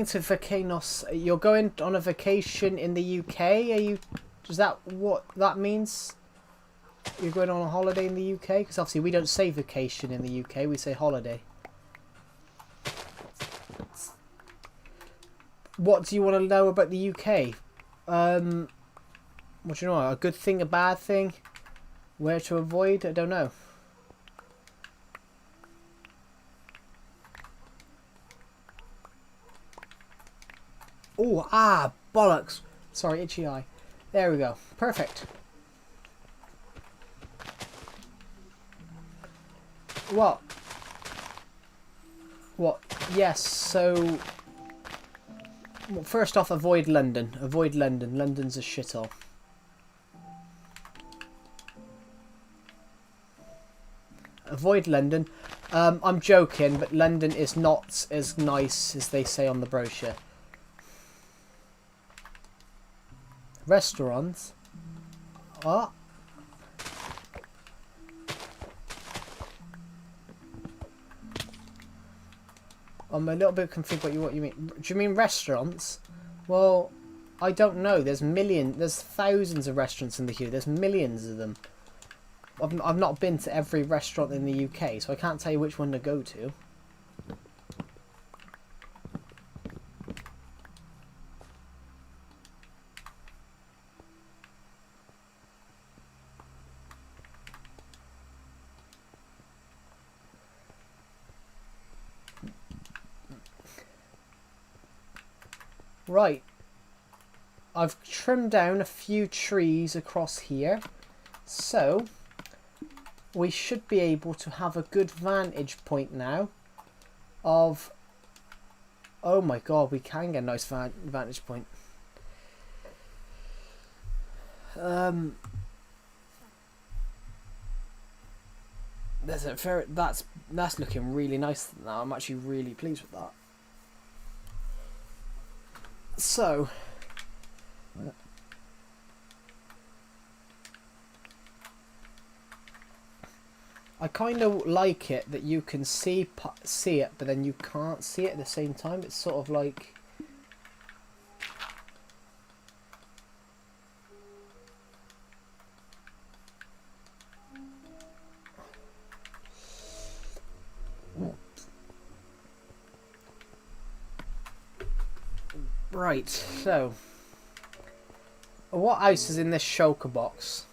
to Vacanos. You're going on a vacation in the UK? Are you... Is that what that means? You're going on a holiday in the UK? Because obviously we don't say vacation in the UK, we say holiday. What do you want to know about the UK? What do you know? A good thing, a bad thing? Where to avoid? I don't know. Oh, bollocks. Sorry, itchy eye. There we go. Perfect. What? What? Yes, so... Well, first off, avoid London. Avoid London. London's a shithole. Avoid London. I'm joking, but London is not as nice as they say on the brochure. Restaurants? What? I'm a little bit confused what you mean. Do you mean restaurants? Well, I don't know. There's thousands of restaurants in the UK. There's millions of them. I've not been to every restaurant in the UK, so I can't tell you which one to go to. Right. I've trimmed down a few trees across here, so we should be able to have a good vantage point now of... Oh my god, we can get a nice vantage point. There's a very... That's looking really nice now. I'm actually really pleased with that. So... I kind of like it that you can see it, but then you can't see it at the same time. It's sort of like... Right, so... What ice is in this shulker box?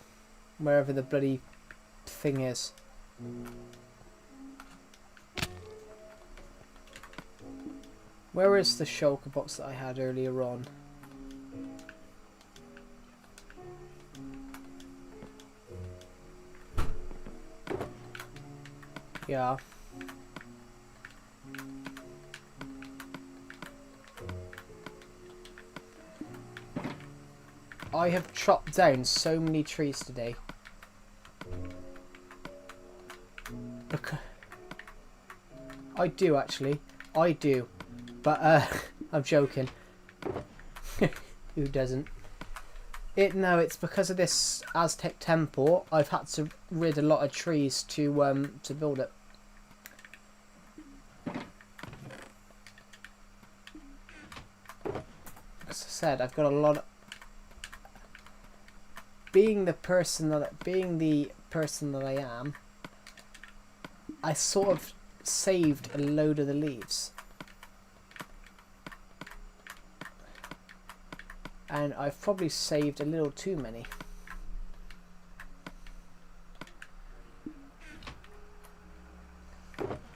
Wherever the bloody thing is. Where is the shulker box that I had earlier on? Yeah. I have chopped down so many trees today. Look, I do actually. I do. But, I'm joking. Who doesn't? No, it's because of this Aztec temple. I've had to rid a lot of trees to build it. As I said, I've got a lot of... Being the person that I am, I sort of saved a load of the leaves. And I've probably saved a little too many.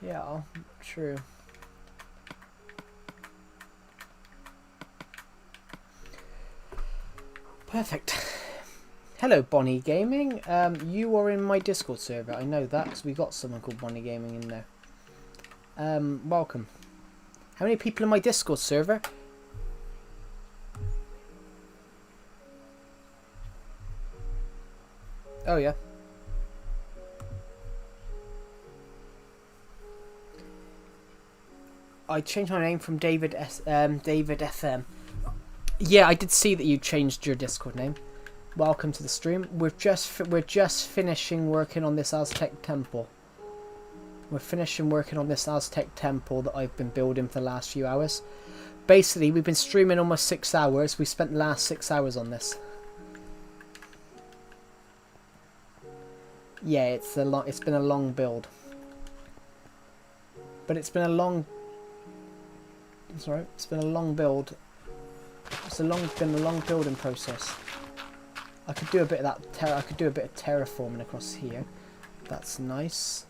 Yeah, true. Perfect. Hello, Bonnie Gaming. You are in my Discord server. I know that because we got someone called Bonnie Gaming in there. Welcome. How many people in my Discord server? Oh yeah. I changed my name from David FM. Yeah, I did see that you changed your Discord name. Welcome to the stream. We're just finishing working on this Aztec temple. We're finishing working on this Aztec temple that I've been building for the last few hours. Basically, we've been streaming almost 6 hours. We spent the last 6 hours on this. Yeah, it's been a long build. But it's been a long... Sorry, it's been a long build. Been a long building process. I could do a bit of that. I could do a bit of terraforming across here. That's nice.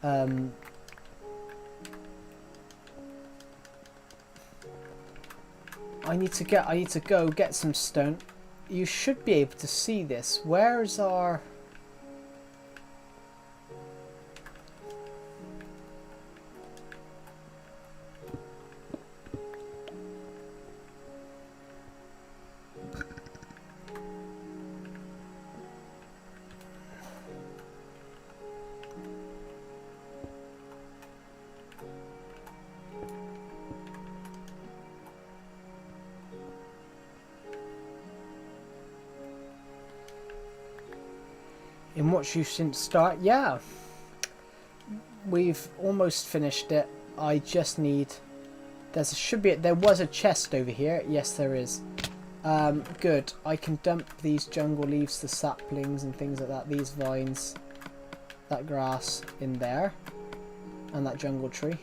I need to go get some stone. You should be able to see this. Where's our... In what you since start? Yeah. We've almost finished it. I just need... There was a chest over here. Yes, there is. Good. I can dump these jungle leaves, the saplings and things like that. These vines. That grass in there. And that jungle tree.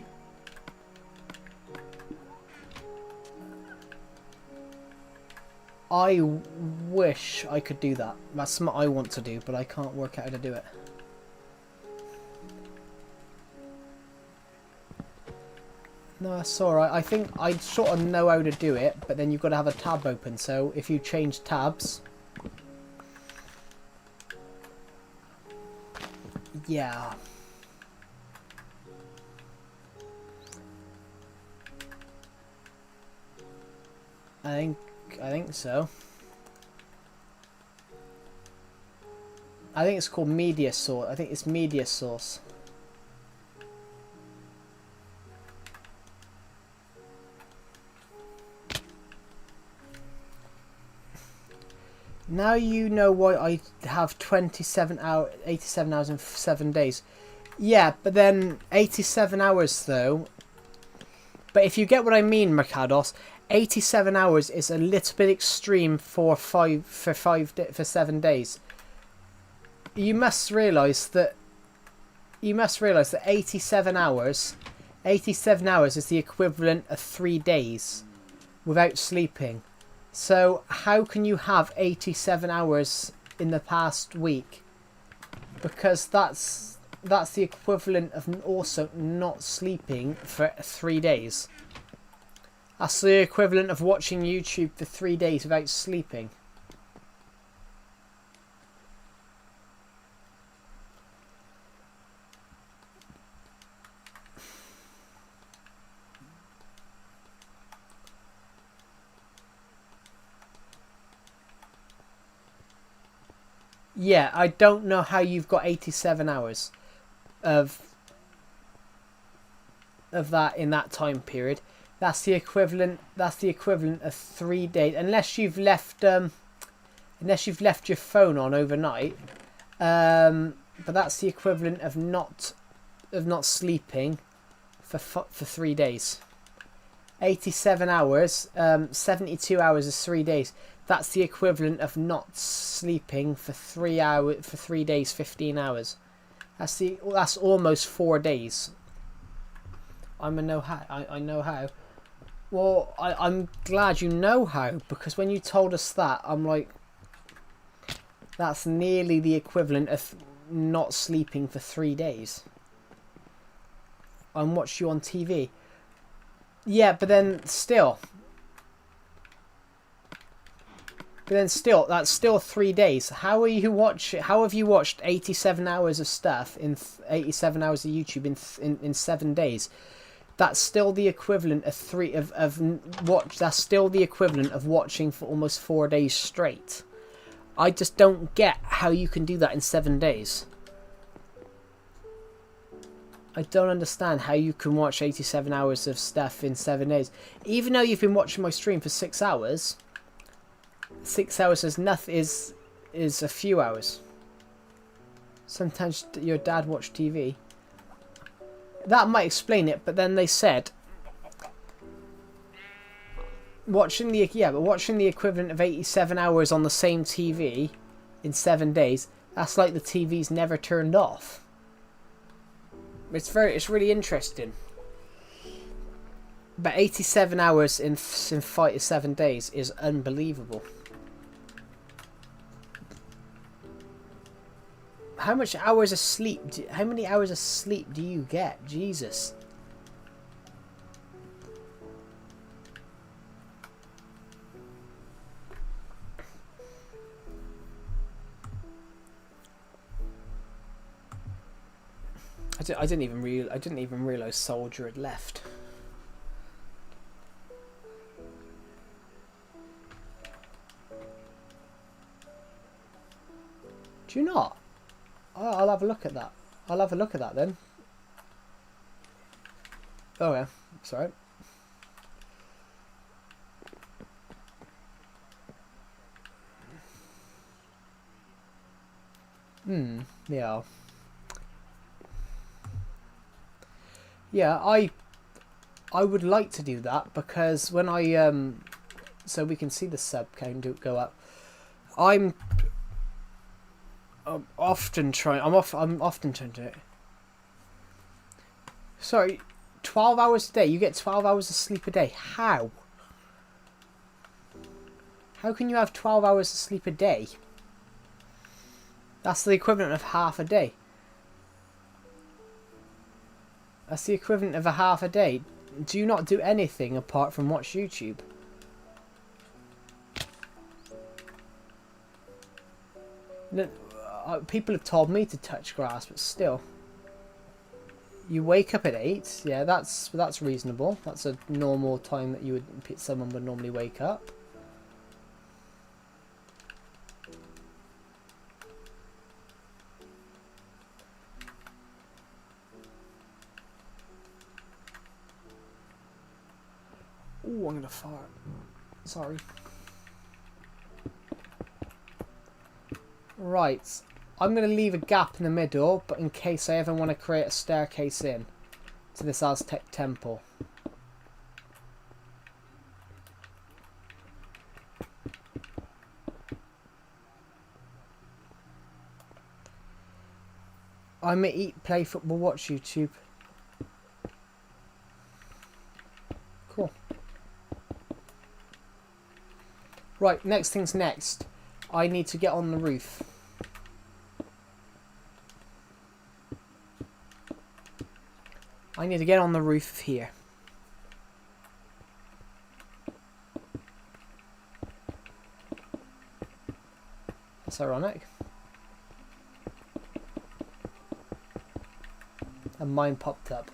I wish I could do that. That's what I want to do, but I can't work out how to do it. No, that's alright. I think I sort of know how to do it, but then you've got to have a tab open. So if you change tabs... Yeah. I think so. I think it's called media source. I think it's media source. Now you know why I have 87 hours in 7 days. Yeah, but then 87 hours though. But if you get what I mean, Mercados, 87 hours is a little bit extreme for 7 days. You must realize that 87 hours is the equivalent of 3 days without sleeping. So how can you have 87 hours in the past week? Because that's the equivalent of also not sleeping for 3 days. That's the equivalent of watching YouTube for 3 days without sleeping. Yeah, I don't know how you've got 87 hours of that in that time period. That's the equivalent. That's the equivalent of 3 days, unless you've left your phone on overnight. But that's the equivalent of not sleeping for 3 days. 87 hours. 72 hours is 3 days. That's the equivalent of not sleeping for 3 days, 15 hours. That's almost 4 days. I know how. Well, I'm glad you know how, because when you told us that, I'm like, that's nearly the equivalent of not sleeping for 3 days. I watched you on TV. Yeah, but then still, that's still 3 days. How have you watched 87 hours of stuff in 87 hours of YouTube in 7 days? That's still the equivalent of that's still the equivalent of watching for almost 4 days straight. I just don't get how you can do that in 7 days. I don't understand how you can watch 87 hours of stuff in 7 days. Even though you've been watching my stream for 6 hours, 6 hours is nothing, is a few hours. Sometimes your dad watched TV. That might explain it, but then they said watching the equivalent of 87 hours on the same TV in 7 days, that's like the TV's never turned off. It's really interesting. But 87 hours in 7 days is unbelievable. How many hours of sleep do you get? Jesus. I didn't even realize Soldier had left. Do you not? I'll have a look at that. I'll have a look at that then. Oh yeah, sorry. Yeah. Yeah, I would like to do that, because when I so we can see the sub count go up. I'm often trying to do it. Sorry, 12 hours a day. You get 12 hours of sleep a day. How? How can you have 12 hours of sleep a day? That's the equivalent of half a day. That's the equivalent of a half a day. Do you not do anything apart from watch YouTube? No, people have told me to touch grass, but still. You wake up at 8. Yeah, that's reasonable. That's a normal time that someone would normally wake up. Ooh, I'm gonna fart. Sorry. Right. I'm gonna leave a gap in the middle, but in case I ever want to create a staircase in to this Aztec temple. I may eat, play football, watch YouTube. Cool. Right, next thing's next. I need to get on the roof. I need to get on the roof here. That's ironic. And mine popped up.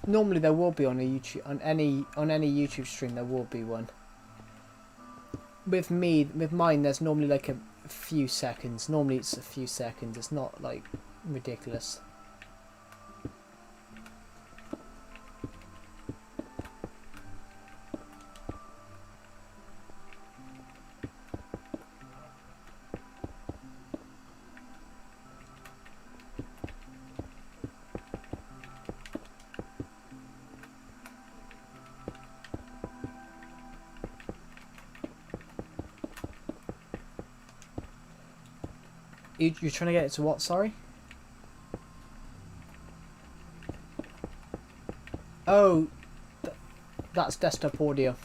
Normally there will be on a YouTube on any YouTube stream there will be one. With mine there's normally like a few seconds. Normally it's a few seconds. It's not like ridiculous. You're trying to get it to what, sorry? Oh, that's desktop audio.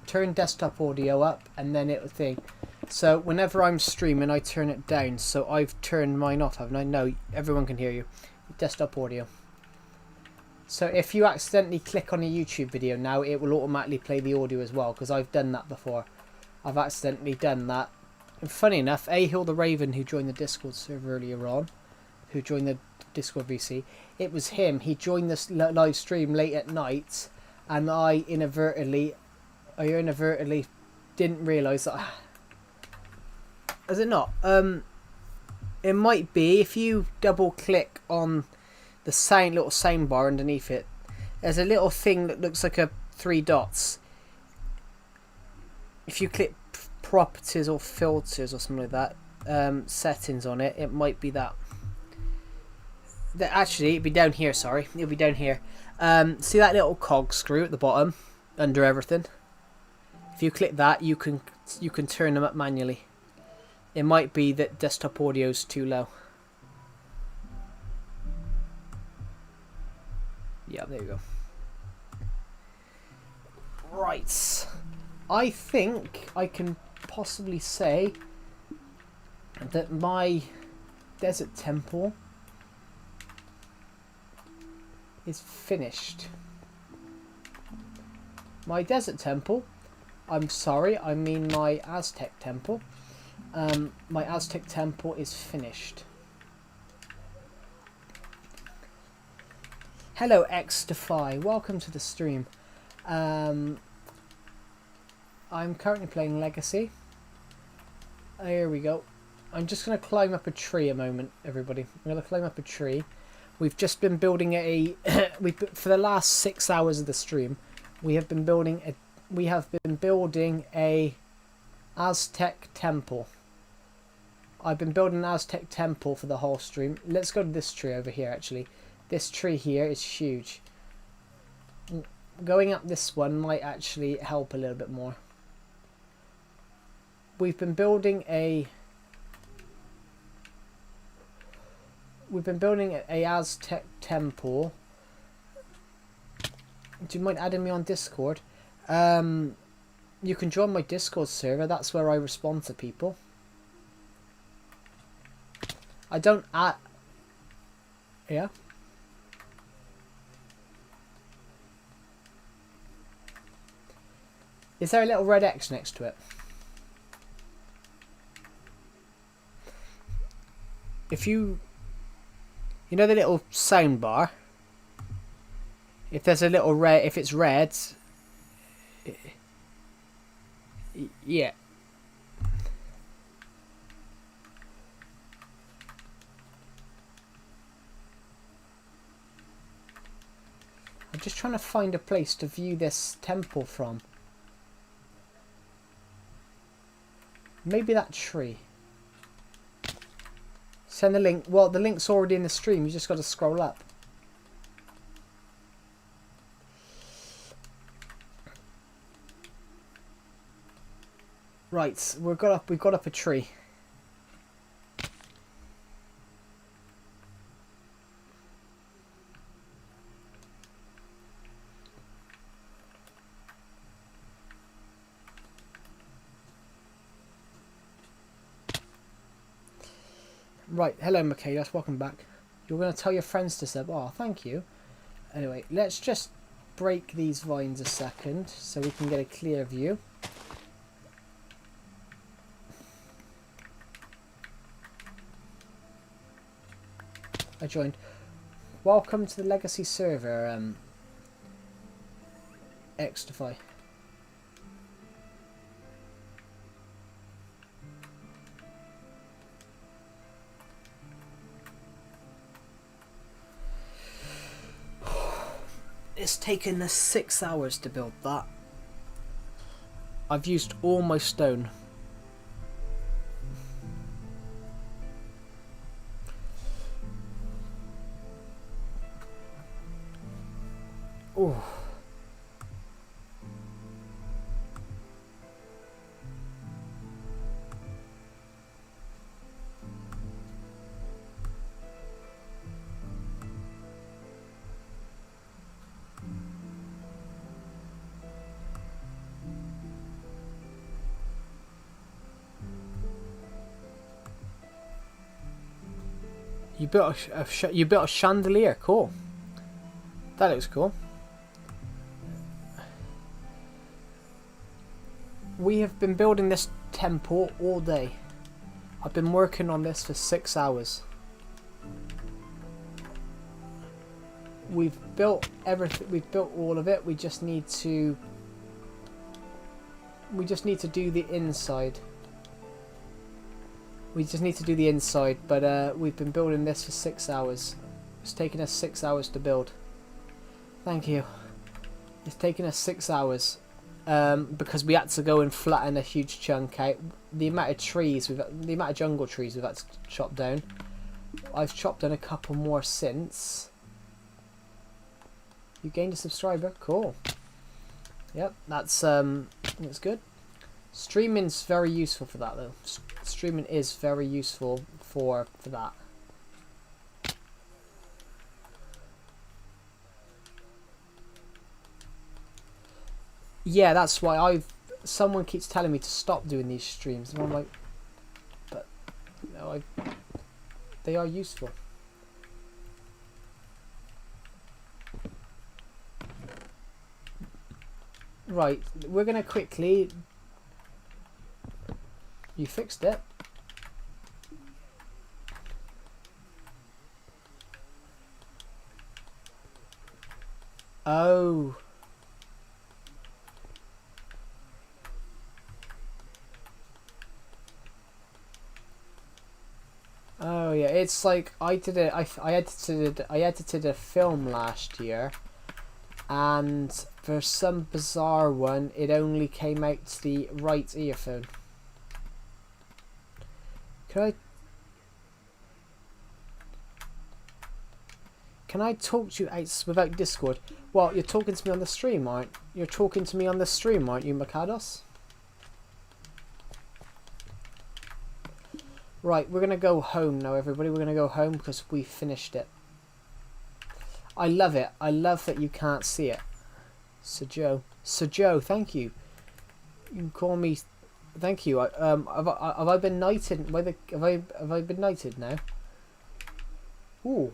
Turn desktop audio up and then it'll thing. So whenever I'm streaming I turn it down. So I've turned mine off, haven't I? No, everyone can hear you. Desktop audio. So if you accidentally click on a YouTube video now, it will automatically play the audio as well, because I've done that before. I've accidentally done that. And funny enough, Ahill the Raven, who joined the Discord server earlier on, who joined the Discord VC, it was him. He joined this live stream late at night, and I inadvertently didn't realise that. Is it not? It might be if you double click on the little sound bar underneath it. There's a little thing that looks like a 3 dots. If you click properties or filters or something like that, settings on it, it might be that. Actually, it'd be down here. Sorry, it'll be down here. See that little cog screw at the bottom, under everything. If you click that, you can turn them up manually. It might be that desktop audio is too low. Yeah, there you go. Right. I think I can possibly say that my desert temple is finished. My desert temple, I'm sorry, I mean my Aztec temple. My Aztec temple is finished. Hello XDefy, welcome to the stream. I'm currently playing Legacy. Here we go. I'm just going to climb up a tree a moment, everybody. I'm going to climb up a tree. We've just been building for the last 6 hours of the stream, we have been building a Aztec temple. I've been building an Aztec temple for the whole stream. Let's go to this tree over here, actually. This tree here is huge. Going up this one might actually help a little bit more. We've been building a Aztec temple. Do you mind adding me on Discord? You can join my Discord server. That's where I respond to people. I don't add... Yeah? Is there a little red X next to it? If you know the little sound bar, if there's a little red, if it's red, yeah. I'm just trying to find a place to view this temple from. Maybe that tree. Send the link. Well, the link's already in the stream. You just got to scroll up. Right, we've got up a tree. Right, hello Michaelis, welcome back. You're going to tell your friends to sub. Oh, thank you. Anyway, let's just break these vines a second so we can get a clear view. I joined. Welcome to the legacy server, Xtify. It's taken us 6 hours to build that. I've used all my stone. Oh. You built you built a chandelier. Cool. That looks cool. We have been building this temple all day. I've been working on this for 6 hours. We've built everything. We've built all of it. We just need to do the inside. We just need to do the inside, but we've been building this for 6 hours. It's taken us 6 hours to build. Thank you. It's taken us 6 hours because we had to go and flatten a huge chunk out. The amount of trees, the amount of jungle trees we've had to chop down. I've chopped down a couple more since. You gained a subscriber. Cool. Yep, that's good. Streaming's very useful for that though. Streaming is very useful for that. Yeah, that's why someone keeps telling me to stop doing these streams, and I'm like, but no, they are useful. Right, we're gonna quickly. You fixed it. Oh. Oh yeah, it's like I did it. I edited a film last year, and for some bizarre one, it only came out to the right earphone. Can I talk to you without Discord? Well, you're talking to me on the stream, aren't you? You're talking to me on the stream, aren't you, Makados? Right, we're gonna go home now, everybody. We're gonna go home because we finished it. I love it. I love that you can't see it. Sir Joe, thank you. You can call me. Thank you. Have I been knighted? Have I been knighted now? Ooh.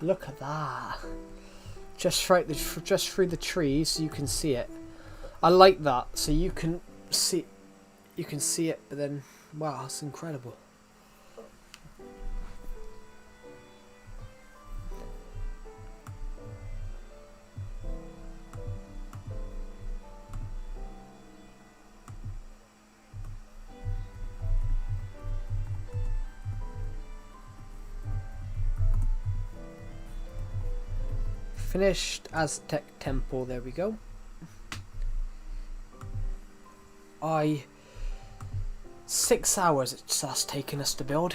Look at that. Just through the trees, you can see it. I like that. So you can see it, but then wow, that's incredible. Finished Aztec temple, there we go. 6 hours it's taken us to build.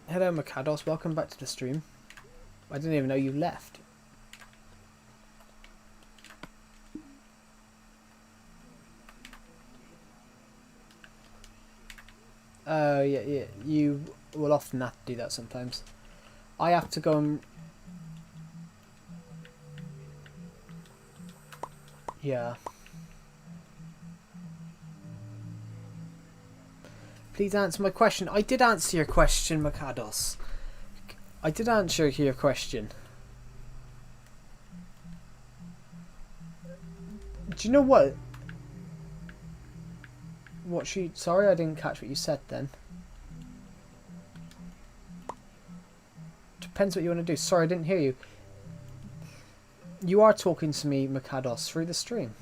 Hello Makados, welcome back to the stream. I didn't even know you left. Oh yeah, you will often have to do that sometimes. I have to go and... Yeah. Please answer my question. I did answer your question, Makados. I did answer your question. Do you know what? Sorry, I didn't catch what you said then. Depends what you want to do. Sorry, I didn't hear you. You are talking to me, Makados, through the stream.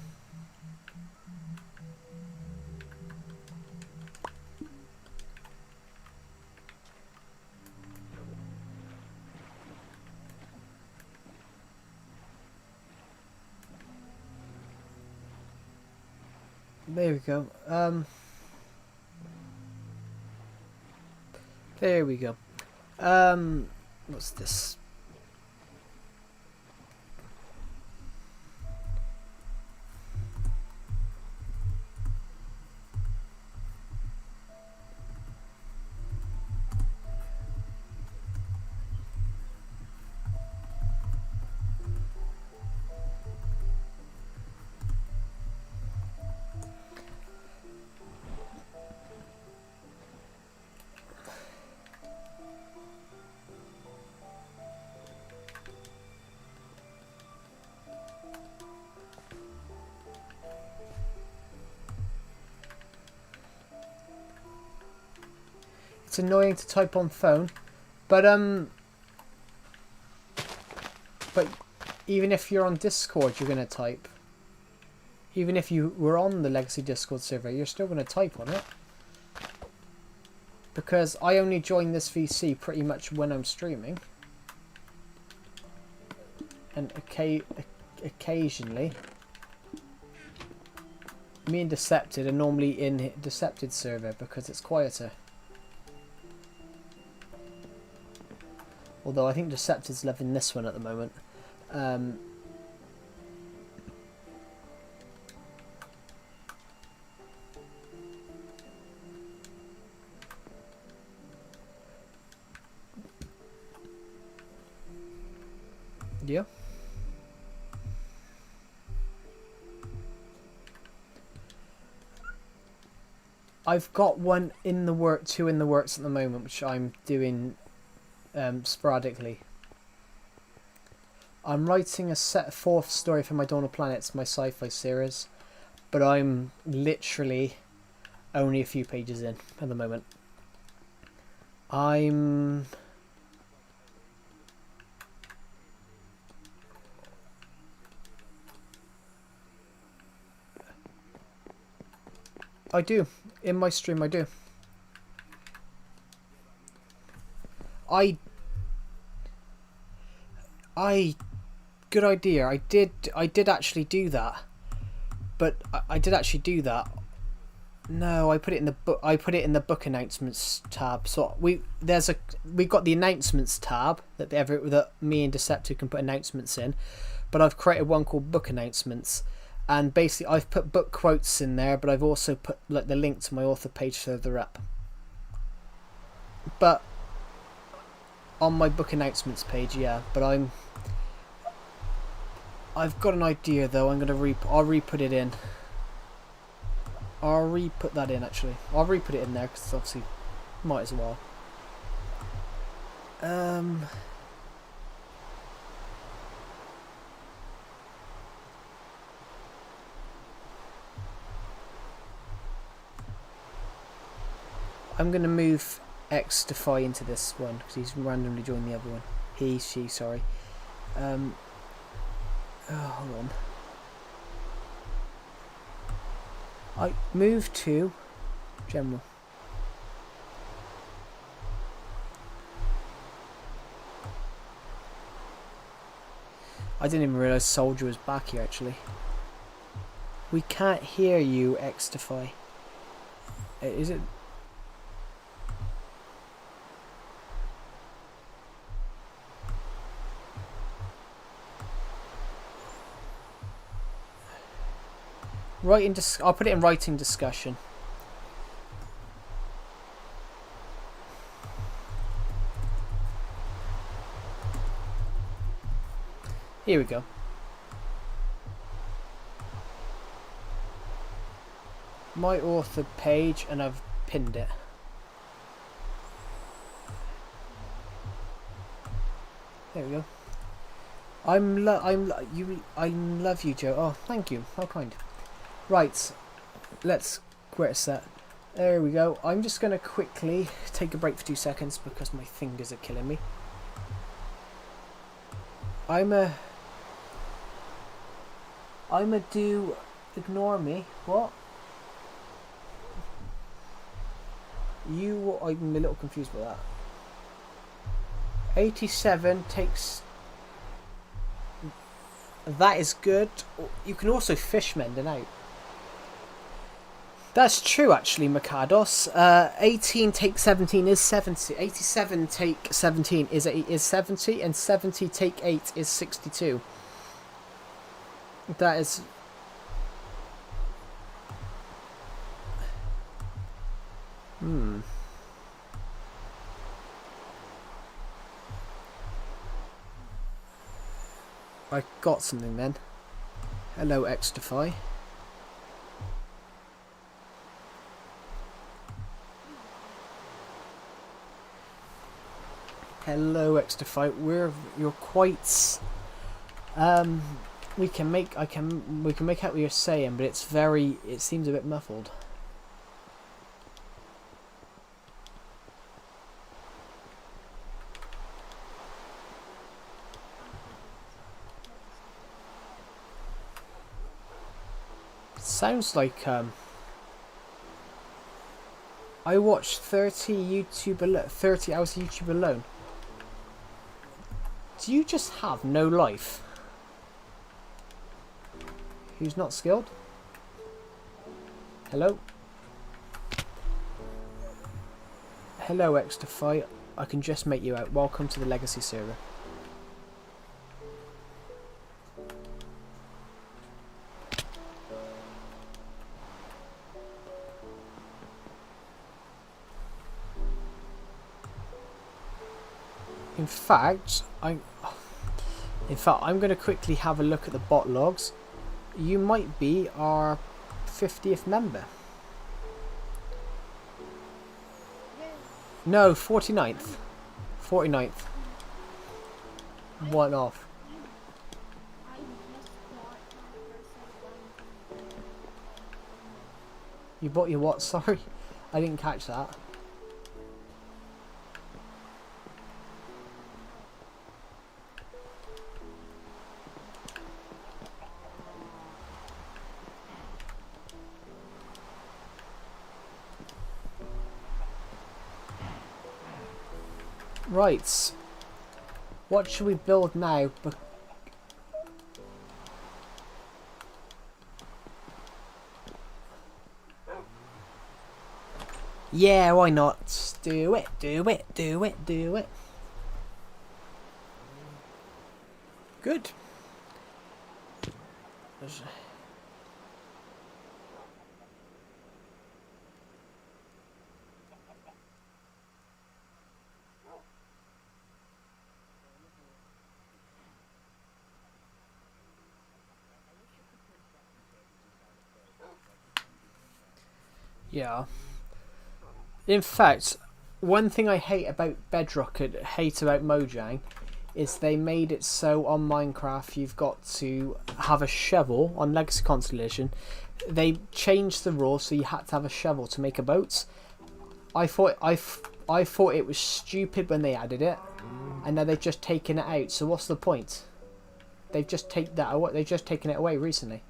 There we go. There we go. What's this? It's annoying to type on phone, but even if you're on Discord, you're gonna type. Even if you were on the Legacy Discord server, you're still gonna type on it. Because I only join this VC pretty much when I'm streaming, and occasionally, me and Decepted are normally in Decepted server because it's quieter. Although I think Decepted's loving this one at the moment. Yeah. I've got one in the work, two in the works at the moment, which I'm doing sporadically. I'm writing a fourth story for my Dawn of Planets, my sci-fi series, but I'm literally only a few pages in at the moment. I do. In my stream I do. Good idea. I did actually do that. But I did actually do that. No, I put it in the book. I put it in the book announcements tab. So we got the announcements tab that me and Deceptive can put announcements in. But I've created one called book announcements, and basically I've put book quotes in there, but I've also put like the link to my author page further up. But on my book announcements page, yeah. But I've got an idea though. I'll re-put it in. I'll re-put that in actually. I'll re-put it in there because obviously might as well. I'm gonna move Xtify into this one because he's randomly joined the other one. She, sorry. Hold on. I move to general. I didn't even realise Soldier was back here actually. We can't hear you, Xtify. Is it? I'll put it in writing discussion. Here we go. My author page, and I've pinned it. There we go. I love you, Joe. Oh, thank you. How kind. Right, let's quit a set. There we go. I'm just gonna quickly take a break for 2 seconds because my fingers are killing me. I'm a do. Ignore me. What? I'm a little confused with that. 87 takes. That is good. You can also fish mending out. That's true, actually, Mikados. 18 take 17 is 70. 87 take 17 is 70, and 70 take 8 is 62. That is. I got something then. Hello, Extify. Hello, Extify. You're quite. We can make out what you're saying, but it seems a bit muffled. Sounds like I watched 30 hours of YouTube alone. Do you just have no life? Who's not skilled? Hello? Hello, Extify. I can just make you out. Welcome to the Legacy server. In fact, I'm going to quickly have a look at the bot logs. You might be our 50th member. No, 49th. 49th. One off. You bought your what? Sorry, I didn't catch that. Right. What should we build now? Yeah, why not? Do it, do it, do it, do it. Good. Yeah. In fact, one thing I hate about Bedrock and hate about Mojang is they made it so on Minecraft you've got to have a shovel. On Legacy Constellation they changed the rules so you had to have a shovel to make a boat. I thought it was stupid when they added it, and now they've just taken it out. So what's the point? They've just taken that away. They've just taken it away recently.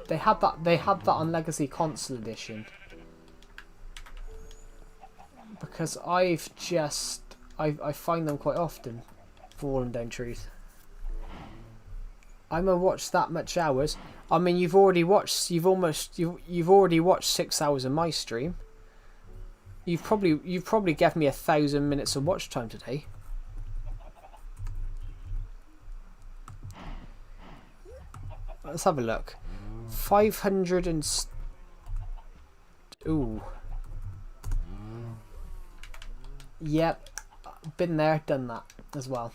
They had that on Legacy Console Edition. Because I find them quite often, for all and down truth. I'm gonna watch that much hours. I mean, you've already watched 6 hours of my stream. You've probably given me 1,000 minutes of watch time today. Let's have a look. 500 and... Ooh. Yep. Been there, done that as well.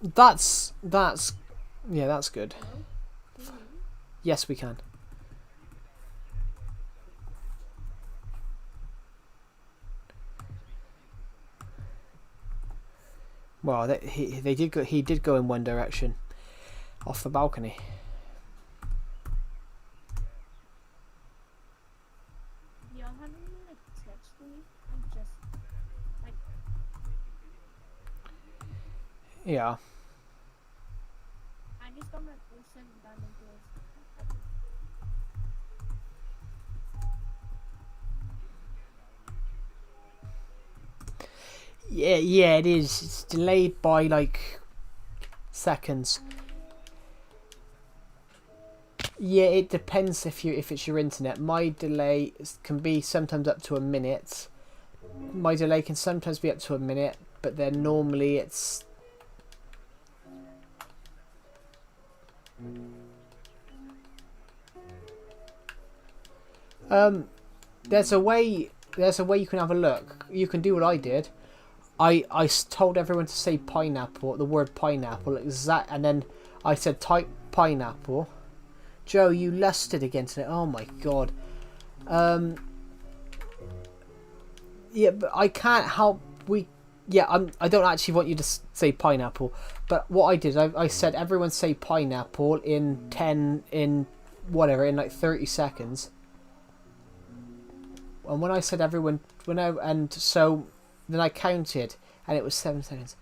That's Yeah, that's good. Hello? Can you hear me? Yes, we can. Well, they did go. He did go in one direction, off the balcony. Y'all have any like tips for me? I'm just like Yeah. I just got my full 7 diamond tools. Yeah, it is. It's delayed by like seconds. Yeah, it depends if it's your internet. My delay can be sometimes up to a minute. My delay can sometimes be up to a minute, but then normally it's there's a way you can have a look. You can do what I did. I told everyone to say pineapple, the word pineapple, and then I said type pineapple. Joe, you lusted again today. Oh my god. Yeah, but I can't help. I don't actually want you to say pineapple, but what I did, I said everyone say pineapple in in like 30 seconds. And when I said everyone, so then I counted, and it was 7 seconds.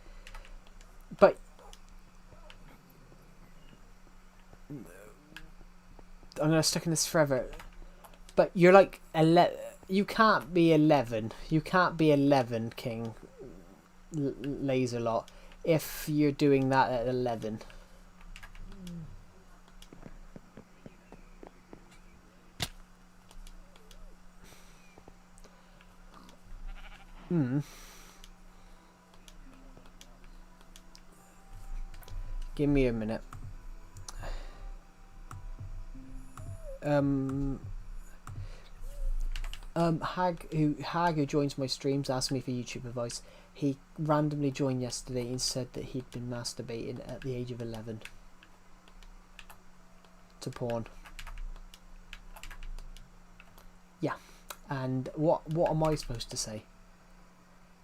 But I'm gonna stick in this forever. But you're like 11. You can't be 11. You can't be 11, King Laser Lot, if you're doing that at 11. Give me a minute. Hag who joins my streams asked me for YouTube advice. He randomly joined yesterday and said that he'd been masturbating at the age of 11 to porn. Yeah, and what am I supposed to say?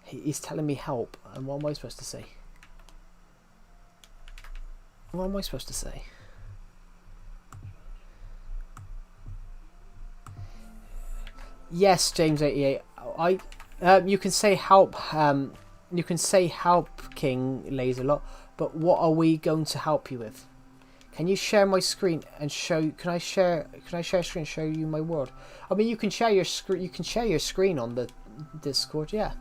He's telling me help, and what am I supposed to say? What am I supposed to say? Yes, James 88. You can say help. You can say help, King Laserlot. But what are we going to help you with? Can you share my screen and show? Can I share screen and show you my world? I mean, you can share your screen. You can share your screen on the Discord. Yeah.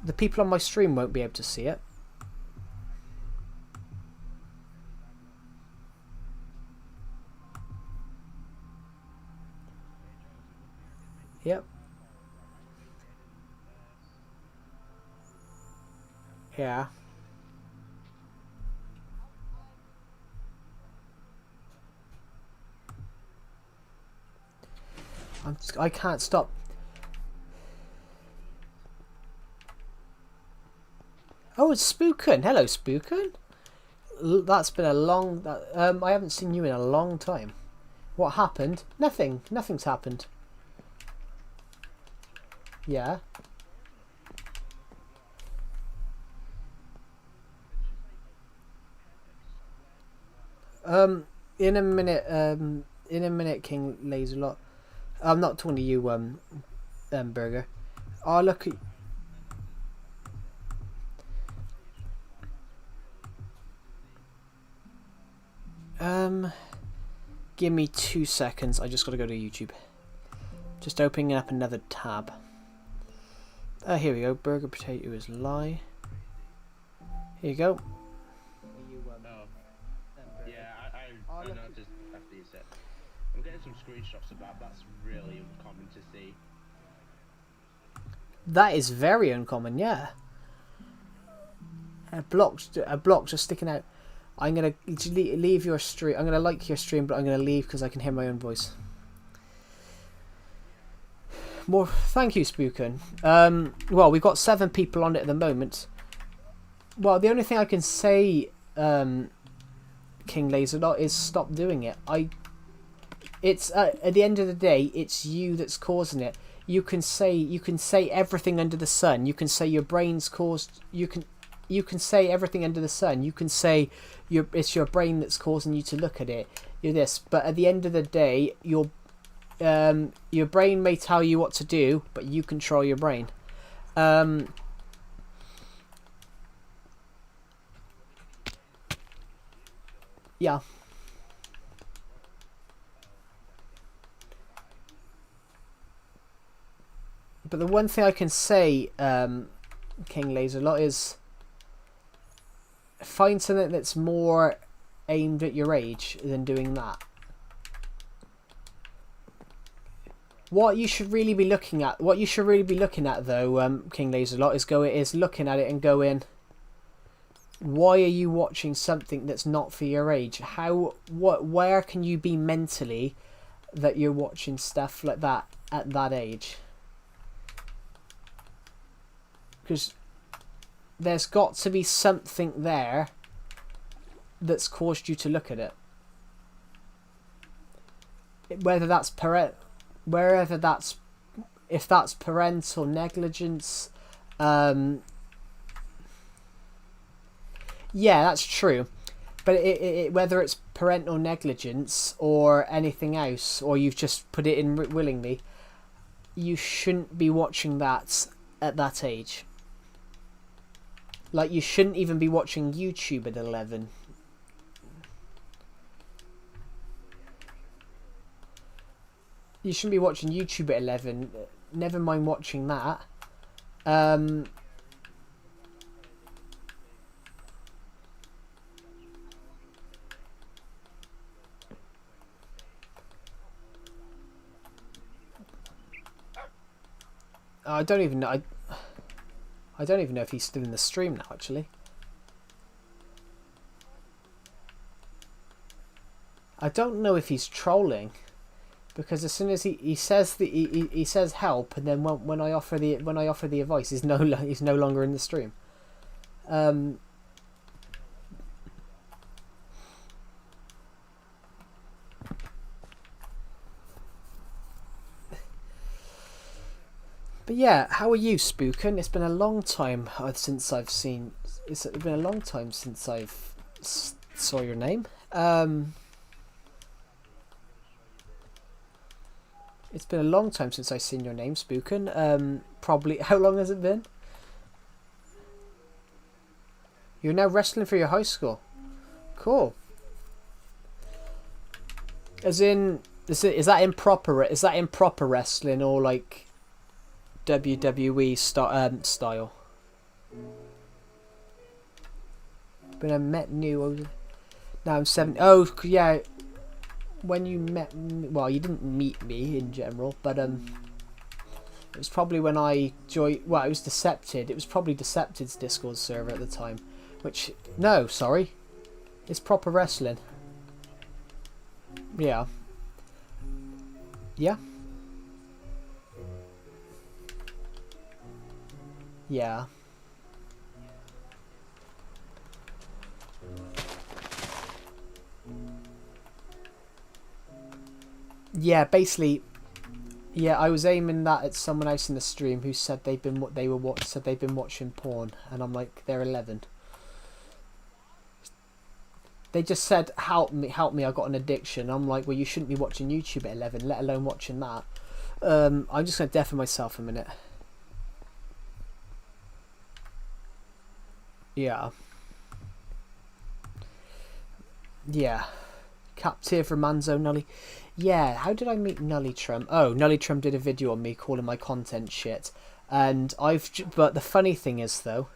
The people on my stream won't be able to see it. Yep. Yeah. I can't stop. Oh, it's Spookin. Hello, Spookin. That's been a long. I haven't seen you in a long time. What happened? Nothing. Nothing's happened. Yeah. In a minute. In a minute, King Laserlot. I'm not talking to you, Burger. Oh, look at. Give me 2 seconds. I just got to go to YouTube. Just opening up another tab. Here we go. Burger potato is lie. Here you go. I noticed after you said. I'm getting some screenshots of that. That's really uncommon to see. That is very uncommon, yeah. A block just sticking out. I'm gonna leave your stream. I'm gonna like your stream, but I'm gonna leave because I can hear my own voice. More, thank you, Spookin. Well, we've got 7 people on it at the moment. Well, the only thing I can say, King Laserlot, is stop doing it. It's at the end of the day, it's you that's causing it. You can say everything under the sun. You can say your brain's caused. You can say everything under the sun. You can say it's your brain that's causing you to look at it. You're this, but at the end of the day, your brain may tell you what to do, but you control your brain. Yeah. But the one thing I can say, King Laserlot, is find something that's more aimed at your age than doing that. What you should really be looking at, though, King Laserlot, is looking at it and going, why are you watching something that's not for your age? Where can you be mentally that you're watching stuff like that at that age? Because there's got to be something there that's caused you to look at it. Whether that's if that's parental negligence, yeah, that's true. But whether it's parental negligence or anything else, or you've just put it in willingly, you shouldn't be watching that at that age. Like, you shouldn't even be watching YouTube at 11. You shouldn't be watching YouTube at 11. Never mind watching that. I don't even know. I don't even know if he's still in the stream now, actually. I don't know if he's trolling, because as soon as he says he says help, and then when I offer the advice, he's no longer in the stream. But yeah, how are you, Spookin? It's been a long time since I've seen. It's been a long time since I've saw your name. It's been a long time since I've seen your name, Spookin. Probably. How long has it been? You're now wrestling for your high school. Cool. As in, is that improper? Is that improper wrestling, or like WWE style? But I met new. Now I'm 7. Oh yeah, when you met me, well, you didn't meet me in general, but it was probably when I joined. Well, it was Decepted. It was probably Decepted's Discord server at the time. Which, no, sorry, it's proper wrestling. Yeah. Yeah. Yeah. Yeah, basically, yeah, I was aiming that at someone else in the stream who said they've been watching porn, and I'm like, they're 11. They just said, help me, I got an addiction. I'm like, well, you shouldn't be watching YouTube at 11, let alone watching that. I'm just gonna deafen myself a minute. Yeah. Yeah. Cap tier for Manzo Nully. Yeah, how did I meet Nullitrum? Oh, Nullitrum did a video on me calling my content shit. And but the funny thing is, though,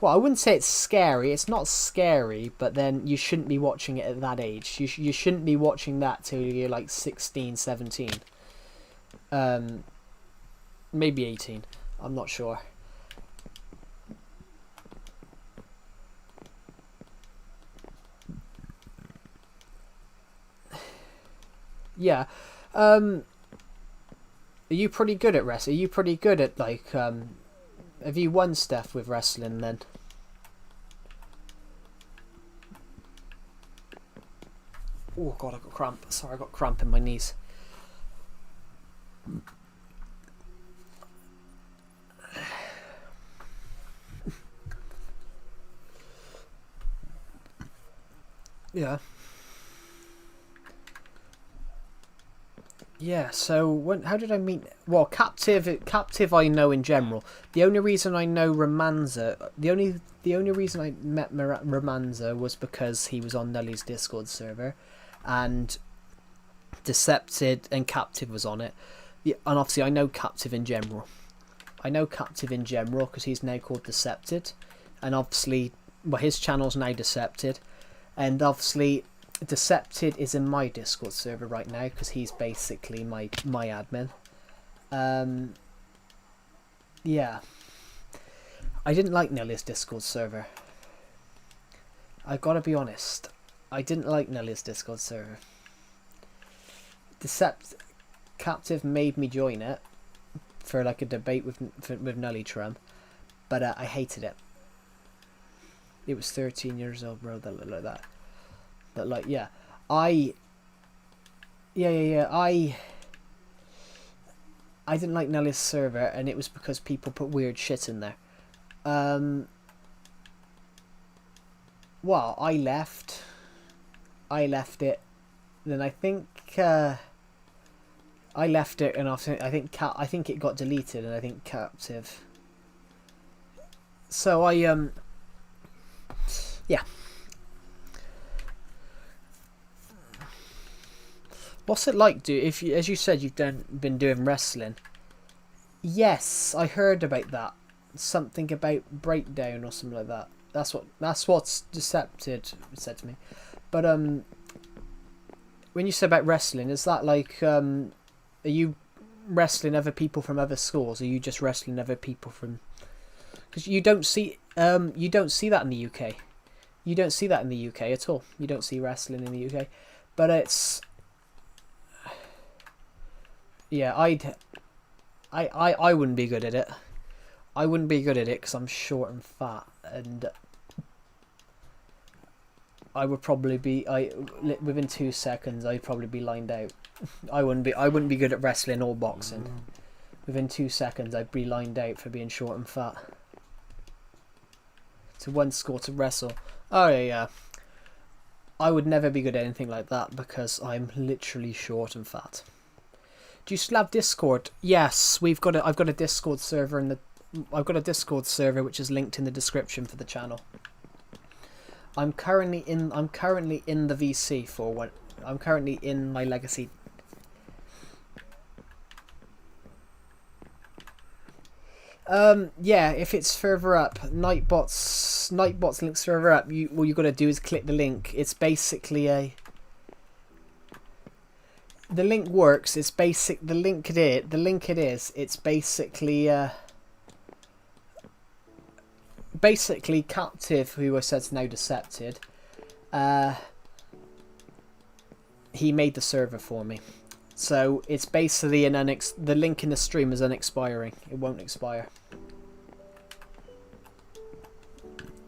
well, I wouldn't say it's scary. It's not scary, but then you shouldn't be watching it at that age. You shouldn't be watching that till you're like 16, 17. Maybe 18. I'm not sure. Yeah. Are you pretty good at wrestling? Are you pretty good at, like, have you won stuff with wrestling then? Oh god, I got cramp. Sorry, I got cramp in my knees. Yeah. Yeah, so how did I meet? Well, captive I know in general. The only reason I know Romanza, the only reason I met Romanza was because he was on Nully's Discord server, and Decepted and Captive was on it. Yeah, and obviously I know Captive in general. I know Captive in general because he's now called Decepted, and obviously, well, his channel's now Decepted, and obviously Decepted is in my Discord server right now because he's basically my admin. Yeah, I didn't like Nelly's Discord server. I gotta be honest, I didn't like Nelly's Discord server. Captive made me join it for like a debate with Nelly Trum, but I hated it. It was 13 years old, bro. That looked like that. That like yeah, I didn't like Nelly's server, and it was because people put weird shit in there. Well, I left it. Then I think I left it, and I think it got deleted, and I think Captive. So I yeah. What's it like, if you, as you said, you've been doing wrestling? Yes, I heard about that. Something about breakdown or something like that. That's what's Decepted said to me. But when you said about wrestling, is that like are you wrestling other people from other schools? Or are you just wrestling other people from? Because you don't see that in the UK. You don't see that in the UK at all. You don't see wrestling in the UK, but it's. Yeah, I wouldn't be good at it. I wouldn't be good at it because I'm short and fat, and I would probably be within 2 seconds I'd probably be lined out. I wouldn't be good at wrestling or boxing. Within 2 seconds I'd be lined out for being short and fat. To one score to wrestle. Oh yeah. I would never be good at anything like that because I'm literally short and fat. Do you still have Discord? Yes, I've got a Discord server I've got a Discord server which is linked in the description for the channel. I'm currently in the VC for one. I'm currently in my legacy. Yeah, if it's further up, Nightbot's link's further up. All you gotta do is click the link. It's basically the link works. It's basic. The link it is. It's basically Captive, who I said's now Decepted. He made the server for me, so it's basically the link in the stream is unexpiring. It won't expire.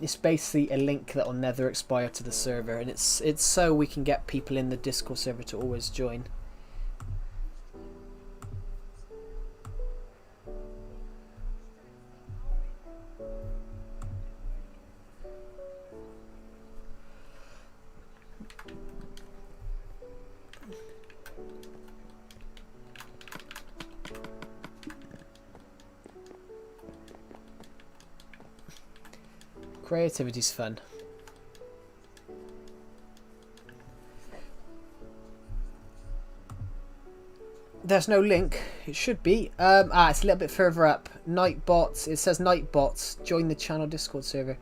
It's basically a link that will never expire to the server, and it's so we can get people in the Discord server to always join. Creativity's fun. There's no link. It should be. It's a little bit further up. Nightbots. It says Nightbots. Join the channel Discord server.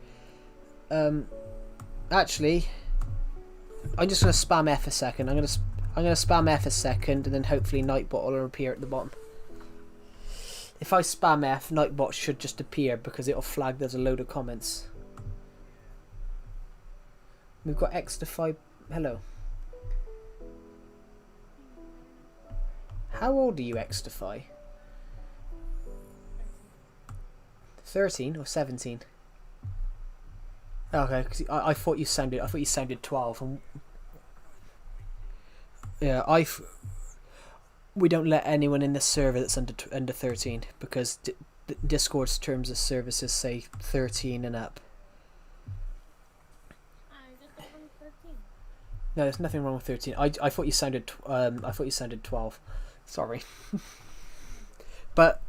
Actually, I'm just gonna spam F a second. I'm gonna spam F a second, and then hopefully Nightbot will appear at the bottom. If I spam F, Nightbot should just appear because it'll flag there's a load of comments. We've got X-Defy. Hello. How old are you, X-Defy? 13 or 17? Okay, 'cause I thought you sounded 12. Yeah, we don't let anyone in the server that's under 13 because Discord's terms of services say 13 and up. I just don't want 13. No, there's nothing wrong with 13. I thought you sounded 12. Sorry. But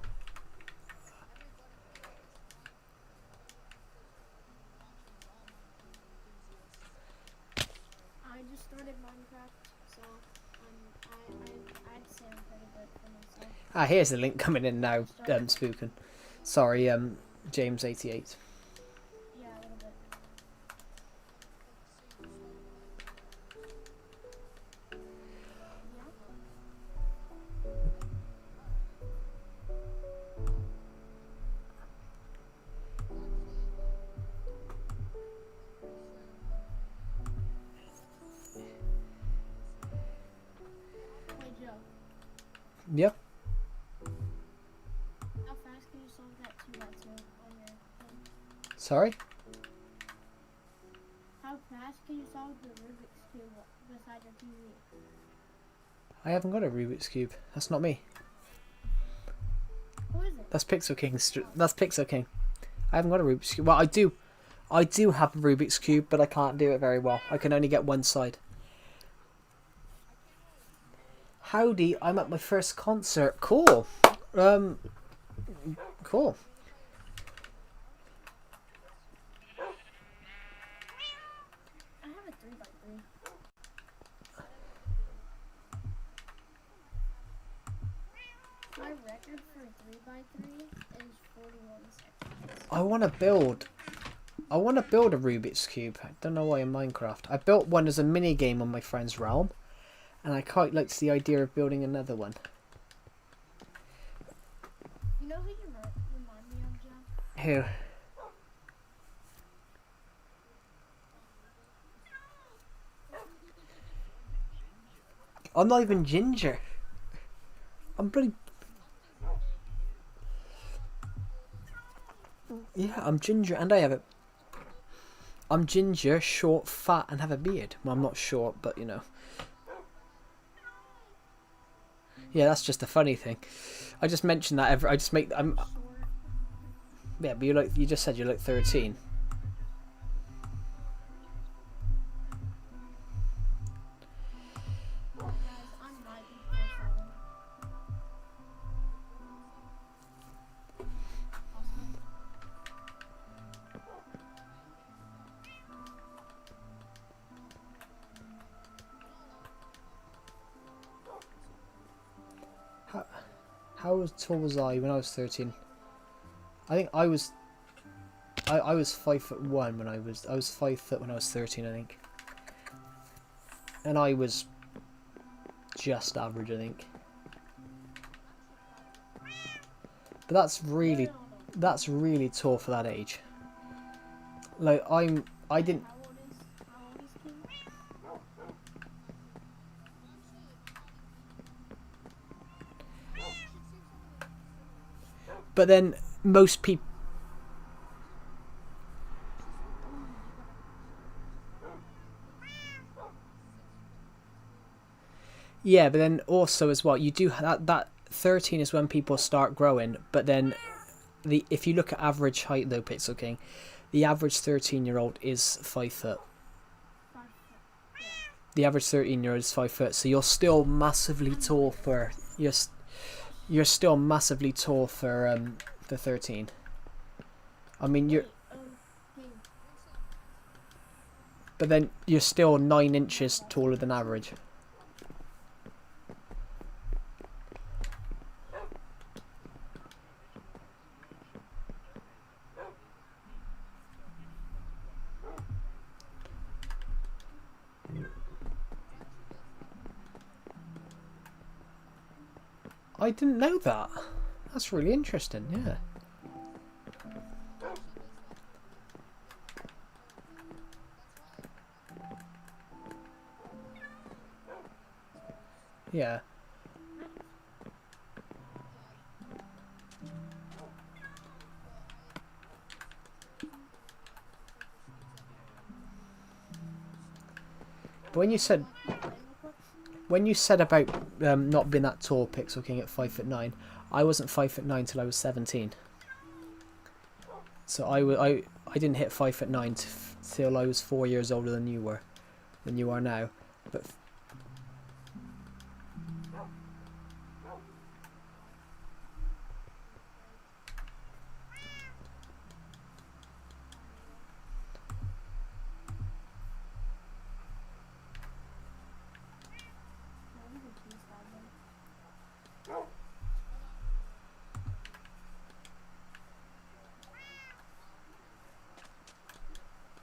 I just started Minecraft, so I'd say I'm pretty good for myself. here's the link coming in now, Spookin. Sorry, James88. Yeah, a little bit. Yeah. Hey Joe, Yep. how fast can you solve that 2x2 on your thing? Sorry. How fast can you solve the Rubik's Cube beside your TV? I haven't got a Rubik's Cube. That's not me. Who is it? That's Pixel King. That's Pixel King. I haven't got a Rubik's Cube. Well, I do have a Rubik's Cube, but I can't do it very well. I can only get one side. Howdy, I'm at my first concert. Cool. Cool. I have a 3x3. My record for 3x3 is 41 seconds. I want to build a Rubik's Cube. I don't know why in Minecraft. I built one as a mini game on my friend's realm, and I quite liked the idea of building another one. You know who you remind me of, Joe? Who? I'm not even ginger. I'm bloody... Yeah, I'm ginger and I have a... I'm ginger, short, fat and have a beard. Well, I'm not short, but you know. Yeah, that's just a funny thing. I just mentioned that I just make... I'm... Short. Yeah, but you just said you look 13. Guys, I'm not equal 7. Awesome. How tall was I when I was 13? I think I was 5'1" when I was 5 foot when I was 13, I think. And I was just average, I think. But that's really tall for that age. Like I didn't. How old is King? But then most people. Yeah, but then also as well, you do that 13 is when people start growing, but then if you look at average height though, Pixel King, the average 13-year-old is 5 foot. 5 foot. Yeah. The average 13-year-old is 5 foot, so you're still massively tall for you're still massively tall for 13. I mean you're, King. but then you're still 9 inches taller than average. I didn't know that. That's really interesting, yeah. Yeah. But when you said... when you said about not being that tall, Pixel King at 5'9", I wasn't 5'9" till I was 17. So I didn't hit 5'9" till I was 4 years older than you are now. But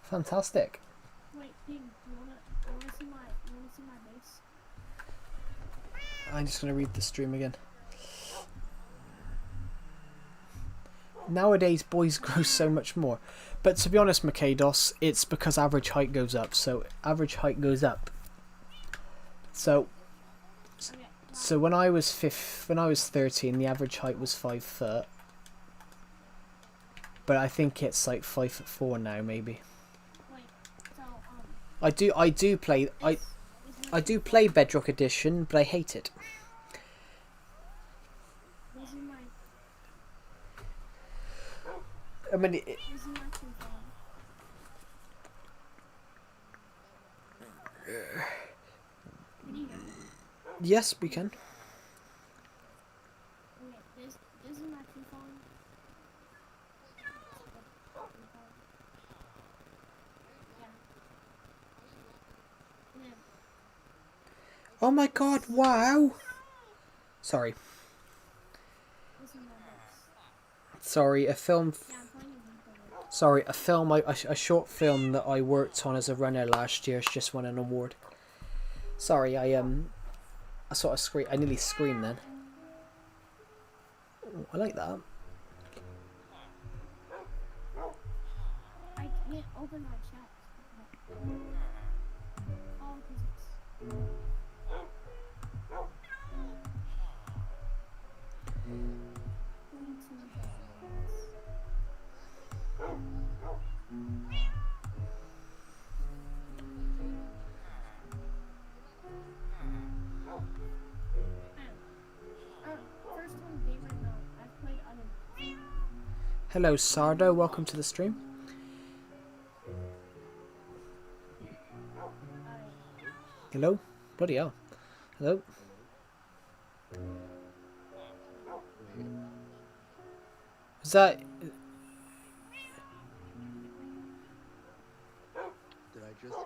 fantastic. Wait, Ping, you wanna see my base? I'm just gonna read the stream again. Nowadays, boys grow so much more. But to be honest, Makados, it's because average height goes up. So average height goes up. So Okay. so when I was 13, the average height was 5 foot. But I think it's like 5'4" now, maybe. Wait. So I do play Bedrock Edition, but I hate it. This is my I mean, this is my true phone. Can you hear me? yes, we can. Okay, this is my true phone. Yeah. And then Oh my god! Wow. Sorry. this is my base. Sorry, a film. Yeah, I'm playing a video. Sorry, a film. A short film that I worked on as a runner last year has just won an award. Sorry, I sort of screamed. I nearly screamed then. Ooh, I like that. I can't open my chat. Oh, because it's 22 seconds. First one gamer, no. I've played other ones. Hello, Sardo. Welcome to the stream. Hello. Bloody hell. Hello. Is that? Did I just?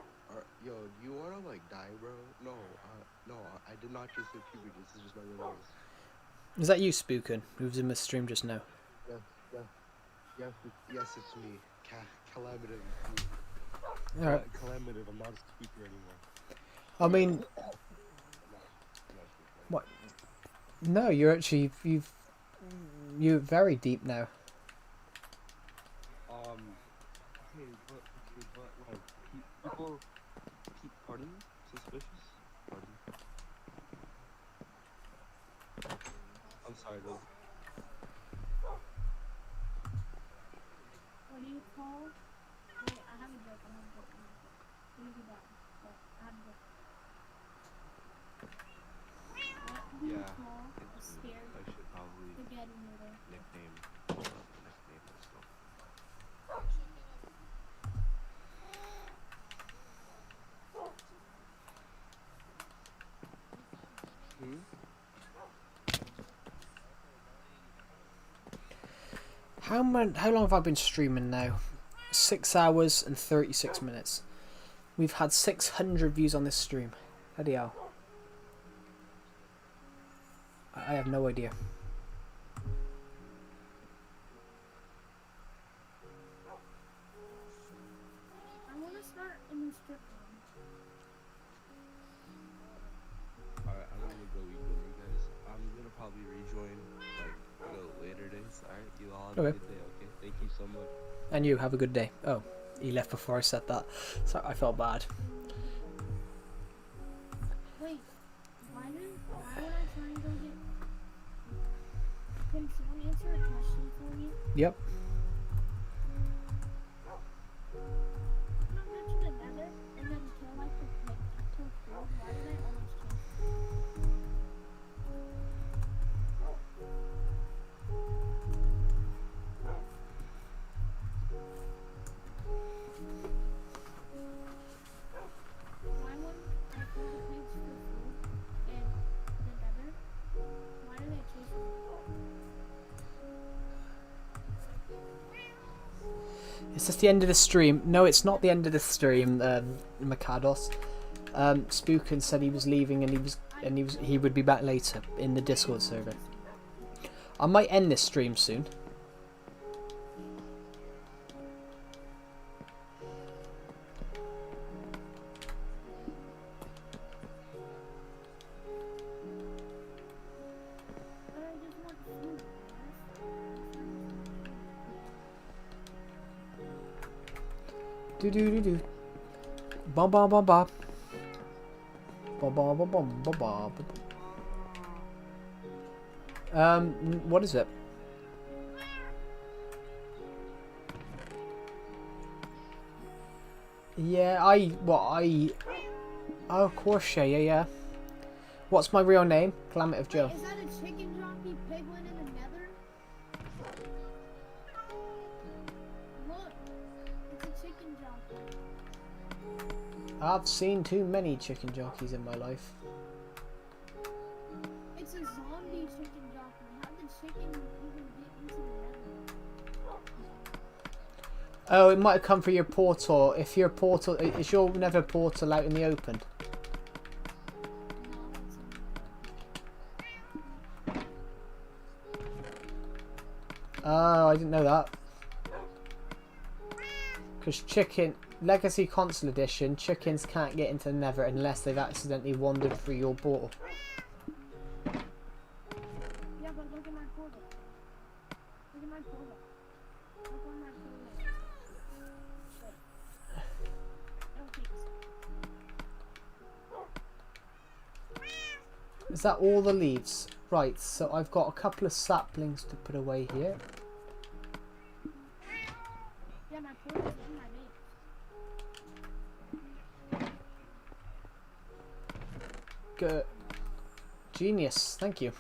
Yo, you wanna like die, bro? No, no, I did not just hit puberty. This is just my real voice. Is that you, Spookin, who was in the stream just now? Yes, it's me. Calamitive. Alright. Calamitive. I'm not a speaker anymore. I mean, what? No, you're actually you're very deep now. Okay, but like people keep pardon suspicious. Pardon. I'm sorry, though. What do you call? Wait, I have a joke. Let me do that. But I have a joke. What do you Yeah, call a scared I should probably spaghetti noodle? nickname. Let's go. How long have I been streaming now? 6 hours and 36 minutes. We've had 600 views on this stream. Bloody hell. I have no idea. I want to start a new strip club. Alright, I'm gonna go eat dinner, guys. I'm gonna probably rejoin like later days. Alright, you all have a Okay. good day, okay? Thank you so much. And you, have a good day. Oh, he left before I said that. So I felt bad. Wait, why would I try and go get... Can someone answer a question for me? Yep. When I went to the nether and then kill like the kill food, why did I always kill? Is this the end of the stream? No, it's not the end of the stream, Mikados. Spookin said he was leaving and he would be back later in the Discord server. I might end this stream soon. But I just want food. Do do do do. Bum bum bum bum. Bum bum bum bum bum bum. What is it? Yeah, oh, of course, yeah. What's my real name? Calamity Joe. Is that a chicken jockey piglin in the nether? Look, it's a chicken jockey. I've seen too many chicken jockeys in my life. It's a zombie chicken jockey. How did chicken even get into the nether? Oh, it might have come through your portal. If your portal is your nether portal out in the open. Oh, I didn't know that. Because Legacy Console Edition, chickens can't get into the nether unless they've accidentally wandered through your portal. Yeah, but look at my portal. Look at my portal. Look on my portal. Don't keep it. Is that all the leaves? Right, so I've got a couple of saplings to put away here. Yeah, my portal's in my base. Good. Genius, thank you.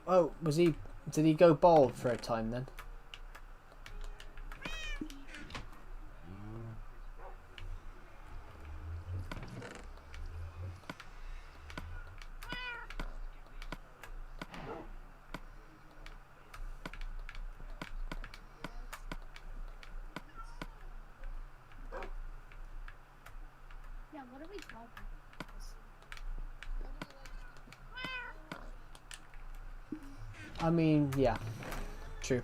Oh, did he go bald for a time then? Yeah, what are we talking about? I mean, yeah, true.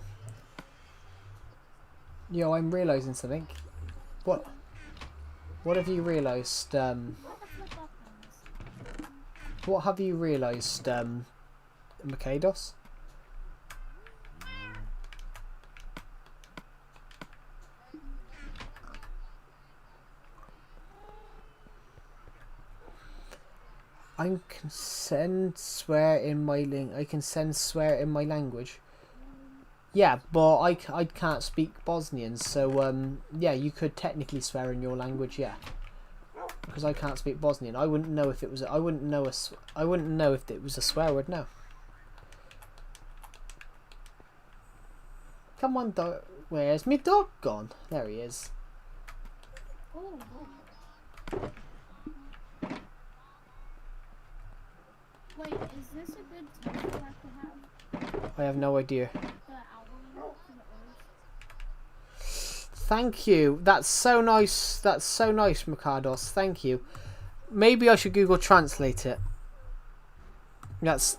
Yo, I'm realising something. What have you realised? What the flip up on this? What have you realised, Mikados? I can send swear in my language. Yeah, but I can't speak Bosnian, so yeah, you could technically swear in your language, yeah. Because I can't speak Bosnian, I wouldn't know if it was. I wouldn't know if it was a swear word. No. Come on, dog. Where's my dog gone? There he is. Oh, wait, is this a good title I have to have? I have no idea. The album for the Earth? Thank you. That's so nice. That's so nice, Mikados. Thank you. Maybe I should Google Translate it. That's.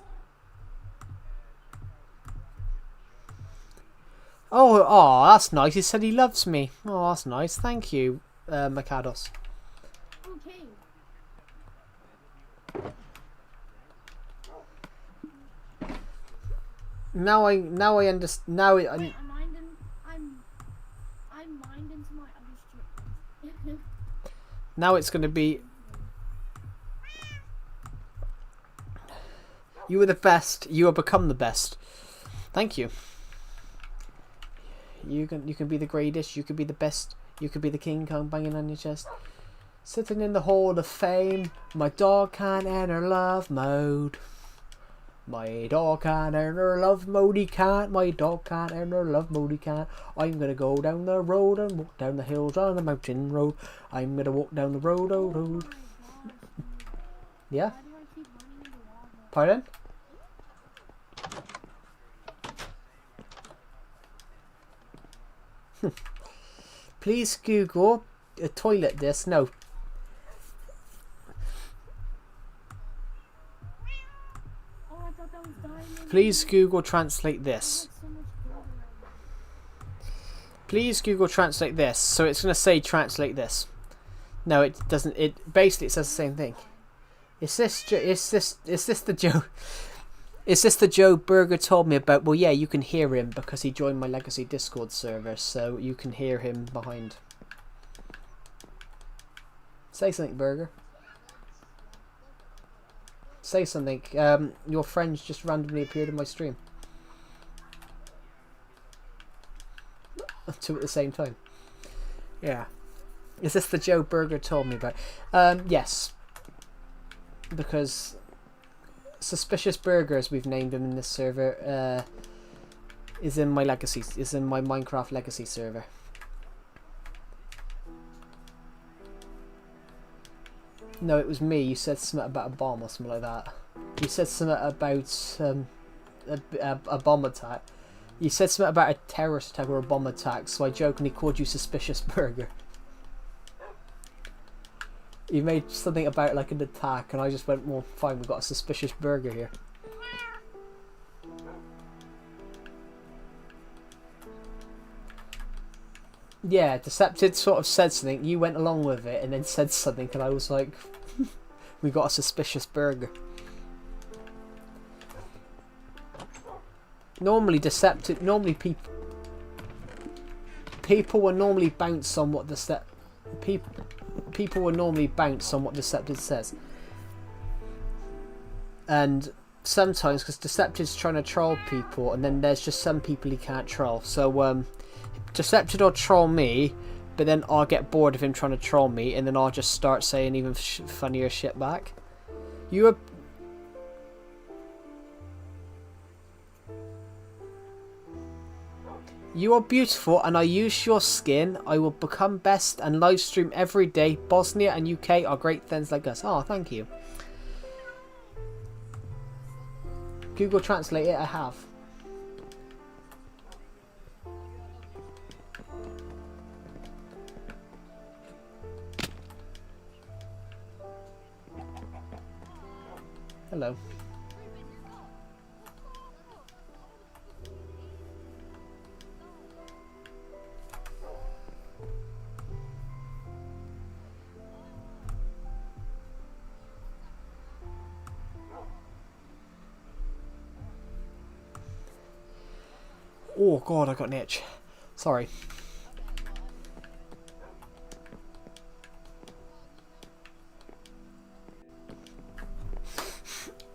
Oh, that's nice. He said he loves me. Oh, that's nice. Thank you, Mikados. Okay. Now I understand. Now Wait, I'm mined into my other strip. now it's going to be. You are the best. You have become the best. Thank you. You can be the greatest. You can be the best. You could be the King Kong banging on your chest. Sitting in the Hall of Fame. My dog can't enter love mode. My dog can't enter love mode, he can't. My dog can't enter love mode, he can't. I'm gonna go down the road and walk down the hills on the mountain road. I'm gonna walk down the road, oh road. Yeah? Why do I keep running into lava? Pardon? Please Google a toilet this. No. Oh, I thought that was diamond. Please Google translate this. There's so much gold around me. Please Google translate this. So it's going to say translate this. No, it doesn't. It basically it says the same thing. Is this the Joe? Is this the Joe Berger told me about? Well, yeah, you can hear him because he joined my Legacy Discord server, so you can hear him behind. Say something, Berger. Say something. Your friends just randomly appeared in my stream. Two at the same time. Yeah. Is this the Joe Berger told me about? Yes. Because Suspicious Burgers, we've named him in this server, is in my Legacy, is in my Minecraft Legacy server. No, it was me. You said something about a bomb or something like that. You said something about a bomb attack. You said something about a terrorist attack or a bomb attack, so I jokingly called you Suspicious Burger. You made something about like an attack, and I just went, well, fine, we've got a Suspicious Burger here. Yeah, Decepted sort of said something, you went along with it, and then said something, and I was like, we got a Suspicious Burger. Normally Decepted, normally people will normally bounce on what people will normally bounce on what Decepted says. And sometimes, because Decepted's trying to troll people, and then there's just some people he can't troll. So, Decepted will troll me, but then I'll get bored of him trying to troll me, and then I'll just start saying even funnier shit back. You are beautiful, and I use your skin. I will become best and live stream every day. Bosnia and UK are great friends like us. Oh, thank you. Google Translate it, I have. Hello. Oh god, I got an itch. Sorry.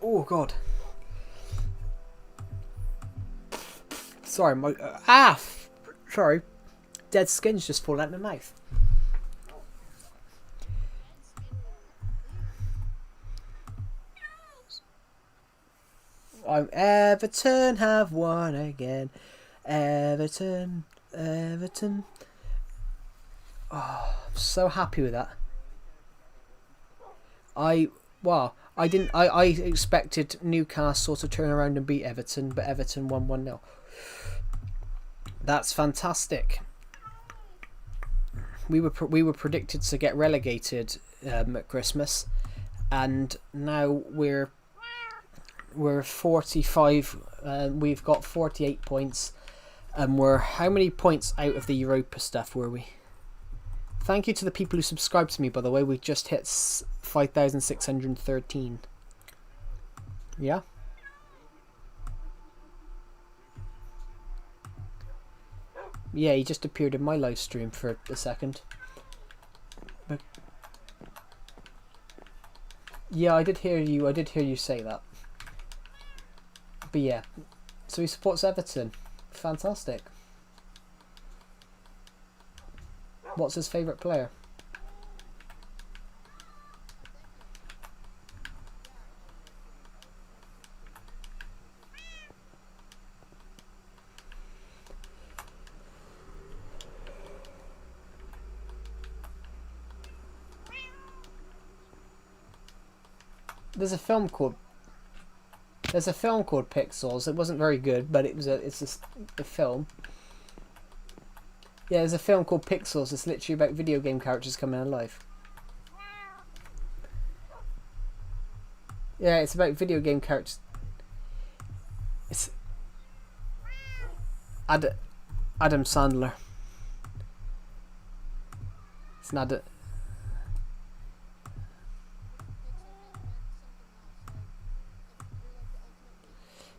Oh god. Sorry, my sorry. Dead skin's just falling out of my mouth. Everton have won again. Everton. Oh, I'm so happy with that. I expected Newcastle to turn around and beat Everton, but Everton won 1-0. That's fantastic. We were predicted to get relegated at Christmas, and now we're 45. We've got 48 points, and we're how many points out of the Europa stuff were we? Thank you to the people who subscribed to me, by the way. We just hit 5,613. Yeah. Yeah, he just appeared in my live stream for a second. But yeah, I did hear you. I did hear you say that. But yeah, so he supports Everton. Fantastic. What's his favourite player? There's a film called Pixels. It wasn't very good, but it's a film. Yeah, there's a film called Pixels. It's literally about video game characters coming alive. Yeah, it's about video game characters. It's Adam Sandler. It's not a...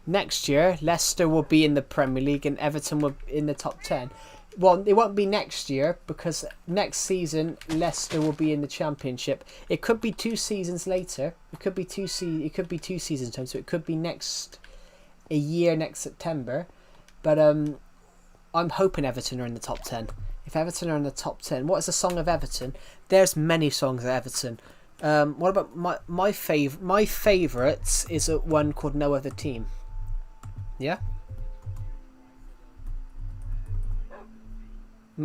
Next year, Leicester will be in the Premier League and Everton will be in the top 10. Well, it won't be next year because next season Leicester will be in the Championship. It could be 2 seasons later. It could be 2 seasons time. So it could be a year next September. But I'm hoping Everton are in the top 10. If Everton are in the top 10, what is the song of Everton? There's many songs of Everton. What about my favourites is one called No Other Team. Yeah?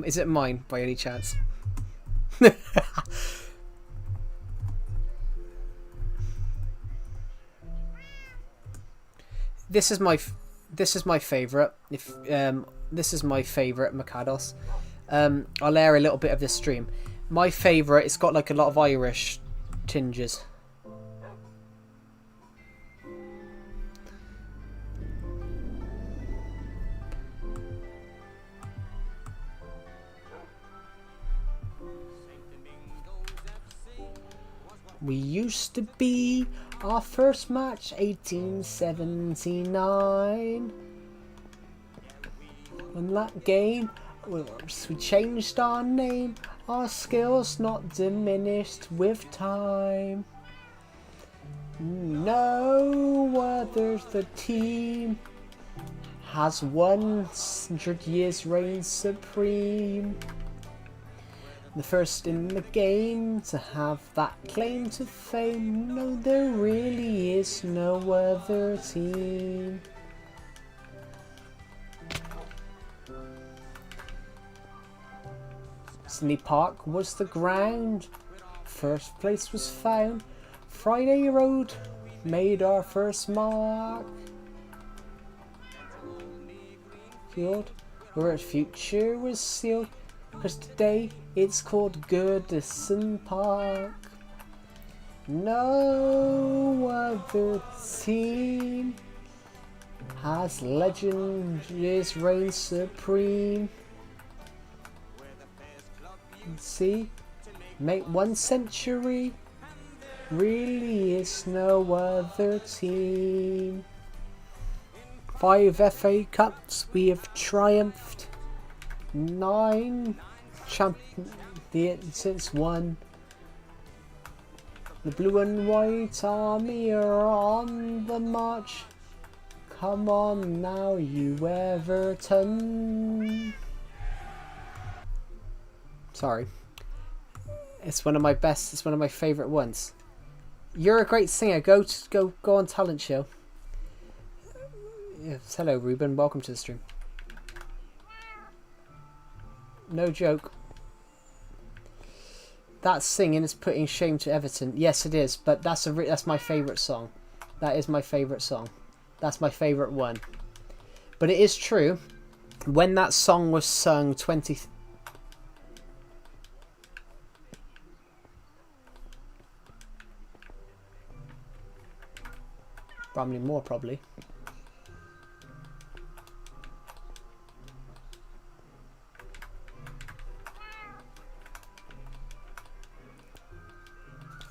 Is it mine by any chance? This is my favorite. This is my favorite Mikados. I'll air a little bit of this stream. My favorite. It's got like a lot of Irish tinges. We used to be our first match 1879. In that game, we changed our name. Our skills not diminished with time. No other the team has 100 years reign supreme. The first in the game to have that claim to fame. No, there really is no other team. Sydney Park was the ground. First place was found. Friday Road made our first mark. Field where our future was sealed. Because today it's called Goodison Park. No other team has legendary reign supreme. See, make 1 century. Really is no other team. 5 FA Cups we have triumphed. 9 champions since 1. The blue and white army are on the march. Come on now, you Everton. Sorry. It's one of my best. It's one of my favourite ones. You're a great singer. Go on talent show. Yes, hello, Ruben. Welcome to the stream. No joke. That singing is putting shame to Everton. Yes, it is. But that's my favourite song. That is my favourite song. That's my favourite one. But it is true. When that song was sung 20... Bramley Moore, probably.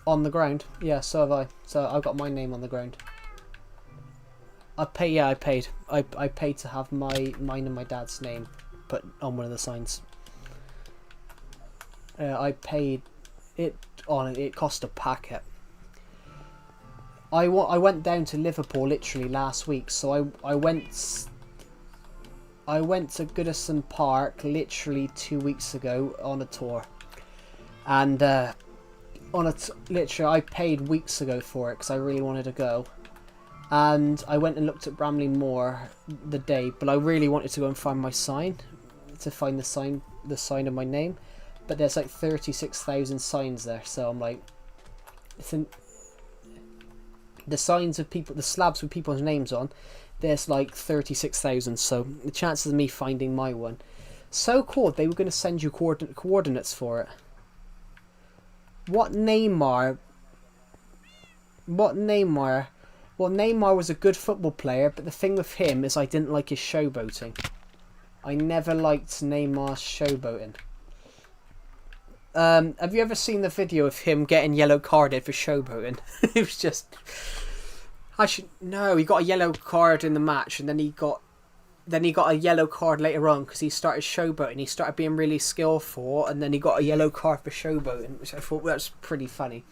On the ground. Yeah, so have I. So I've got my name on the ground. I paid. I paid to have mine and my dad's name put on one of the signs. I paid it on. It cost a packet. I went down to Liverpool literally last week, so I went to Goodison Park literally 2 weeks ago on a tour, and literally I paid weeks ago for it because I really wanted to go, and I went and looked at Bramley Moor the day, but I really wanted to go and find my sign, to find the sign of my name, but there's like 36,000 signs there, so I'm like, the signs of people, the slabs with people's names on, there's like 36,000. So the chances of me finding my one, so cool. They were going to send you coordinates for it. What Neymar? What Neymar? Well, Neymar was a good football player, but the thing with him is I didn't like his showboating. I never liked Neymar's showboating. Have you ever seen the video of him getting yellow carded for showboating? It was just... No, he got a yellow card in the match, and then he got a yellow card later on because he started showboating. He started being really skillful, and then he got a yellow card for showboating, which I thought was pretty funny.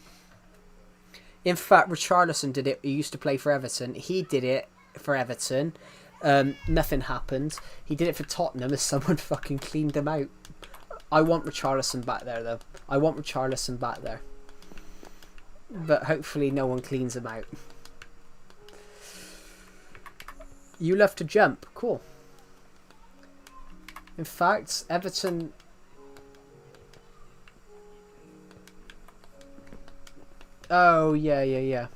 In fact, Richarlison did it. He used to play for Everton. He did it for Everton. Nothing happened. He did it for Tottenham as someone fucking cleaned him out. I want Richarlison back there, though. I want Richarlison back there. But hopefully no one cleans him out. You love to jump. Cool. In fact, Everton... Oh, yeah. Yeah.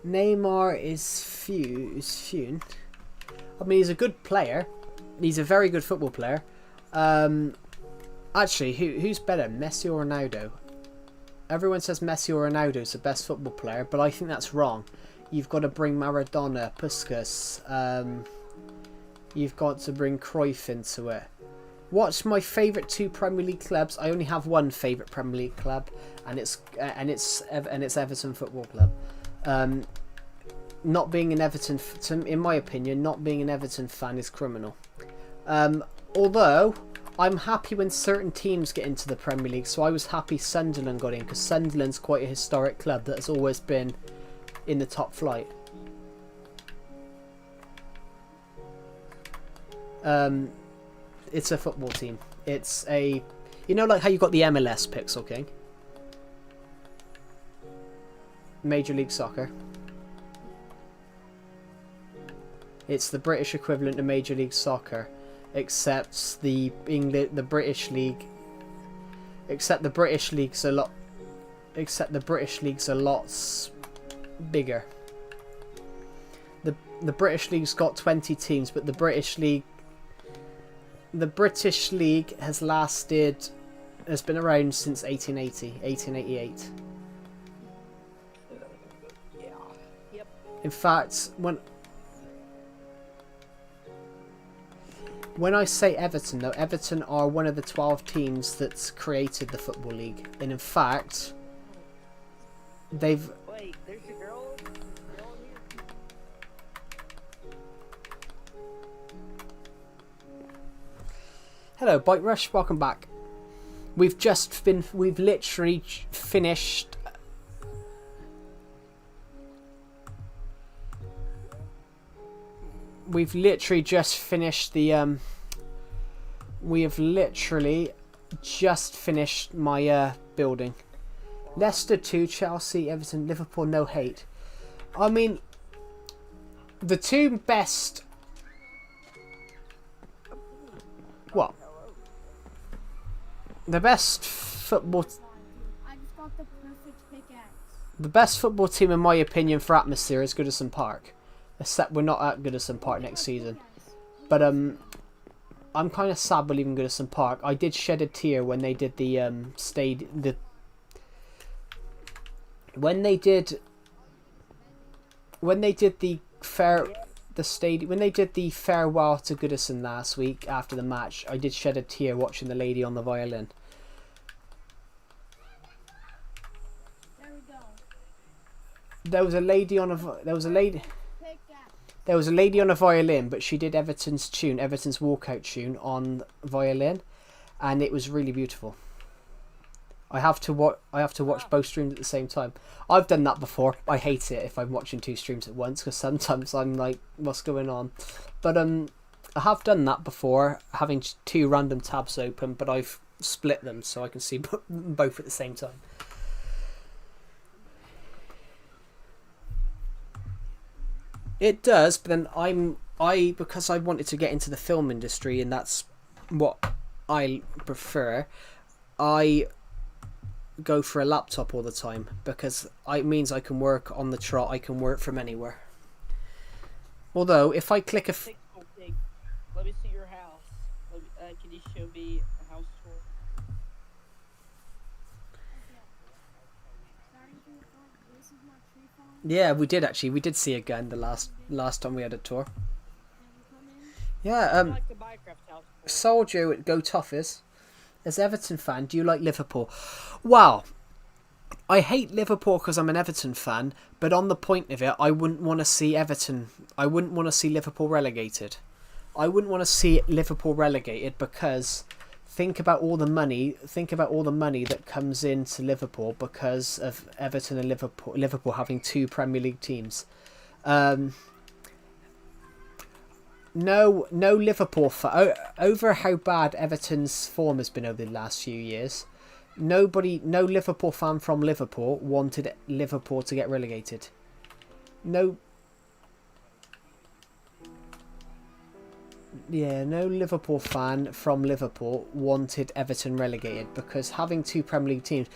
Neymar is Fune. I mean, he's a good player. He's a very good football player. Actually, who's better, Messi or Ronaldo? Everyone says Messi or Ronaldo is the best football player, but I think that's wrong. You've got to bring Maradona, Puskas. You've got to bring Cruyff into it. What's my favourite 2 Premier League clubs? I only have one favourite Premier League club, and it's Everton Football Club. Not being an Everton, in my opinion, not being an Everton fan is criminal. Although I'm happy when certain teams get into the Premier League, so I was happy Sunderland got in because Sunderland's quite a historic club that has always been in the top flight. It's a football team. It's a... You know, like how you got the MLS Pixel King? Major League Soccer. It's the British equivalent to Major League Soccer, except the British League. Except the British League's a lot. Except the British League's a lot bigger. The British League's got 20 teams, but the British League has been around since 1888. Yeah. Yep. In fact, when I say Everton, though, Everton are one of the 12 teams that's created the Football League. And in fact, they've... Wait, there's a girl here? Hello, Bite Rush, welcome back. We've literally finished... We've literally just finished the, We have literally just finished my, building. Leicester 2, Chelsea, Everton, Liverpool, no hate. I mean, the 2 best... What? The best football... I just got the perfect pickaxe. The best football team, in my opinion, for atmosphere is Goodison Park. Except we're not at Goodison Park next season. But, I'm kind of sad we're leaving Goodison Park. I did shed a tear when they did the, When they did the farewell to Goodison last week after the match, I did shed a tear watching the lady on the violin. There we go. There was a lady on a violin, but she did Everton's walkout tune on violin, and it was really beautiful. I have to watch both streams at the same time. I've done that before. I hate it if I'm watching 2 streams at once because sometimes I'm like, what's going on? But I have done that before, having 2 random tabs open, but I've split them so I can see both at the same time. It does, but then because I wanted to get into the film industry and that's what I prefer, I go for a laptop all the time because it means I can work on the trot. I can work from anywhere. Although if I click a Okay, let me see your house. Can you show me a house tour? Starting from the front, this is my tree farm. yeah, we did see a gun the last time we had a tour. And we come in. Yeah, I like the Minecraft house tour. Soldier at Go Toffers. As Everton fan, do you like Liverpool? Well, I hate Liverpool because I'm an Everton fan, but on the point of it, I wouldn't want to see Everton. I wouldn't want to see Liverpool relegated. I wouldn't want to see Liverpool relegated because think about all the money. Think about all the money that comes into Liverpool because of Everton and Liverpool having two Premier League teams. No Liverpool over how bad Everton's form has been over the last few years. No Liverpool fan from Liverpool wanted Liverpool to get relegated. No Liverpool fan from Liverpool wanted Everton relegated because having two Premier League teams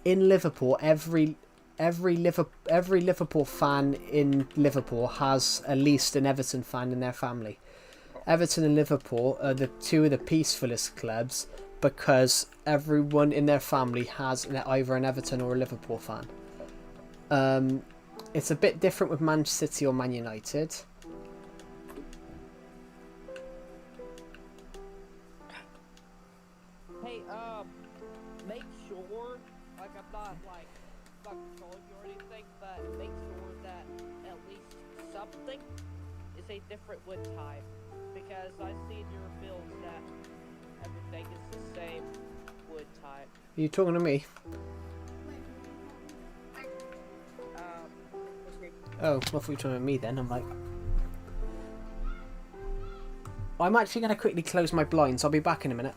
in Liverpool, every Liverpool fan in Liverpool has at least an Everton fan in their family. Everton and Liverpool are the two of the peacefulest clubs because everyone in their family has either an Everton or a Liverpool fan. It's a bit different with Man City or Man United. Hey, make sure, like, I'm not controlling you or anything, but make sure that at least something is a different wood type. Because I see in your builds that everything is the same wood type. Are you talking to me? Okay. Oh, I thought you were talking to me then. I'm like... I'm actually going to quickly close my blinds. I'll be back in a minute.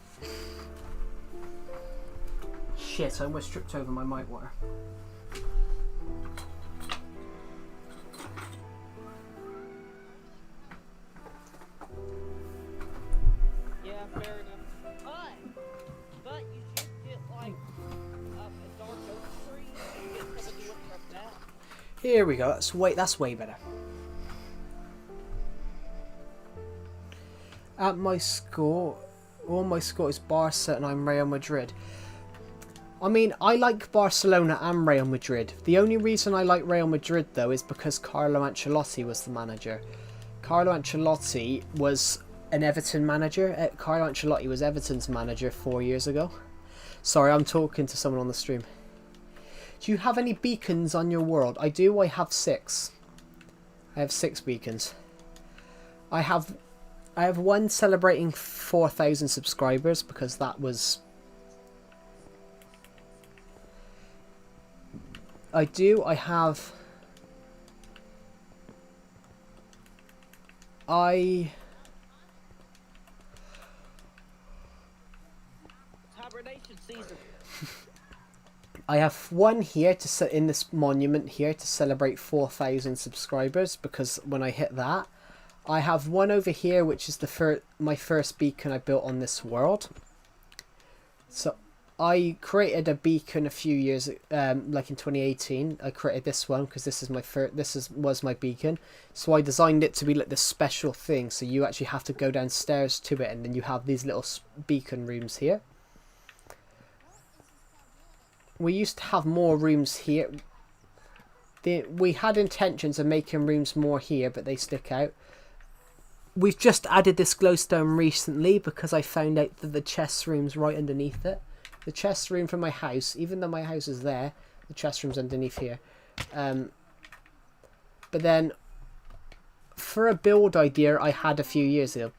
Shit, I almost tripped over my mic wire. Yeah, fair enough. But you should get like a dark oak tree and get someone to wood from that. Here we go. That's way better. At my score, all my score is Barca and I'm Real Madrid. I mean, I like Barcelona and Real Madrid. The only reason I like Real Madrid, though, is because Carlo Ancelotti was the manager. Carlo Ancelotti was an Everton manager. Carlo Ancelotti was Everton's manager 4 years ago. Sorry, I'm talking to someone on the stream. Do you have any beacons on your world? I do. I have 6. I have 6 beacons. I have one celebrating 4,000 subscribers because that was... I do. I have... Hibernation season. I have one here to set in this monument here to celebrate 4,000 subscribers because when I hit that, I have one over here which is my first beacon I built on this world. So I created a beacon a few years, like in 2018. I created this one because this is my was my beacon. So I designed it to be like this special thing. So you actually have to go downstairs to it, and then you have these little beacon rooms here. We used to have more rooms here. We had intentions of making rooms more here, but they stick out. We've just added this glowstone recently because I found out that the chest room's right underneath it. The chest room from my house, even though my house is there, the chest room's underneath here. But then, for a build idea I had a few years ago,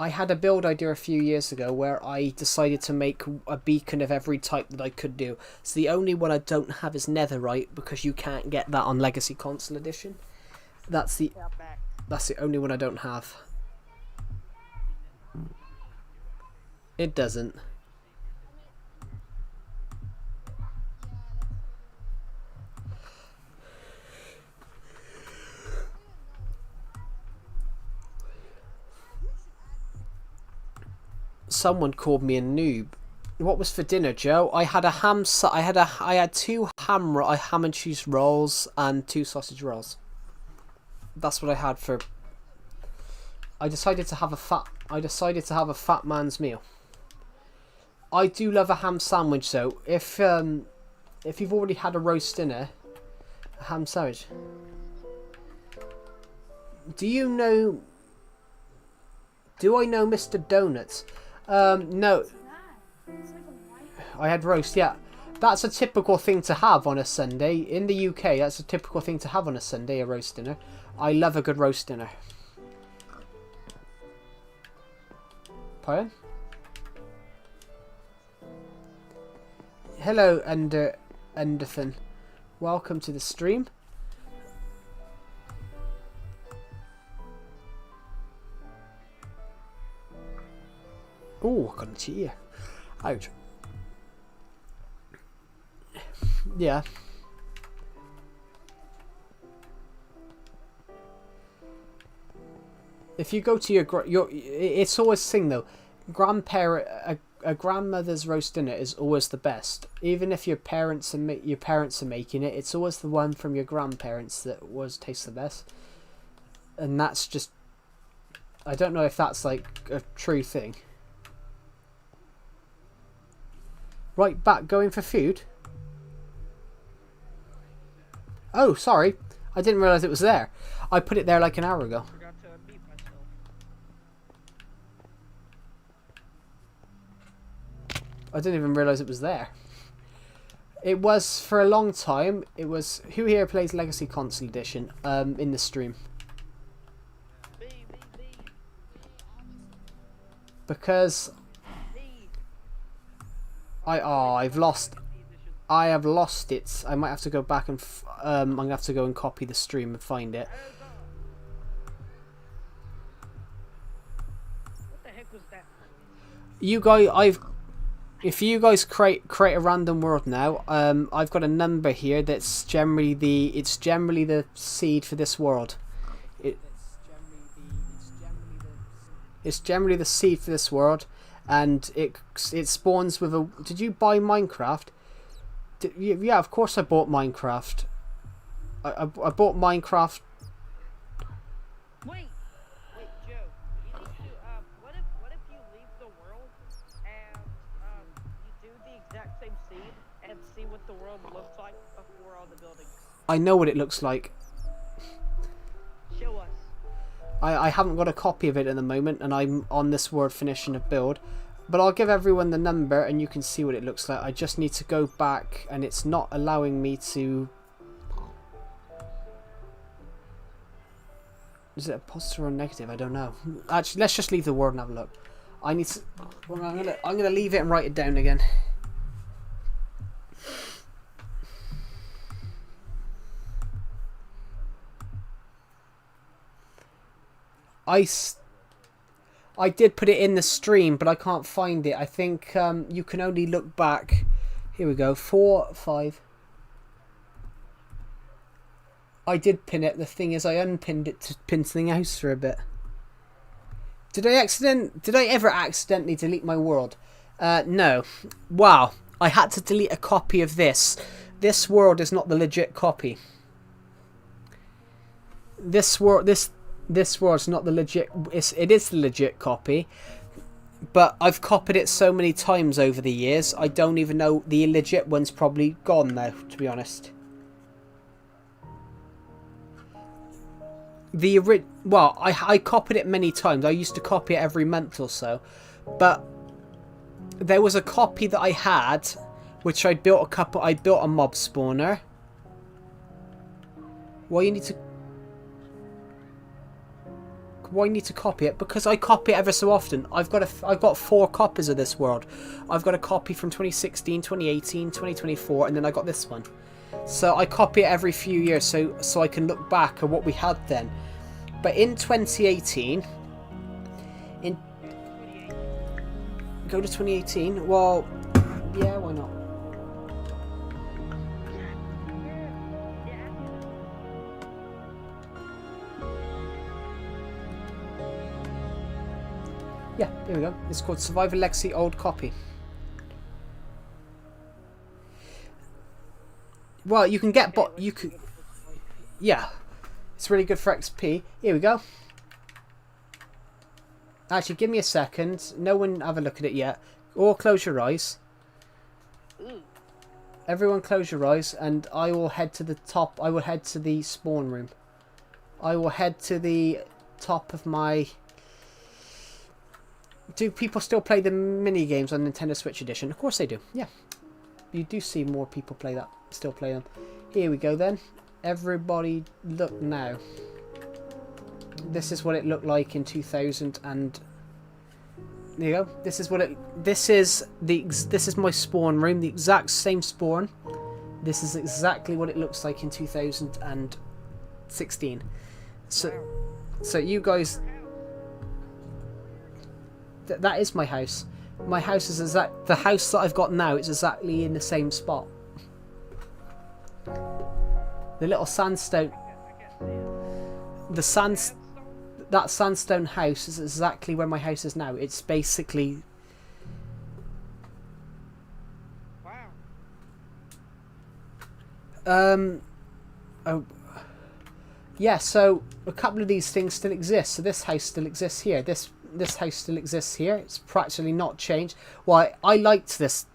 I had a build idea a few years ago where I decided to make a beacon of every type that I could do. So the only one I don't have is netherite because you can't get that on Legacy Console Edition. That's the only one I don't have. It doesn't. Someone called me a noob. What was for dinner, Joe? I had a I had two ham and cheese rolls and 2 sausage rolls. That's what I had for. I decided to have a fat man's meal. I do love a ham sandwich though. If you've already had a roast dinner, a ham sandwich. Do I know Mr. Donuts? No. It's like a white. I had roast, yeah. That's a typical thing to have on a Sunday. In the UK, that's a typical thing to have on a Sunday, a roast dinner. I love a good roast dinner. Pardon? Hello, Anderson. Welcome to the stream. Oh, I got a tear. Ouch. Yeah. If you go to your it's always the thing though. A grandmother's roast dinner is always the best. Even if your parents are making it, it's always the one from your grandparents that tastes the best. And that's just, I don't know if that's like a true thing. Right back, going for food. Oh, sorry. I didn't realise it was there. I put it there like an hour ago. Forgot to unmute myself. I didn't even realise it was there. It was for a long time. It was who here plays Legacy Console Edition in the stream. Me. Because Me. I've lost. I have lost it. I might have to go back and I'm gonna have to go and copy the stream and find it. What the heck was that? You guys, if you guys create a random world now, I've got a number here that's generally the seed for this world. It's generally the seed for this world, and it spawns with a. Did you buy Minecraft? Yeah, of course I bought Minecraft. I bought Minecraft. Wait, Joe. You need to. What if you leave the world and you do the exact same seed and see what the world looks like before all the buildings? I know what it looks like. Show us. I haven't got a copy of it at the moment, and I'm on this world finishing a build. But I'll give everyone the number and you can see what it looks like. I just need to go back and it's not allowing me to... Is it a positive or negative? I don't know. Actually, let's just leave the world and have a look. I need to... Well, I'm gonna leave it and write it down again. I did put it in the stream, but I can't find it. I think you can only look back. Here we go. 4, 5. I did pin it. The thing is, I unpinned it to pin something else for a bit. Did I ever accidentally delete my world? No. Wow. I had to delete a copy of this. This world is not the legit copy. This world's not the legit. It is the legit copy, but I've copied it so many times over the years. I don't even know, the illegit one's probably gone now, to be honest. Well, I copied it many times. I used to copy it every month or so, but there was a copy that I had, which I built a mob spawner. Why you need to copy it? Because I copy it ever so often. I've got 4 copies of this world. I've got a copy from 2016, 2018, 2024, and then I got this one. So I copy it every few years so I can look back at what we had then. But in 2018, go to 2018. Well, yeah, why not? Yeah, here we go. It's called Survivor Legacy Old Copy. Well, you can get you could. Yeah, it's really good for XP. Here we go. Actually, give me a second. No one have a look at it yet. Or close your eyes. Ooh. Everyone close your eyes, and I will head to the top. I will head to the spawn room. I will head to the top of my... Do people still play the mini games on Nintendo Switch Edition? Of course they do. Yeah, you do see more people play that. Still play them. Here we go then. Everybody look now. This is what it looked like in 2000 and... There you go. This is what it... This is my spawn room. The exact same spawn. This is exactly what it looks like in 2016. So you guys... That is my house. My house is exact... The house that I've got now is exactly in the same spot. The little sandstone... That sandstone house is exactly where my house is now. It's basically... Wow. Oh... Yeah, so a couple of these things still exist. So this house still exists here. This house still exists here. It's practically not changed. Well, I liked this.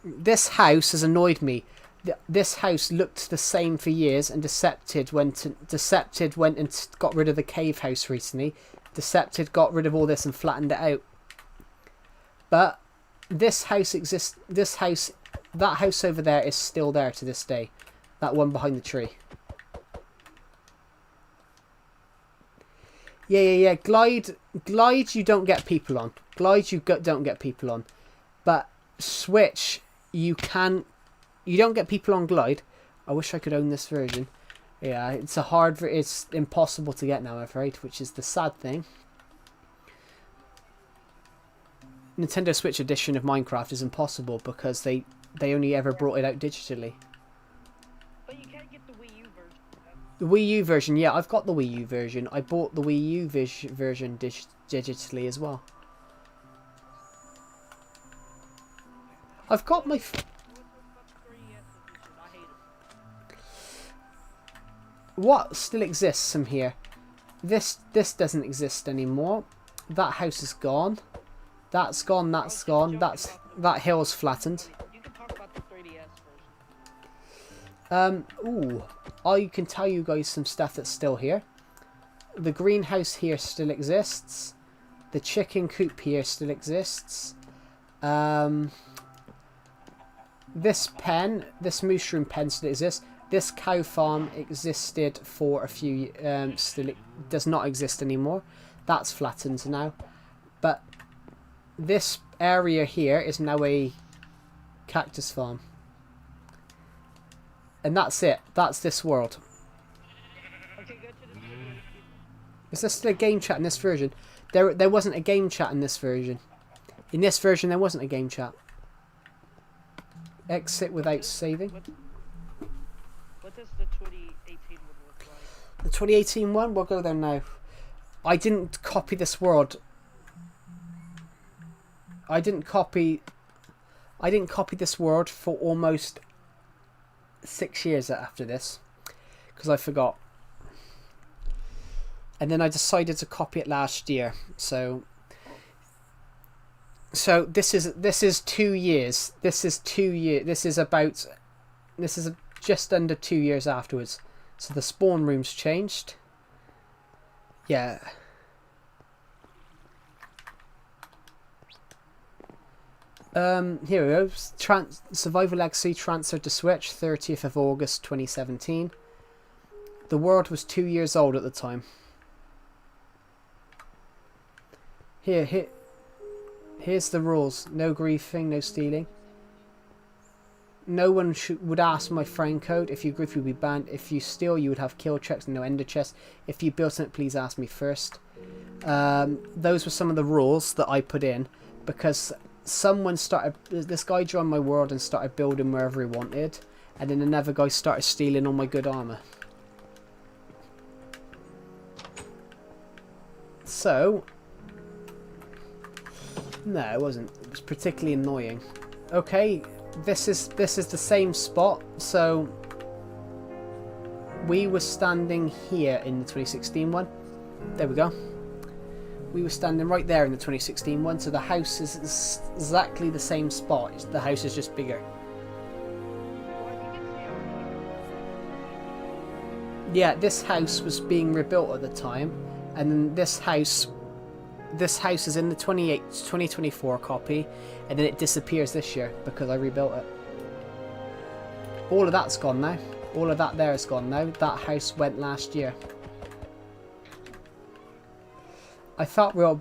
This house has annoyed me. This house looked the same for years, and Decepted went and got rid of the cave house recently. Decepted got rid of all this and flattened it out. But this house exists. This house, that house over there, is still there to this day. That one behind the tree. Yeah. Glide. You don't get people on. Glide. You don't get people on. But Switch, you can. You don't get people on Glide. I wish I could own this version. Yeah, it's it's impossible to get now, I'm afraid, which is the sad thing. Nintendo Switch edition of Minecraft is impossible because they only ever brought it out digitally. But you can't get the Wii U version. The Wii U version, yeah, I've got the Wii U version. I bought the Wii U version digitally as well. I've got my... What still exists from here? This doesn't exist anymore. That house is gone. That's gone. That's gone. That hill's flattened. You can talk about the 3DS version. Ooh. I can tell you guys some stuff that's still here. The greenhouse here still exists. The chicken coop here still exists. This pen, this mushroom pen still exists. This cow farm existed for a few... still it does not exist anymore. That's flattened now. But this area here is now a cactus farm. And that's it. That's this world. Okay, go to the studio. Is there still a game chat in this version? There wasn't a game chat in this version. In this version, there wasn't a game chat. Exit without saving. What does the 2018 one look like? The 2018 one? We'll go there now. I didn't copy this world. I didn't copy this world for almost 6 years after this. Because I forgot. And then I decided to copy it last year. So this is 2 years. This is just under 2 years afterwards. So the spawn room's changed. Yeah. Here we go. Survival Legacy transferred to Switch 30th of August 2017. The world was 2 years old at the time. Here's the rules. No griefing, no stealing. No one would ask my friend code. If you grief, you'd be banned. If you steal, you would have kill checks and no ender chest. If you built it, please ask me first. Those were some of the rules that I put in because this guy joined my world and started building wherever he wanted, and then another guy started stealing all my good armor. So No, it wasn't. It was particularly annoying. Okay, this is the same spot. So we were standing here in the 2016 one. There we go. We were standing right there in the 2016 one. So the house is exactly the same spot. The house is just bigger. Yeah, this house was being rebuilt at the time, and then this house is in the 2024 copy, and then it disappears this year because I rebuilt it. All of that's gone now. All of that there is gone now. That house went last year. I thought we were...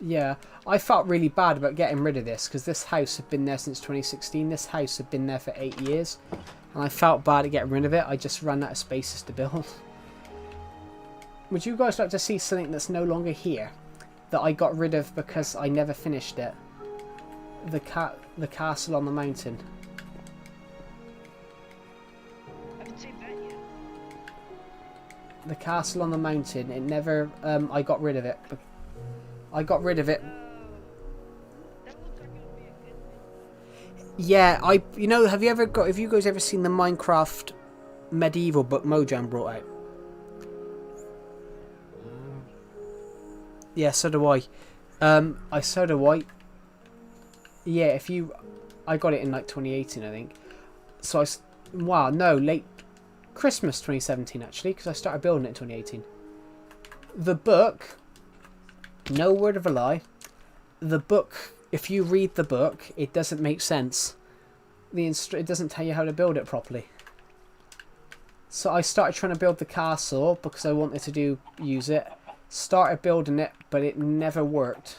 Yeah, I felt really bad about getting rid of this because this house had been there since 2016. This house had been there for 8 years, and I felt bad at getting rid of it. I just ran out of spaces to build. Would you guys like to see something that's no longer here that I got rid of because I never finished it? The castle on the mountain. I haven't seen that yet. The castle on the mountain. It never. I got rid of it. I got rid of it. That looks like it would be a good thing. Yeah, have you guys ever seen the Minecraft medieval book Mojang brought out? Yeah, so do I. So do I. Yeah, I got it in like 2018, I think. So wow, no, late Christmas 2017 actually, because I started building it in 2018. The book, no word of a lie, the book, if you read the book, it doesn't make sense. It doesn't tell you how to build it properly. So I started trying to build the castle because I wanted to use it. Started building it, but it never worked.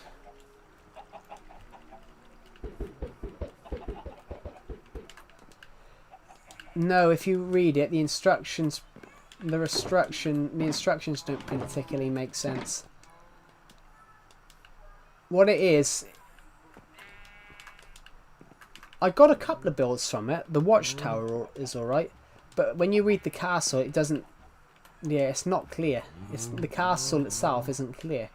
No, if you read it, the instructions don't particularly make sense. What it is, I got a couple of builds from it. The watchtower is alright, but when you read the castle, it doesn't. Yeah, it's not clear. The castle itself isn't clear.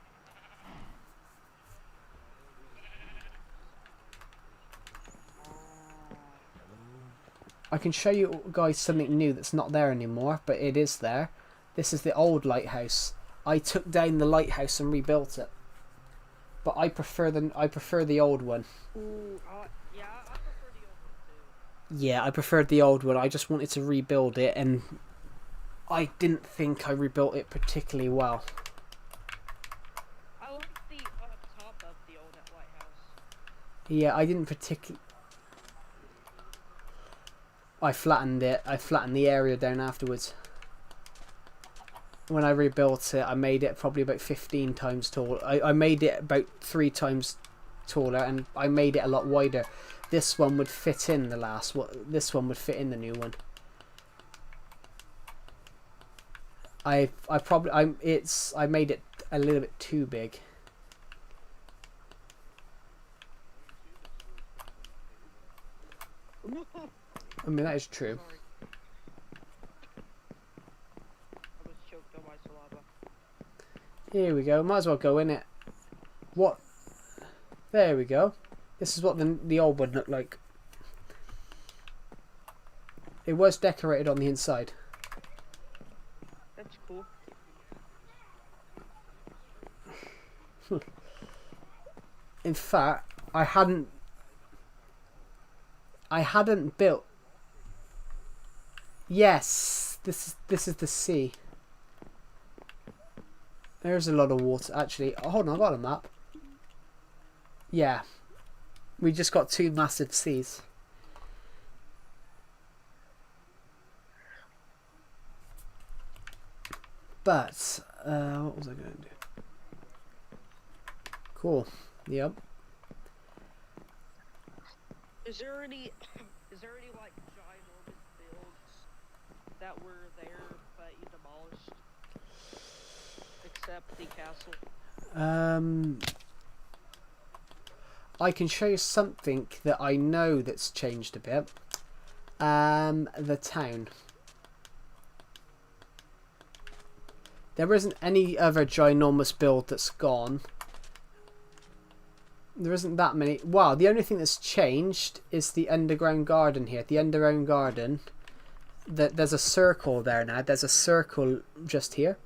I can show you guys something new that's not there anymore, but it is there. This is the old lighthouse. I took down the lighthouse and rebuilt it, but I prefer the old one. Ooh, yeah, I prefer the old one too. Yeah, I preferred the old one. I just wanted to rebuild it, and I didn't think I rebuilt it particularly well. I like the top of the old lighthouse. Yeah, I didn't particularly. I flattened it. I flattened the area down afterwards. When I rebuilt it, I made it probably about 15 times tall. I made it about 3 times taller, and I made it a lot wider. This one would fit in the last one. This one would fit in the new one. I made it a little bit too big. I mean, that is true. Sorry. I was choked on my saliva. Here we go. Might as well go in it. What? There we go. This is what the old one looked like. It was decorated on the inside. That's cool. In fact, I hadn't built. Yes, this is the sea. There's a lot of water. Actually, oh, hold on, I got a map. Yeah, we just got 2 massive seas. But what was I going to do? Cool. Yep. Is there any like ginormous builds that were there but you demolished? Except the castle. I can show you something that I know that's changed a bit. The town. There isn't any other ginormous build that's gone. There isn't that many. Wow, the only thing that's changed is the underground garden here. The underground garden. There's a circle there now. There's a circle just here.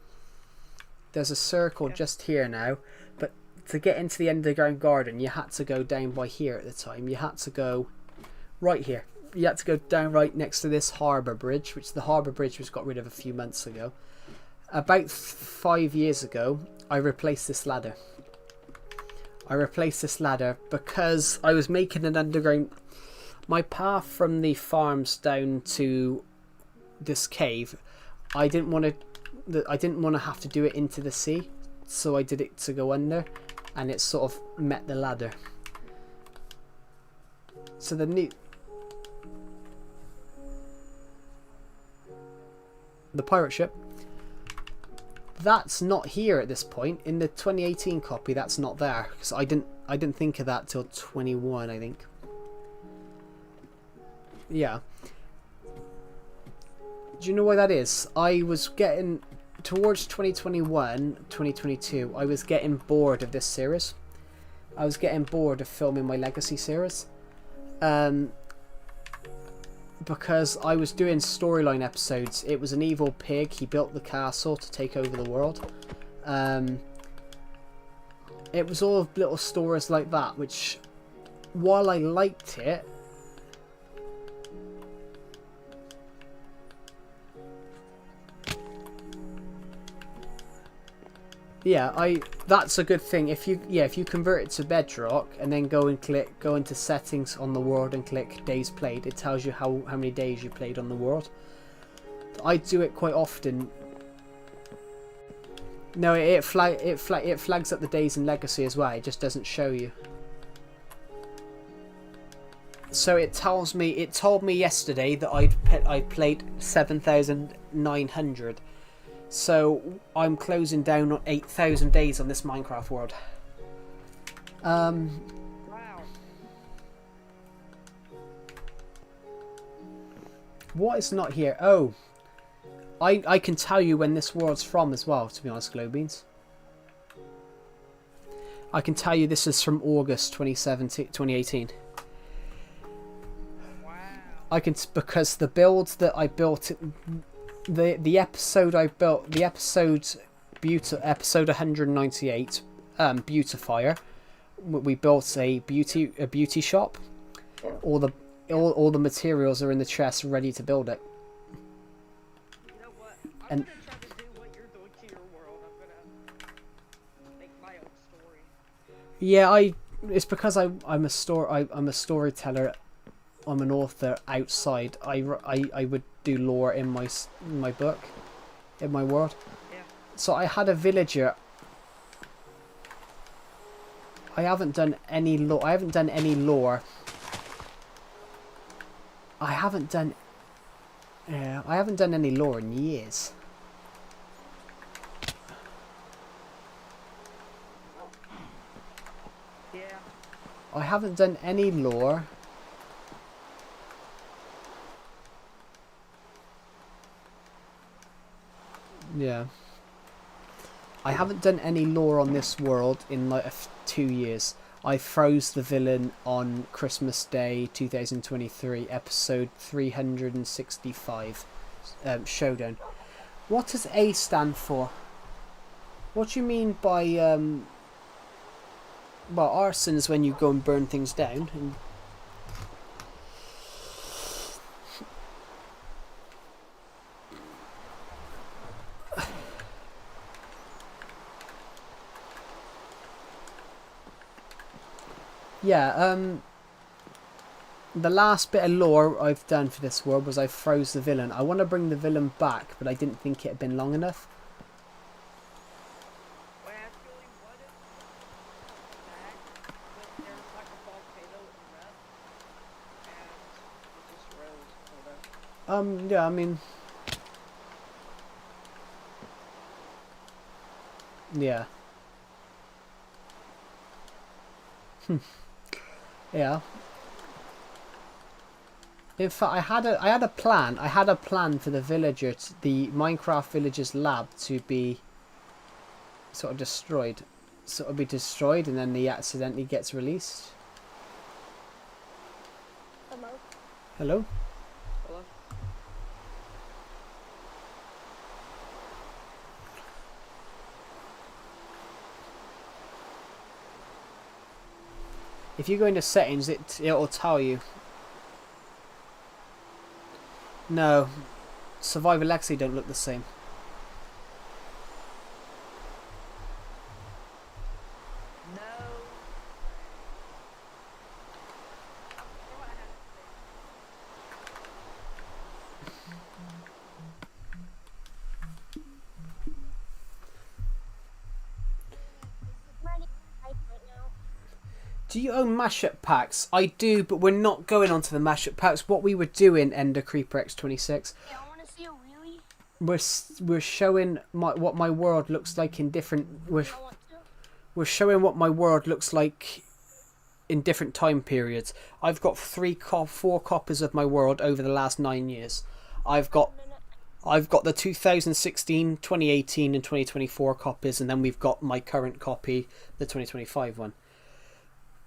There's a circle just here now. But to get into the underground garden, you had to go down by here at the time. You had to go right here. You had to go down right next to this harbour bridge, which the harbour bridge was got rid of a few months ago. About 5 years ago, I replaced this ladder. I replaced this ladder because I was making an underground... My path from the farms down to this cave, I didn't want to have to do it into the sea, so I did it to go under, and it sort of met the ladder. So the pirate ship, that's not here at this point. In the 2018 copy, that's not there because I didn't think of that till 21, I think. Yeah. Do you know why that is? I was getting towards 2021, 2022. I was getting bored of this series. I was getting bored of filming my Legacy series. Because I was doing storyline episodes. It was an evil pig. He built the castle to take over the world. It was all little stories like that, which, while I liked it, yeah, that's a good thing. If you convert it to Bedrock and then go into settings on the world and click days played, it tells you how many days you played on the world. I do it quite often. No, it flags up the days in Legacy as well. It just doesn't show you. So it told me yesterday that I played 7,900. So I'm closing down on 8,000 days on this Minecraft world. Wow. What is not here? Oh, I can tell you when this world's from as well, to be honest, Glowbeans. I can tell you this is from August 2018. Wow. I can, because the builds that I built, the episode I built, the episode 198, Beautifier. We built a beauty shop. All the materials are in the chest, ready to build it. You know what? And I'm gonna try to do what you're doing to your world. I'm gonna make my own story. yeah, it's because I'm a storyteller. I'm an author outside. I would do lore in my book, in my world. Yeah. So I had a villager. I haven't done any lore. I haven't done any lore. I haven't done any lore in years. Yeah. I haven't done any lore. Yeah. I haven't done any lore on this world in like 2 years. I froze the villain on Christmas Day 2023, episode 365, Showdown. What does A stand for? What do you mean by well, arson is when you go and burn things down. And yeah, the last bit of lore I've done for this world was I froze the villain. I want to bring the villain back, but I didn't think it had been long enough. Well, actually, what if that, but there's like a volcano in the rest, and it just rose, sort of. Yeah, I mean, yeah. Yeah. In fact, I had a plan. I had a plan for the villager, the Minecraft villagers lab, to be sort of destroyed. Sort of be destroyed and then he accidentally gets released. Hello? Hello? Hello? If you go into settings, it'll tell you. No, Survivor Legacy don't look the same. No. Ready? Right now. Do you own mashup packs? I do, but we're not going on to the mashup packs. What we were doing, Ender Creeper X26, Hey, I want to see a wheelie. we're showing what my world looks like in different. I want to. We're showing what my world looks like in different time periods. I've got 4 copies of my world over the last 9 years. I've got the 2016, 2018 and 2024 copies, and then we've got my current copy, the 2025 one.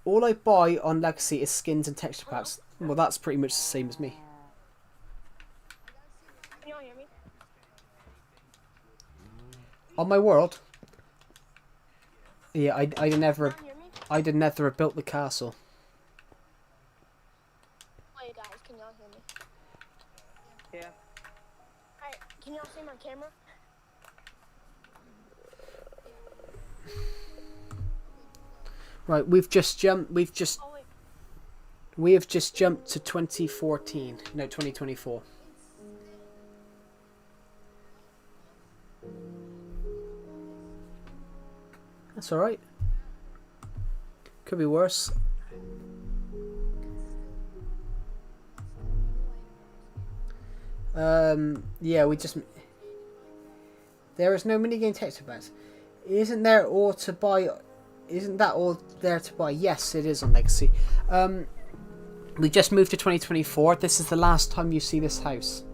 All I buy on Legacy is skins and texture packs. Well, that's pretty much the same as me. Can y'all hear me? On my world, yeah, I never Can y'all hear me? have built the castle. Wait, guys, can y'all hear me? Yeah. Alright, can y'all see my camera? Right, we've just jumped. Oh, wait. We have just jumped to 2014. No, 2024. That's alright. Could be worse. Yeah, we just... There is no minigame texture packs. Isn't there all to buy... Isn't that all there to buy? Yes, it is on Legacy. We just moved to 2024. This is the last time you see this house.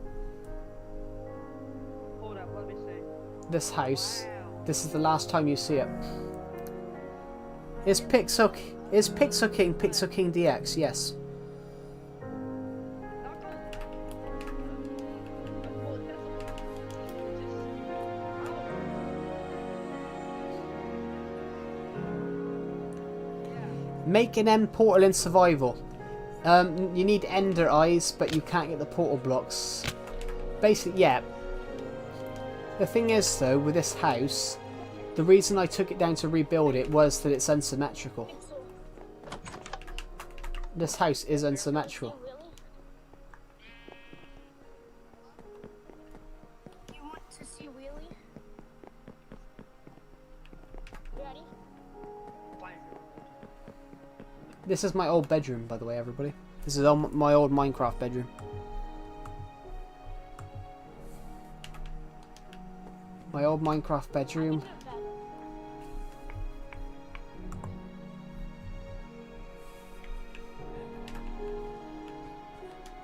Hold up, let me see. This house. Wow. This is the last time you see it. Is Pixel King DX? Yes. Make an end portal in survival. You need ender eyes, but you can't get the portal blocks. Basically, yeah. The thing is, though, with this house, the reason I took it down to rebuild it was that it's unsymmetrical. This house is unsymmetrical. You want to see wheelie? You ready? This is my old bedroom, by the way, everybody. This is my old Minecraft bedroom. My old Minecraft bedroom.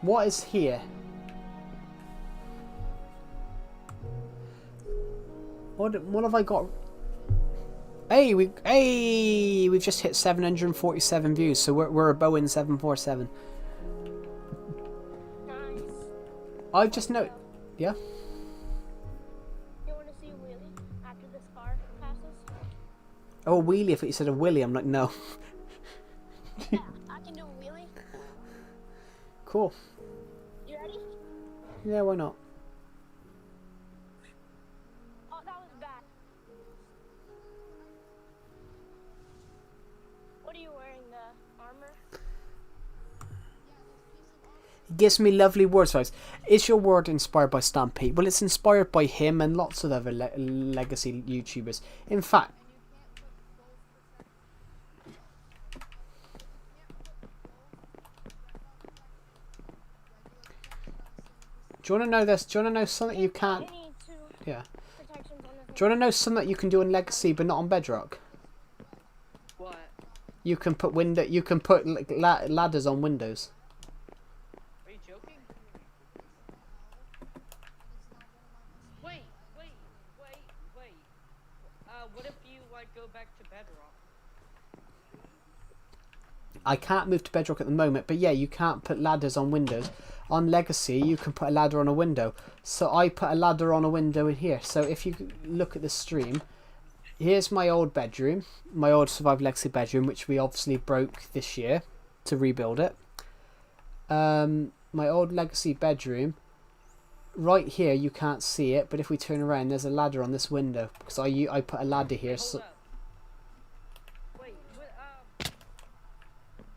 What is here? What have I got? Hey, we've just hit 747 views, so we're a Boeing 747. Nice. I've just know. Yeah. You want to see a wheelie after this car passes? Oh, a wheelie. I thought you said a willy. I'm like, no. Yeah, I can do a wheelie. Cool. You ready? Yeah, why not? Oh, that was bad. What are you wearing, the armor? He gives me lovely words. Guys. Is your word inspired by Stampede? Well, it's inspired by him and lots of other legacy YouTubers. In fact, do you want to know this? Do you want to know something you can't? You need two Yeah. protections on this. Do you want to know something that you can do in Legacy but not on Bedrock? What? You can put You can put like, ladders on windows. Are you joking? Wait. What if you I can't move to Bedrock at the moment, but yeah, you can't put ladders on windows. On Legacy, you can put a ladder on a window. So I put a ladder on a window in here. So if you look at the stream, here's my old bedroom, my old Survival Legacy bedroom, which we obviously broke this year to rebuild it. My old Legacy bedroom. Right here, you can't see it, but if we turn around, there's a ladder on this window because I put a ladder here. So Hold up. Wait,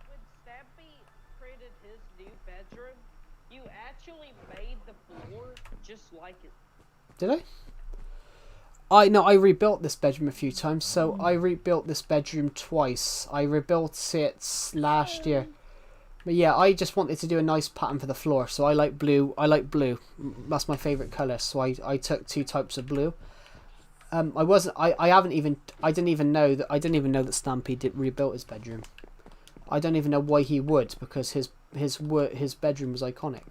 when Stampy created his new bedroom, you actually made the floor just like it. did I? I rebuilt this bedroom a few times. So I rebuilt this bedroom twice. I rebuilt it last year. But yeah, I just wanted to do a nice pattern for the floor. So I like blue. That's my favourite colour. So I took 2 types of blue. I didn't even know that Stampy rebuilt his bedroom. I don't even know why he would, because his bedroom was iconic.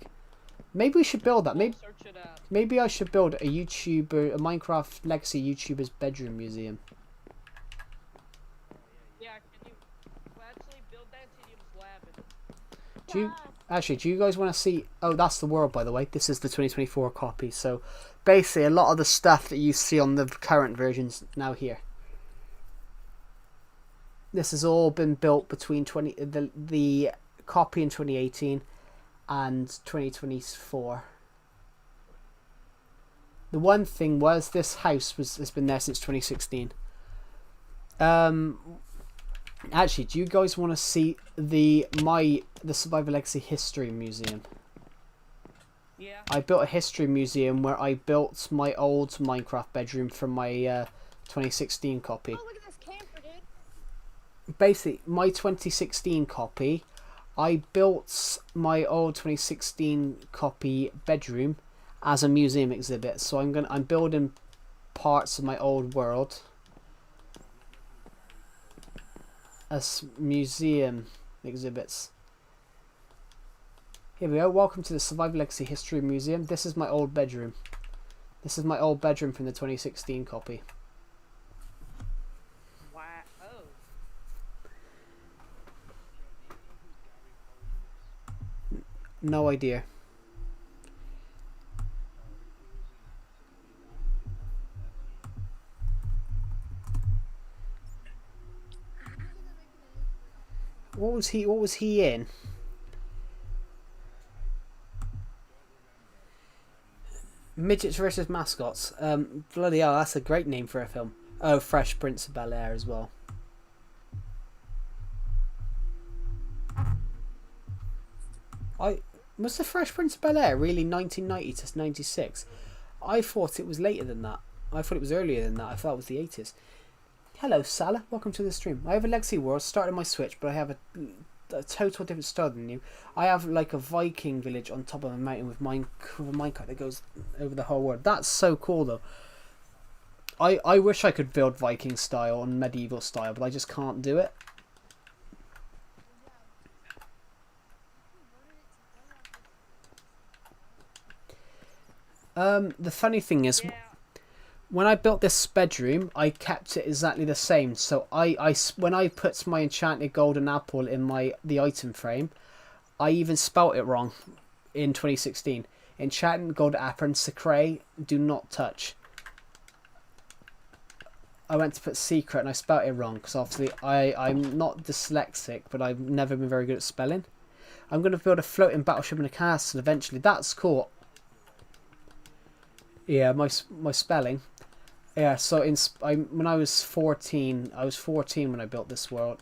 Maybe we should build that. Search it out. Maybe I should build a Minecraft Legacy YouTuber's bedroom museum. Yeah, can you actually build that Tedium's lab? Do you guys want to see? Oh, that's the world, by the way. This is the 2024 copy. So basically, a lot of the stuff that you see on the current versions now here. This has all been built between the copy in 2018 and 2024. The one thing was this house has been there since 2016. Actually, do you guys want to see the Survival Legacy History Museum? Yeah. I built a history museum where I built my old Minecraft bedroom from my 2016 copy. Oh, look at this camper, dude. Basically, my 2016 copy, I built my old 2016 copy bedroom as a museum exhibit. So I'm building parts of my old world as museum exhibits. Here we go. Welcome to the Survival Legacy History Museum. This is my old bedroom. This is my old bedroom from the 2016 copy. Wow. Oh. No idea. What was he in? Midgets versus Mascots. Bloody hell, that's a great name for a film. Oh, Fresh Prince of Bel-Air as well. Was the Fresh Prince of Bel-Air really 1990 to 96? I thought it was later than that. I thought it was earlier than that. I thought it was the 80s. Hello, Salah. Welcome to the stream. I have a Legacy World started on my Switch, but I have a total different style than you. I have like a Viking village on top of a mountain with a minecart that goes over the whole world. That's so cool, though. I wish I could build Viking style and medieval style, but I just can't do it. The funny thing is, Yeah. when I built this bedroom, I kept it exactly the same. So when I put my enchanted golden apple in the item frame, I even spelt it wrong in 2016. Enchanted golden apple and secret do not touch. I went to put secret and I spelt it wrong because obviously I'm not dyslexic, but I've never been very good at spelling. I'm going to build a floating battleship and a castle eventually. That's cool. Yeah, my spelling. Yeah, so when I was 14, I was 14 when I built this world.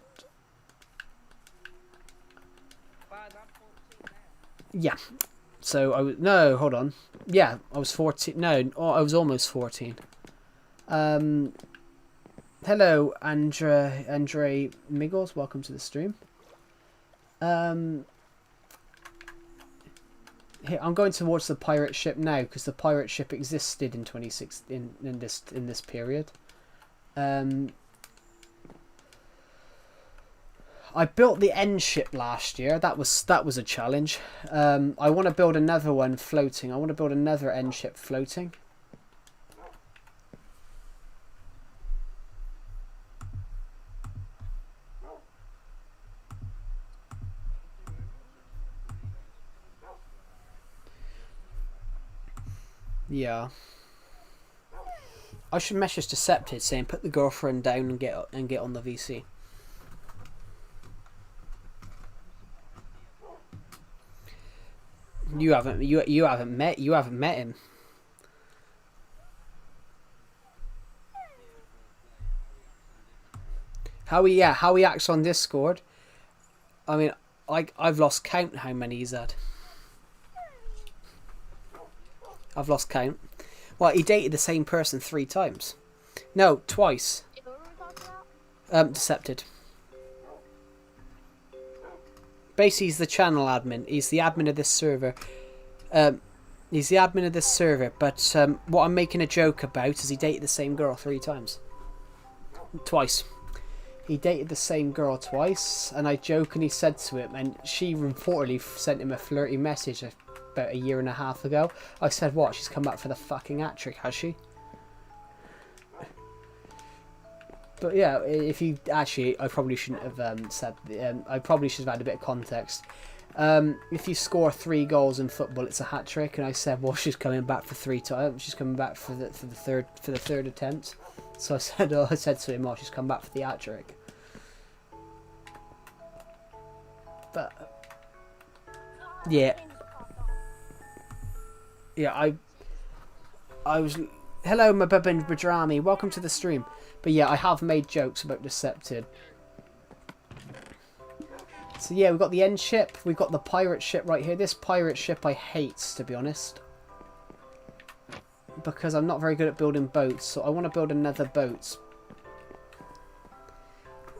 Wow, I'm 14 now. Yeah. So no, hold on. Yeah, I was 14. No, I was almost 14. Hello, Andre Miggles. Welcome to the stream. Here, I'm going towards the pirate ship now because the pirate ship existed in 2016 in this period. I built the end ship last year. That was a challenge. I want to build another one floating. I want to build another end ship floating. Yeah. I should message Decepted saying put the girlfriend down and get on the VC. You haven't met him. How he acts on Discord. I mean, I've lost count how many he's had. I've lost count. Well, he dated the same person 3 times. No, twice. What were we talking about? Decepted. Basically, he's the channel admin. He's the admin of this server. But what I'm making a joke about is he dated the same girl 3 times. Twice. He dated the same girl twice, and I jokingly said to him, and she reportedly sent him a flirty message about a year and a half ago. I said, what, she's come back for the fucking hat trick, has she? But yeah, if you actually, I probably shouldn't have said. I probably should have had a bit of context. If you score 3 goals in football, it's a hat trick. And I said, well, she's coming back for 3 times. She's coming back for the third attempt. So I said to him, oh, she's come back for the hat trick. But yeah, I was. Hello, my Babin Badrami. Welcome to the stream. But yeah, I have made jokes about Decepted. So yeah, we've got the end ship. We've got the pirate ship right here. This pirate ship I hate, to be honest. Because I'm not very good at building boats. So I want to build another boat.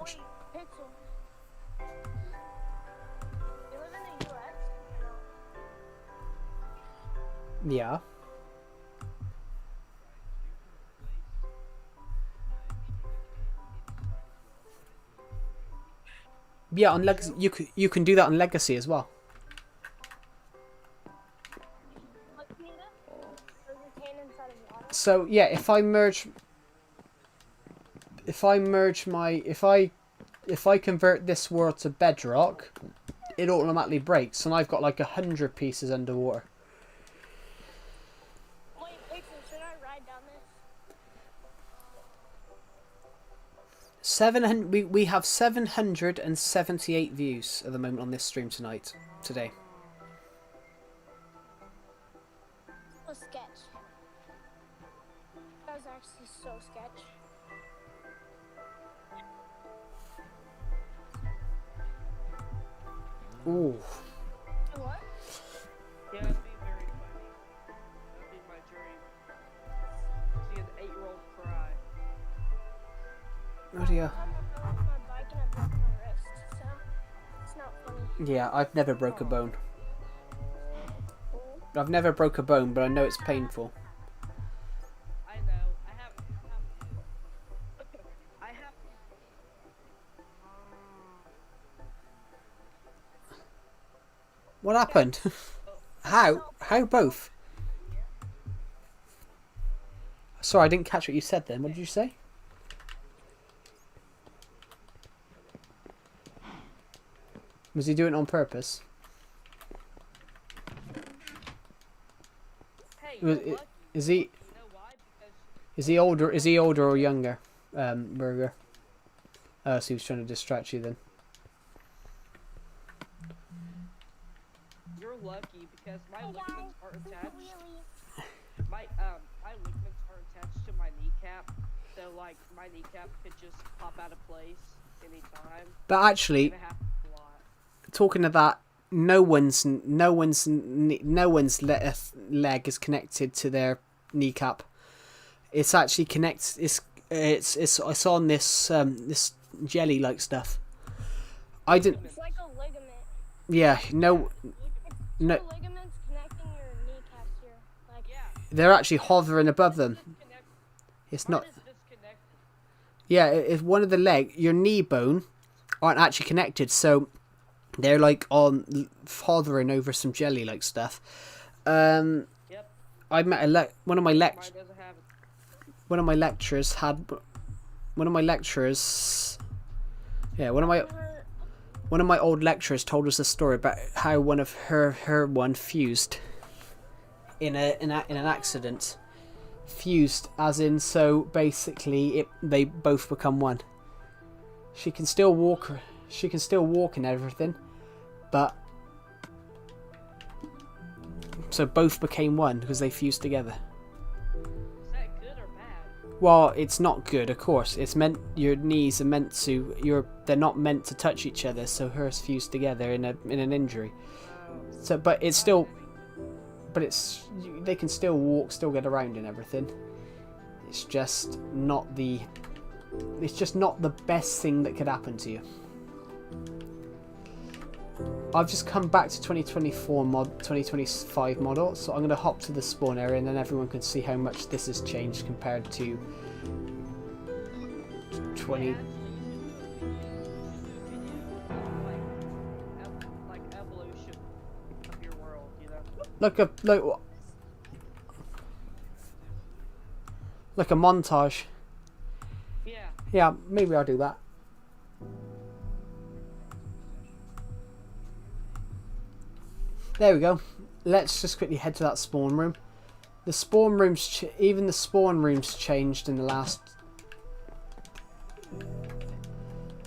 Wait, Pixel. You live in the US? Yeah. Yeah, on Legacy, you can do that on Legacy as well. What can you do? Or retain inside of water? So yeah, if I convert this world to bedrock, it automatically breaks, and I've got like 100 pieces underwater. Wait, Pixel, should I ride down this? 700. We have 778 views at the moment on this stream today. A sketch. That was actually so sketch. Ooh. What? Yeah, that'd be very funny. That'd be my dream. See an 8-year-old cry. Oh dear. I fell off my bike and I broke my wrist, so it's not funny. Yeah, I've never broke a bone. I've never broke a bone, but I know it's painful. I know. I have. What happened? How? How both? Sorry, I didn't catch what you said then. What did you say? Was he doing it on purpose? Hey, Was- you're lucky. Is he? You know why? Because Is he older? Is he older or younger? Burger. Oh, so he was trying to distract you then. you're lucky because my Hey ligaments guys, are attached. wheelie. My ligaments are attached to my kneecap, so like my kneecap could just pop out of place anytime. But actually, And it happens a lot. talking of that, no one's leg is connected to their kneecap. It's actually it's on this this jelly like stuff. I didn't. It's like a ligament. Yeah, no, no. Two ligaments connecting your kneecaps here. Like, Yeah. They're actually hovering above them. Disconnect. It's Mine not. is disconnected. Yeah, if one of the your knee bone, aren't actually connected, so they're like on hovering over some jelly like stuff. Yep. I met one of my Mine doesn't have it. one of my lecturers had one of my lecturers. Yeah, one of my old lecturers told us a story about how one of her one fused. in an accident. Fused, as in, so basically they both become one. She can still walk. She can still walk and everything, but so both became one because they fused together. Is that good or bad? Well, it's not good, of course. It's meant your knees are meant to they're not meant to touch each other, so hers fused together in an injury. So, but it's still, they can still walk, still get around and everything. It's just not the best thing that could happen to you. I've just come back to 2025 model, so I'm going to hop to the spawn area and then everyone can see how much this has changed compared to 20. Like evolution of your world, you know? Like a montage. Yeah. Yeah, maybe I'll do that. There we go. Let's just quickly head to that spawn room. The spawn rooms, even the spawn rooms changed in the last.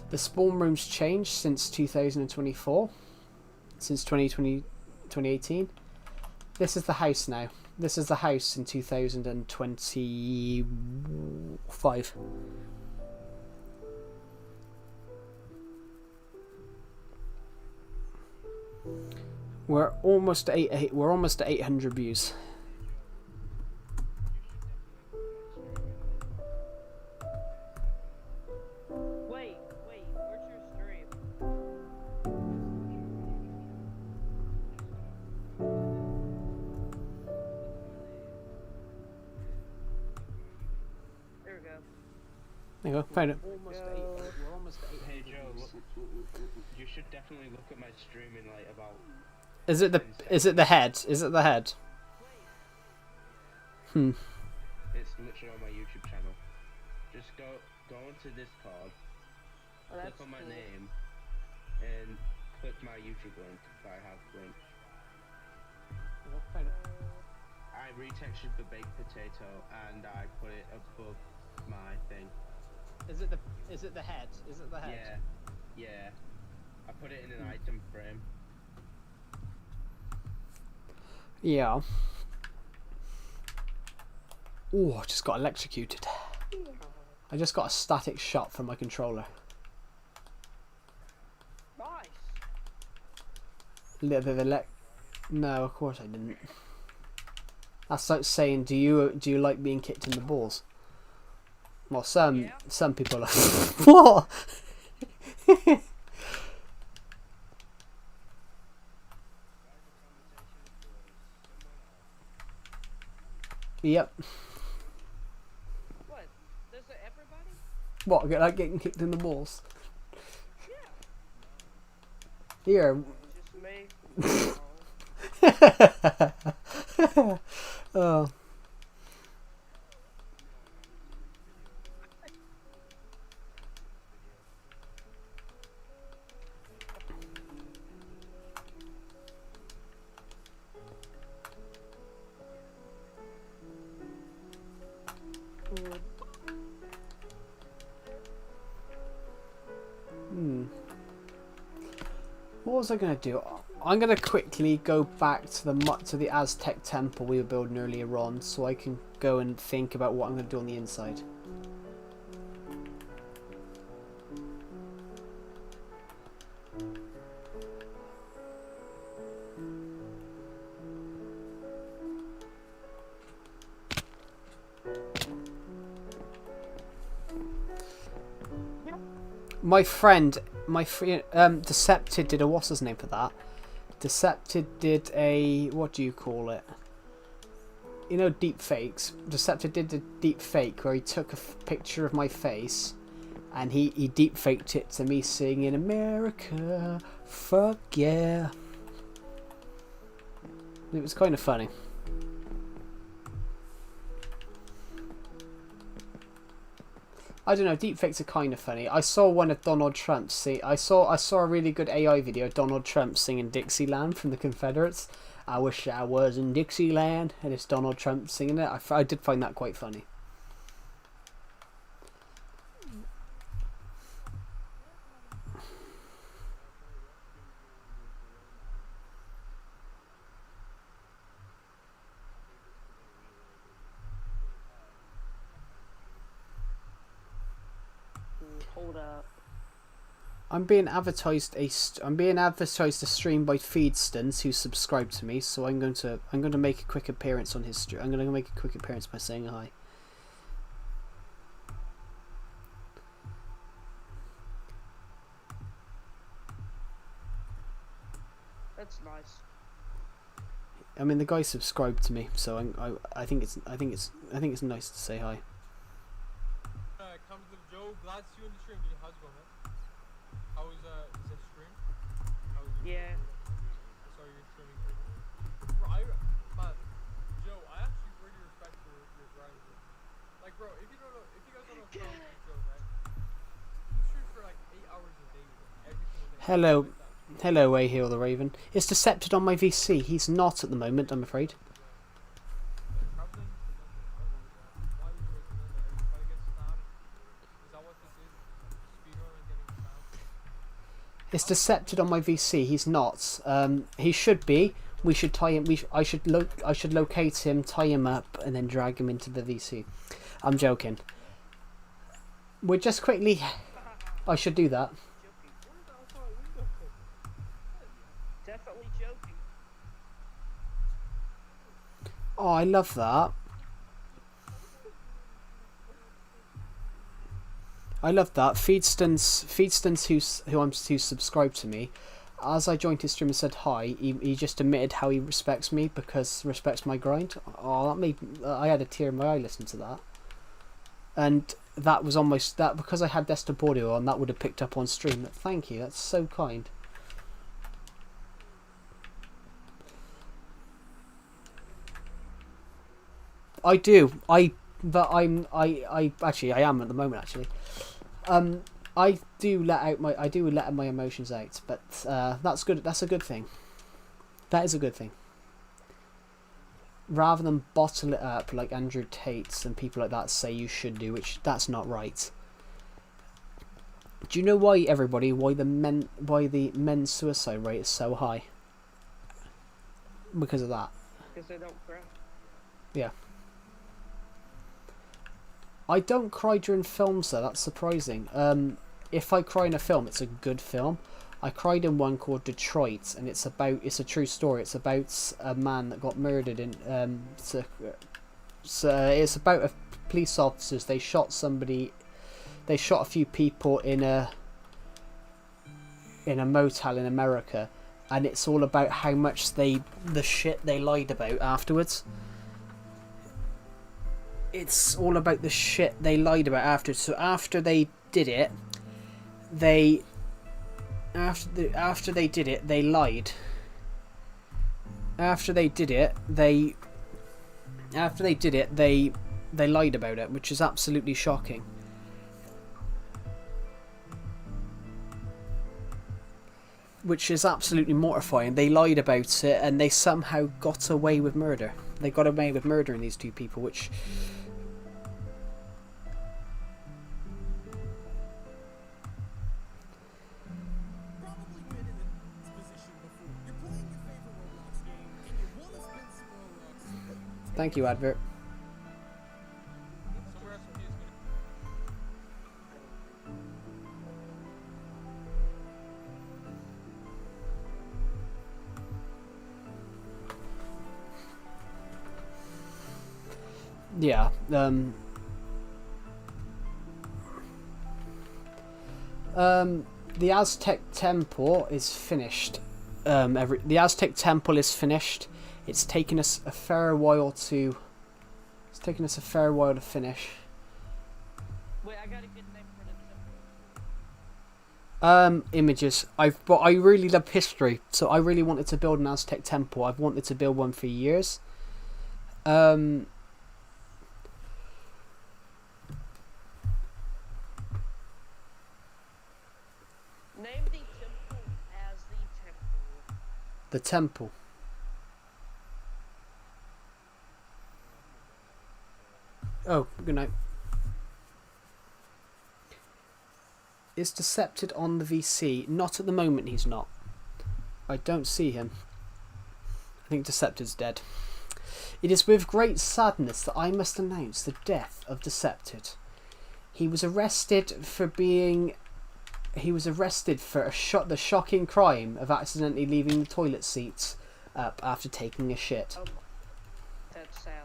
The spawn rooms changed since 2024, since 2018. This is the house now. This is the house in 2025. We're almost at 800 views. Wait, where's your stream? There we go. There you go, found it. We're almost at 8. Hey Joe, you should definitely look at my stream in like about. Is it the head? Is it the head? It's literally on my YouTube channel. Just go onto Discord, Oh, click that's on my cool. name, and click my YouTube link if I have link. I retextured the baked potato and I put it above my thing. Is it the head? Is it the head? Yeah. I put it in an item frame. Yeah. Oh, I just got electrocuted. I just got a static shot from my controller. Nice. A little bit of No, of course I didn't. That's like saying, do you like being kicked in the balls? Well, some people are. What? Yep. What? Does it everybody? What? Like getting kicked in the balls? Yeah. Here. Just me. Oh. What was I gonna do? I'm gonna quickly go back to the Aztec temple we were building earlier on, so I can go and think about what I'm gonna do on the inside. My friend, Decepted did a, what's his name for that? Decepted did a, what do you call it? You know, deep fakes. Decepted did a deep fake where he took a picture of my face and he deep faked it to me singing America, fuck yeah. It was kind of funny. I don't know. Deepfakes are kind of funny. I saw one of Donald Trump. I saw a really good AI video of Donald Trump singing Dixieland from the Confederates. I wish I was in Dixieland, and it's Donald Trump singing it. I did find that quite funny. Hold up. I'm being advertised a stream by Feedstons who subscribe to me, so I'm going to make a quick appearance on his stream. I'm going to make a quick appearance by saying hi. That's nice. I mean, the guy subscribed to me, so I think it's nice to say hi. Comes with Joe. Glad to see you in the stream. How's it going, man? How was is that stream? How was it? Yeah. I saw you streaming. Bro, man, Joe, I actually really respect your grind, bro. Like, bro, if you guys don't know Joe, right? He streams for like 8 hours a day, every single day. Hello, hello, Ahil the Raven. It's Decepted on my VC. He's not at the moment, I'm afraid. It's Decepted on my VC. He's not. He should be. We should tie him. I should locate him, tie him up, and then drag him into the VC. I'm joking. We're just quickly. I should do that. Definitely joking. Oh, I love that. I love that. Feedstons who subscribed to me, as I joined his stream and said hi, he just admitted how he respects me because respects my grind. Oh, that made I had a tear in my eye listening to that. And that was almost that because I had desktop audio on, that would have picked up on stream. Thank you. That's so kind. I do. I actually I am at the moment actually. I do let my emotions out, but that's good. That's a good thing. That is a good thing. Rather than bottle it up like Andrew Tate and people like that say you should do, which that's not right. Do you know why the men's suicide rate is so high? Because of that. Because they don't cry. Yeah. I don't cry during films though, that's surprising. If I cry in a film, it's a good film. I cried in one called Detroit, and it's a true story. It's about a man that got murdered in it's about police officers. They shot somebody. They shot a few people in a motel in America, and it's all about how much the shit they lied about afterwards. It's all about the shit they lied about after. So after they did it, they lied. After they did it, they lied about it, which is absolutely shocking. Which is absolutely mortifying. They lied about it, and they somehow got away with murder. They got away with murdering these two people, which. Thank you, advert. Yeah. The Aztec temple is finished. The Aztec temple is finished. It's taken us a fair while to. It's taken us a fair while to finish. Wait, I got a good name for the temple. Images. I really love history, so I really wanted to build an Aztec temple. I've wanted to build one for years. The temple. Oh, good night. Is Decepted on the VC? Not at the moment, he's not. I don't see him. I think Decepted's dead. It is with great sadness that I must announce the death of Decepted. He was arrested for the shocking crime of accidentally leaving the toilet seats up after taking a shit. Oh, that's sad.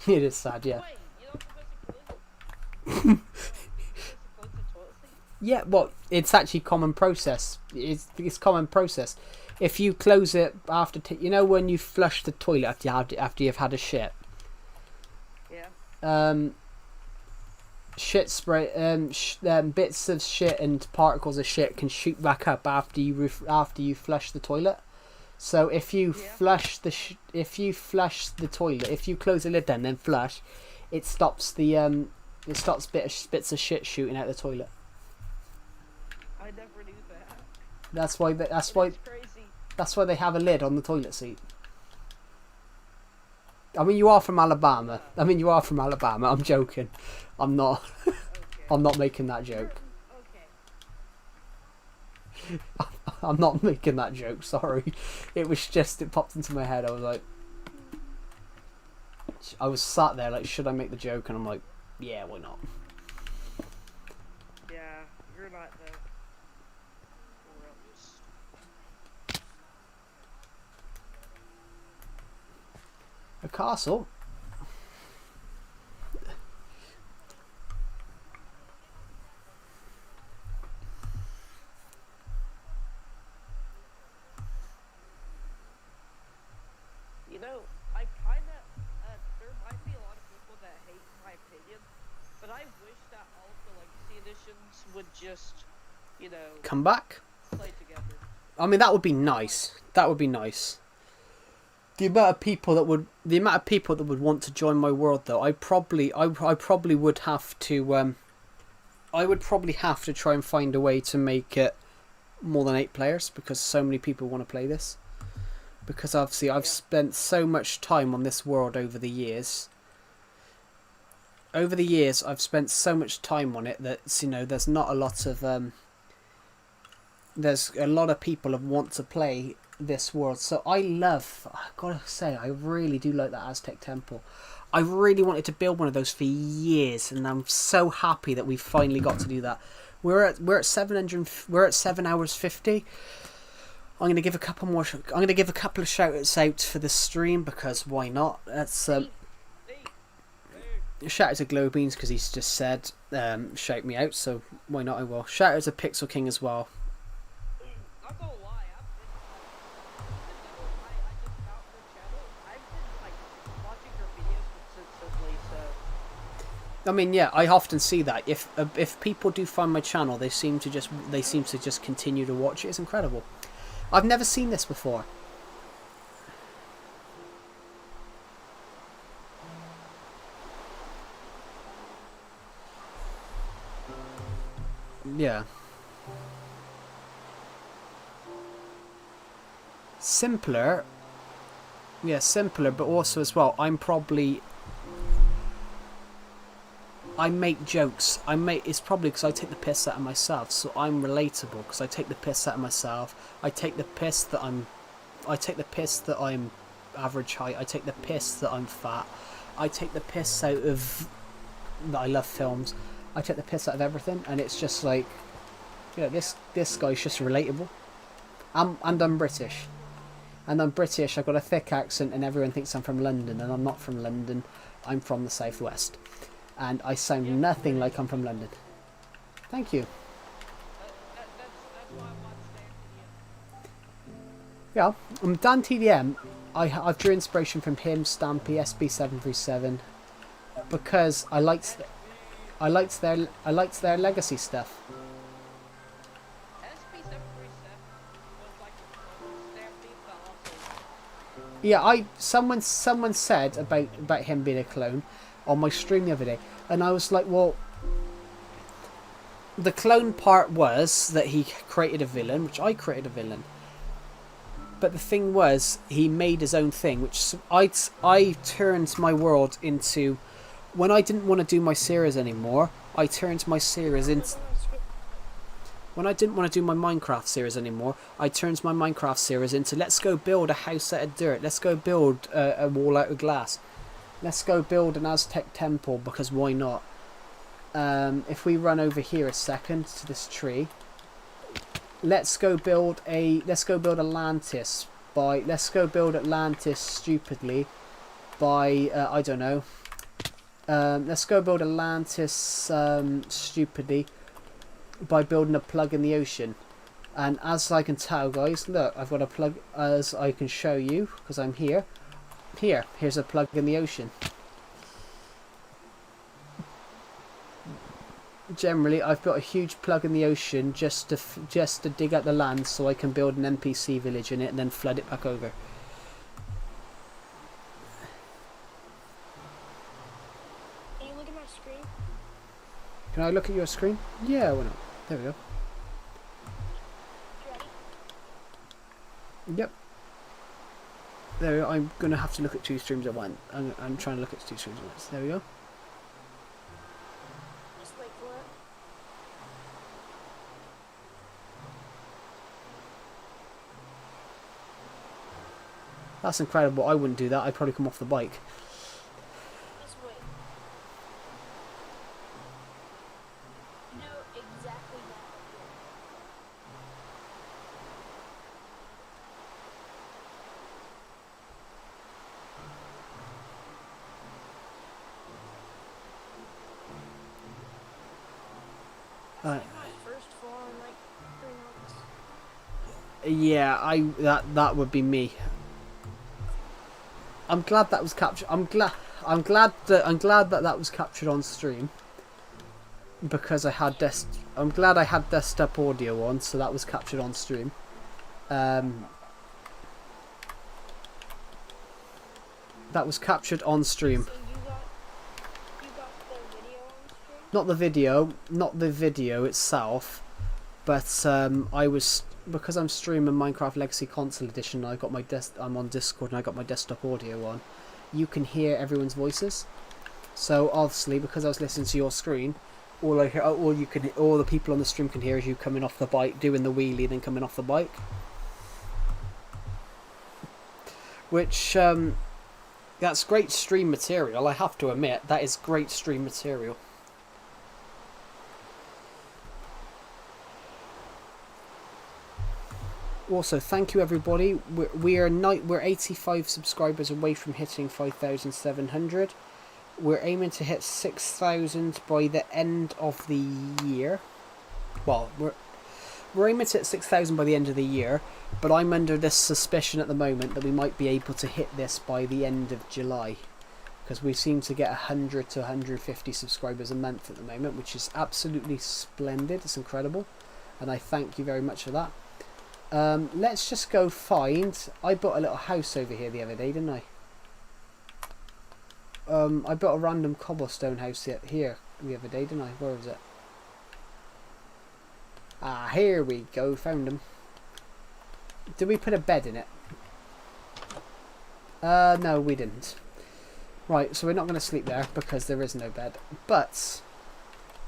It is sad, yeah. Wait, you know Professor Clinton? Toilet seat? Yeah, well, it's actually common process. It's common process. If you close it after, you know, when you flush the toilet after you've had a shit. Yeah. Shit spray, bits of shit and particles of shit can shoot back up after you flush the toilet. So if you flush the toilet, if you close the lid down and then flush, it stops bits of shit shooting out the toilet. I never knew that. That's why Crazy. that's why they have a lid on the toilet seat. I mean, you are from Alabama. I'm joking. I'm not. Okay. I'm not making that joke. Okay. I'm not making that joke. Sorry. It popped into my head. I was like, I was sat there like, should I make the joke? And I'm like, yeah, why not? Yeah, you're not the. A castle. You know, I kind of, there might be a lot of people that hate my opinion, but I wish that all of the Legacy editions would just, you know, Come back. play together. I mean, that would be nice. That would be nice. The amount of people that would want to join my world, though, I probably would have to. I would probably have to try and find a way to make it more than 8 players, because so many people want to play this. Because obviously I've spent so much time on this world over the years. I've spent so much time on it that, you know, there's not a lot of there's a lot of people that want to play this world. So I've gotta say, I really do like that Aztec temple. I really wanted to build one of those for years, and I'm so happy that we finally got to do that. We're at 7 hours 50. I'm gonna give a couple of shout outs out for the stream, because why not? That's shout out to Glowbeans, because he's just said shout me out, so why not? I will. Shout out to Pixel King as well. Not gonna lie, I've been, even though I just found her channel, I've been, like, watching her videos consistently, so. I mean, yeah, I often see that. If people do find my channel, they seem to just continue to watch it. It's incredible. I've never seen this before. Yeah. Simpler. Yeah, simpler, but also as well, I make jokes. It's probably because I take the piss out of myself, so I'm relatable because I take the piss out of myself. I take the piss that I'm average height. I take the piss that I'm fat. I take the piss out of that I love films. I take the piss out of everything, and it's just like, you know, this guy's just relatable. And I'm British. And I'm British, I've got a thick accent, and everyone thinks I'm from London, and I'm not from London. I'm from the southwest. And I sound nothing like I'm from London. Thank you. That's why I watched Dan TDM. Yeah, Dan TDM, I've drew inspiration from him, Stampy, SB737, because I liked their legacy stuff. SB737 was like a Stampy, but also. Yeah, someone said about him being a clone on my stream the other day, and I was like, well, the clone part was that he created a villain, which I created a villain. but the thing was, he made his own thing, which I turned my world into. When I didn't want to do my series anymore, I turned my series into. When I didn't want to do my Minecraft series anymore, I turned my Minecraft series into let's go build a house out of dirt. Let's go build a wall out of glass. Let's go build an Aztec temple, because why not? If we run over here a second to this tree, let's go build Atlantis stupidly by I don't know. Let's go build Atlantis stupidly by building a plug in the ocean. And as I can tell, guys, look, I've got a plug, as I can show you because I'm here. Here's a plug in the ocean. Generally, I've got a huge plug in the ocean just to dig out the land so I can build an NPC village in it and then flood it back over. Can you look at my screen? Can I look at your screen? Yeah, why not? There we go. You ready? Yep. There we go. I'm going to have to look at 2 streams at once. I'm trying to look at 2 streams at once. There we go. Just wait for it. That's incredible. I wouldn't do that. I'd probably come off the bike. Just wait. You know exactly that. Right. My first fall in like 3 months. Yeah, that would be me. I'm glad that was captured. I'm glad that was captured on stream, because I'm glad I had desktop audio on, so that was captured on stream. That was captured on stream. So you got the video on stream? Not the video itself, but because I'm streaming Minecraft Legacy Console Edition, I'm on Discord and I got my desktop audio on. You can hear everyone's voices. So obviously, because I was listening to your screen, all the people on the stream can hear is you coming off the bike, doing the wheelie, then coming off the bike. Which that's great stream material. I have to admit, that is great stream material. Also, thank you everybody. We're 85 subscribers away from hitting 5,700. We're aiming to hit 6,000 by the end of the year. Well, we're aiming to hit 6,000 by the end of the year, but I'm under this suspicion at the moment that we might be able to hit this by the end of July, because we seem to get 100 to 150 subscribers a month at the moment, which is absolutely splendid. It's incredible, and I thank you very much for that. Let's just go find. I built a little house over here the other day, didn't I? I built a random cobblestone house here the other day, didn't I? Where is it? Ah, here we go. Found them. Did we put a bed in it? No, we didn't. Right, so we're not going to sleep there because there is no bed. But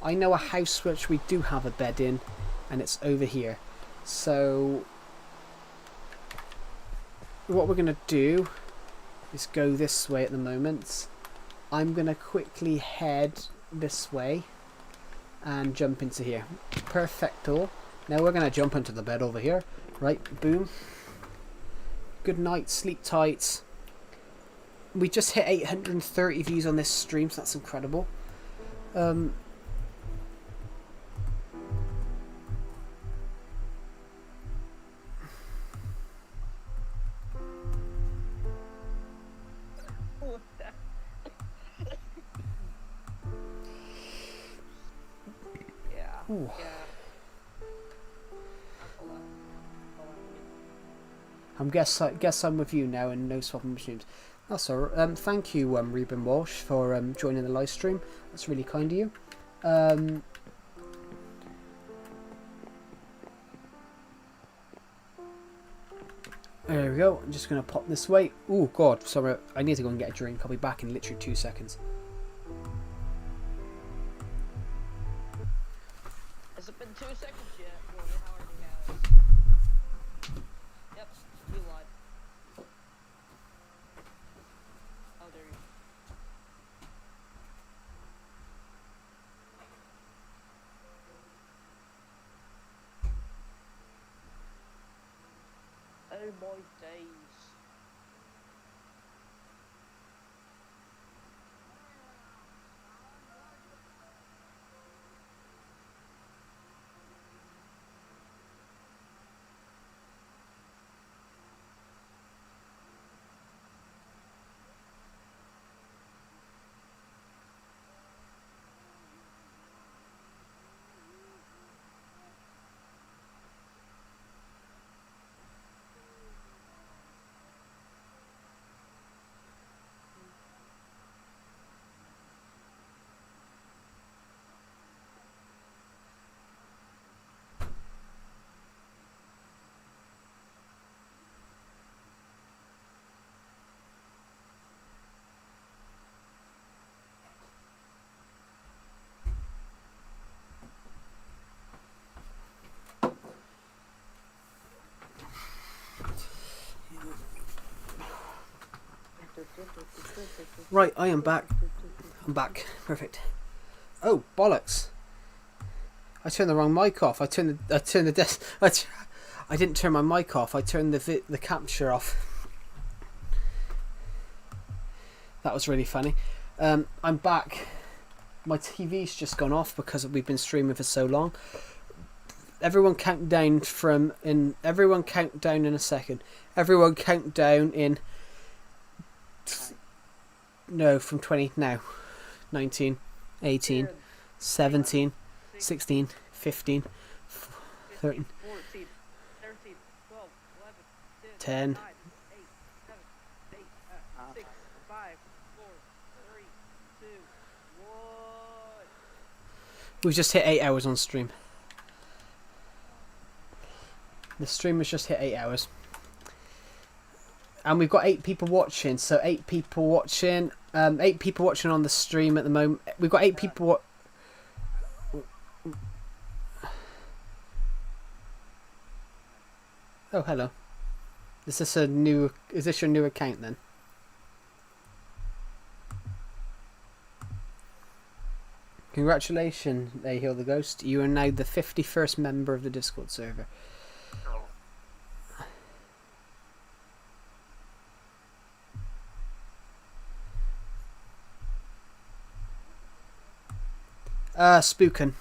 I know a house which we do have a bed in, and it's over here. So what we're going to do is go this way at the moment. I'm going to quickly head this way and jump into here. Perfecto. Now we're going to jump into the bed over here. Right, boom. Good night, sleep tight. We just hit 830 views on this stream, so that's incredible. Ooh. Guess I'm with you now and no swapping machines. That's all right. Thank you, Reuben Walsh, for joining the live stream. That's really kind of you. There we go. I'm just going to pop this way. Oh, God. Sorry. I need to go and get a drink. I'll be back in literally 2 seconds. Has it been 2 seconds yet? Well, it already has. Yep, you lied. Oh, there you go. Oh my days. Right, I am back. I'm back. Perfect. Oh, bollocks. I turned the wrong mic off. I turned the desk. I didn't turn my mic off. I turned the capture off. That was really funny. I'm back. My TV's just gone off because we've been streaming for so long. Everyone count down everyone count down in a second. Everyone count down in no, from 20 now. 19, 18, 17, 16, 15, 13, 14, 13, 12, 11, 10. 9, 8, 7, 8, 6, 5, 4, 3, 2, 1. We've just hit 8 hours on stream. The stream has just hit 8 hours. And we've got 8 people watching, so 8 people watching. 8 people watching on the stream at the moment. We've got 8 people. Oh, hello. Is this your new account then? Congratulations, they heal the ghost. You are now the 51st member of the Discord server. Spookin.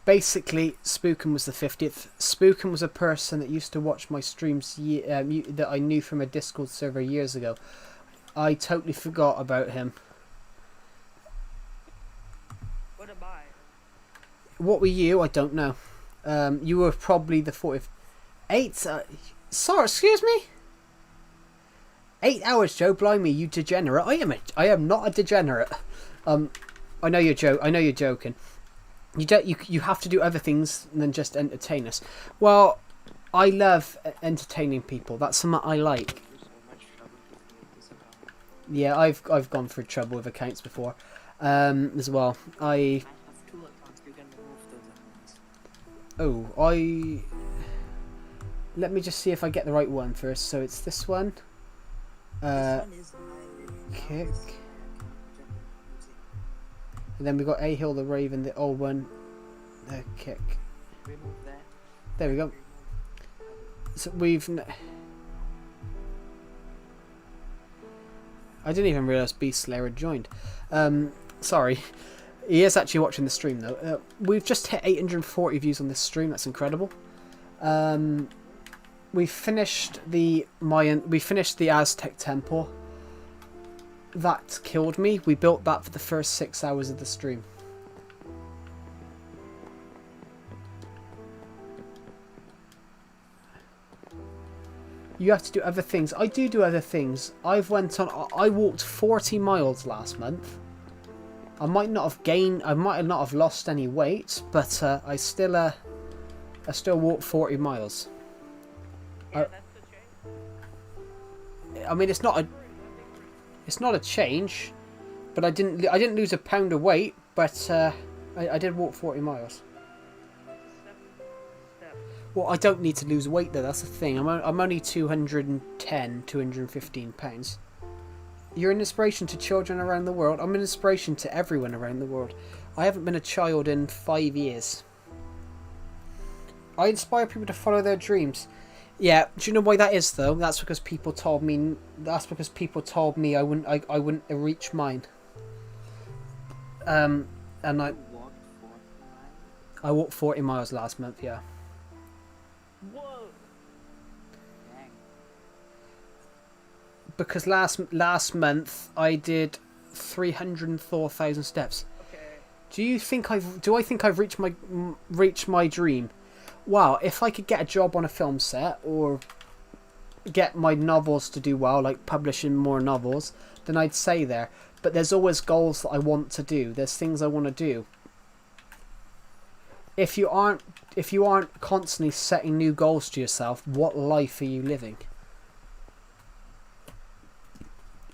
Basically, Spookin was the 50th. Spookin was a person that used to watch my streams that I knew from a Discord server years ago. I totally forgot about him. What am I? What were you? I don't know. You were probably the 40th. 8? Sorry, excuse me? 8 hours, Joe. Blimey, you degenerate. I am not a degenerate. I know you're joking. You have to do other things than just entertain us. Well, I love entertaining people. That's something I like. Yeah, I've gone through trouble with accounts before, as well. I have 2 accounts. You can remove those accounts. Let me just see if I get the right one first. So it's this one. This one is my Kick. last account. And then we got A Hill the Raven, the old one. The Kick. Remove that. There we go. So we've. I didn't even realise Beast Slayer had joined. Sorry. He is actually watching the stream though. We've just hit 840 views on this stream. That's incredible. We finished the Aztec temple. That killed me. We built that for the first 6 hours of the stream. You have to do other things. I do other things. I walked 40 miles last month. I might not have lost any weight, but I still walked 40 miles. Yeah, that's the change. I mean, it's not a change, but I didn't lose a pound of weight, but I did walk 40 miles. Step. Well, I don't need to lose weight though. That's the thing. I'm only 215 pounds. You're an inspiration to children around the world. I'm an inspiration to everyone around the world. I haven't been a child in 5 years. I inspire people to follow their dreams. Yeah, do you know why that is though? That's because people told me. I wouldn't reach mine. And I Walked 4 miles. I walked 40 miles last month. Yeah. Whoa. Dang. Because last month I did 304,000 steps. Okay. Do I think I've reached my dream? Wow, if I could get a job on a film set or get my novels to do well, like publishing more novels, then I'd say there. But there's always goals that I want to do. There's things I want to do. If you aren't constantly setting new goals to yourself, what life are you living?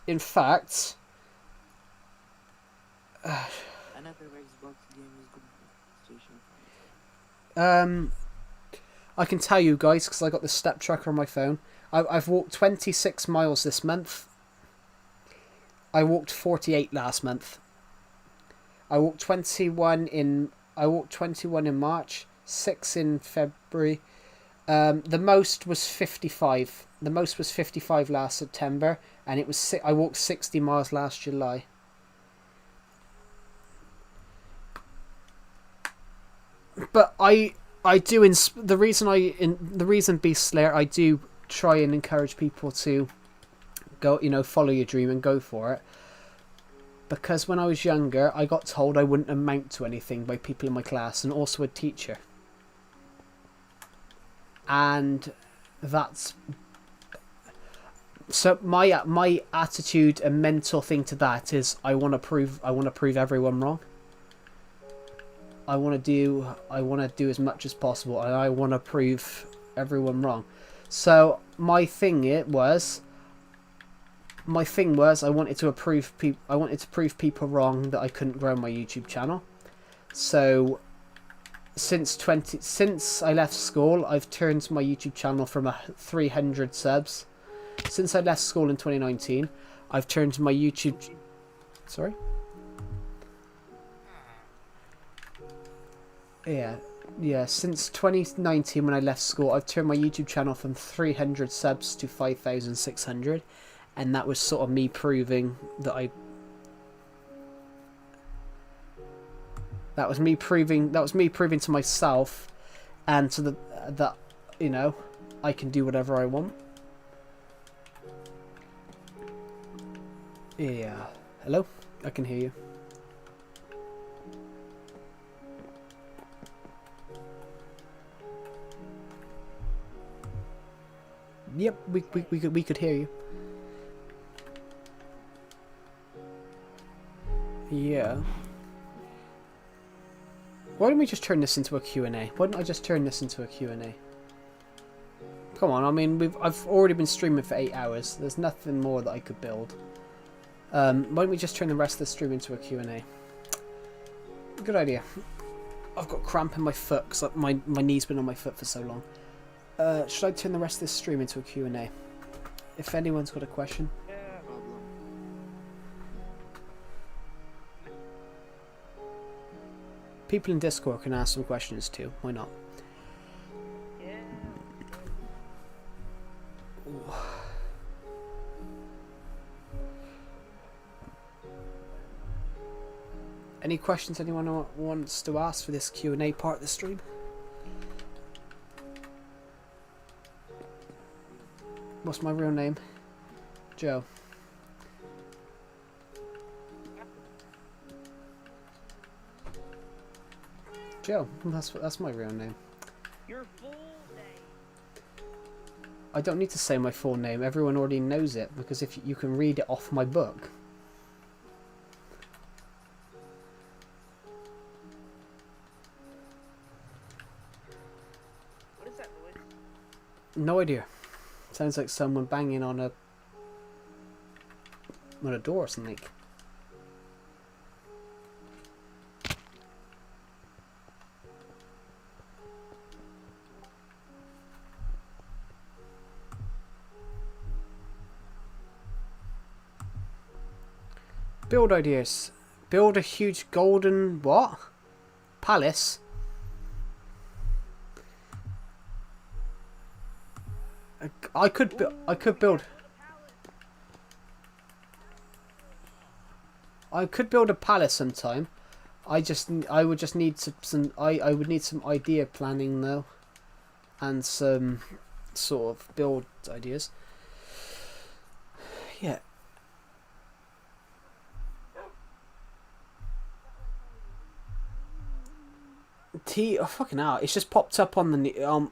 In fact, Another Xbox game is going to PlayStation 5. I can tell you guys because I got the step tracker on my phone. I've walked 26 miles this month. I walked 48 last month. I walked 21 in March, 6 in February. The most was 55. The most was 55 last September, and it was I walked 60 miles last July. But the reason Beast Slayer, I do try and encourage people to go, follow your dream and go for it. Because when I was younger, I got told I wouldn't amount to anything by people in my class and also a teacher. And that's so my attitude and mental thing to that is I want to prove everyone wrong. I want to do as much as possible, and I want to prove everyone wrong. So my thing was I wanted to prove people wrong that I couldn't grow my YouTube channel. So since I left school, I've turned my YouTube channel from 300 subs. Since I left school in 2019, I've turned my YouTube. Sorry. Yeah. Since 2019, when I left school, I've turned my YouTube channel from 300 subs to 5,600, and that was sort of me proving that That was me proving to myself, and to that I can do whatever I want. Yeah. Hello? I can hear you. Yep, we could hear you. Yeah. Why don't we just turn this into a Q&A? Why don't I just turn this into a Q&A? Come on, I mean, I've already been streaming for 8 hours. There's nothing more that I could build. Why don't we just turn the rest of the stream into a Q&A? Good idea. I've got cramp in my foot because my knee's been on my foot for so long. Should I turn the rest of this stream into a Q&A? If anyone's got a question. Yeah. People in Discord can ask some questions too. Why not? Yeah. Any questions anyone wants to ask for this Q&A part of the stream? What's my real name? Joe. Joe. That's my real name. Your full name. I don't need to say my full name. Everyone already knows it because if you can read it off my book. What is that noise? No idea. Sounds like someone banging on a on a door or something. Build ideas. Build a huge golden what? Palace. I could build. I could build a palace sometime. I would just need I would need some idea planning though, and some sort of build ideas. Yeah. Oh fucking hell! It's just popped up on the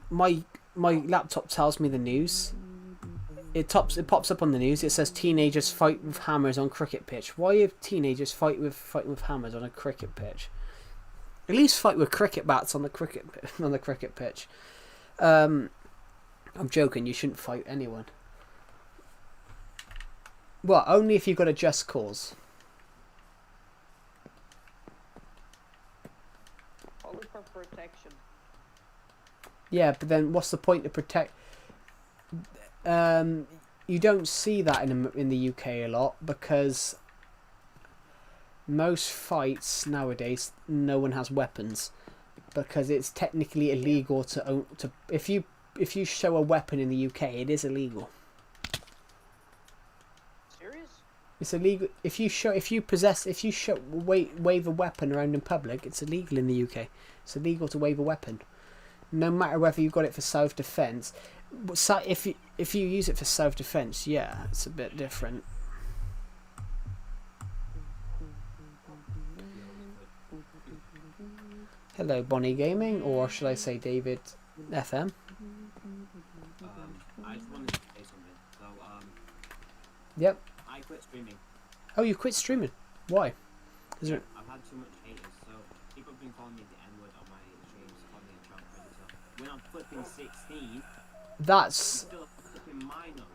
my laptop tells me the news. It pops up on the news. It says teenagers fight with hammers on cricket pitch. Why have teenagers fighting with hammers on a cricket pitch? At least fight with cricket bats on the cricket pitch. I'm joking. You shouldn't fight anyone. Well, only if you've got a just cause. Only for protection. Yeah, but then what's the point to protect? You don't see that in the UK a lot because most fights nowadays no one has weapons because it's technically illegal to if you show a weapon in the UK it is illegal. Serious? It's illegal if you wave a weapon around in public. It's illegal in the UK. It's illegal to wave a weapon, no matter whether you got it for self-defense. So if you use it for self-defense, yeah, it's a bit different. Hello, Bonnie Gaming, or should I say David FM? I just wanted to say something. So, Yep. I quit streaming. Oh, you quit streaming? Why? Is there... I've had too much haters, so people have been calling me the N-word on my streams, calling me a child predator. When I'm flipping 16, That's still a flipping minor.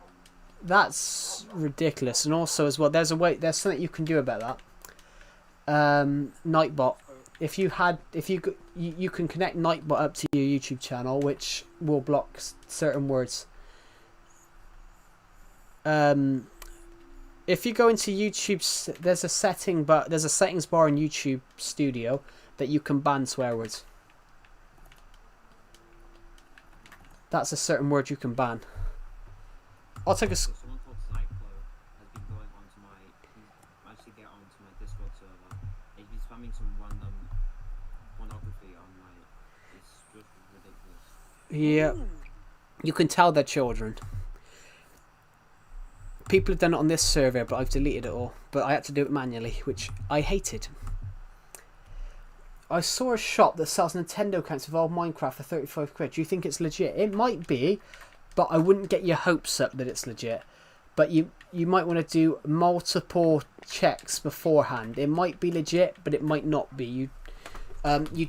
that's ridiculous, and also as well, there's something you can do about that. Nightbot. If you can connect Nightbot up to your YouTube channel, which will block certain words. If you go into YouTube, there's a settings bar in YouTube Studio that you can ban swear words. That's a certain word you can ban. I'll take a. So someone called Cyclo has been going onto managed to get onto my Discord server. He's been spamming some random pornography on it's just ridiculous. Yeah, you can tell they're children. People have done it on this server, but I've deleted it all. But I had to do it manually, which I hated. I saw a shop that sells Nintendo accounts of old Minecraft for 35 quid. Do you think it's legit? It might be, but I wouldn't get your hopes up that it's legit. But you might want to do multiple checks beforehand. It might be legit, but it might not be. You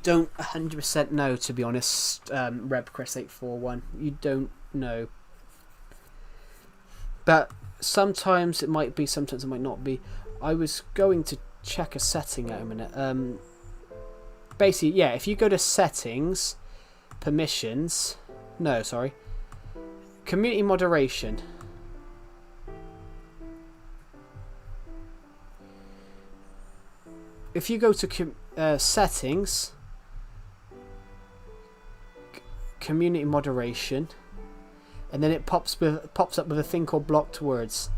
don't 100% know, to be honest, RebChris841. You don't know. But sometimes it might be, sometimes it might not be. I was going to check a setting out a minute. Basically, yeah, if you go to settings, permissions, no, sorry, community moderation. If you go to settings, community moderation, and then it pops up with a thing called blocked words.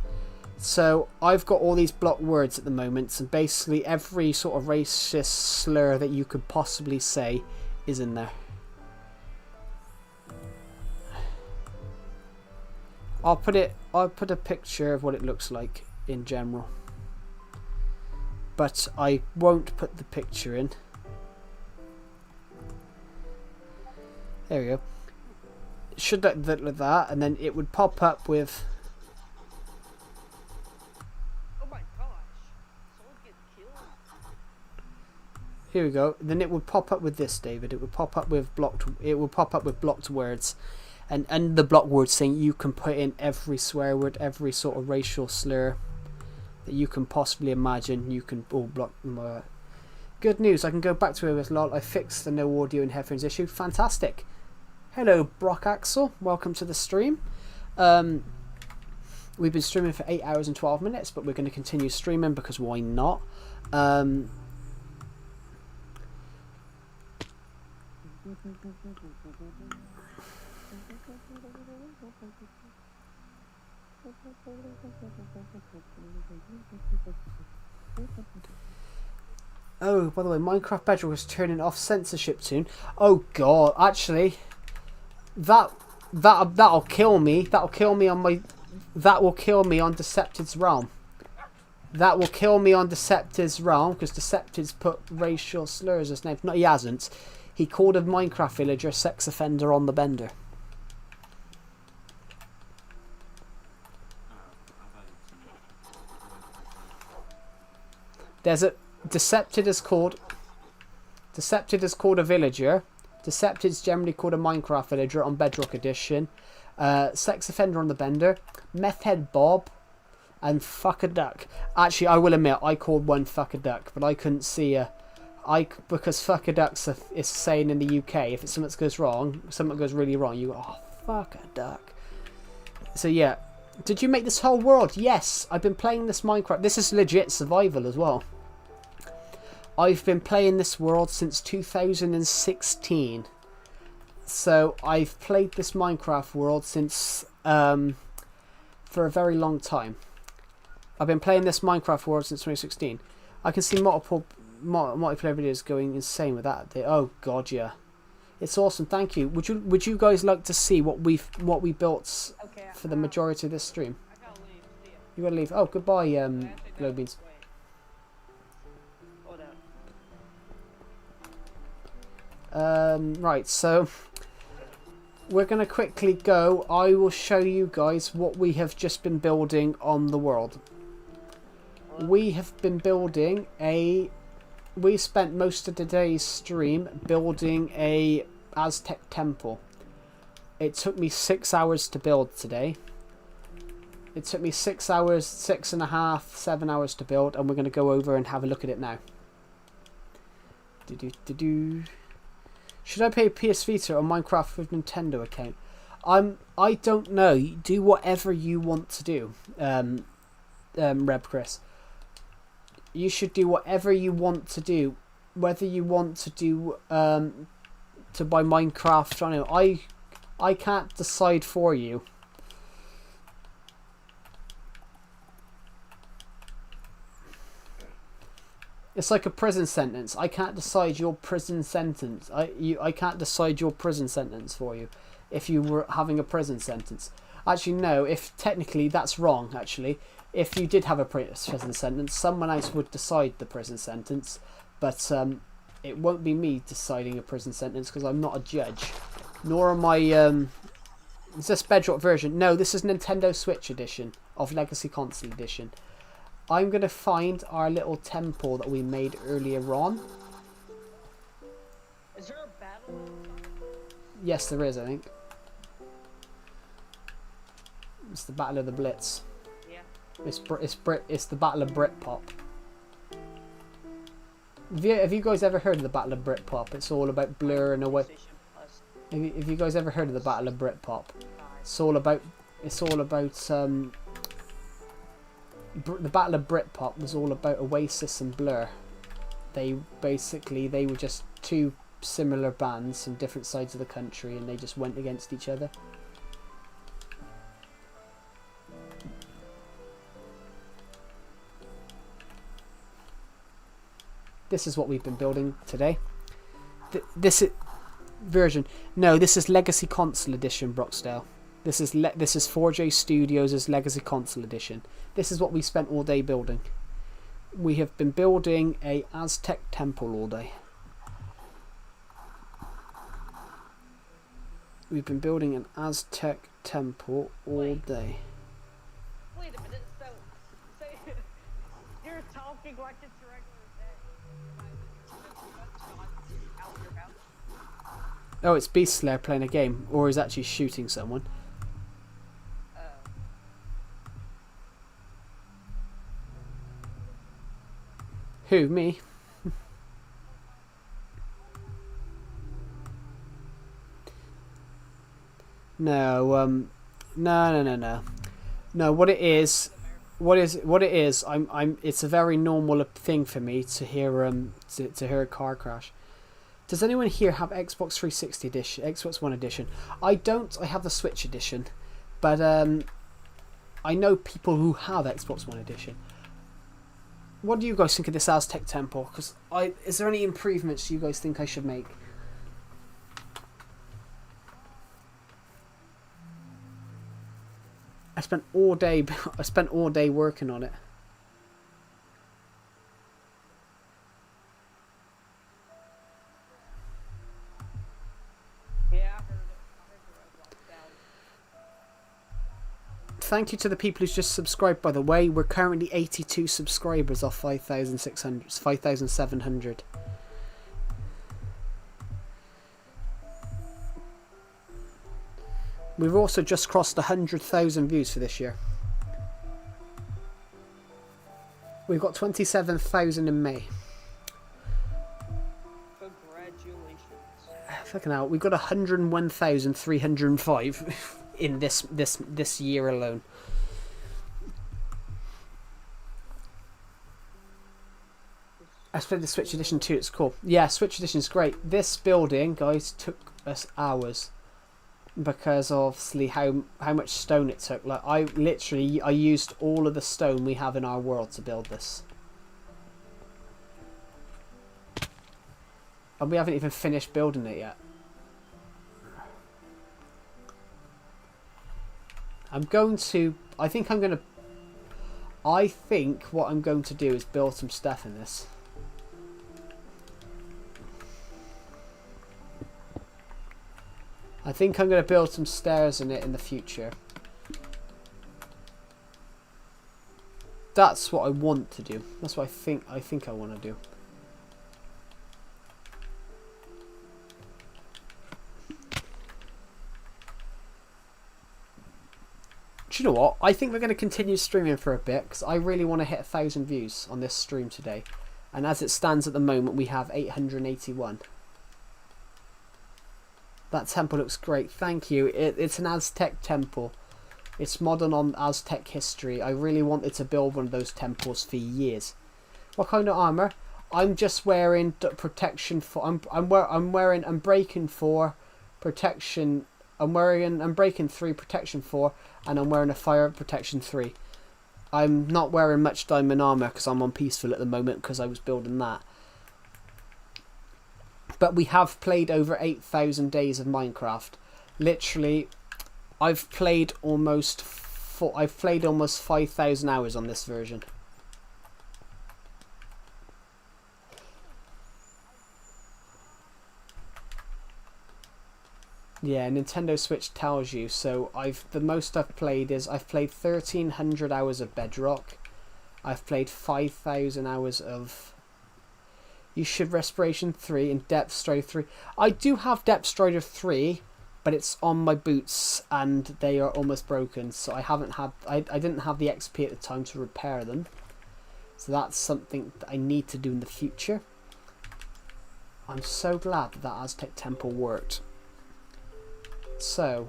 So I've got all these blocked words at the moment, and basically every sort of racist slur that you could possibly say is in there. I'll put a picture of what it looks like in general, but I won't put the picture in. There we go. It should look like that, and then it would pop up with. Oh my gosh! Someone getting killed. Here we go. Then it would pop up with this, David. It would pop up with blocked. It will pop up with blocked words, and the blocked words saying you can put in every swear word, every sort of racial slur, that you can possibly imagine. You can all block them. Good news, I can go back to it with LOL. I fixed the no audio and headphones issue. Fantastic. Hello, Brock Axel. Welcome to the stream. We've been streaming for 8 hours and 12 minutes, but we're going to continue streaming because why not? Oh, by the way, Minecraft Bedrock was turning off censorship soon. Oh god, actually, that'll kill me. That'll kill me on my. That will kill me on Decepted's realm. That will kill me on Decepted's realm because Decepted's put racial slurs as names. No, he hasn't. He called a Minecraft villager a sex offender on the bender. There's a Decepted is called a villager. Decepted's generally called a Minecraft villager on Bedrock Edition. Sex offender on the bender. Meth head Bob. And fuck a duck. Actually, I will admit, I called one fuck a duck, but I couldn't see because fuck a duck's is saying in the UK, if it's something goes wrong, something goes really wrong, you go, oh, fuck a duck. So yeah. Did you make this whole world? Yes. I've been playing this Minecraft. This is legit survival as well. I've been playing this world since 2016. So I've played this Minecraft world since for a very long time. I've been playing this Minecraft world since 2016. I can see multiplayer videos going insane with that. Oh god, yeah, it's awesome. Thank you. Would you guys like to see what we built for the majority of this stream? I gotta leave. See ya. You gotta leave. Oh, goodbye, Glowbeans. Wait. Hold up. Right, so we're going to quickly go. I will show you guys what we have just been building on the world. We have been building we spent most of today's stream building a Aztec temple. It took me 6 hours to build today. It took me 6 hours, 6.5, 7 hours to build, and we're going to go over and have a look at it now. Should I pay PS Vita or Minecraft with Nintendo account? I don't know. Do whatever you want to do, Reb Chris. You should do whatever you want to do. Whether you want to do to buy Minecraft, I don't know. I can't decide for you. It's like a prison sentence. I can't decide your prison sentence. I can't decide your prison sentence for you if you were having a prison sentence. Actually, no. If technically that's wrong. Actually, if you did have a prison sentence, someone else would decide the prison sentence. But it won't be me deciding a prison sentence because I'm not a judge. Nor am I. Is this Bedrock version? No, this is Nintendo Switch edition of Legacy Console edition. I'm going to find our little temple that we made earlier on. Is there a battle? Yes, there is, I think. It's the Battle of the Blitz. Yeah. It's the Battle of Britpop. Have you guys ever heard of the Battle of Britpop? It's all about Blur and away. Have you guys ever heard of the Battle of Britpop? It's all about the Battle of Britpop was all about Oasis and Blur. They were just two similar bands from different sides of the country, and they just went against each other. This is what we've been building today. This is version. No, this is Legacy Console Edition, Broxdale. This is 4J Studios' Legacy Console Edition. This is what we spent all day building. We have been building a Aztec temple all day. We've been building an Aztec temple all day. Wait a minute. So you're talking like it's a regular day. Oh, it's Beast Slayer playing a game, or is actually shooting someone. Who, me? No, no. What it is, It's a very normal thing for me to hear to hear a car crash. Does anyone here have Xbox 360 edition, Xbox One edition? I don't. I have the Switch edition, but I know people who have Xbox One edition. What do you guys think of this Aztec temple? Because is there any improvements you guys think I should make? I spent all day. I spent all day working on it. Yeah, I heard it. I heard the roadblock's down. Thank you to the people who's just subscribed, by the way. We're currently 82 subscribers off 5,600, 5,700. We've also just crossed 100,000 views for this year. We've got 27,000 in May. Congratulations. Fucking hell, we've got 101,305 in this year alone. I played the Switch edition too. It's cool. Yeah, Switch edition is great. This building, guys, took us hours because obviously how much stone it took. Like I used all of the stone we have in our world to build this. And we haven't even finished building it yet. I think what I'm going to do is build some stuff in this. I think I'm going to build some stairs in it in the future. That's what I want to do. That's what I think I want to do. Do you know what? I think we're going to continue streaming for a bit because I really want to hit 1,000 views on this stream today. And as it stands at the moment, we have 881. That temple looks great. Thank you. It's an Aztec temple. It's modern on Aztec history. I really wanted to build one of those temples for years. What kind of armor? I'm just wearing protection for. I'm breaking 4 protection. I'm breaking 3 protection 4, and I'm wearing a fire protection 3. I'm not wearing much diamond armor because I'm on peaceful at the moment because I was building that. But we have played over 8,000 days of Minecraft. Literally, I've played almost 5,000 hours on this version. Yeah, Nintendo Switch tells you. So the most I've played is I've played 1,300 hours of Bedrock. I've played 5,000 hours of. You should Respiration 3 and Depth Strider 3. I do have Depth Strider 3, but it's on my boots and they are almost broken. So I didn't have the XP at the time to repair them. So that's something that I need to do in the future. I'm so glad that Aztec temple worked. So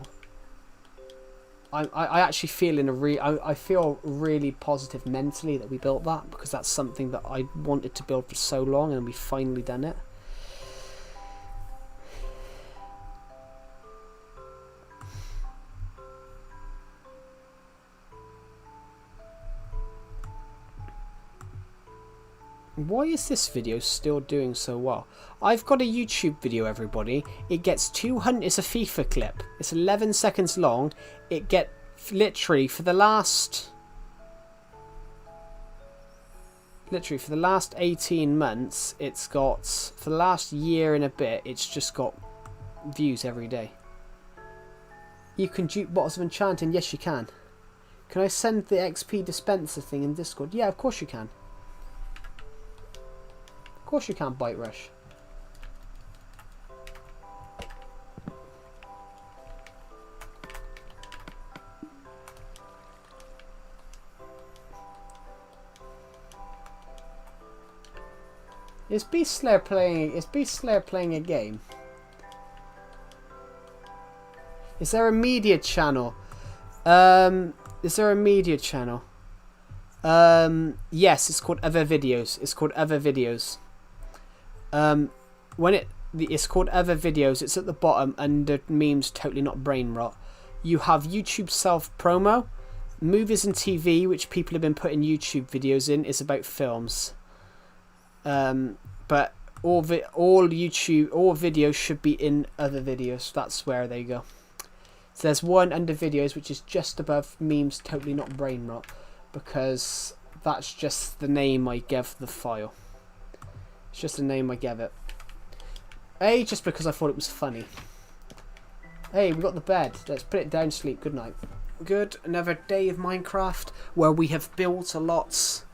I actually feel I feel really positive mentally that we built that, because that's something that I wanted to build for so long and we've finally done it. Why is this video still doing so well? I've got a YouTube video, everybody. It gets 200. It's a FIFA clip. It's 11 seconds long. It get literally for the last 18 months. It's got for the last year and a bit. It's just got views every day. You can dupe bottles of enchanting. Yes, you can. Can I send the XP dispenser thing in Discord? Yeah, of course you can. Of course you can, Bite Rush. Is Beast Slayer playing? Is Beast Slayer playing a game? Is there a media channel? Is there a media channel? Yes, it's called Other Videos. It's called Other Videos. It's called Other Videos. It's at the bottom under memes. Totally not brain rot. You have YouTube self promo, movies and TV, which people have been putting YouTube videos in. Is about films. But all videos should be in Other Videos. That's where they go. So there's one under videos which is just above memes. Totally not brain rot, because that's just the name I gave the file. It's just the name I gave it. Just because I thought it was funny. Hey, we got the bed. Let's put it down, sleep. Good night. Good. Another day of Minecraft where we have built a lot.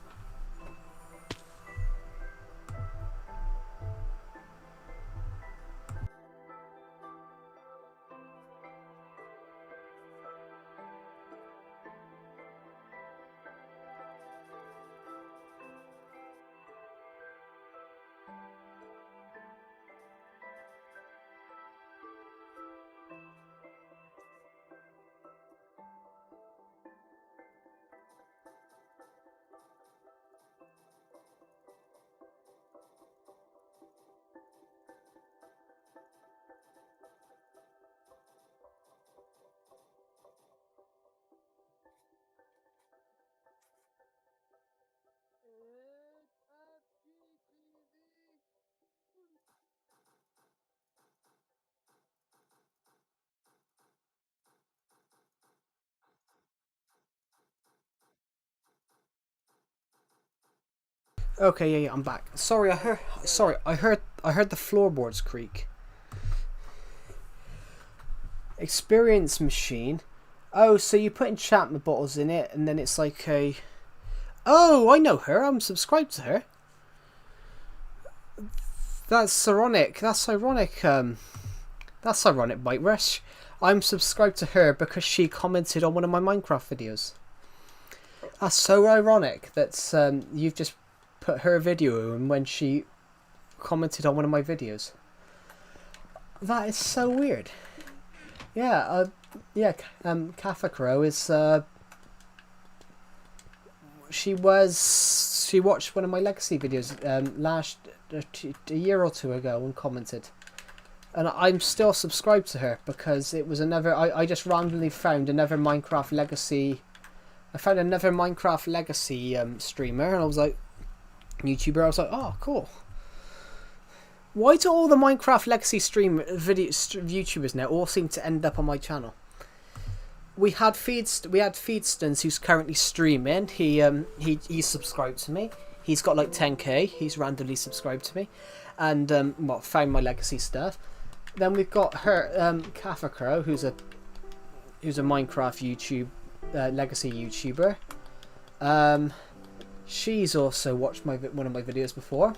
Okay, yeah, I'm back. Sorry, I heard the floorboards creak. Experience machine. Oh, so you put enchantment bottles in it, and then it's like a... Oh, I know her. I'm subscribed to her. That's ironic. That's ironic. That's ironic, Bite Rush. I'm subscribed to her because she commented on one of my Minecraft videos. That's so ironic that you've just put her video in when she commented on one of my videos. That is so weird. Yeah, Kathakro is she watched one of my legacy videos a year or two ago and commented, and I'm still subscribed to her because it was another. I just randomly found another Minecraft legacy. I found another Minecraft legacy streamer, and I was like, YouTuber. I was like, oh, cool. Why do all the Minecraft legacy YouTubers now all seem to end up on my channel? We had Feedstons who's currently streaming. He's subscribed to me. He's got like 10k. He's randomly subscribed to me, and found my legacy stuff. Then we've got her Kathakro, who's a Minecraft legacy YouTuber. She's also watched one of my videos before.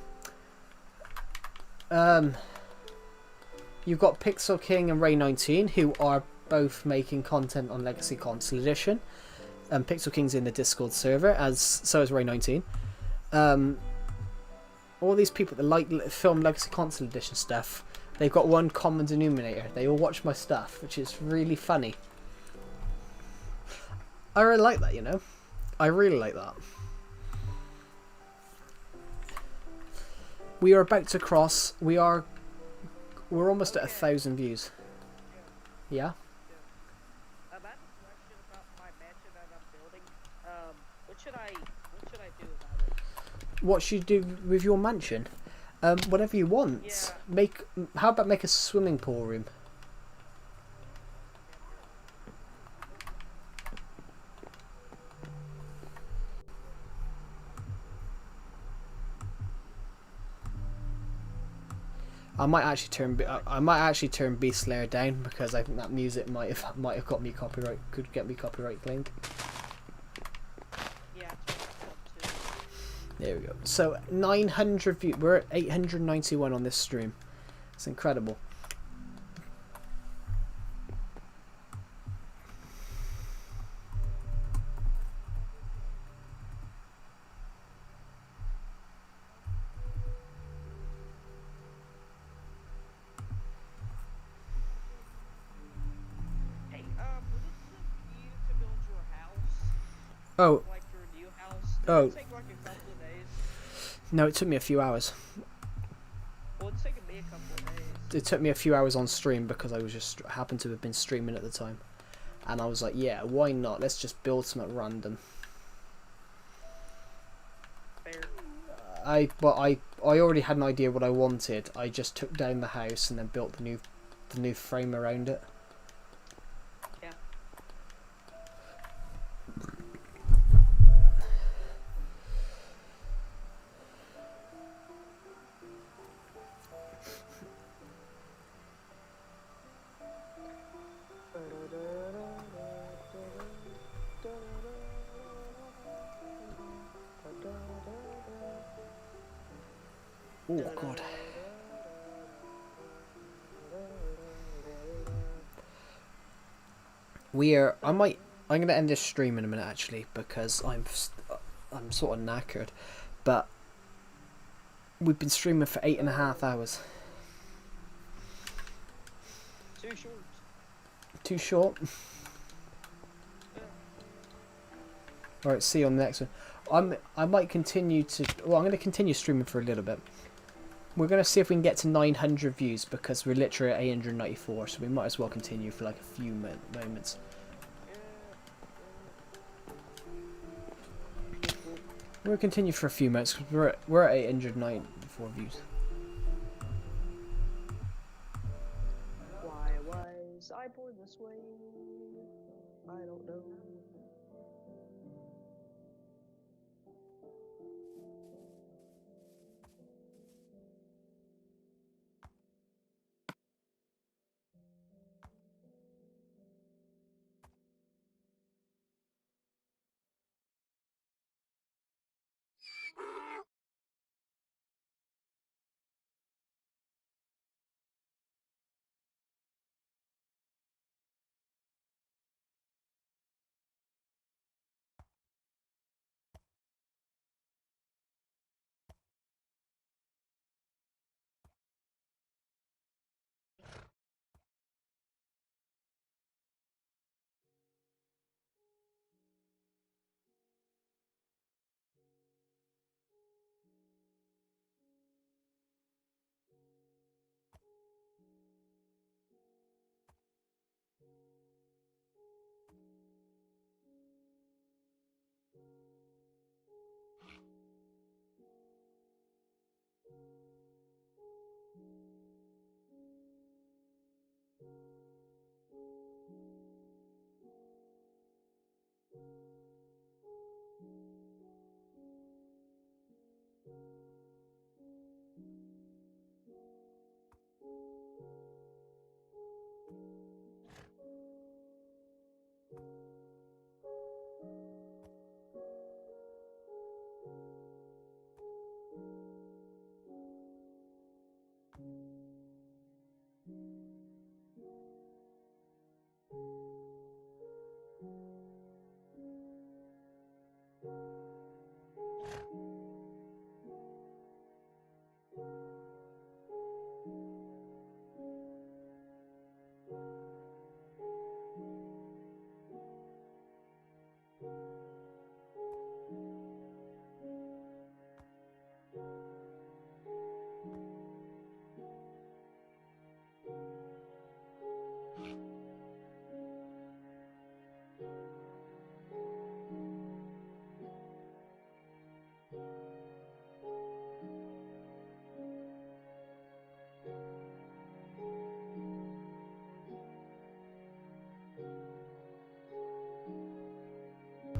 You've got Pixel King and Ray19, who are both making content on Legacy Console Edition. Pixel King's in the Discord server, so is Ray19. All these people that like film Legacy Console Edition stuff, they've got one common denominator. They all watch my stuff, which is really funny. I really like that, you know. I really like that. We are about to cross. We're almost at 1,000 views. Yeah. About a question about my mansion that I'm building. What should I do about it? What should you do with your mansion? Whatever you want. Yeah. How about make a swimming pool room? I might actually turn Beast Slayer down because I think that music might have got me copyright. Could get me copyright claimed. Yeah, too. There we go. So 900 views. We're at 891 on this stream. It's incredible. Oh. like your new house? Did Oh. it take like a couple of days? No, it took me a few hours. Well, it's taken me a couple of days. It took me a few hours on stream because I was just happened to have been streaming at the time, and I was like, yeah, why not? Let's just build some at random. Fair. I already had an idea what I wanted. I just took down the house and then built the new frame around it. Yeah. Oh god. I'm gonna end this stream in a minute actually because I'm sort of knackered, but we've been streaming for 8.5 hours. Too short. Too short. Alright, see you on the next one. I might continue to. Well, I'm going to continue streaming for a little bit. We're going to see if we can get to 900 views because we're literally at 894, so we might as well continue for like a few moments. We'll continue for a few minutes because we're at 894 views. Why was I born this way? I don't know.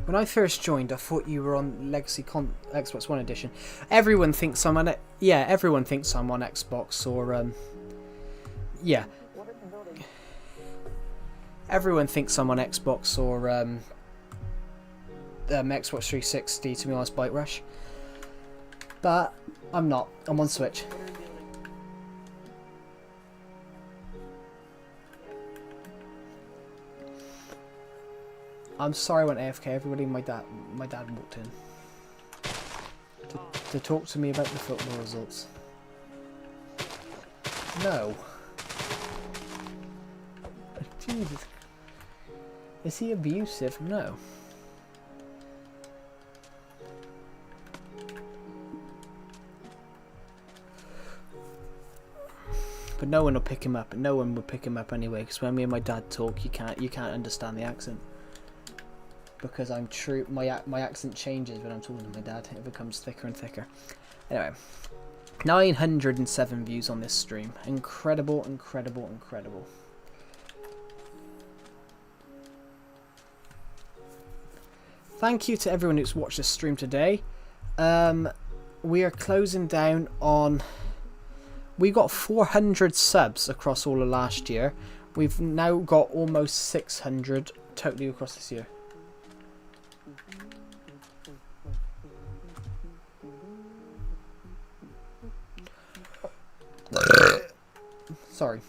When I first joined, I thought you were on Xbox One Edition. Everyone thinks I'm on everyone thinks I'm on Xbox or yeah. Everyone thinks I'm on Xbox or Xbox 360, to be honest, Bite Rush. But I'm not. I'm on Switch. I'm sorry I went AFK, everybody. My dad walked in to talk to me about the football results. No. Jesus. Is he abusive? No. but no one will pick him up. No one will pick him up anyway, because when me and my dad talk, you can't understand the accent. Because I'm true, my accent changes when I'm talking to my dad. It becomes thicker and thicker. Anyway, 907 views on this stream. Incredible, incredible, incredible. Thank you to everyone who's watched this stream today. We are closing down on... We got 400 subs across all of last year. We've now got almost 600 totally across this year. Sorry.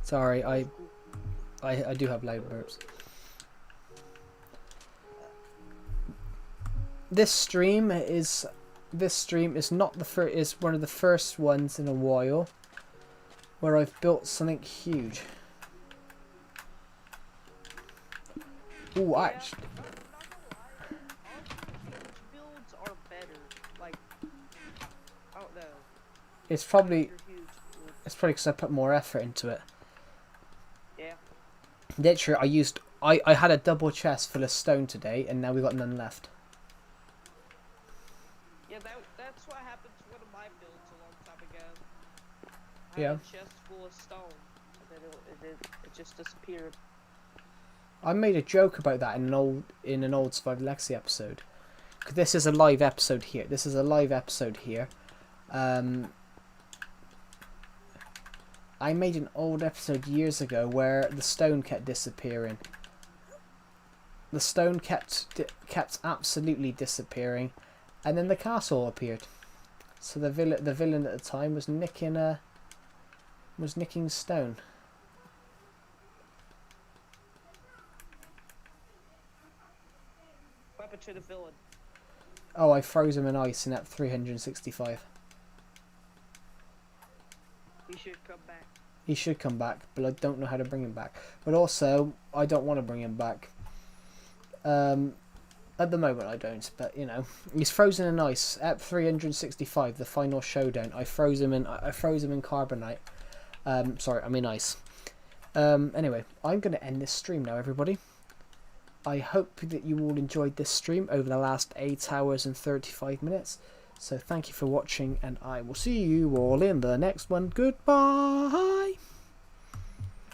Sorry, I do have loud burps. This stream is not the first, is one of the first ones in a while where I've built something huge. Oh, actually, Builds are better. Like, I don't know. it's probably Your huge builds. because I put more effort into it. Yeah. Literally, I had a double chest full of stone today, and now we got none left. Yeah, that's what happened to one of my builds a long time ago. I Yeah. had a chest full of stone, and then it just disappeared. I made a joke about that in an old Survival Legacy episode. 'Cause this is a live episode here. I made an old episode years ago where the stone kept disappearing. The stone kept absolutely disappearing, and then the castle appeared. So the villain at the time was nicking stone. What happened to the villain? Oh, I froze him in ice in at 365. He should come back. He should come back, but I don't know how to bring him back. But also, I don't want to bring him back. At the moment, I don't. But you know, he's frozen in ice at 365. The final showdown. I froze him in carbonite. Sorry, I'm in ice. Anyway, I'm going to end this stream now, everybody. I hope that you all enjoyed this stream over the last 8 hours and 35 minutes. So thank you for watching, and I will see you all in the next one. Goodbye!